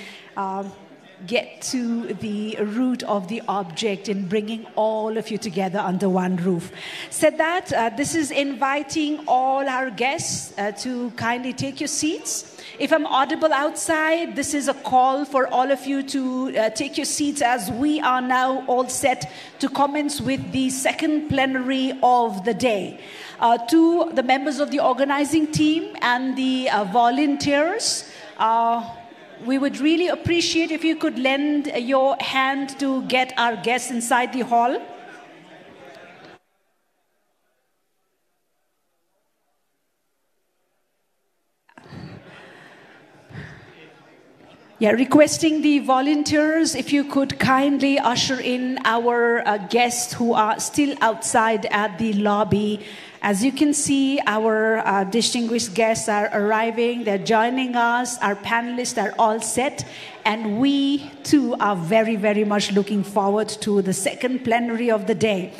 get to the root of the object in bringing all of you together under one roof. Said that, this is inviting all our guests to kindly take your seats. If I'm audible outside, this is a call for all of you to take your seats as we are now all set to commence with the second plenary of the day. To the members of the organizing team and the volunteers, we would really appreciate if you could lend your hand to get our guests inside the hall. Yeah, requesting the volunteers, if you could kindly usher in our guests who are still outside at the lobby. As you can see, our distinguished guests are arriving, they're joining us, our panelists are all set, and we too are very, very much looking forward to the second plenary of the day.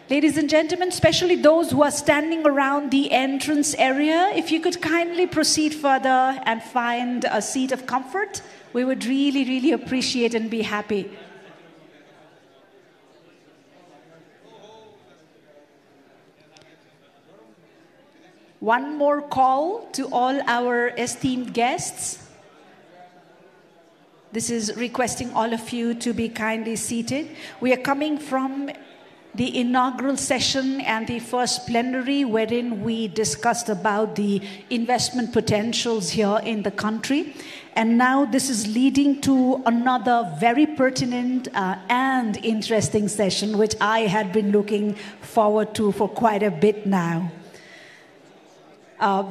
Ladies and gentlemen, especially those who are standing around the entrance area, if you could kindly proceed further and find a seat of comfort, we would really, really appreciate and be happy. One more call to all our esteemed guests. This is requesting all of you to be kindly seated. We are coming from the inaugural session and the first plenary wherein we discussed about the investment potentials here in the country. And now this is leading to another very pertinent and interesting session, which I had been looking forward to for quite a bit now.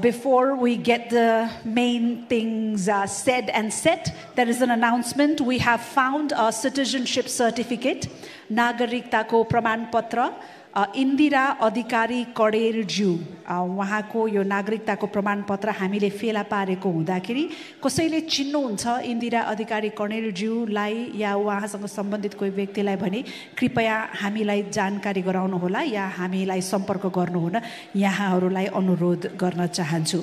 Before we get the main things said and set, there is an announcement. We have found a citizenship certificate, Nagarikta Praman Patra, Indira Adhikari Kaderju. उहाँको यो नागरिकताको प्रमाणपत्र हामीले फेला पारेको हुँदाखेरि कसैले चिन्नुहुन्छ इन्दिरा अधिकारी कणेलज्यूलाई या उहाँसँग सम्बन्धित कोही व्यक्तिलाई भने कृपया हामीलाई जानकारी गराउनु होला या हामीलाई सम्पर्क गर्नुहुन यहाँहरूलाई अनुरोध गर्न चाहन्छु.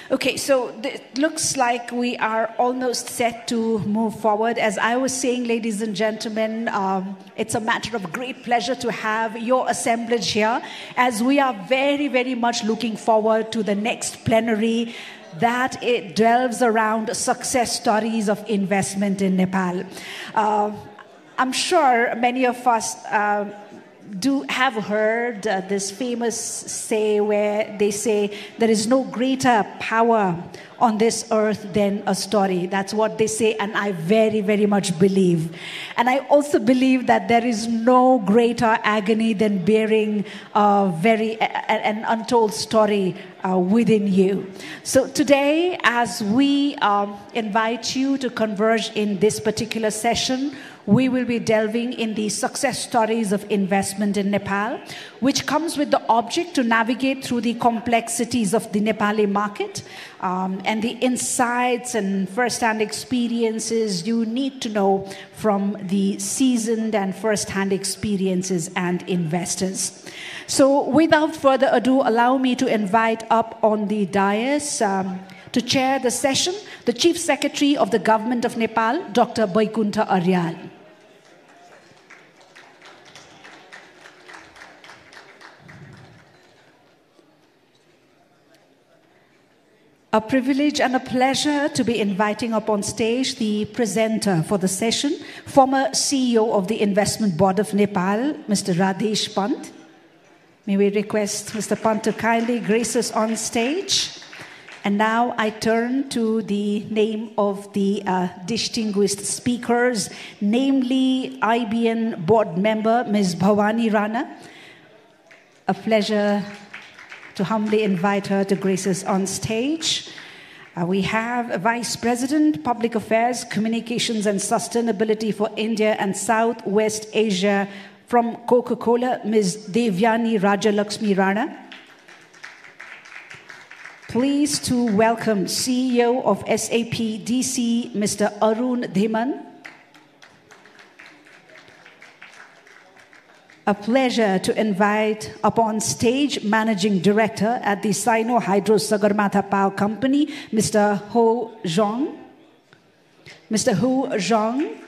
Okay, so it looks like we are almost set to move forward. As I was saying, ladies and gentlemen, it's a matter of great pleasure to have your assemblage here, as we are very, very much looking forward to the next plenary that it delves around success stories of investment in Nepal. I'm sure many of us do have heard this famous say where they say there is no greater power on this earth than a story. That's what they say, and I very, very much believe. And I also believe that there is no greater agony than bearing an untold story within you. So today, as we invite you to converge in this particular session, we will be delving in the success stories of investment in Nepal, which comes with the object to navigate through the complexities of the Nepali market and the insights and first-hand experiences you need to know from the seasoned and first-hand experiences and investors. So without further ado, allow me to invite up on the dais to chair the session, the Chief Secretary of the Government of Nepal, Dr. Baikuntha Aryal. A privilege and a pleasure to be inviting up on stage the presenter for the session, former CEO of the Investment Board of Nepal, Mr. Radhesh Pant. May we request Mr. Pant to kindly grace us on stage. And now I turn to the name of the distinguished speakers, namely IBN board member, Ms. Bhavani Rana. A pleasure to humbly invite her to grace us on stage. We have Vice President, Public Affairs, Communications and Sustainability for India and Southwest Asia from Coca-Cola, Ms. Devyani Rajalakshmi Rana. Pleased to welcome CEO of SAP DC, Mr. Arun Dhiman. A pleasure to invite up on stage Managing Director at the Sino Hydro Sagarmatha Power Company, Mr. Ho Zhong. Mr. Ho Zhong,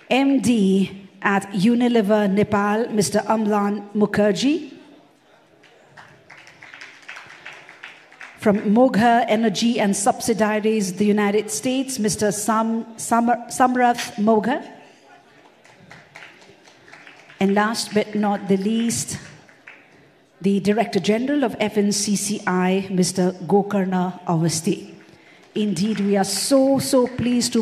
MD at Unilever Nepal, Mr. Amlan Mukherjee. From Mogha Energy and Subsidiaries, the United States, Mr. Samrath Mogha. And last but not the least, the Director General of FNCCI, Mr. Gokarna Awasthi. Indeed, we are so pleased to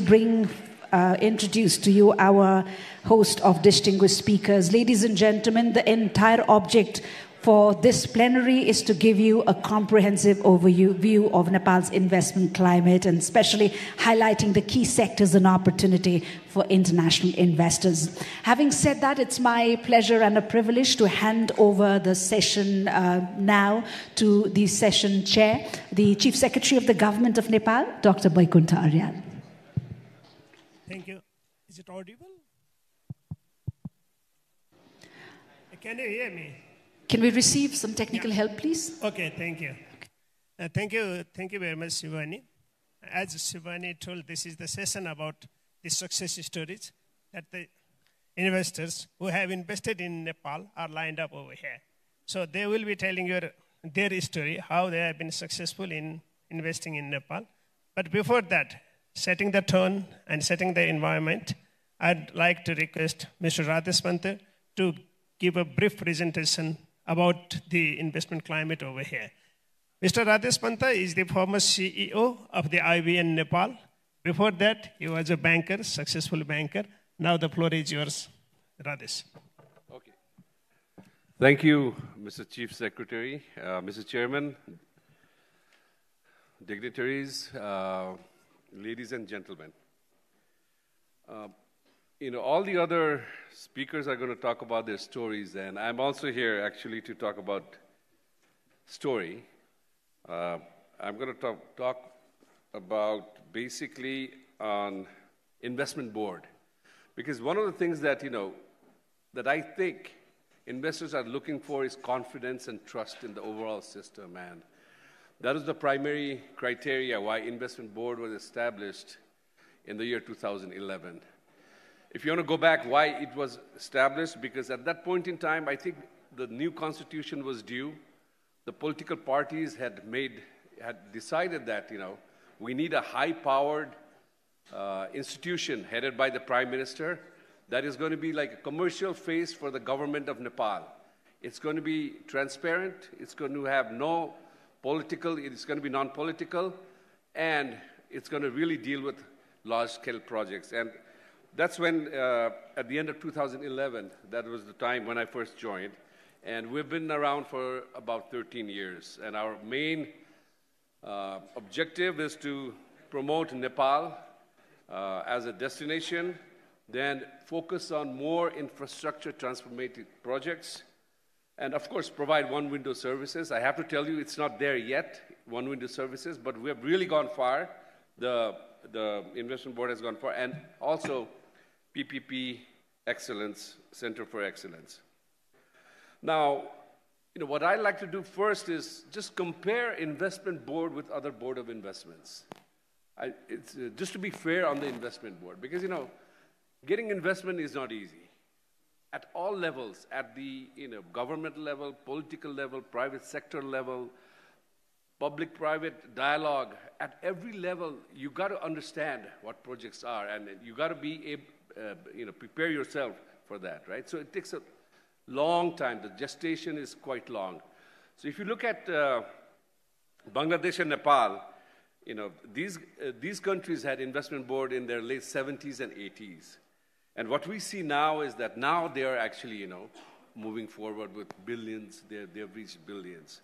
introduce to you our host of distinguished speakers. Ladies and gentlemen, the entire object for this plenary is to give you a comprehensive overview of Nepal's investment climate and especially highlighting the key sectors and opportunity for international investors. Having said that, it's my pleasure and a privilege to hand over the session now to the session chair, the Chief Secretary of the Government of Nepal, Dr. Vaikuntha Aryal. Thank you. Is it audible? Can you hear me? Can we receive some technical help, please? Okay, thank you. Thank you very much, Shivani. As Shivani told, this is the session about the success stories that the investors who have invested in Nepal are lined up over here. So they will be telling their story, how they have been successful in investing in Nepal. But before that, setting the tone and setting the environment, I'd like to request Mr. Radesh Panta to give a brief presentation about the investment climate over here. Mr. Radesh Panta is the former CEO of the IBN Nepal. Before that, he was a banker, successful banker. Now the floor is yours, Radesh. Okay. Thank you, Mr. Chief Secretary, Mr. Chairman, dignitaries, ladies and gentlemen. All the other speakers are going to talk about their stories, and I'm also here actually to talk about story. I'm going to talk about basically on investment board, because one of the things that that I think investors are looking for is confidence and trust in the overall system, and that is the primary criteria why investment board was established in the year 2011. If you want to go back why it was established, because at that point in time, I think the new constitution was due. The political parties had decided that, we need a high-powered institution headed by the Prime Minister that is going to be like a commercial face for the government of Nepal. It's going to be transparent. It's going to have no political, it's going to be non-political, and it's going to really deal with large-scale projects. And that's when, at the end of 2011, that was the time when I first joined. And we've been around for about 13 years. And our main objective is to promote Nepal as a destination, then focus on more infrastructure transformative projects, and of course, provide one-window services. I have to tell you, it's not there yet, one-window services, but we have really gone far. The investment board has gone far, and also PPP Excellence, Center for Excellence. Now, what I like to do first is just compare investment board with other board of investments. It's just to be fair on the investment board, because getting investment is not easy. At all levels, at the government level, political level, private sector level, public-private dialogue, at every level, you got to understand what projects are, and you got to be able, prepare yourself for that, right? So it takes a long time. The gestation is quite long. So if you look at Bangladesh and Nepal, these countries had investment board in their late 70s and 80s. And what we see now is that now they are actually, moving forward with billions. They've reached billions.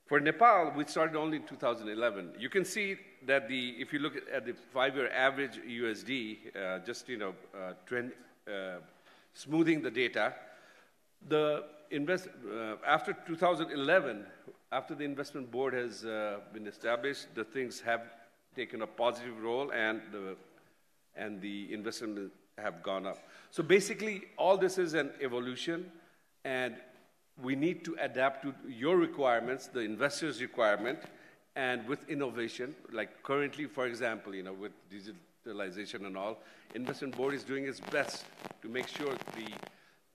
For Nepal, we started only in 2011. You can see that if you look at the 5-year average USD, trend, smoothing the data, after 2011, after the investment board has been established, the things have taken a positive role, and the investment have gone up. So basically, all this is an evolution, and we need to adapt to your requirements, the investors' requirement, and with innovation. Like currently, for example, with digitalization and all, investment board is doing its best to make sure the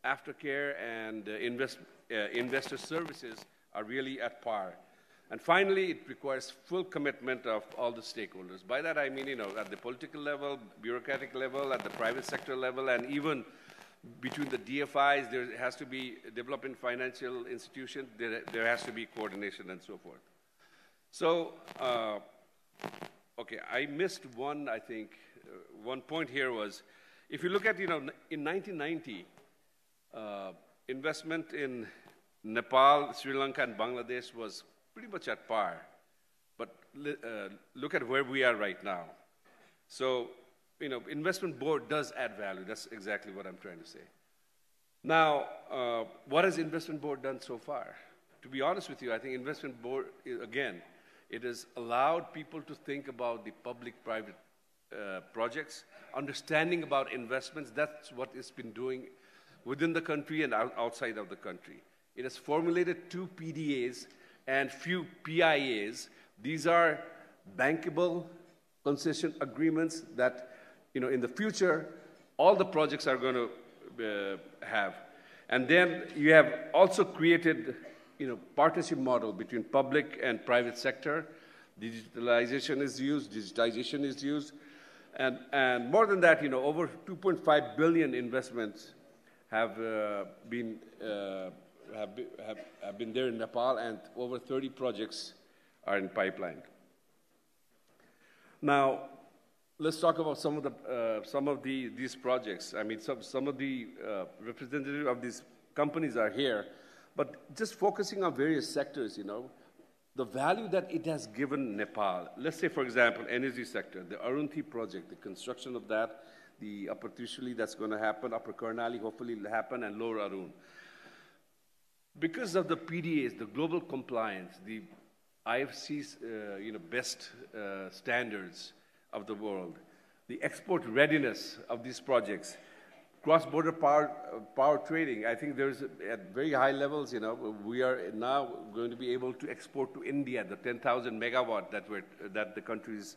aftercare and investor services are really at par. And finally, it requires full commitment of all the stakeholders. By that I mean, at the political level, bureaucratic level, at the private sector level, and even between the DFIs, there has to be developing financial institutions, there has to be coordination and so forth. So, okay, I missed one, I think, one point here was, if you look at, in 1990, investment in Nepal, Sri Lanka, and Bangladesh was pretty much at par. But look at where we are right now. So, investment board does add value. That's exactly what I'm trying to say. Now, what has investment board done so far? To be honest with you, I think investment board, again, it has allowed people to think about the public-private projects, understanding about investments. That's what it's been doing within the country and outside of the country. It has formulated 2 PDAs and few PIAs. These are bankable concession agreements that, in the future, all the projects are going to have. And then you have also created, partnership model between public and private sector. Digitalization is used. And more than that, over 2.5 billion investments have been there in Nepal, and over 30 projects are in pipeline. Now, let's talk about some of these projects. I mean, some of the representatives of these companies are here, but just focusing on various sectors, the value that it has given Nepal. Let's say, for example, energy sector, the Arunti project, the construction of that, the Upper Trishuli that's going to happen, Upper Karnali hopefully will happen, and Lower Arun. Because of the PDAs, the global compliance, the IFC's best standards of the world, the export readiness of these projects, cross-border power trading. I think there's at very high levels. We are now going to be able to export to India the 10,000 megawatt that the countries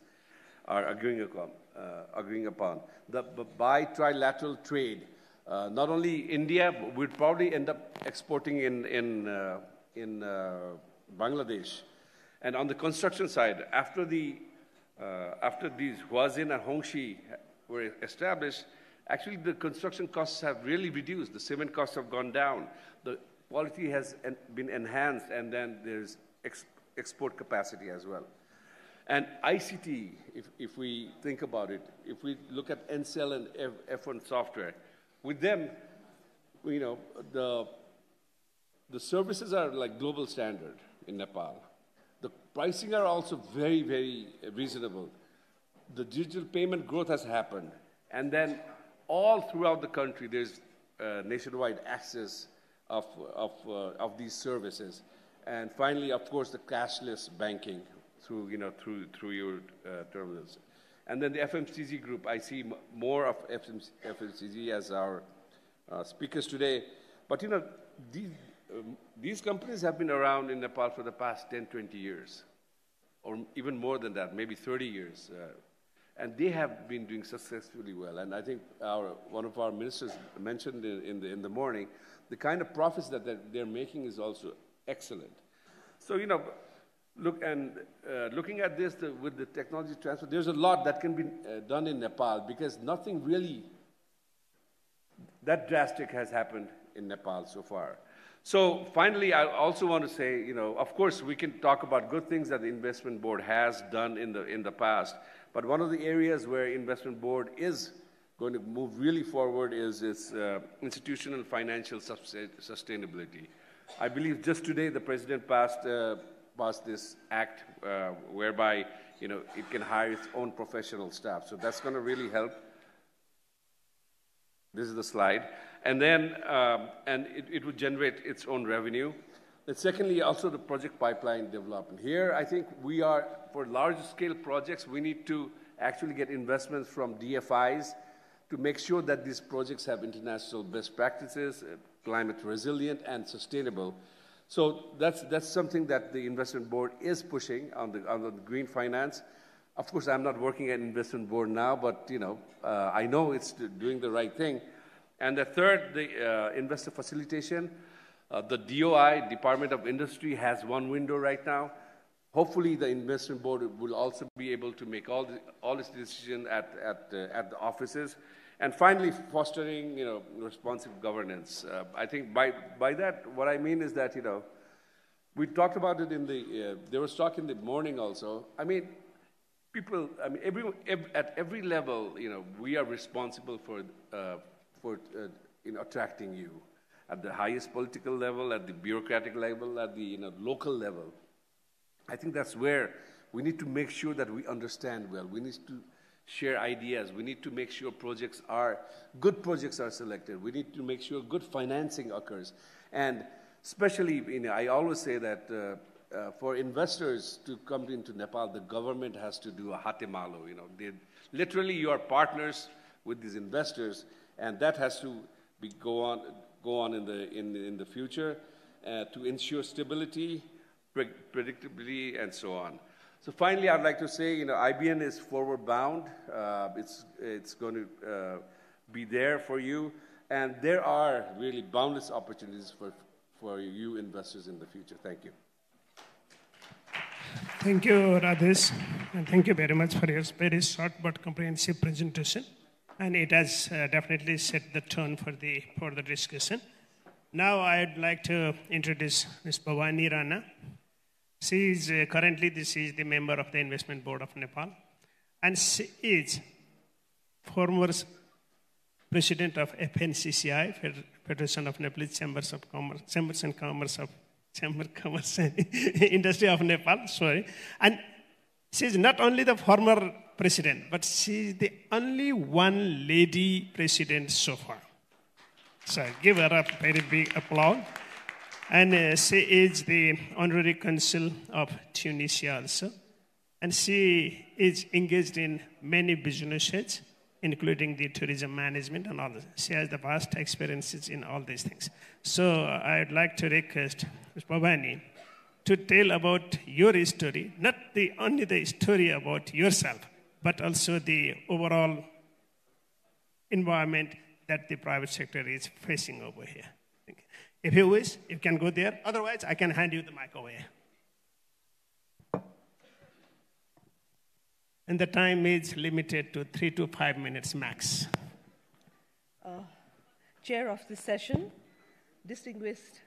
are agreeing upon. The bilateral trade. Not only India, we'd probably end up exporting in Bangladesh. And on the construction side, after these Huazin and Hongxi were established, actually the construction costs have really reduced. The cement costs have gone down. The quality has been enhanced, and then there's export capacity as well. And ICT, if we think about it, if we look at Ncell and F1 software, with them, the services are like global standard in Nepal. The pricing are also very, very reasonable. The digital payment growth has happened. And then all throughout the country, there's nationwide access of these services. And finally, of course, the cashless banking through your terminals. And then the FMCG group, I see more of FMCG as our speakers today. But these companies have been around in Nepal for the past 10, 20 years, or even more than that, maybe 30 years. And they have been doing successfully well. And I think one of our ministers mentioned in the morning, the kind of profits that they're making is also excellent. So, looking at this with the technology transfer, there's a lot that can be done in Nepal, because nothing really that drastic has happened in Nepal so far. So finally, I also want to say, of course, we can talk about good things that the investment board has done in the past, but one of the areas where investment board is going to move really forward is its institutional financial sustainability. I believe just today the president passed this act whereby it can hire its own professional staff. So that's going to really help. This is the slide. And then it would generate its own revenue. And secondly, also the project pipeline development. Here, I think we are, for large scale projects, we need to actually get investments from DFIs to make sure that these projects have international best practices, climate resilient and sustainable. So that's something that the investment board is pushing on the green finance. Of course, I'm not working at investment board now, but I know it's doing the right thing. And the third, the investor facilitation. The DOI, Department of Industry, has one window right now. Hopefully, the investment board will also be able to make all its decisions at the offices. And finally, fostering responsive governance. I think by that, what I mean is that we talked about it there was talk in the morning also. I mean, people. I mean, at every level, we are responsible for attracting you. at the highest political level, at the bureaucratic level, at the local level. I think that's where we need to make sure that we understand well. We need to share ideas. We need to make sure good projects are selected. We need to make sure good financing occurs. And especially, I always say that for investors to come into Nepal, the government has to do a hate malo. Literally, you are partners with these investors, and that has to go on in the future to ensure stability, predictability, and so on. So finally, I'd like to say, IBN is forward bound. It's going to be there for you, and there are really boundless opportunities for you investors in the future. Thank you. Thank you, Radhesh, and thank you very much for your very short but comprehensive presentation. And it has definitely set the tone for the discussion. Now I'd like to introduce Ms. Bhavani Rana. She is currently the member of the Investment Board of Nepal, and she is former president of FNCCI, Federation of Nepalese Chambers and Commerce and Industry of Nepal. Sorry, and she is not only the former president, but she is the only one lady president so far. So give her a very big applause. And she is the honorary consul of Tunisia also. And she is engaged in many businesses, including the tourism management and all this. She has the vast experiences in all these things. So I'd like to request Ms. Bhavani to tell about your story, not only the story about yourself, but also the overall environment that the private sector is facing over here. If you wish, you can go there. Otherwise, I can hand you the mic over here. And the time is limited to 3 to 5 minutes max. Chair of this session, distinguished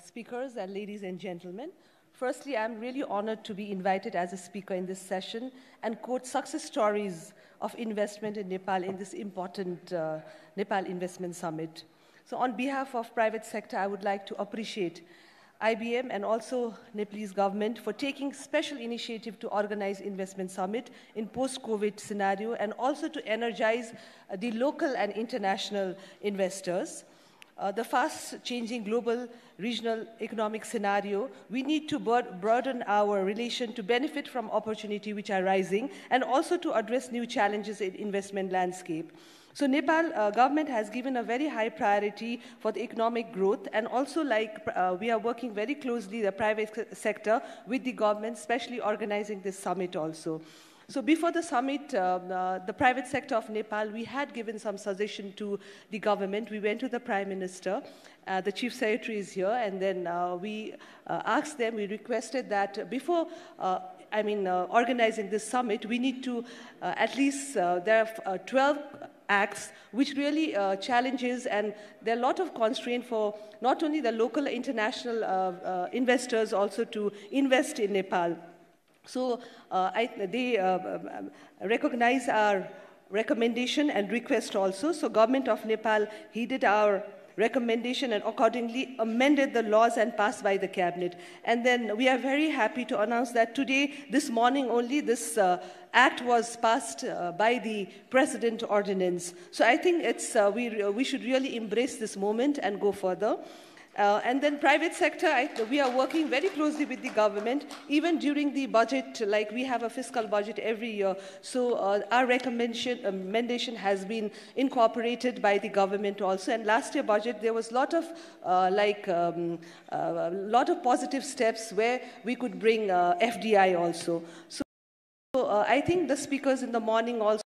speakers, and ladies and gentlemen. Firstly, I'm really honored to be invited as a speaker in this session and quote success stories of investment in Nepal in this important Nepal Investment Summit. So on behalf of private sector, I would like to appreciate IBM and also Nepalese government for taking special initiative to organize investment summit in post-COVID scenario and also to energize the local and international investors. The fast-changing global regional economic scenario, we need to broaden our relation to benefit from opportunity which are rising and also to address new challenges in investment landscape. So Nepal government has given a very high priority for the economic growth, and also we are working very closely, the private sector, with the government, especially organizing this summit also. So before the summit, the private sector of Nepal, we had given some suggestion to the government. We went to the Prime Minister, the Chief Secretary is here, and then we asked them, we requested that before organizing this summit, we need to at least, there are 12 acts which really challenges, and there are a lot of constraints for not only the local international investors also to invest in Nepal. So they recognize our recommendation and request also. So government of Nepal heeded our recommendation and accordingly amended the laws and passed by the cabinet. And then we are very happy to announce that today, this morning only, this act was passed by the President ordinance. So I think it's, we should really embrace this moment and go further. And then private sector, we are working very closely with the government, even during the budget, like we have a fiscal budget every year. So our recommendation has been incorporated by the government also. And last year budget, there was a lot of positive steps where we could bring FDI also. So I think the speakers in the morning also,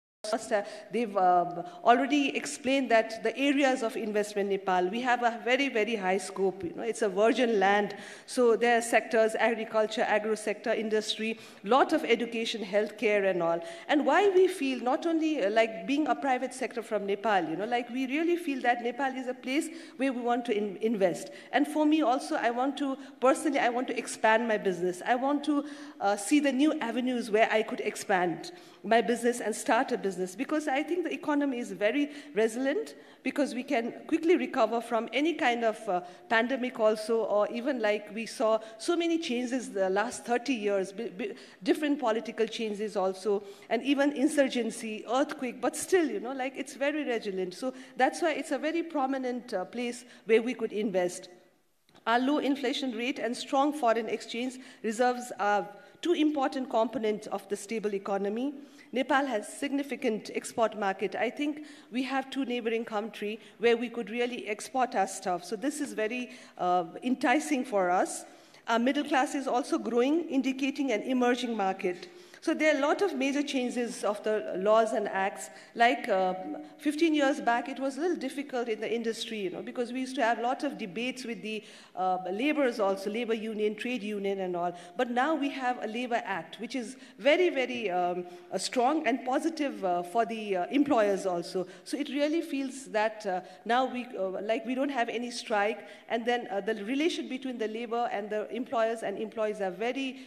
they've already explained that the areas of investment in Nepal, we have a very, very high scope. You know, it's a virgin land. So there are sectors, agriculture, agro sector, industry, lot of education, healthcare and all. And why we feel not only like being a private sector from Nepal, you know, like we really feel that Nepal is a place where we want to invest. And for me also, personally, I want to expand my business. I want to see the new avenues where I could expand my business and start a business. business, because I think the economy is very resilient, because we can quickly recover from any kind of pandemic also, or even like we saw so many changes the last 30 years, different political changes also, and even insurgency, earthquake, but still, like it's very resilient. So that's why it's a very prominent place where we could invest. Our low inflation rate and strong foreign exchange reserves are two important components of the stable economy. Nepal has significant export market. I think we have two neighboring countries where we could really export our stuff. So this is very enticing for us. Our middle class is also growing, indicating an emerging market. So there are a lot of major changes of the laws and acts. Like 15 years back, it was a little difficult in the industry, because we used to have a lot of debates with the laborers also, labor union, trade union and all. But now we have a labor act, which is very, very strong and positive for the employers also. So it really feels that now we don't have any strike, and then the relation between the labor and the employers and employees are very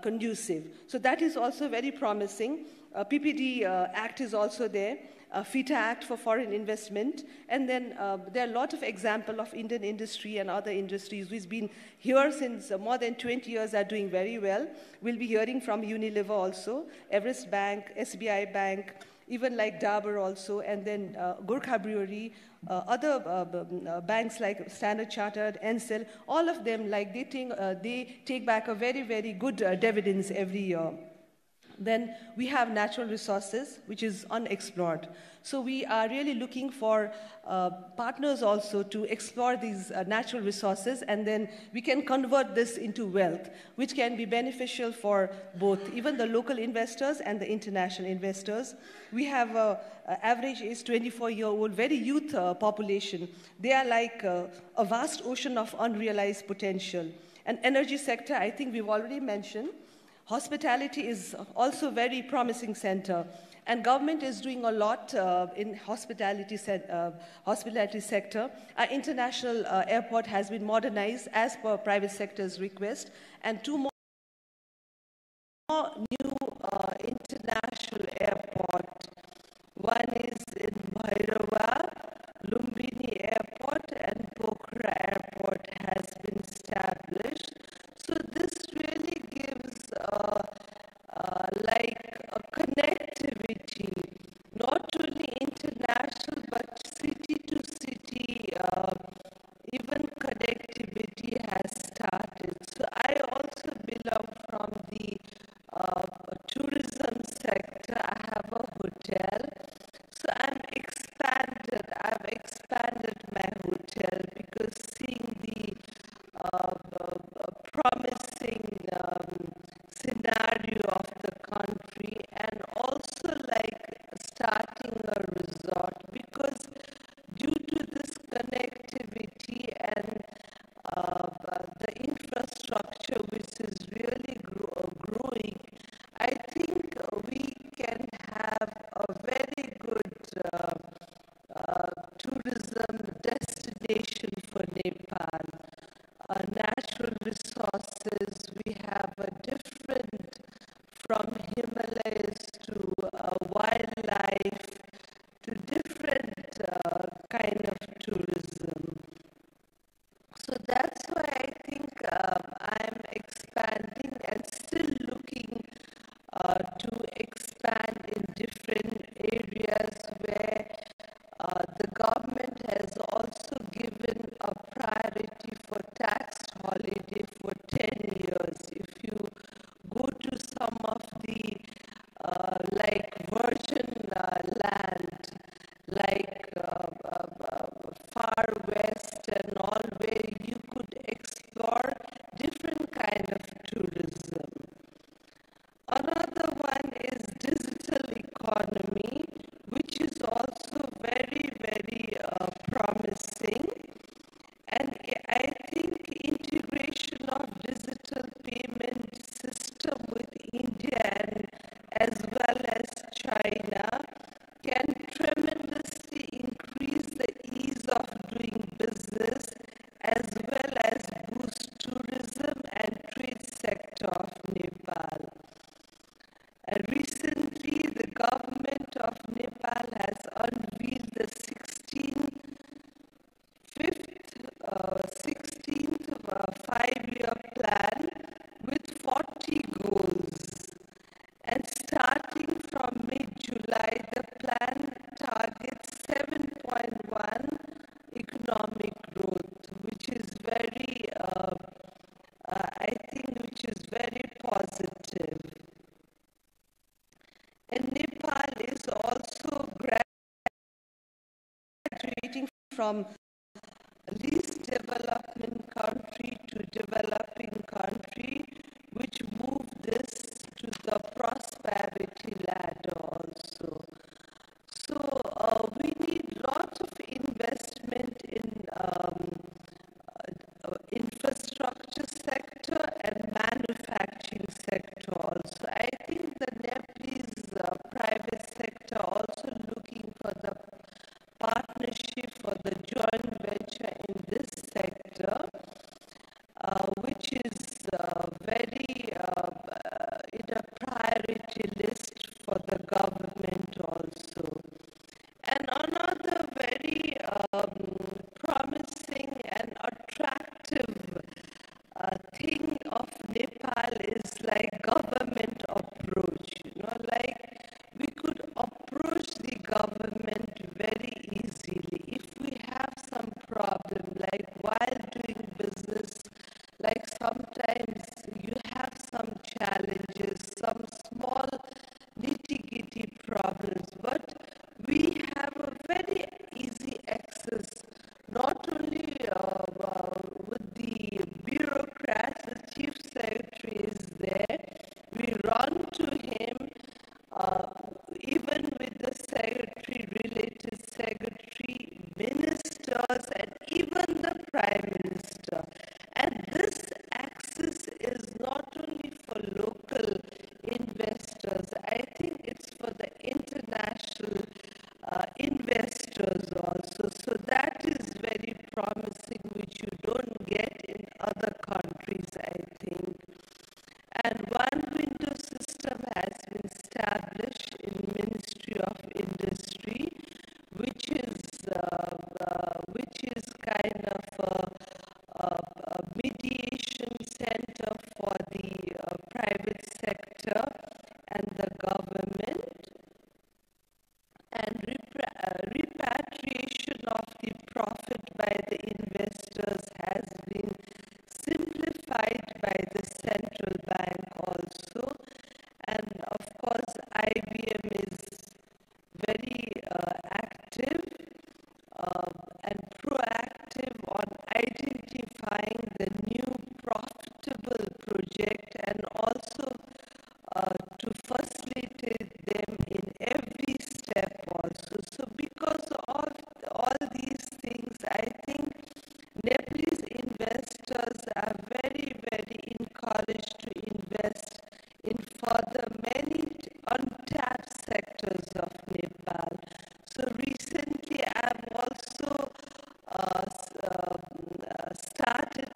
conducive. So that is also very promising. PPD Act is also there. FITA Act for foreign investment. And then there are a lot of examples of Indian industry and other industries which have been here since more than 20 years are doing very well. We'll be hearing from Unilever also, Everest Bank, SBI Bank, even like Dabur also, and then Gorkha Brewery, other banks like Standard Chartered, Encel, all of them, like they take back a very, very good dividends every year. Then we have natural resources, which is unexplored. So we are really looking for partners also to explore these natural resources, and then we can convert this into wealth, which can be beneficial for both, even the local investors and the international investors. We have average age 24-year-old, very youth population. They are like a vast ocean of unrealized potential. And energy sector, I think we've already mentioned. Hospitality is also a very promising center, and government is doing a lot in hospitality sector. Our international airport has been modernized as per private sector's request, and two more new international airports. One is in Bhairava, Lumbini Airport, and Pokhara Airport has been established. So this really gives like a connectivity, not only international but city to city, even connectivity has started. So I also belong from the tourism sector. I have a hotel, so I've expanded my hotel, because seeing the promising scenario of the country, and also like starting a resort, because due to this connectivity and the infrastructure which is really growing, I think we can have a very good tourism destination for Nepal. Natural resources, we have a different, from Himalayas to wildlife to different kind of tourism. So that's why I think from least development country to developing country, which moved this to the prosperity ladder also. So we need lots of investment in infrastructure sector and manufacturing sector also. I think the Nepalese private sector also looking for the partnership for the joint venture in this sector, which is very in a priority list for the government also. And another very promising and attractive thing of Nepal is like government approach. Like we could approach the government very easily if we have some problem, like while doing business, like sometimes you have some challenges, some small nitty-gritty problems, but we have a very easy access, not only with the bureaucrats, the chief secretary is there, we run to him, even with the secretary, related secretary, ministers, and even the prime minister. And this access is not only for local investors, I think it's for the international investors also. So that is very promising, which you don't get in other countries, I think. And one window system has been established in Ministry of Industry, which is kind of a mediation center for the private sector and the government, and repatriation of the profit by the investors has been simplified by the central bank also. And of course, IBM is very active and proactive on identifying the new profitable project and also to facilitate them in every step also. So because of all these things, I think Nepalese investors are very, very encouraged to invest in further many untapped sectors of Nepal. So recently I've also started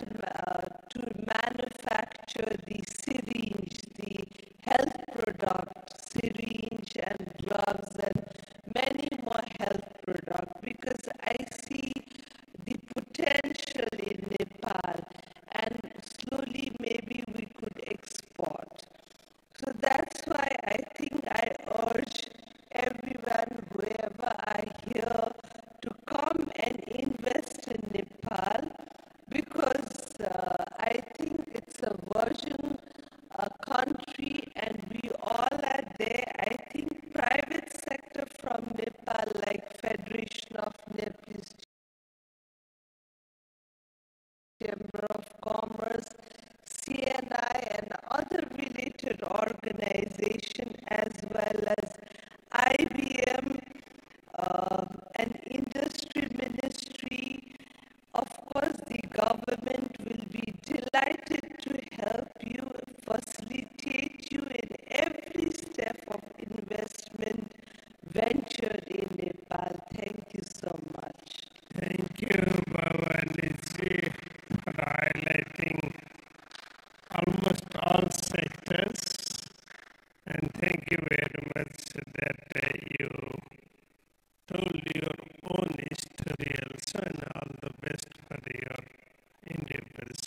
to manufacture the syringe, the health product, syringe and gloves and many more health products, because I see the potential in Nepal and slowly maybe we could export. So that's why I think I urge everyone, whoever I hear, to come and invest in Nepal, because I think it's a virgin country and we all are there. I think private sector from Nepal, like Federation of Nepalese Chamber of Commerce, CNI and other related organizations, as well as IBM and Industry Ministry. Of course, the government will be delighted to help you, facilitate you in every step of investment ventured in Nepal. Thank you so much. Thank you, Bhavaniji, for highlighting almost all sectors. And thank you very much that you told your own history also, and all the best for your endeavors.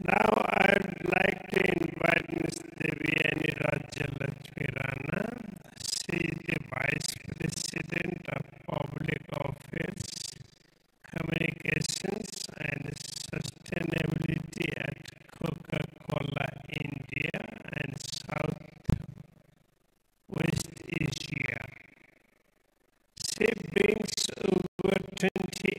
Now I'd like to invite Ms. Devyani Rajalakshmi Rana. She is the Vice President of Public Affairs, Communications and Sustainability at Coca-Cola India and South West Asia. She brings over 20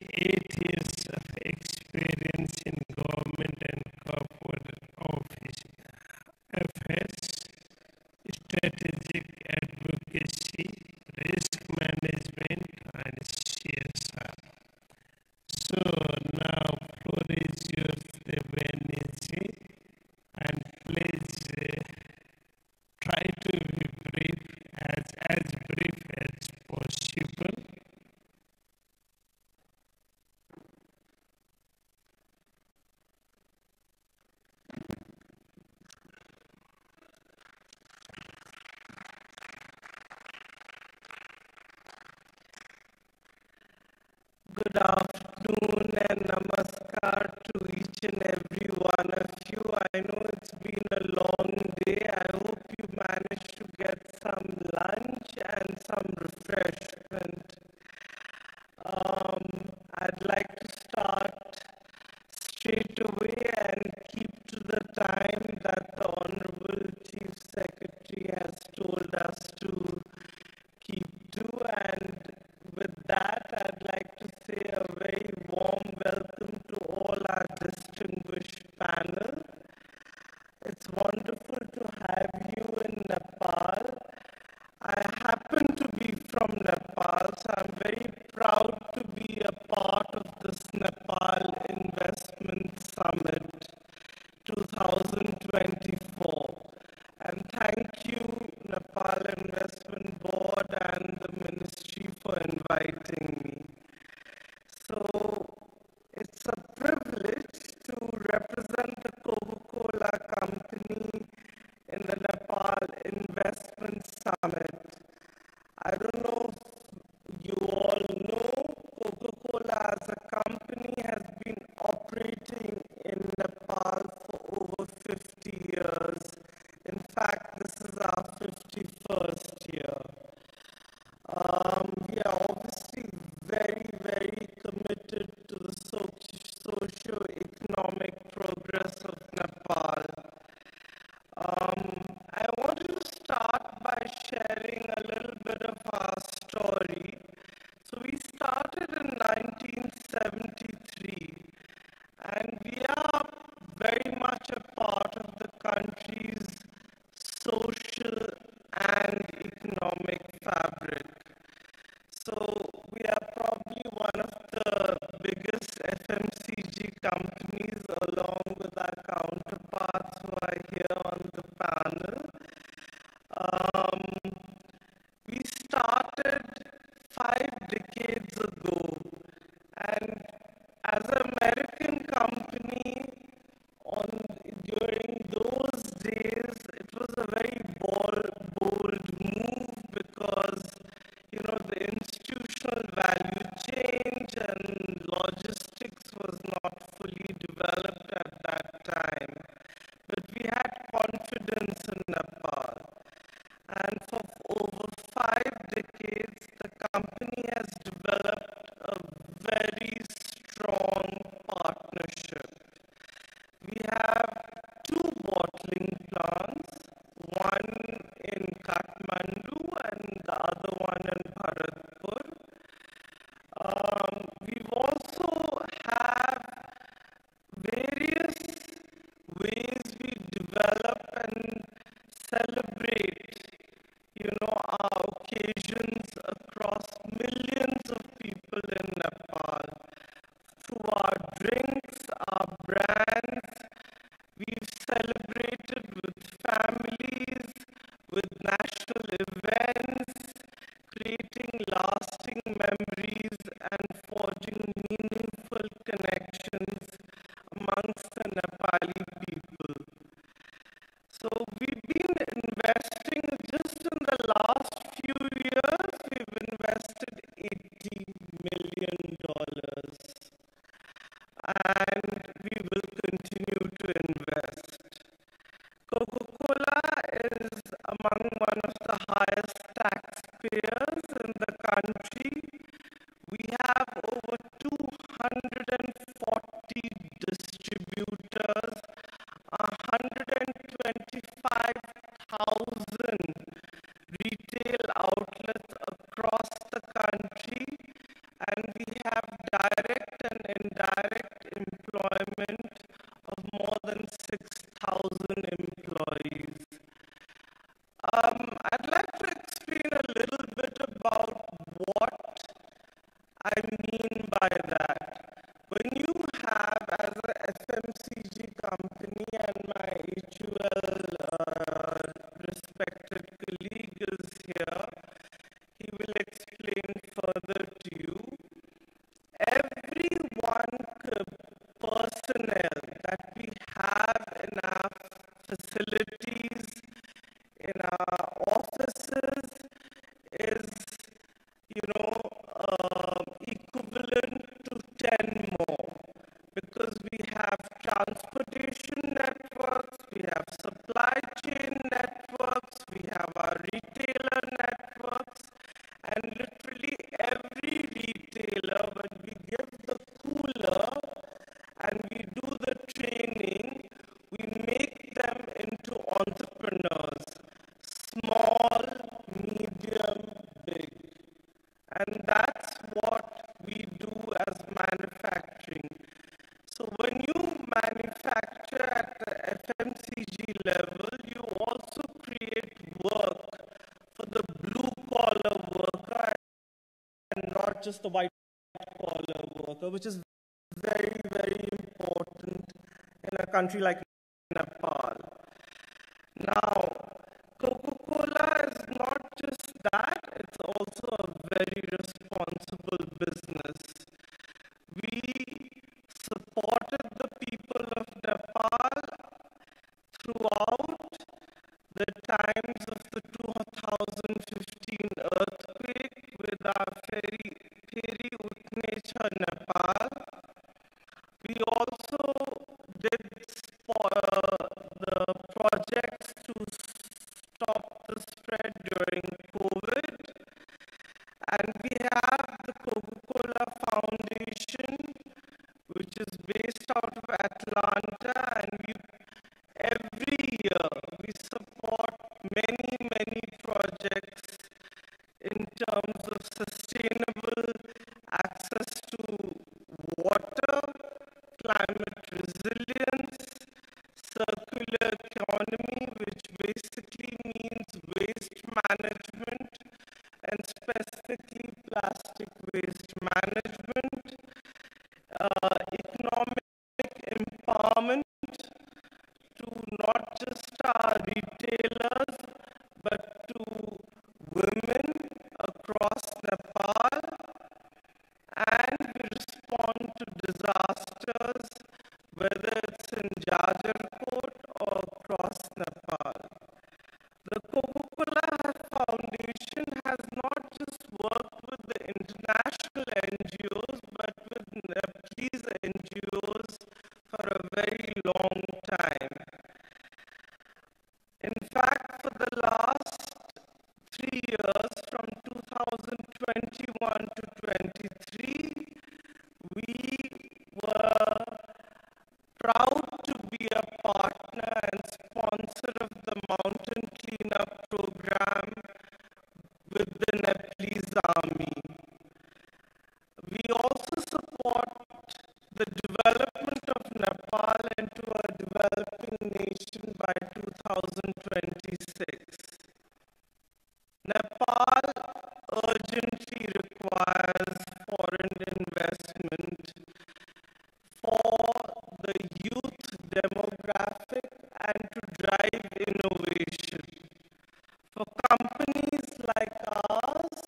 strategic advocacy, risk management, and CSR. So now floor is yours, Devaniji, and please try to be brief, as brief as possible. Good afternoon and namaskar to each and every one of you. I know it's been a long day. I hope you managed to get some lunch and some refreshment. I'd like to start straight away and keep to the time that the Honorable Chief Secretary has told us to keep to, and with that, I'd like to say a very warm welcome to all our distinguished panel. It's wonderful to have you in Nepal. I happen to be from Nepal, so I'm very proud to be a part of this Nepal Investment Summit 2024. And thank you, Nepal Investment Board and the Ministry for inviting me. So it's a privilege to represent the Coca-Cola Company in the Nepal Investment Summit. I don't know if you all know, Coca-Cola as a company has been operating in Nepal for over 50 years. In fact, this is our 51st year. We are obviously very, very committed to the socio-economic progress of Nepal. I wanted to start by sharing a little bit of our story. So we started in 1973, and we are very much a part of the country's social and economic fabric. So we are probably one of the biggest FMCG companies, along with our counterparts who are here on the panel. We started 5 decades ago, and as an American company, during those days, it was a very bold move because, the institutional value change and logistics was not fully developed at that time. But we had confidence in Nepal. And for over 5 decades, the company has developed a very strong partnership. We have 2 bottling plants, one in Kathmandu and the other one in Bharatpur. We've also have various ways we develop and celebrate, our occasions across millions of people in Nepal. Through our drinks, our brands, we've celebrated with families, with national events, creating lasting memories and forging meaningful connections amongst the Nepali people. So we've been investing, just in the last few years, we've invested $80 million. And we will continue to invest. Coca-Cola is among one of the highest taxpayers in the country. We have over 240 distributors, 125,000 retail outlets across the country, and we have direct and indirect because we have transportation networks, we have supply chain networks, we have our retailer networks, and literally every retailer, when we give the cooler and we do the training, we make them into entrepreneurs, small, medium, big. And that's what we do as manufacturing. So when you manufacture at the FMCG level, you also create work for the blue-collar worker and not just the white-collar worker, which is very, very important in a country like Nepal. Now, Coca-Cola is not just that, it's also a very responsible business. We supported the people of Nepal throughout the times of the 2015 earthquake with our Pheri Utnecha Nepal. We also did the projects to stop the spread during COVID. And we have the Coca-Cola Foundation, which is based out of Atlanta, and every year we support many, many projects in terms of sustainable access to water, climate resilience, circular economy, which basically means waste management and specifically plastic waste management, economic empowerment to not just our retailers but to women across Nepal, and we respond to disasters, whether it's in Jajarkot or across Nepal. The Coca-Cola Foundation has not just worked with the international NGOs, but with Nepalese NGOs for a very long time. In fact, for the last 3 years, from 2021 to 23, we were proud to be a partner and sponsor of the mountain cleanup program with the Nepalese army. We also support the development of Nepal into a developing nation by 2026. Nepal urgently requires foreign investment for the youth demographic and to drive innovation. For companies like ours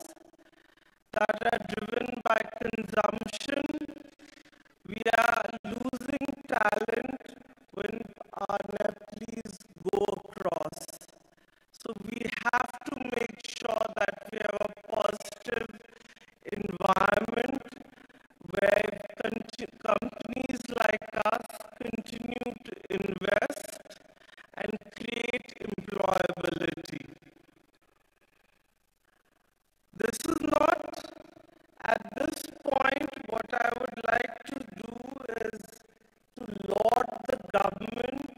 that are driven by consumption, we are losing talent when our Nepalese go across. So we have to make sure that we have a positive environment where companies like us continue to invest and create employability. This is not, at this point, what I would like to do is to laud the government,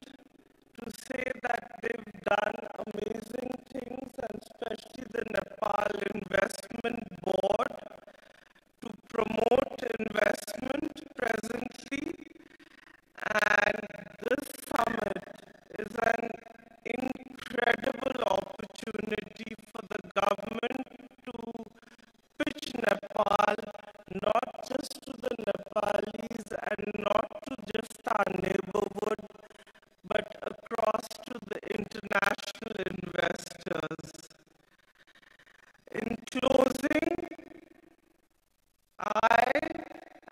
to say that they've done amazing things, and especially the Nepal Investment Board, to promote investment presently. And this summit is an incredible opportunity for the government to pitch Nepal not just to the Nepalese and not to just our neighborhood, but across to the international investors. In closing, I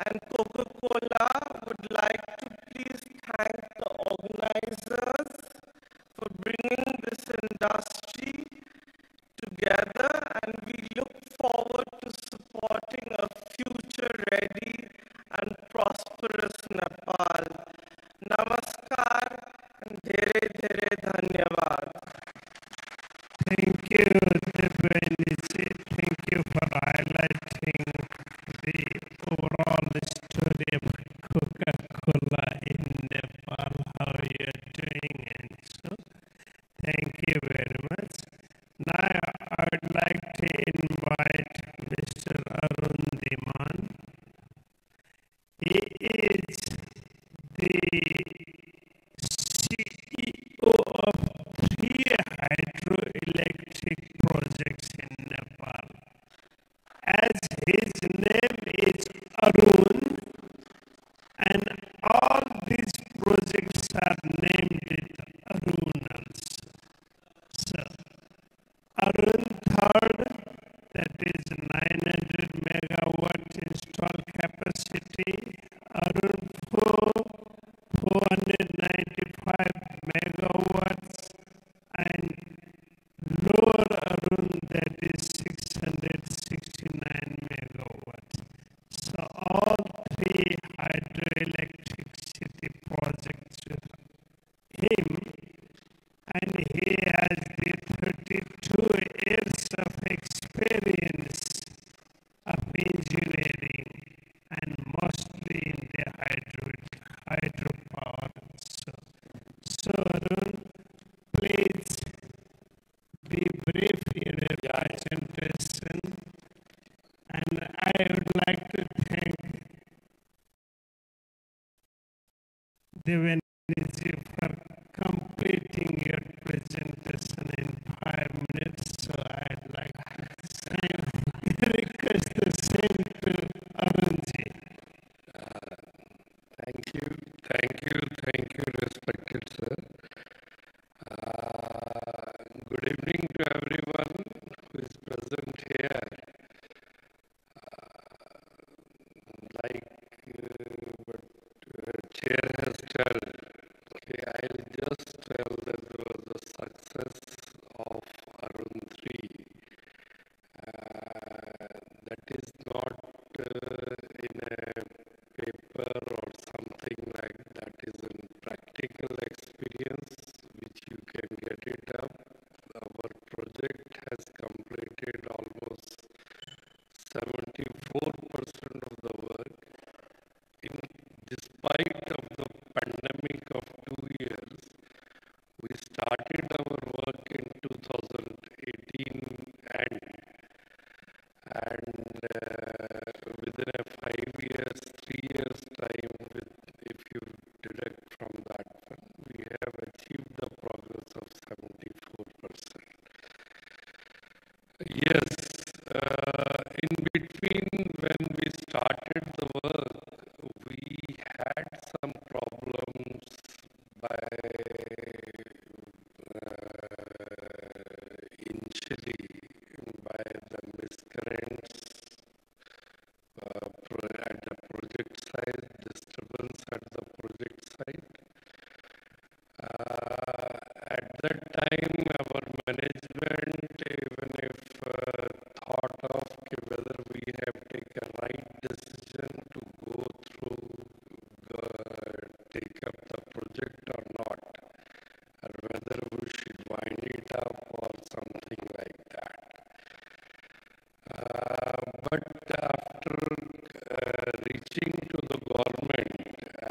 and Coca-Cola would like to please thank the organizers for bringing this industry together, and we look forward to supporting a future-ready and prosperous Nepal. the CEO of 3 hydroelectric projects in Nepal. As his name is Arun, and all these projects are named with Arun also. So, Arun third, that is 900 megawatt installed capacity. Arun 4, 495 megawatts, and lower Arun, that is 669 megawatts. So all 3 hydroelectric city projects with him, and he has the 32 years of experience of engineering, and mostly in the hydropower. So Arun, please be brief in your presentation, and I would like to thank Devaniji for completing your presentation in 5 minutes. So I'd like to request the same to Arunji. Thank you, respected sir. Good evening to everyone who is present here. What chair has told, okay, I'll just tell that there was a success of Arun 3. That is not in a paper or something like that. Is in practical experience which you can get it up. Our project has completed almost 74% of the work. Despite of the pandemic of 2 years, we started our work in 2018 and within a 5 years, 3 years time, if you deduct from that one, we have achieved the progress of 74%. Yes, in between when we started the work, we had some problems initially by the miscreants at the project site, disturbance at the project site. At that time, our management, even if thought of whether we have taken right decision to go through, take up the project or not, or whether we should wind it up or something like that. But after reaching to the government,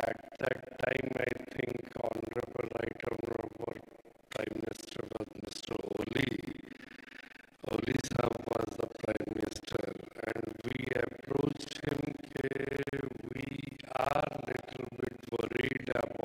at that time I think Right Honorable Prime Minister was Mr. Oli Sahab was the Prime Minister, and we approached him. We are little bit worried about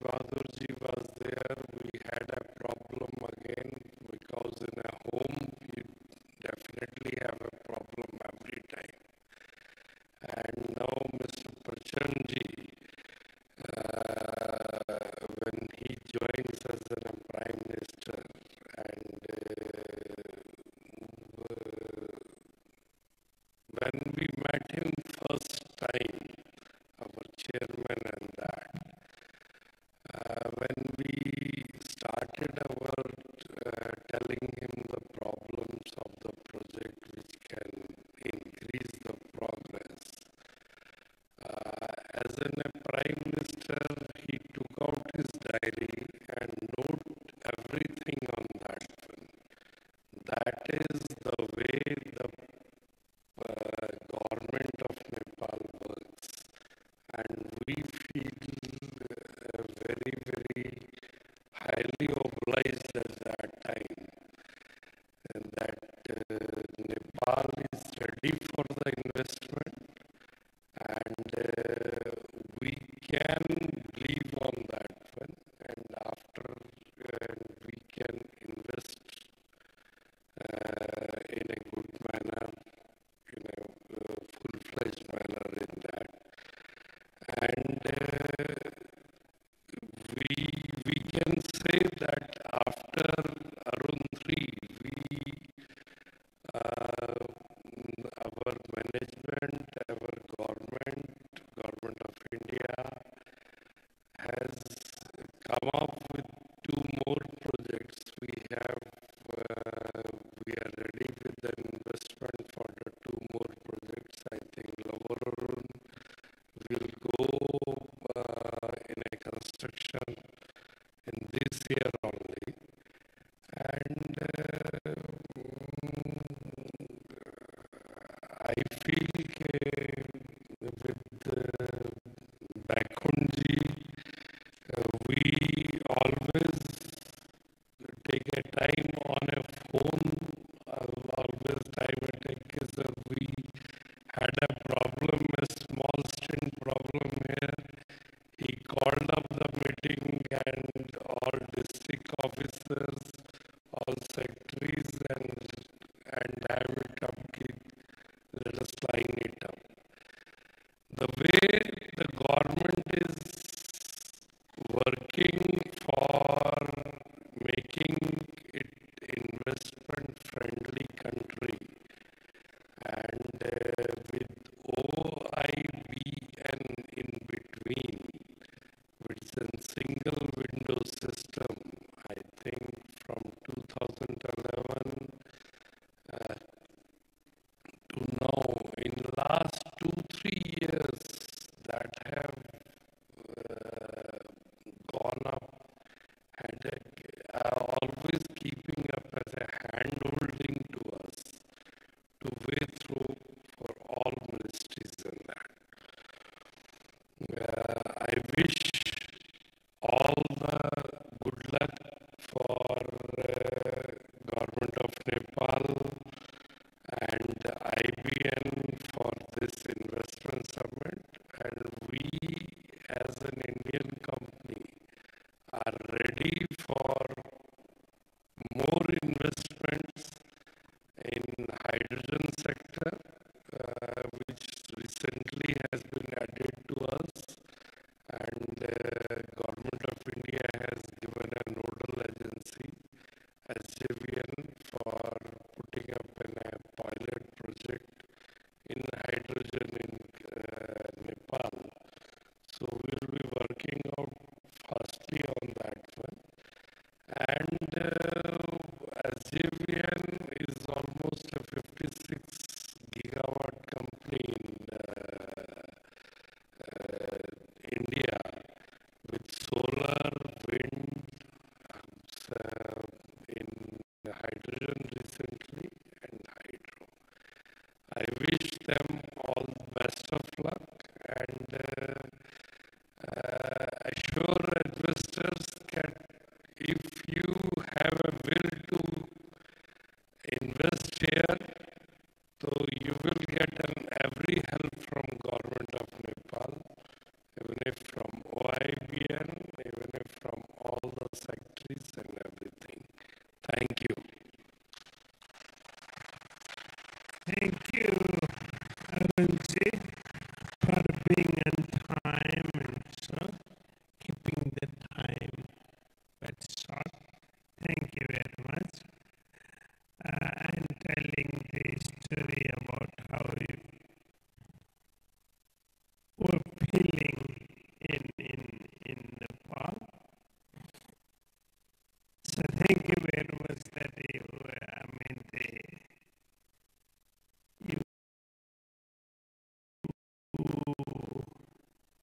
Bahadurji was there, we had a problem again because in a home you definitely have a problem every time. And now Mr. Prachandji, when he joins as a Prime Minister, and when we met him first time, our chairman and that, when we started our telling him the problems of the project which can increase the progress, as a Prime Minister, he took out his diary and noted everything on that one. That is the way the government of Nepal works, and we feel very, very highly obliged at that time that Nepal is ready for the investment, and we can believe on that one, and after we can invest in a good manner, in a full-fledged manner in that. And we can say that after Arun 3, our management, our government of India has come up with 2 more projects. We are ready with the investment for the 2 more projects. I think Lower Arun will go in a construction in this year only. And I feel with Bakunji, we always take a time on a phone. Always time I take is we had a problem, a small string problem here. He called up the meeting and all district officers, all secretaries, and have it up, let us line it up. The way the government is working for making it investment-friendly country, and with OIBN in between, which is a single window system, I think from 2011 to now, in the last 2-3 years, that have gone up, and always keeping up as a hand-holding to us to way through for all ministries and that. I wish all the good luck for government of Nepal and IBN for this investment summit, and we as an Indian company are ready for more investments in hydrogen sector, which recently has been added to us, and government of India has given a nodal agency SJVN for putting up a pilot project in hydrogen in Nepal. So we'll be working out fastly on that one. And SJVN is almost a 56 gigawatt company in India with solar, wind, Mohanji, for being on time and so keeping the time but short. Thank you very much. I'm telling the story about how we were feeling in Nepal. So thank you very much that you, you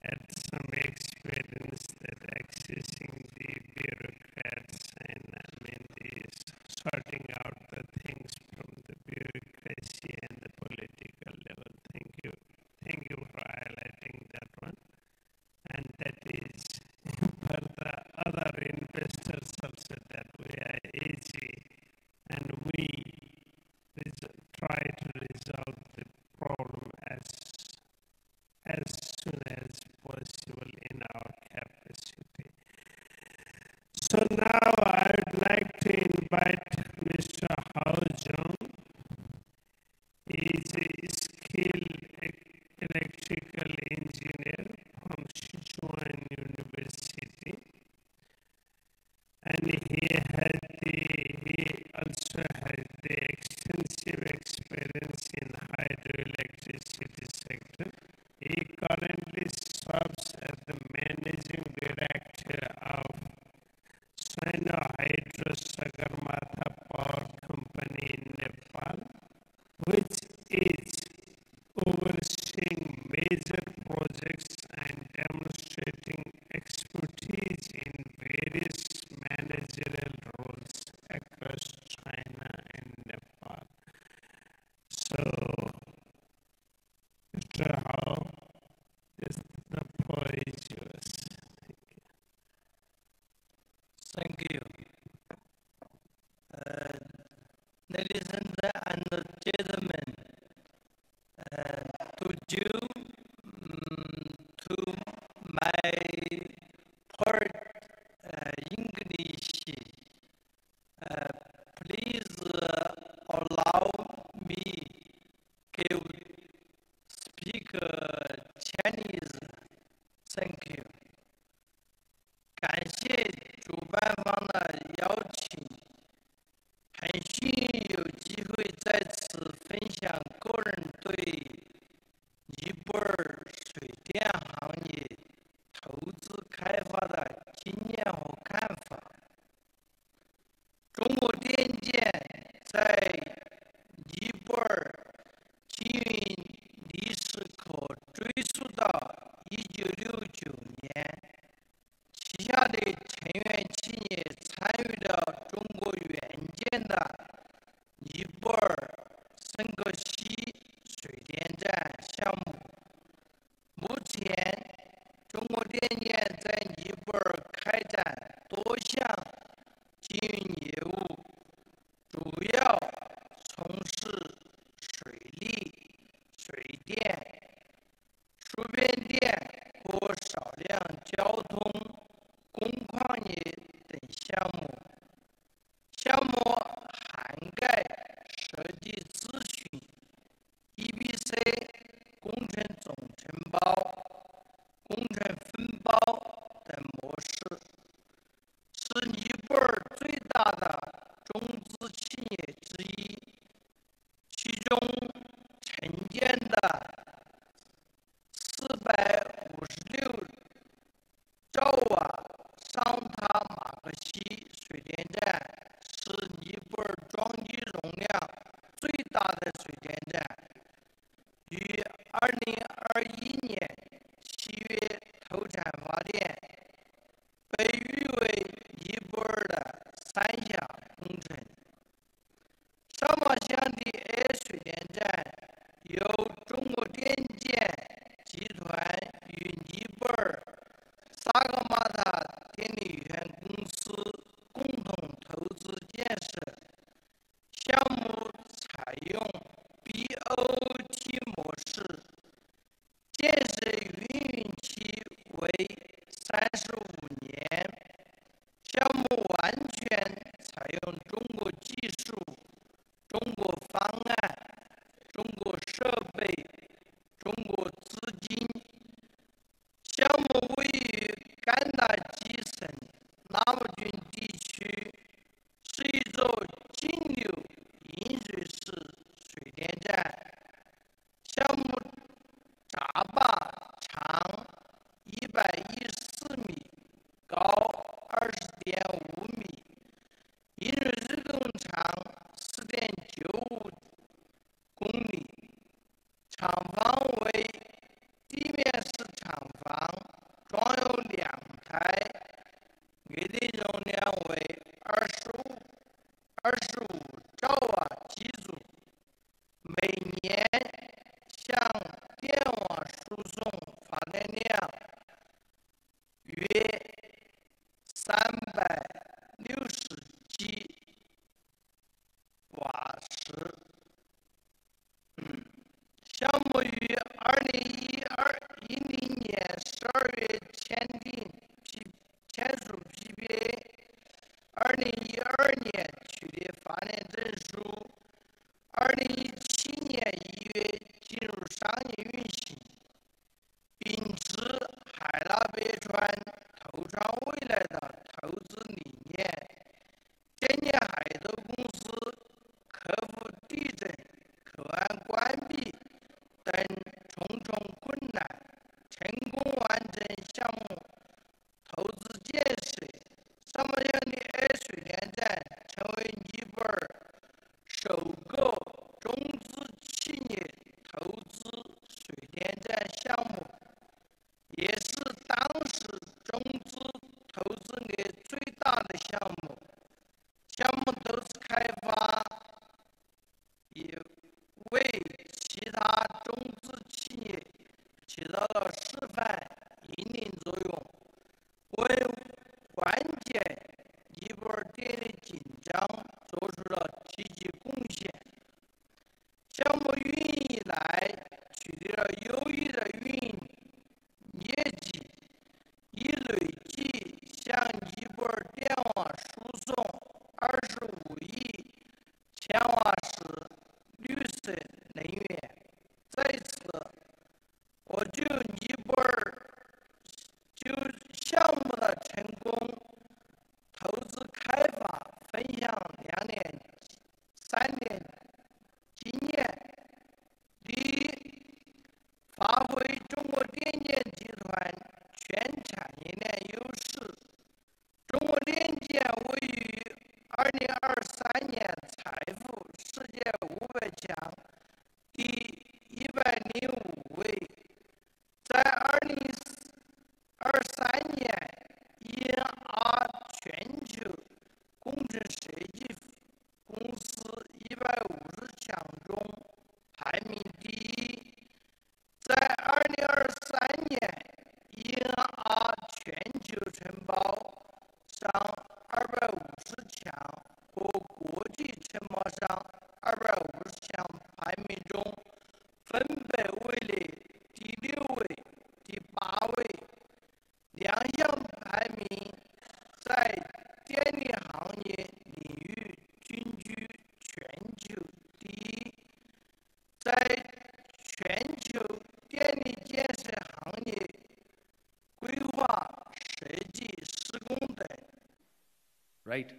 had some experience that accessing the bureaucrats and sorting out the things from the bureaucracy and the political level. Thank you. Thank you for highlighting that one. And that is for the other investors also that we are easy and we try to resolve the problem as soon as possible in our capacity. So now I would like to invite Mr. Hao Jung. He is a skilled electrical engineer from Sichuan University, and he also has the extensive experience in hydroelectricity sector. He currently serves as the managing director of Sino Hydro Sagarmatha Power Company in Nepal, which is overseeing major projects and demonstrating expertise in various managerial roles across China and Nepal. So, Mr. Hao, the floor is yours. Thank you. Ladies and gentlemen, to my part English, please allow me to speak Chinese. Thank you. 感谢主办方的邀请，很幸运有机会在此分享个人对尼泊尔水电行业投资开发的经验和看法。中国电建在尼泊尔经营历史可追溯到1969年。旗下的成员企业参与了中国援建的尼泊尔深刻溪水电站项目。目前，中国电建在尼泊尔开展多项经营业务，主要从事水利、水电、输变电和少量交通、工矿业等项目。项目涵盖设计咨询、EPC、工程总承包、工程分包等模式，是尼泊尔最大的中资企业之一。其中承建的456兆瓦桑塔马克西水电站是尼泊尔装机容量最大的水电站，于2021年7月投产发电，被誉为尼泊尔的三峡工程。上马乡的 A 水电站由中国电建集团与尼泊尔萨格玛塔电力有限公司共同投资建设，项目采用 BOT 模式，建设运营期为35年，项目完全采用中国技术、中国方案、中国设备、瓦时。项目于2010年12月签署 PPA，2012年取得法人证书，2017年1月进入商业运行，秉持海纳百川、投创未来的投资理念，今年海投公司克服地震、口岸关闭等重重困难，成功完成项目投资建设。沙漠乡的二水电站成为尼泊尔首个中资企业投资水电站项目，也是当时中资投资额最大的项目。项目投资开发也为其他中资企业起到了示范引领作用，为缓解尼泊尔电力紧张做出了积极贡献。项目运营以来取得了优异的运营业绩，已累计向尼泊尔电网输送25亿千瓦时绿色能源。在此，我就尼泊尔就项目的成功投资开发分享3点经验。第一，发挥中国电建集团全产业链优势。中国电建位于2023年财富世界500强第105位，在2023年 ENR 全球工程设计公司150强中排名第一，在2023年 ENR 全球承包商250强和国际承包商250强排名中，分别位列第6位、第8位，两项排名在电力行业领域均居全球第一，在全球电力建设行业规划、设计、施工等。Right.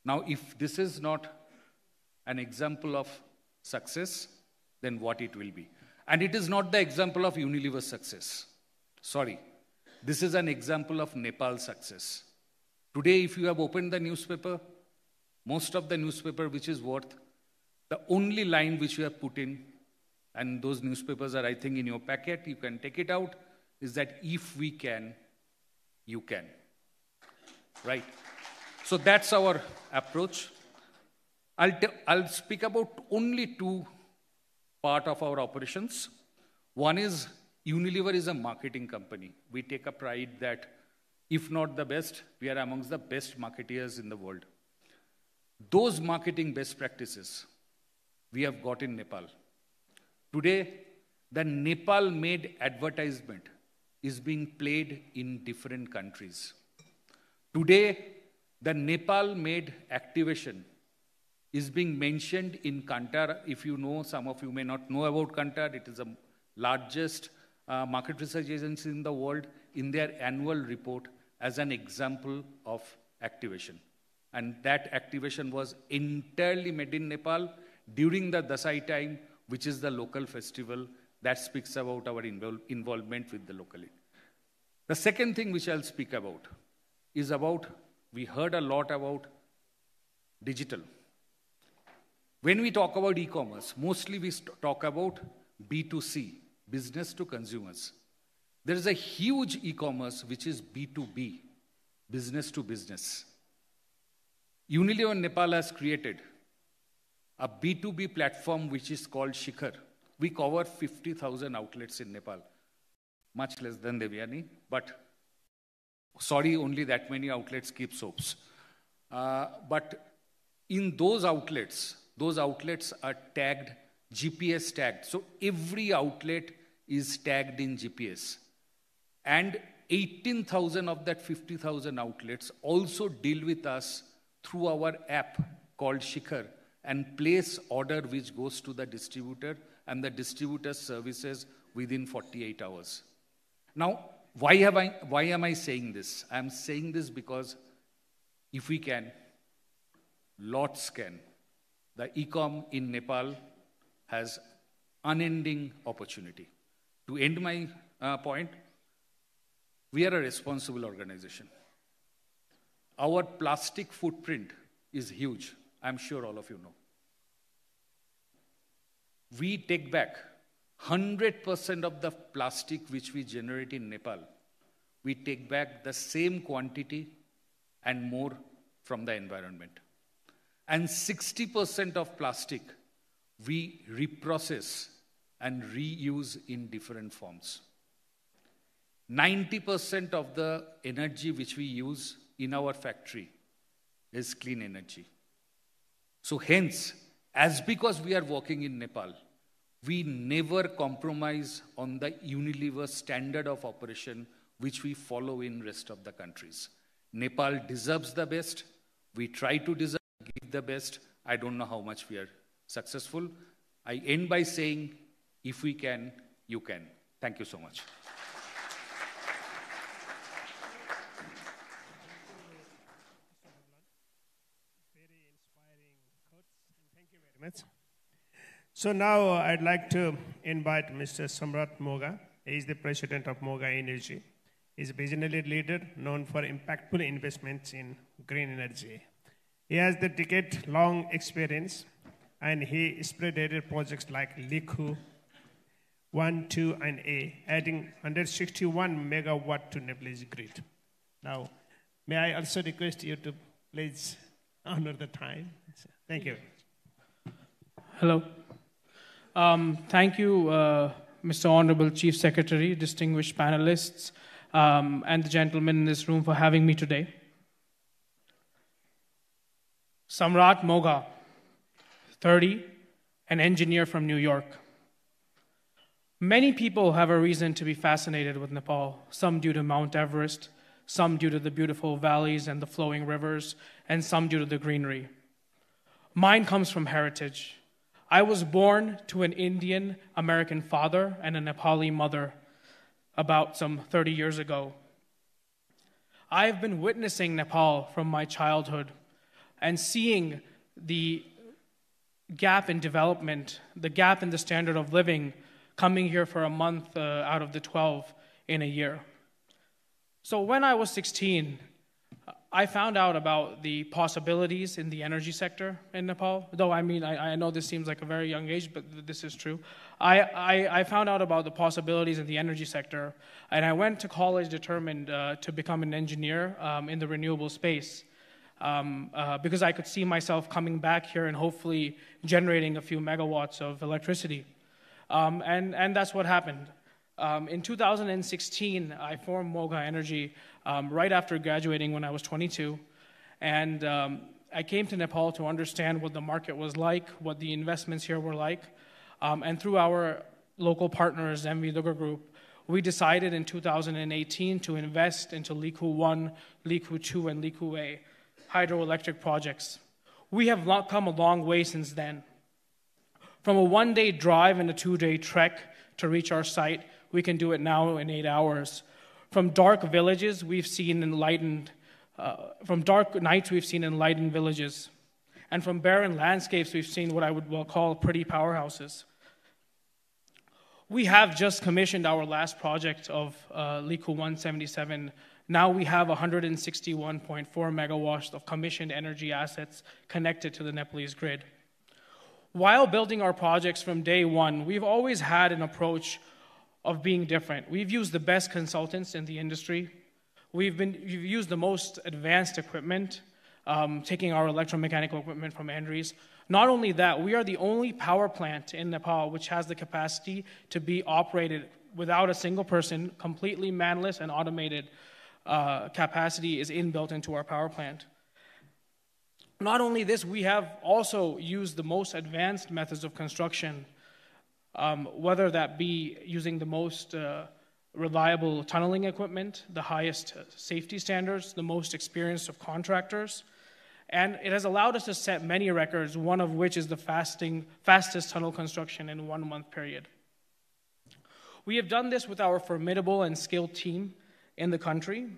Now, if this is not an example of success, then what it will be? And it is not the example of Unilever's success. Sorry. This is an example of Nepal's success. Today, if you have opened the newspaper, most of the newspaper which is worth, the only line which you have put in, and those newspapers are, I think, in your packet, you can take it out, is that if we can, you can. Right? So that's our approach. I'll speak about only two parts of our operations. One is Unilever is a marketing company. We take a pride that if not the best, we are amongst the best marketeers in the world. Those marketing best practices we have got in Nepal. Today, the Nepal-made advertisement is being played in different countries. Today, the Nepal-made activation is being mentioned in Kantar. If you know, some of you may not know about Kantar. It is the largest market research agency in the world, in their annual report as an example of activation. And that activation was entirely made in Nepal during the Dasai time, which is the local festival that speaks about our involvement with the locality. The second thing which I'll speak about is about, we heard a lot about digital. When we talk about e-commerce, mostly we talk about B2C, business to consumers. There is a huge e-commerce which is B2B, business to business. Unilever Nepal has created a B2B platform which is called Shikhar. We cover 50,000 outlets in Nepal, much less than Devyani, but Sorry, only that many outlets keep soaps. But in those outlets are tagged, GPS tagged. So every outlet is tagged in GPS. And 18,000 of that 50,000 outlets also deal with us through our app called Shikhar and place order which goes to the distributor, and the distributor services within 48 hours. Now, why am I saying this? I'm saying this because if we can, lots can. The e-com in Nepal has unending opportunity. To end my point, we are a responsible organization. Our plastic footprint is huge. I'm sure all of you know. We take back 100% of the plastic which we generate in Nepal. We take back the same quantity and more from the environment. And 60% of plastic we reprocess and reuse in different forms. 90% of the energy which we use in our factory is clean energy. So hence, as because we are working in Nepal, we never compromise on the Unilever standard of operation which we follow in rest of the countries. Nepal deserves the best. We try to give the best. I don't know how much we are successful. I end by saying, if we can, you can. Thank you so much. Very inspiring quotes, and thank you very much. So now I'd like to invite Mr. Samrat Moga. He is the president of Moga Energy. He is a visionary leader known for impactful investments in green energy. He has the decade-long experience, and he spearheaded projects like Likhu 1, 2, and A, adding 161 megawatt to Nepalese grid. Now, may I also request you to please honor the time? Thank you. Hello. Thank you, Mr. Honorable Chief Secretary, distinguished panelists, and the gentlemen in this room for having me today. Samrat Moga, 30, an engineer from New York. Many people have a reason to be fascinated with Nepal, some due to Mount Everest, some due to the beautiful valleys and the flowing rivers, and some due to the greenery. Mine comes from heritage. I was born to an Indian American father and a Nepali mother about some 30 years ago. I've been witnessing Nepal from my childhood and seeing the gap in development, the gap in the standard of living, coming here for a month out of the 12 in a year. So when I was 16, I found out about the possibilities in the energy sector in Nepal. Though, I mean, I know this seems like a very young age, but this is true. I found out about the possibilities in the energy sector, and I went to college determined to become an engineer in the renewable space because I could see myself coming back here and hopefully generating a few megawatts of electricity. And that's what happened. In 2016, I formed Moga Energy right after graduating when I was 22. And I came to Nepal to understand what the market was like, what the investments here were like. And through our local partners, MV Dugar Group, we decided in 2018 to invest into Likhu 1, Likhu 2, and Likhu A hydroelectric projects. We have come a long way since then. From a one-day drive and a two-day trek to reach our site, we can do it now in 8 hours. From dark villages, we've seen enlightened, from dark nights, we've seen enlightened villages. And from barren landscapes, we've seen what I would well call pretty powerhouses. We have just commissioned our last project of Likhu 177. Now we have 161.4 megawatts of commissioned energy assets connected to the Nepalese grid. While building our projects from day one, we've always had an approach of being different. We've used the best consultants in the industry. We've used the most advanced equipment, taking our electromechanical equipment from Andres. Not only that, we are the only power plant in Nepal which has the capacity to be operated without a single person, completely manless and automated, capacity is inbuilt into our power plant. Not only this, we have also used the most advanced methods of construction, whether that be using the most reliable tunneling equipment, the highest safety standards, the most experienced of contractors, and it has allowed us to set many records, one of which is the fastest tunnel construction in 1 month period. We have done this with our formidable and skilled team in the country,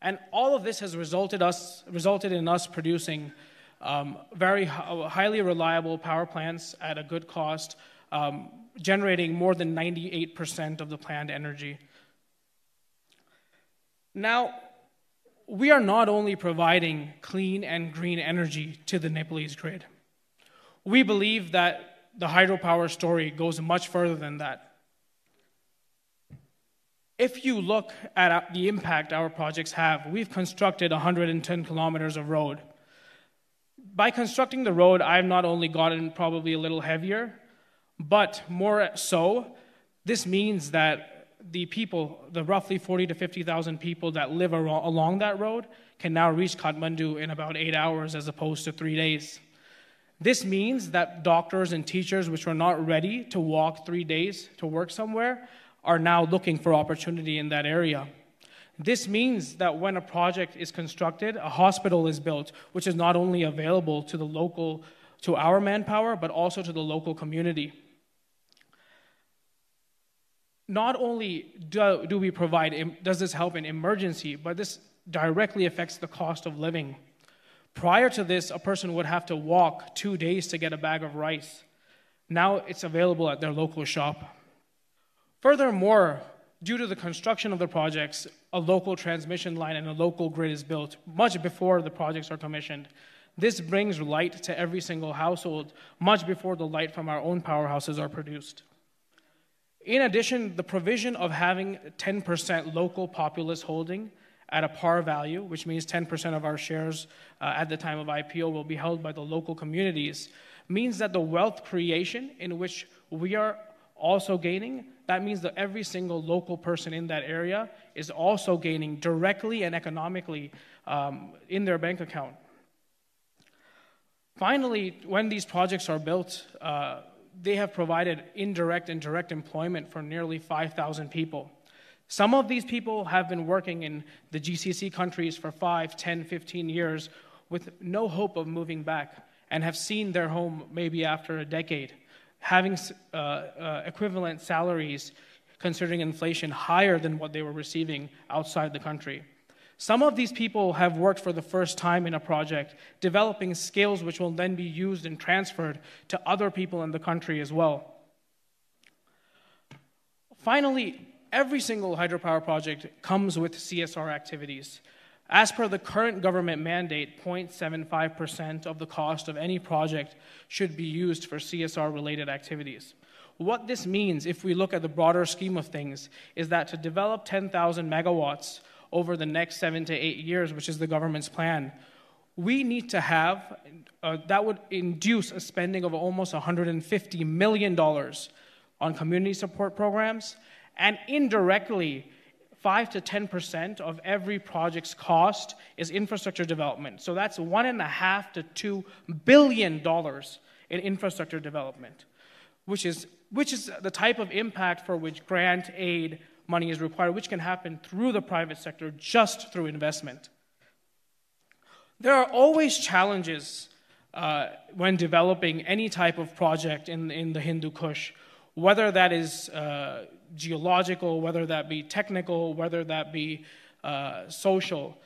and all of this has resulted in us producing very highly reliable power plants at a good cost, generating more than 98% of the planned energy. Now, we are not only providing clean and green energy to the Nepalese grid. We believe that the hydropower story goes much further than that. If you look at the impact our projects have, we've constructed 110 kilometers of road. By constructing the road, I've not only gotten probably a little heavier, but more so, this means that the people, the roughly 40 to 50,000 people that live along that road can now reach Kathmandu in about 8 hours as opposed to 3 days. This means that doctors and teachers which were not ready to walk 3 days to work somewhere are now looking for opportunity in that area. This means that when a project is constructed, a hospital is built, which is not only available to our manpower, but also to the local community. Not only do we provide, does this help in emergency, but this directly affects the cost of living. Prior to this, a person would have to walk 2 days to get a bag of rice. Now it's available at their local shop. Furthermore, due to the construction of the projects, a local transmission line and a local grid is built much before the projects are commissioned. This brings light to every single household much before the light from our own powerhouses are produced. In addition, the provision of having 10% local populace holding at a par value, which means 10% of our shares at the time of IPO will be held by the local communities, means that the wealth creation in which we are also gaining, that means that every single local person in that area is also gaining directly and economically in their bank account. Finally, when these projects are built, they have provided indirect and direct employment for nearly 5,000 people. Some of these people have been working in the GCC countries for 5, 10, 15 years with no hope of moving back and have seen their home maybe after a decade, having equivalent salaries considering inflation higher than what they were receiving outside the country. Some of these people have worked for the first time in a project, developing skills which will then be used and transferred to other people in the country as well. Finally, every single hydropower project comes with CSR activities. As per the current government mandate, 0.75% of the cost of any project should be used for CSR-related activities. What this means, if we look at the broader scheme of things, is that to develop 10,000 megawatts over the next 7 to 8 years, which is the government's plan, we need to have, that would induce a spending of almost $150 million on community support programs, and indirectly, 5 to 10% of every project's cost is infrastructure development. So that's $1.5 to $2 billion in infrastructure development, which is the type of impact for which grant aid money is required, which can happen through the private sector just through investment. There are always challenges when developing any type of project in the Hindu Kush, whether that is geological, whether that be technical, whether that be social.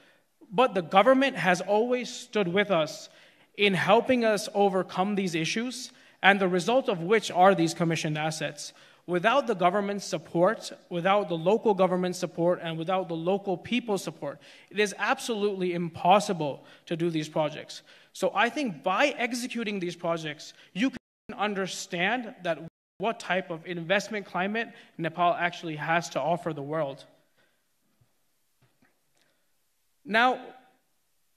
But the government has always stood with us in helping us overcome these issues, and the result of which are these commissioned assets. Without the government's support, without the local government support, and without the local people's support, it is absolutely impossible to do these projects. So I think by executing these projects, you can understand that what type of investment climate Nepal actually has to offer the world. Now,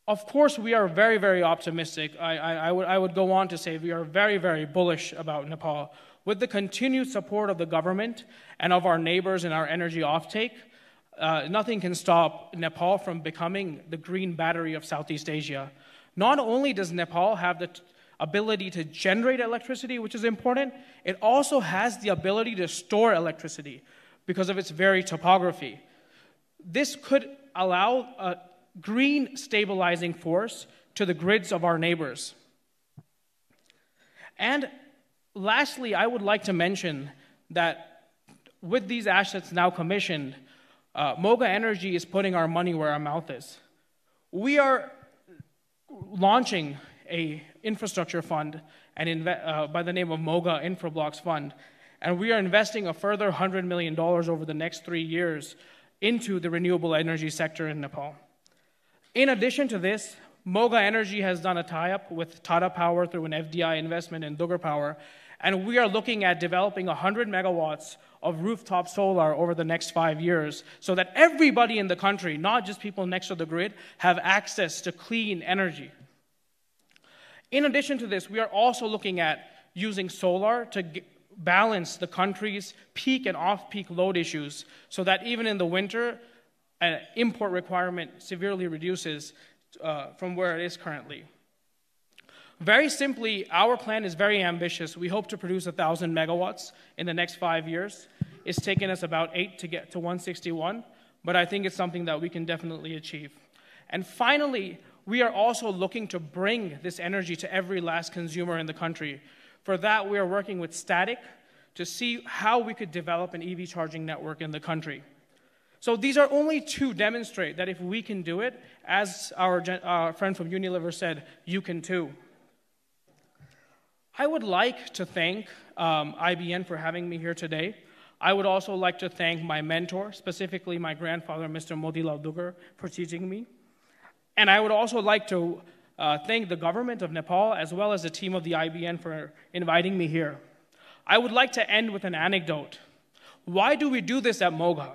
of course, we are very, very optimistic. I would go on to say we are very, very bullish about Nepal. With the continued support of the government and of our neighbors in our energy offtake, nothing can stop Nepal from becoming the green battery of Southeast Asia. Not only does Nepal have the ability to generate electricity, which is important, it also has the ability to store electricity because of its very topography. This could allow a green stabilizing force to the grids of our neighbors. And lastly, I would like to mention that with these assets now commissioned, Moga Energy is putting our money where our mouth is. We are launching an infrastructure fund and by the name of Moga Infrablocks Fund, and we are investing a further $100 million over the next 3 years into the renewable energy sector in Nepal. In addition to this, Moga Energy has done a tie-up with Tata Power through an FDI investment in Duggar Power, and we are looking at developing 100 megawatts of rooftop solar over the next 5 years so that everybody in the country, not just people next to the grid, have access to clean energy. In addition to this, we are also looking at using solar to balance the country's peak and off-peak load issues so that even in the winter, an import requirement severely reduces from where it is currently. Very simply, our plan is very ambitious. We hope to produce 1,000 megawatts in the next 5 years. It's taken us about 8 to get to 161, but I think it's something that we can definitely achieve. And finally, we are also looking to bring this energy to every last consumer in the country. For that, we are working with Static to see how we could develop an EV charging network in the country. So these are only to demonstrate that if we can do it, as our friend from Unilever said, you can too. I would like to thank IBN for having me here today. I would also like to thank my mentor, specifically my grandfather, Mr. Motilal Duggar, for teaching me. And I would also like to thank the government of Nepal as well as the team of the IBN for inviting me here. I would like to end with an anecdote. Why do we do this at Moga?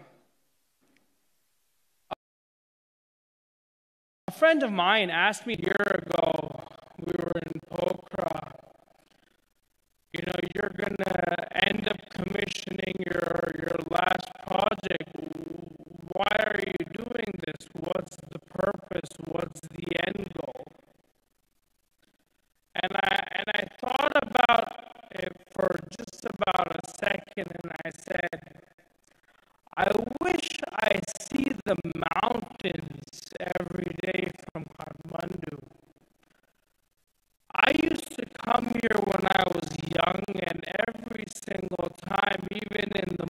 A friend of mine asked me a year ago, we were in Pokhara, you're going to end up commissioning your last project. Why are you doing this? What's the purpose? What's the end goal? And I thought about it for just about a second, and I said, I wish I see the mountains every day from Kathmandu. I used to come here when I was young, and every single time, even in the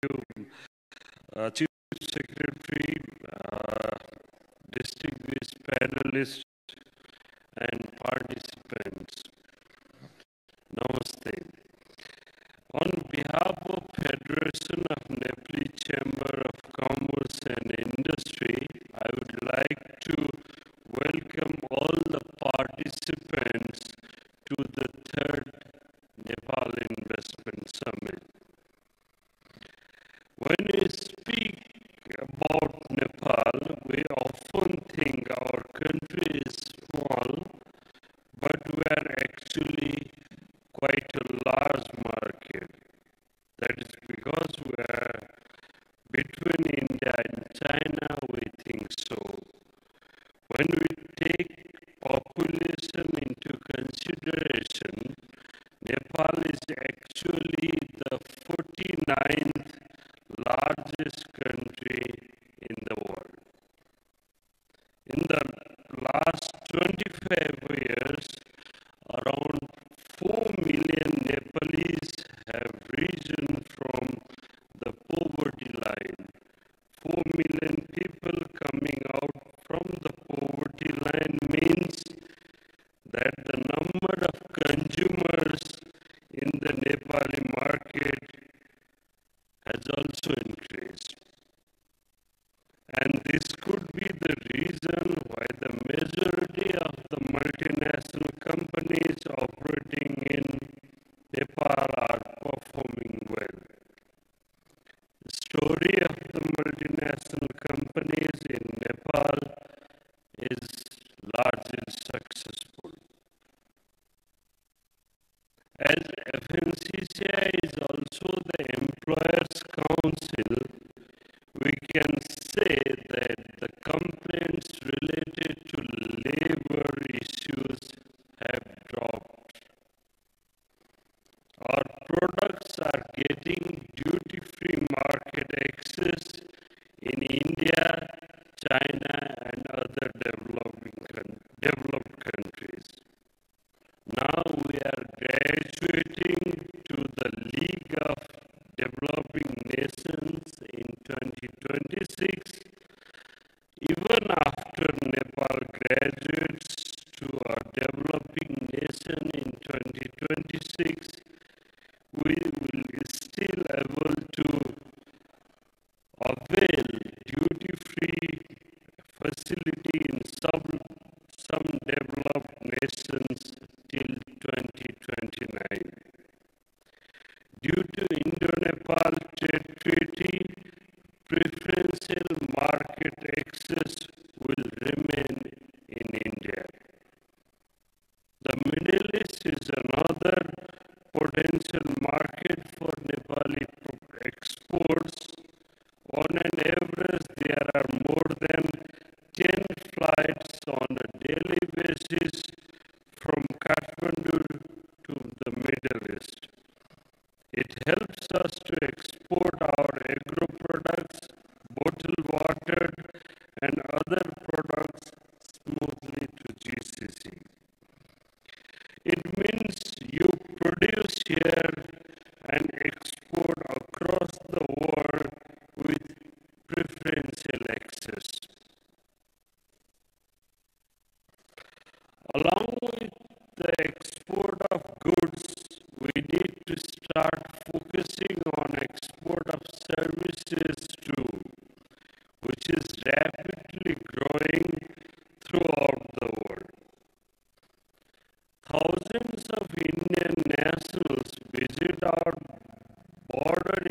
you, Chief Secretary, distinguished panelists, and participants. Namaste. On behalf of Federation of Nepali Chamber of Commerce and Industry, I would like to welcome all the participants to the third Nepal Investment Summit. When we speak about Nepal, we often think our country is small, but we are actually quite a large market. That is because we are between India and China, we think so. When we take population into consideration, Nepal is actually the 49th largest country in the world. In the last 25 years, around 4 million Nepalese have risen from the poverty line. 4 million people coming out from the poverty line means that the number of consumers in the Nepali market has also increased. And this could be the reason why the majority of the multinational companies operating in Nepal are performing well. The story of the multinational companies in Nepal is largely successful. As FNCCI is also the Employers' Council, we can say that the complaints related to labor issues have dropped. Our products are getting duty-free market access in India, China, and other developed countries. Now we are graduating to the League of Developing Nations in 2026. Even after Nepal graduates to a developing nation in 2026, we will still able to avail duty-free facility in some developed nations till 2029. Due to Indo-Nepal Trade Treaty, preferential market access will remain in India. The Middle East is another potential market for Nepali exports. On an average, there are more than 10 flights on a daily basis from Kathmandu to the Middle East. It helps us to export our agro products, bottled water, and other products smoothly to GCC. It means you produce here and export across the world with preferential access. Along with the export of goods, we need to start focusing on export of services too, which is rapidly growing throughout the world. Thousands of Indian nationals visit our border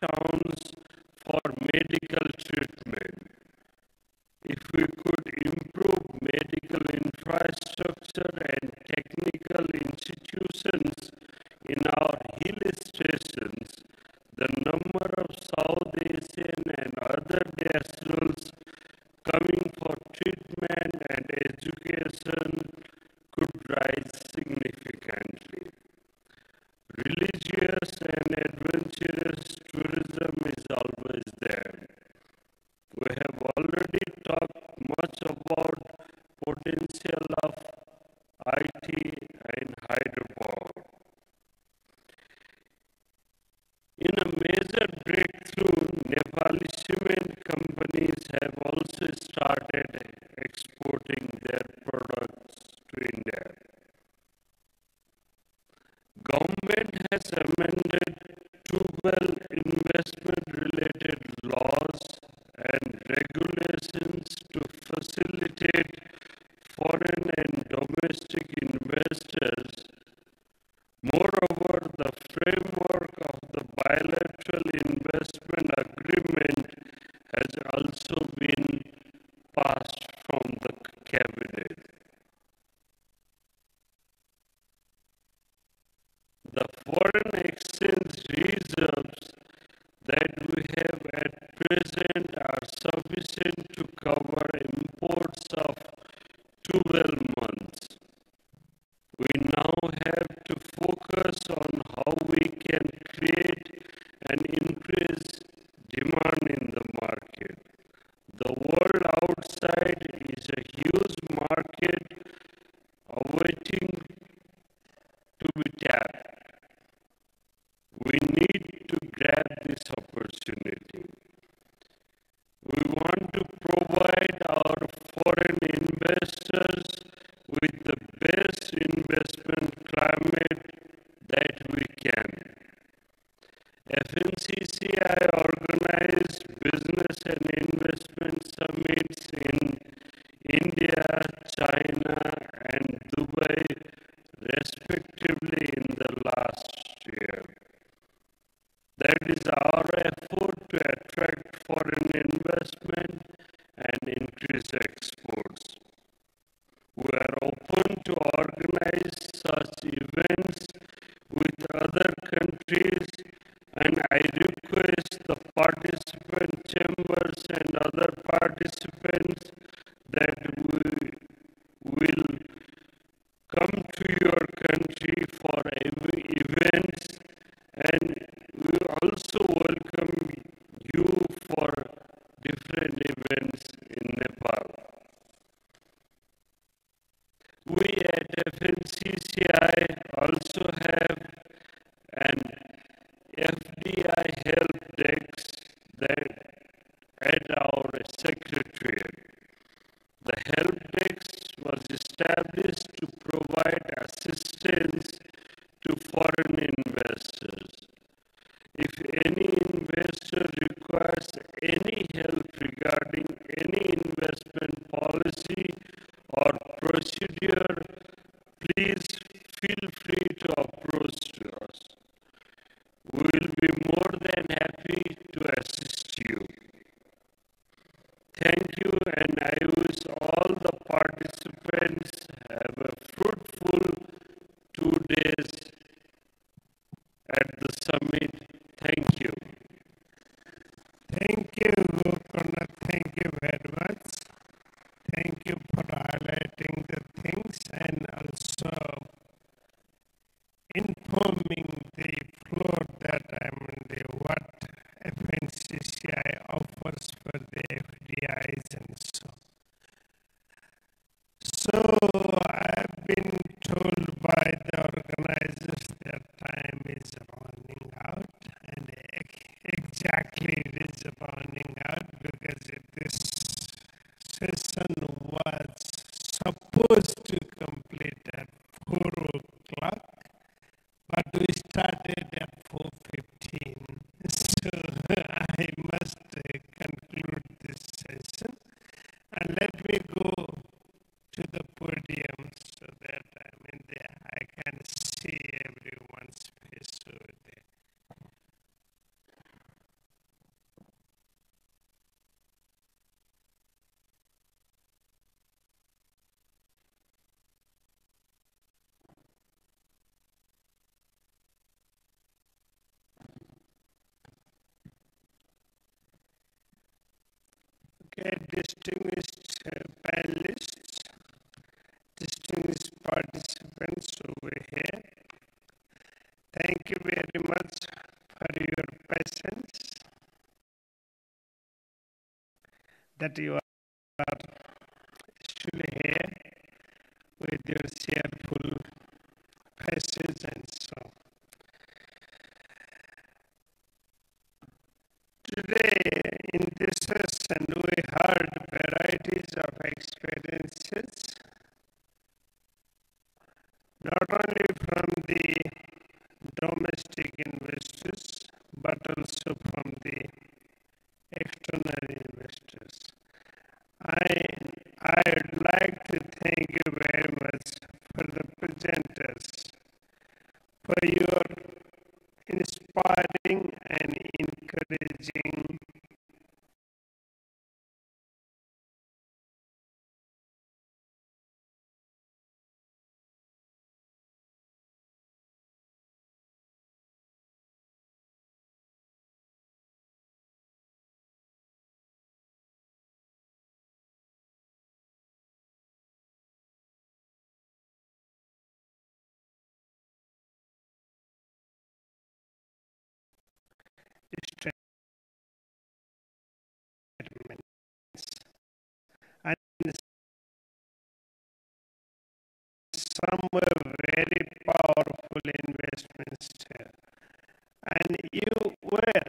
towns for medical treatment. If we could improve medical infrastructure and technical institutions in our hill stations, the number of South Asian and other nationals coming for treatment and education could rise significantly. Religious and adventurous tourism is always there. We have already talked much about potential of IT in hydropower. In a major breakthrough, Nepali cement companies have also started exporting their products to India. Government has amended 12 investment-related laws and regulations to facilitate foreign and domestic investors. Moreover, the framework of the bilateral investment agreement has also been passed from the cabinet. The foreign exchange reserves that we have at present are sufficient to cover imports of 12 months. We now have to focus on how we can create and increase demand in the market. The world outside is a huge market awaiting to be tapped. We need to grab this opportunity. We want to provide our foreign investors with the best investment climate that we can. FNCCI organized business and investment summits in India, China, and Dubai, respectively, in the last year. That is our effort to attract foreign investment and increase exports. We are open to organize such events with other countries, and I request the participant chambers and other participants that we will come to your country for events, and we also welcome you for different events in Nepal. We at FNCCI also have an FDI help desk at our secretariat. The help desk was established to provide assistance to foreign investors. If any investor requires any help regarding any investment policy or procedure, please feel free to approach us. We will be more than happy to assist you. Thank you, and I wish all the participants have a fruitful 2 days at the summit. Thank you. Thank you, Gopinath. Thank you very much. Thank you for highlighting the things and also informing the floor that what FNCCI offers for the FDIs and so. So I've been told by the organizers that time is running out, and exactly it is running out because this session was supposed to complete at 4 o'clock, but we started at 4:15. So I must conclude this session, and let me go to the podium so that I can see everyone's face over there. Okay, distinguished panelists, distinguished participants over here, thank you very much for your patience that you are actually here with your cheerful faces and so. Today, in this session, we heard varieties of experiences, not only from the domestic investors, but also from the external investors. I'd like to thank you very much for the presenters, for your inspiring and encouraging statements and some were very powerful investments too. And you were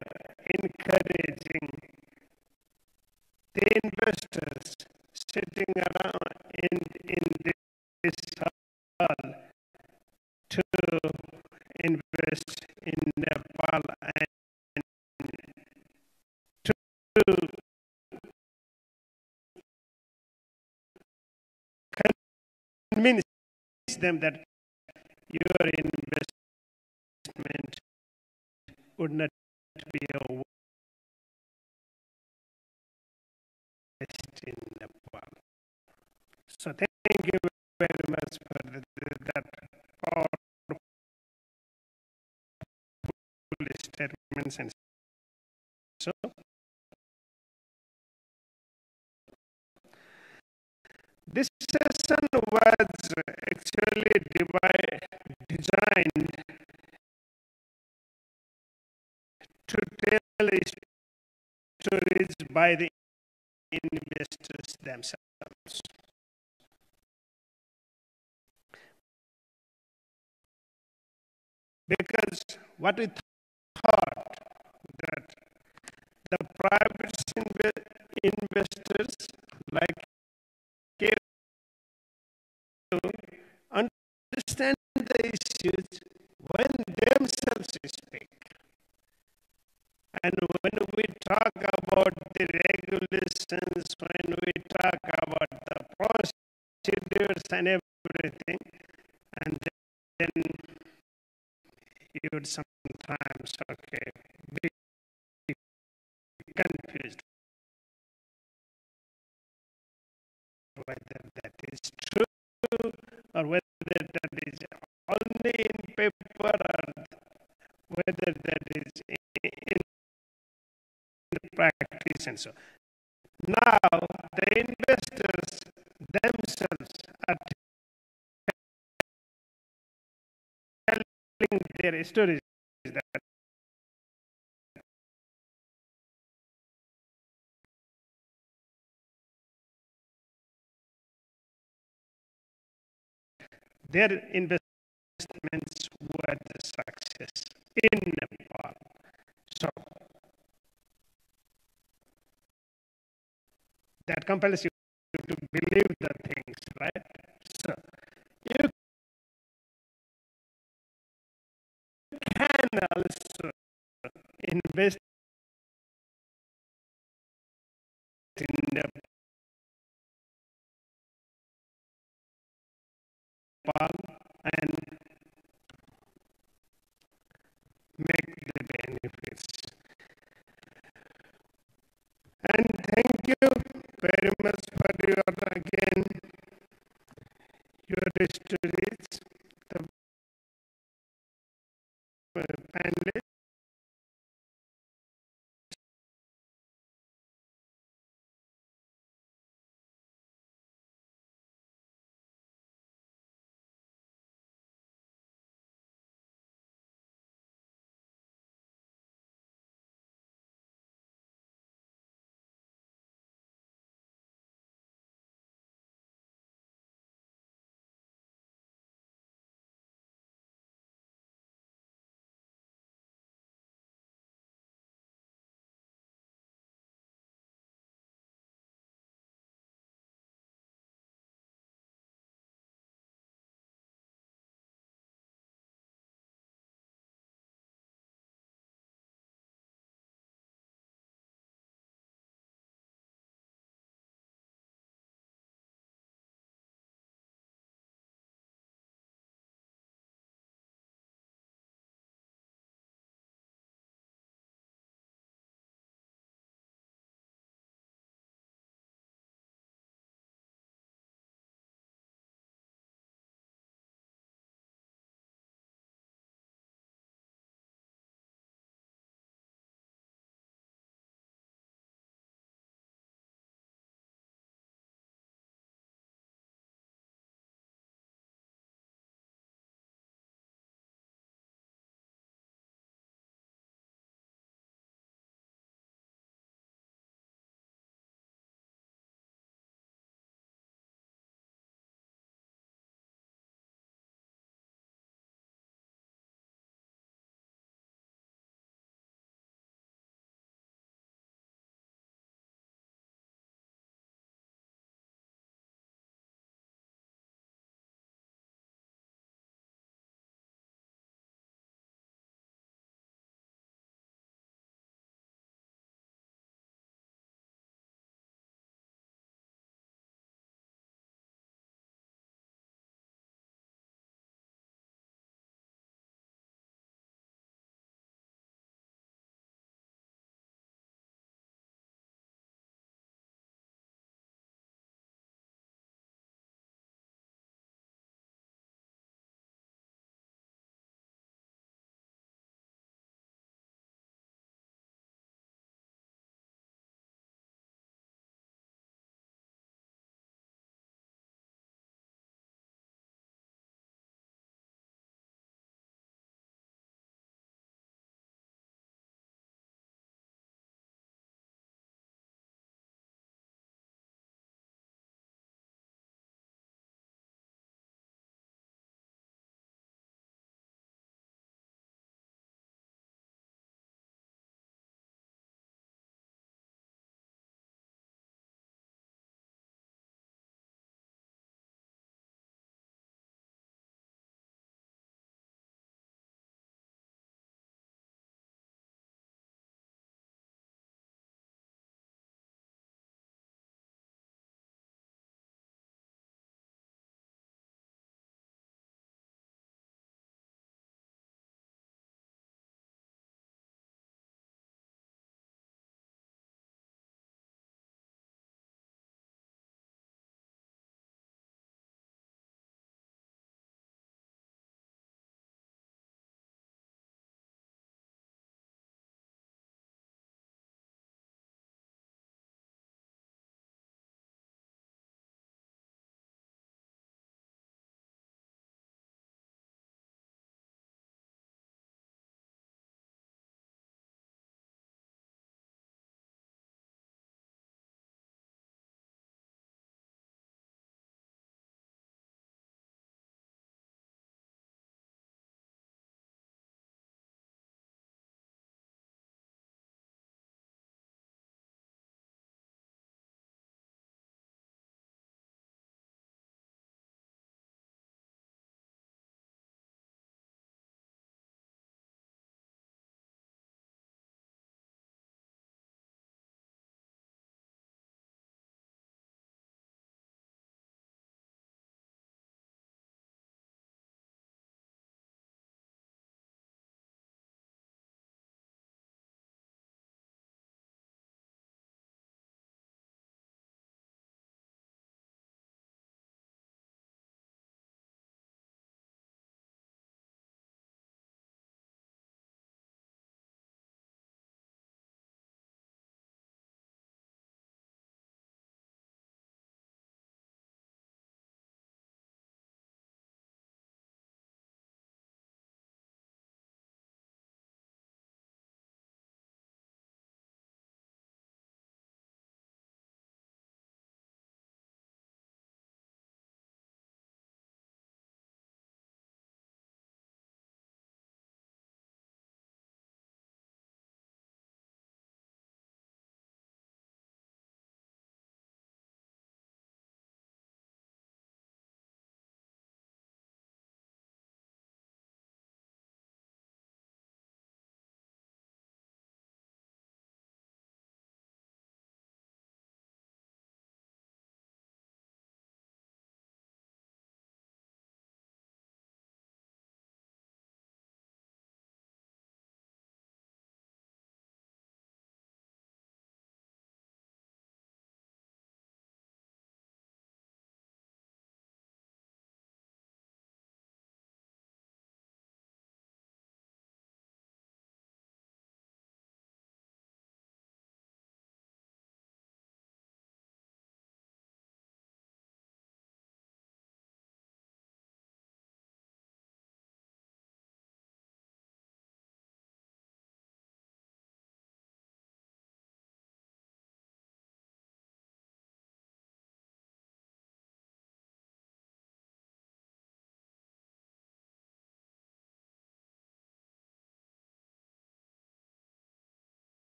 encouraging the investors sitting around in this hall to invest in Nepal and to convince them that your investment would not be a waste in Nepal. So thank you very much for that powerful statements. And so this session was actually designed to tell stories by the investors themselves. Because what we thought that the private investors like you understand the issues when themselves speak. And when we talk about the regulations, when we talk about the procedures and everything, and then you would sometimes, be confused whether that is true or whether that is only in paper or whether that is in practice. And so now the investors themselves are telling their stories that their investments were the success in Nepal. So that compels you to believe the things, right? So you can also invest in Nepal and make